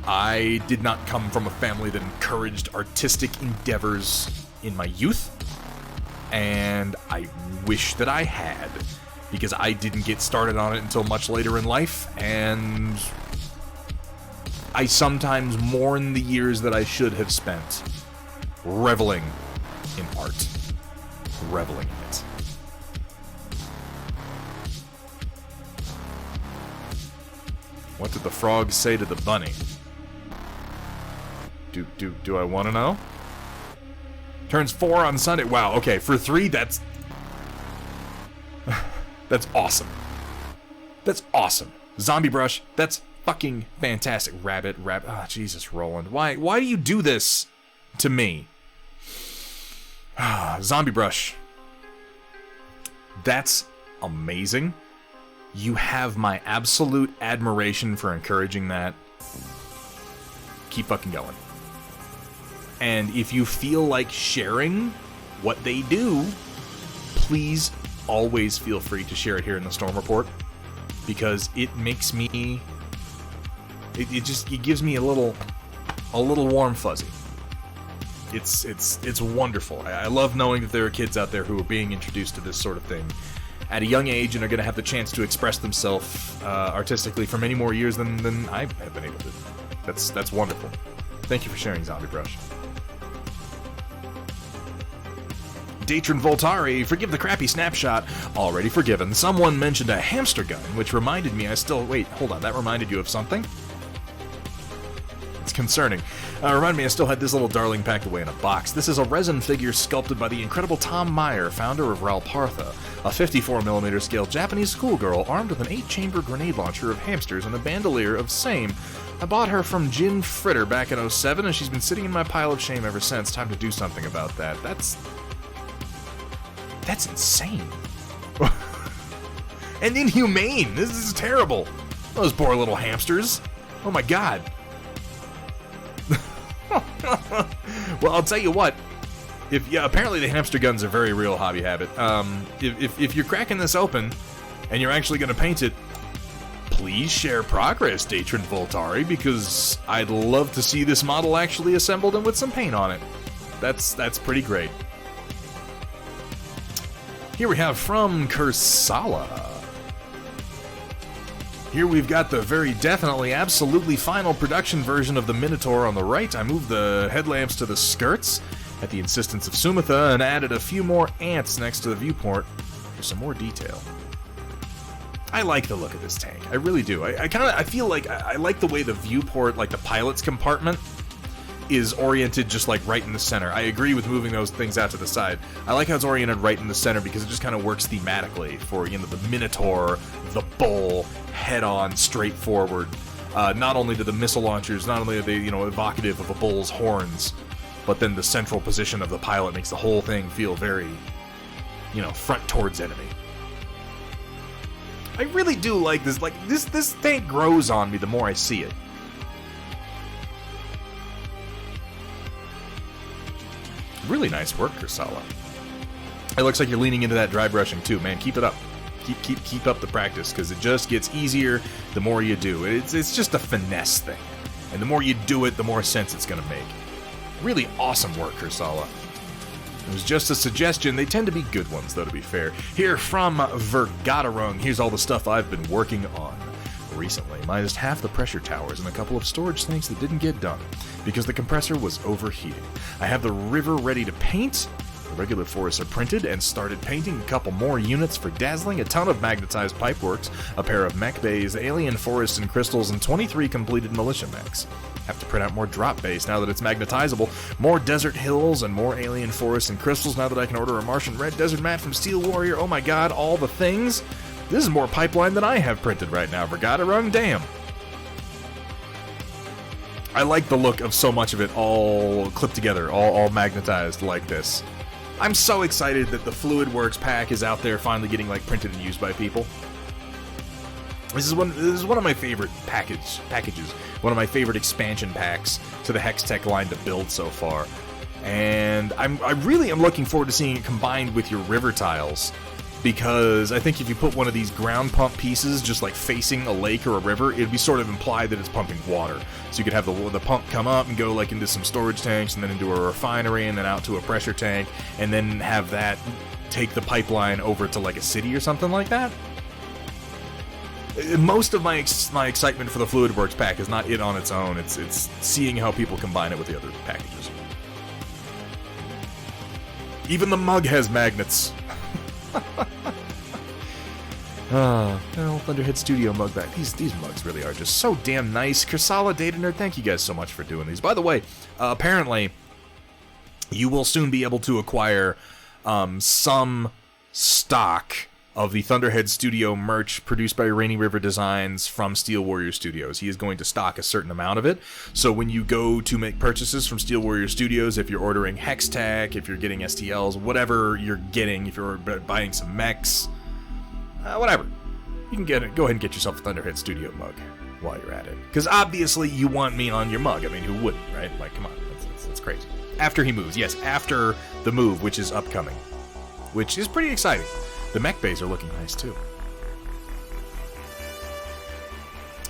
I did not come from a family that encouraged artistic endeavors in my youth, and I wish that I had, because I didn't get started on it until much later in life, and I sometimes mourn the years that I should have spent reveling in art. Reveling in it. What did the frog say to the bunny? Do I want to know? Turns 4 on Sunday. Wow, okay, for 3, that's awesome. That's awesome. Zombie Brush, that's fucking fantastic. Rabbit. Ah, Jesus, Roland. Why do you do this to me? Zombie Brush. That's amazing. You have my absolute admiration for encouraging that. Keep fucking going. And if you feel like sharing what they do, please always feel free to share it here in the Storm Report, because it makes me, it gives me a little warm fuzzy. It's wonderful. I love knowing that there are kids out there who are being introduced to this sort of thing at a young age and are going to have the chance to express themselves artistically for many more years than I have been able to. That's wonderful. Thank you for sharing, Zombie Brush. Datron Voltari, forgive the crappy snapshot. Already forgiven. Someone mentioned a hamster gun, which reminded me wait, hold on, that reminded you of something? It's concerning. Reminded me I still had this little darling packed away in a box. This is a resin figure sculpted by the incredible Tom Meyer, founder of Ralpartha, a 54mm scale Japanese schoolgirl armed with an 8-chamber grenade launcher of hamsters and a bandolier of same. I bought her from Jin Fritter back in 07, and she's been sitting in my pile of shame ever since. Time to do something about that. That's insane. And inhumane. This is terrible. Those poor little hamsters. Oh my god. Well, I'll tell you what. Apparently the hamster gun's a very real hobby habit. If you're cracking this open and you're actually going to paint it, please share progress, Datron Voltari, because I'd love to see this model actually assembled and with some paint on it. That's pretty great. Here we have from Kursala. Here we've got the very definitely, absolutely final production version of the Minotaur on the right. I moved the headlamps to the skirts at the insistence of Sumitha and added a few more ants next to the viewport for some more detail. I like the look of this tank. I really do. I feel like I like the way the viewport, like the pilot's compartment, is oriented just like right in the center. I agree with moving those things out to the side. I like how it's oriented right in the center because it just kind of works thematically for, the Minotaur, the bull, head-on, straightforward. Not only do the missile launchers, not only are they, evocative of a bull's horns, but then the central position of the pilot makes the whole thing feel very, front towards enemy. I really do like this. Like, this tank grows on me the more I see it. Really nice work, Kursala. It looks like you're leaning into that dry brushing too, man. Keep it up. Keep up the practice, because it just gets easier the more you do. It's just a finesse thing, and the more you do it, the more sense it's going to make. Really awesome work, Kursala. It was just a suggestion. They tend to be good ones, though, to be fair. Here from Vergatarung, here's all the stuff I've been working on recently. Minus half the pressure towers and a couple of storage tanks that didn't get done because the compressor was overheating. I have the river ready to paint. The regular forests are printed and started painting. A couple more units for dazzling, a ton of magnetized pipeworks, a pair of mech bays, alien forests and crystals, and 23 completed militia mechs. Have to print out more drop base now that it's magnetizable. More desert hills and more alien forests and crystals now that I can order a Martian red desert mat from Steel Warrior. Oh my god, all the things. This is more pipeline than I have printed right now. Forgot it rung, damn. I like the look of so much of it all clipped together, all magnetized like this. I'm so excited that the Fluidworks pack is out there finally getting like printed and used by people. This is one of my favorite packages, one of my favorite expansion packs to the Hextech line to build so far. And I really am looking forward to seeing it combined with your river tiles, because I think if you put one of these ground pump pieces just like facing a lake or a river, it'd be sort of implied that it's pumping water. So you could have the pump come up and go like into some storage tanks and then into a refinery and then out to a pressure tank and then have that take the pipeline over to like a city or something like that. Most of my excitement for the Fluidworks pack is not it on its own, it's seeing how people combine it with the other packages. Even the mug has magnets. Thunderhead Studio mug back. These mugs really are just so damn nice. Kursala Data Nerd, thank you guys so much for doing these. By the way, apparently, you will soon be able to acquire some stock of the Thunderhead Studio merch produced by Rainy River Designs from Steel Warrior Studios. He is going to stock a certain amount of it. So when you go to make purchases from Steel Warrior Studios, if you're ordering Hextech, if you're getting STLs, whatever you're getting, if you're buying some mechs, whatever, you can get it. Go ahead and get yourself a Thunderhead Studio mug while you're at it. Because obviously you want me on your mug. I mean, who wouldn't, right? Like, come on, that's crazy. After he moves, yes, after the move, which is upcoming, which is pretty exciting. The mech bays are looking nice, too.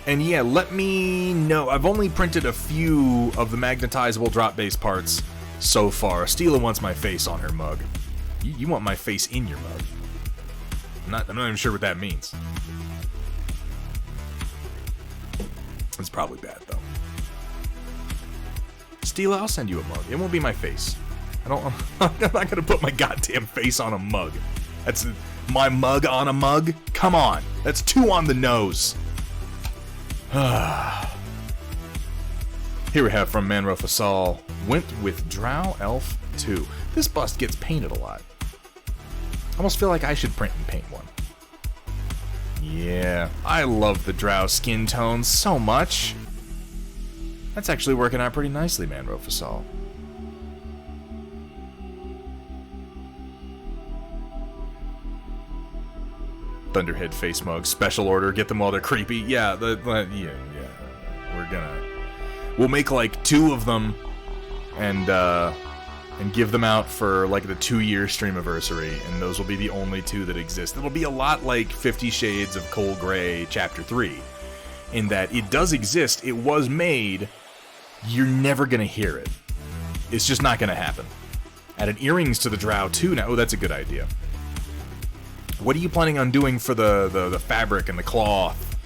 And yeah, let me know. I've only printed a few of the magnetizable drop base parts so far. Steela wants my face on her mug. You want my face in your mug. I'm not even sure what that means. It's probably bad, though. Steela, I'll send you a mug. It won't be my face. I'm not gonna put my goddamn face on a mug. That's my mug on a mug? Come on. That's too on the nose. Here we have from Manro Fasal. Went with Drow Elf 2. This bust gets painted a lot. I almost feel like I should print and paint one. Yeah, I love the Drow skin tone so much. That's actually working out pretty nicely, Manro Fasal. Thunderhead face mugs, special order, get them while they're creepy. Yeah, we'll make like 2 of them and give them out for like the 2-year streamiversary, and those will be the only 2 that exist. It'll be a lot like 50 Shades of Cold Grey Chapter 3, in that it does exist, it was made, you're never gonna hear it. It's just not gonna happen. Added earrings to the Drow too now. Oh, that's a good idea. What are you planning on doing for the fabric and the cloth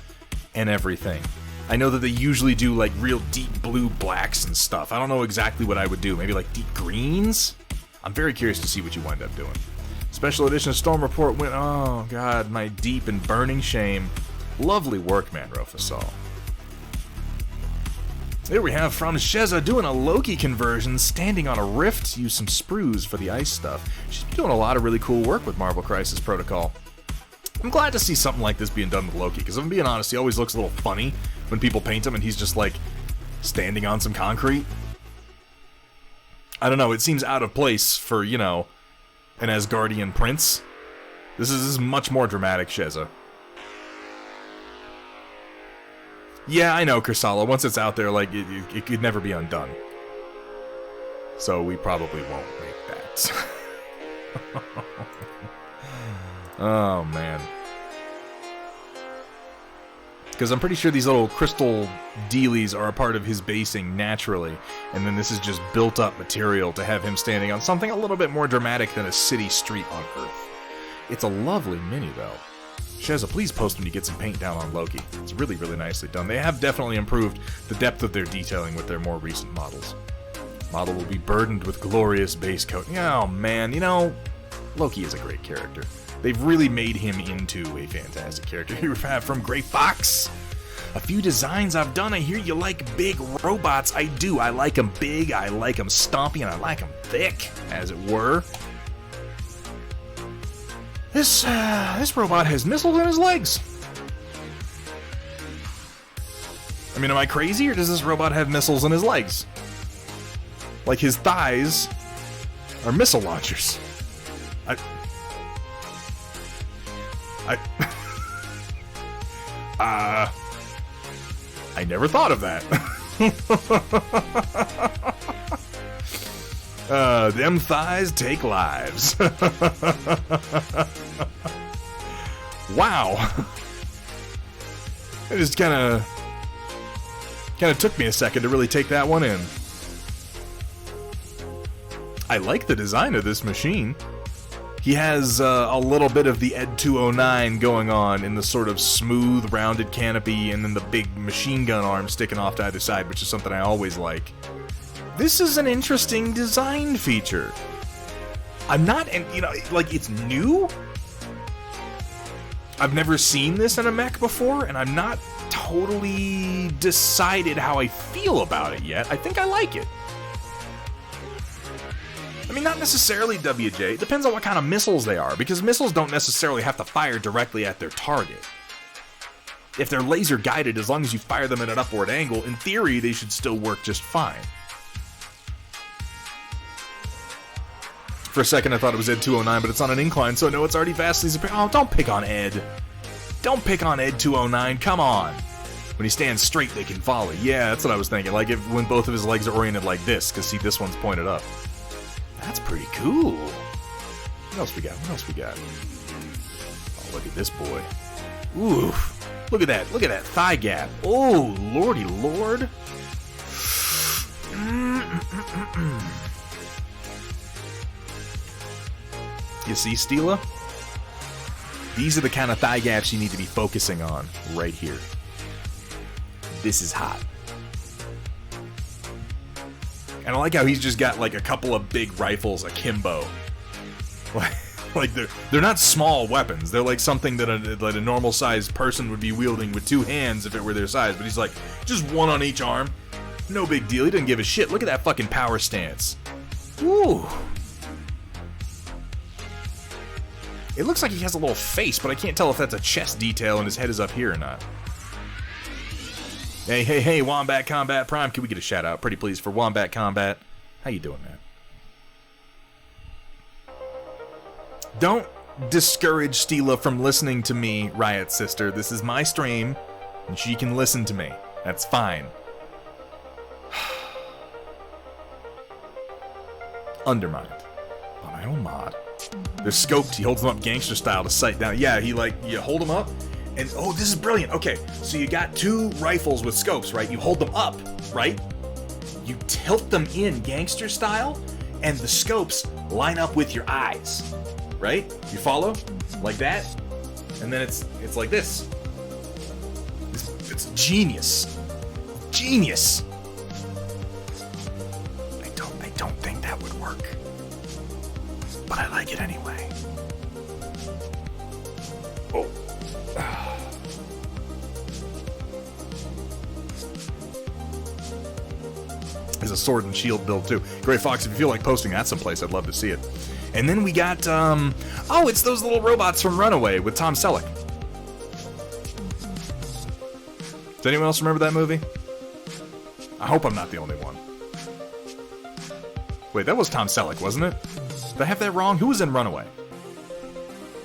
and everything? I know that they usually do like real deep blue blacks and stuff. I don't know exactly what I would do. Maybe like deep greens? I'm very curious to see what you wind up doing. Special edition of Storm Report went, oh god, my deep and burning shame. Lovely work, Manro Fasal. There we have from Sheza doing a Loki conversion, standing on a rift, use some sprues for the ice stuff. She's been doing a lot of really cool work with Marvel Crisis Protocol. I'm glad to see something like this being done with Loki, because if I'm being honest, he always looks a little funny when people paint him and he's just like standing on some concrete. I don't know, it seems out of place for, you know, an Asgardian prince. This is much more dramatic, Sheza. Yeah, I know, Kursala. Once it's out there, like, it could never be undone. So we probably won't make that. Oh, man. Because I'm pretty sure these little crystal dealies are a part of his basing naturally, and then this is just built-up material to have him standing on something a little bit more dramatic than a city street on Earth. It's a lovely mini, though. Sheza, please post when you get some paint down on Loki. It's really, really nicely done. They have definitely improved the depth of their detailing with their more recent models. Model will be burdened with glorious base coat. Oh, man, you know, Loki is a great character. They've really made him into a fantastic character. Here we have from Grey Fox. A few designs I've done, I hear you like big robots. I do. I like them big, I like them stompy, and I like them thick, as it were. This robot has missiles in his legs. I mean, am I crazy, or does this robot have missiles in his legs? Like his thighs are missile launchers. I never thought of that. Them thighs take lives. Wow. It just kind of took me a second to really take that one in. I like the design of this machine. He has a little bit of the Ed 209 going on in the sort of smooth, rounded canopy, and then the big machine gun arm sticking off to either side, which is something I always like. This is an interesting design feature. I'm not, like, it's new? I've never seen this in a mech before, and I'm not totally decided how I feel about it yet. I think I like it. I mean, not necessarily WJ. It depends on what kind of missiles they are, because missiles don't necessarily have to fire directly at their target. If they're laser guided, as long as you fire them at an upward angle, in theory, they should still work just fine. For a second, I thought it was Ed 209, but it's on an incline, so no, it's already vastly superior. Oh, don't pick on Ed. Don't pick on Ed 209, come on. When he stands straight, they can volley. Yeah, that's what I was thinking. Like when both of his legs are oriented like this, because see, this one's pointed up. That's pretty cool. What else we got? Oh, look at this boy. Ooh, look at that. Look at that thigh gap. Oh, lordy lord. You see, Steela? These are the kind of thigh gaps you need to be focusing on right here. This is hot. And I like how he's just got like a couple of big rifles akimbo. Like they're not small weapons. They're like something that a normal sized person would be wielding with two hands if it were their size. But he's like, just one on each arm. No big deal. He doesn't give a shit. Look at that fucking power stance. Ooh. It looks like he has a little face, but I can't tell if that's a chest detail and his head is up here or not. Hey, Wombat Combat Prime, can we get a shout out, pretty please, for Wombat Combat? How you doing, man? Don't discourage Steela from listening to me, Riot Sister. This is my stream, and she can listen to me. That's fine. Undermined by my own mod. They're scoped. He holds them up gangster style to sight down. Yeah, you hold them up. And, oh, this is brilliant. Okay, so you got two rifles with scopes, right? You hold them up, right? You tilt them in gangster style, and the scopes line up with your eyes, right? You follow? Like that? And then it's like this. It's genius. Genius. I don't think that would work. But I like it anyway. Oh. There's a sword and shield build too. Great Fox, if you feel like posting that someplace, I'd love to see it. And then we got, it's those little robots from Runaway with Tom Selleck. Does anyone else remember that movie? I hope I'm not the only one. Wait, that was Tom Selleck, wasn't it? Did I have that wrong? Who was in Runaway?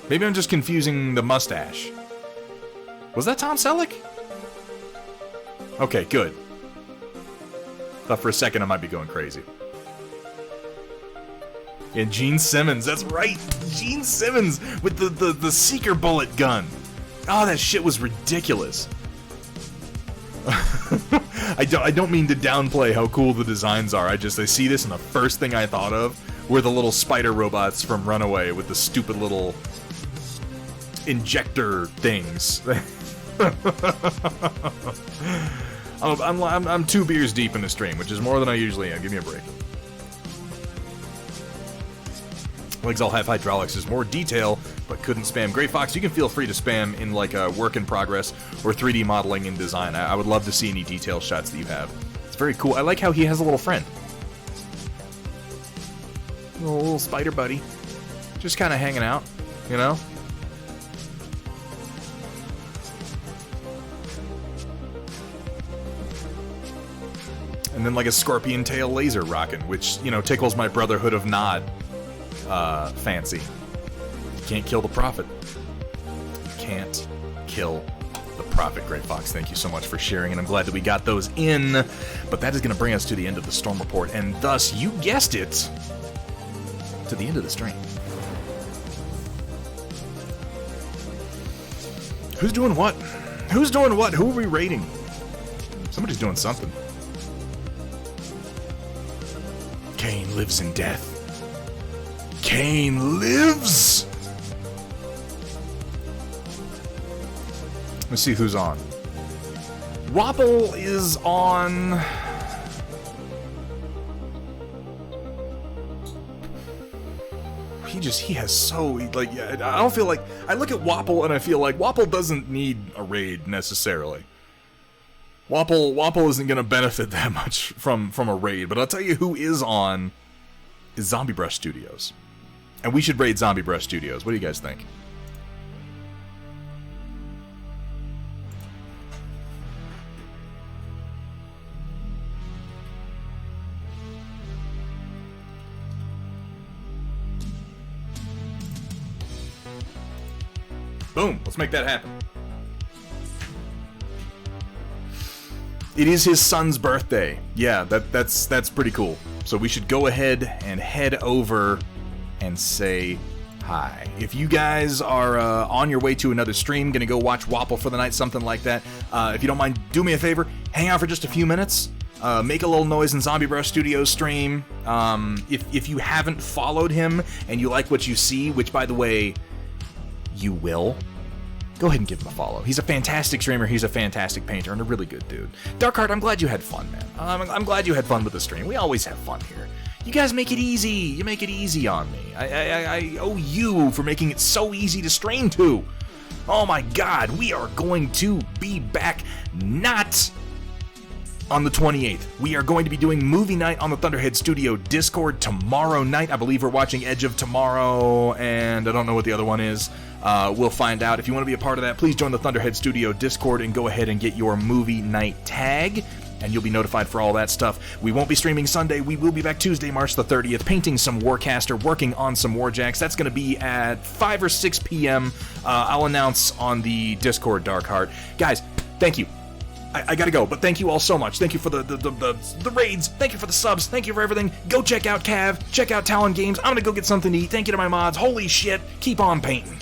Maybe I'm just confusing the mustache. Was that Tom Selleck? Okay, good. Thought for a second I might be going crazy. And Gene Simmons, that's right! Gene Simmons with the Seeker bullet gun. Oh, that shit was ridiculous. I don't mean to downplay how cool the designs are. I see this and the first thing I thought of were the little spider robots from Runaway with the stupid little injector things. I'm 2 beers deep in the stream, which is more than I usually am. Give me a break. Legs all have hydraulics. There's more detail, but couldn't spam. Gray Fox, you can feel free to spam in like a work in progress or 3D modeling and design. I would love to see any detail shots that you have. It's very cool. I like how he has a little friend. Little spider buddy. Just kind of hanging out, you know? And then like a scorpion tail laser rocking, which, you know, tickles my Brotherhood of Nod fancy. You can't kill the Prophet. You can't kill the Prophet, Gray Fox. Thank you so much for sharing, and I'm glad that we got those in. But that is going to bring us to the end of the Storm Report, and thus, you guessed it, to the end of the stream. Who's doing what? Who's doing what? Who are we rating? Somebody's doing something. Kane lives in death. Kane lives! Let's see who's on. Wapple is on... He has so, like, I don't feel like... I look at Wapple and I feel like Wapple doesn't need a raid, necessarily. Wapple isn't going to benefit that much from a raid, but I'll tell you who is on is Zombie Brush Studios. And we should raid Zombie Brush Studios. What do you guys think? Boom, let's make that happen. It is his son's birthday. Yeah, that's pretty cool. So we should go ahead and head over and say hi. If you guys are on your way to another stream, gonna go watch Wapple for the night, something like that, if you don't mind, do me a favor, hang out for just a few minutes, make a little noise in Zombie Brush Studios stream. If you haven't followed him and you like what you see, which by the way, you will, go ahead and give him a follow. He's a fantastic streamer, he's a fantastic painter, and a really good dude. Darkheart, I'm glad you had fun, man. I'm glad you had fun with the stream. We always have fun here. You guys make it easy. You make it easy on me. I owe you for making it so easy to stream to. Oh my god, we are going to be back not on the 28th. We are going to be doing movie night on the Thunderhead Studio Discord tomorrow night. I believe we're watching Edge of Tomorrow, and I don't know what the other one is. We'll find out. If you want to be a part of that, please join the Thunderhead Studio Discord and go ahead and get your movie night tag, and you'll be notified for all that stuff. We won't be streaming Sunday. We will be back Tuesday, March the 30th, painting some Warcaster, working on some Warjacks. That's going to be at 5 or 6 p.m. I'll announce on the Discord, Darkheart. Guys, thank you. I gotta go, but thank you all so much. Thank you for the raids. Thank you for the subs. Thank you for everything. Go check out CAV. Check out Talon Games. I'm gonna go get something to eat. Thank you to my mods. Holy shit. Keep on painting.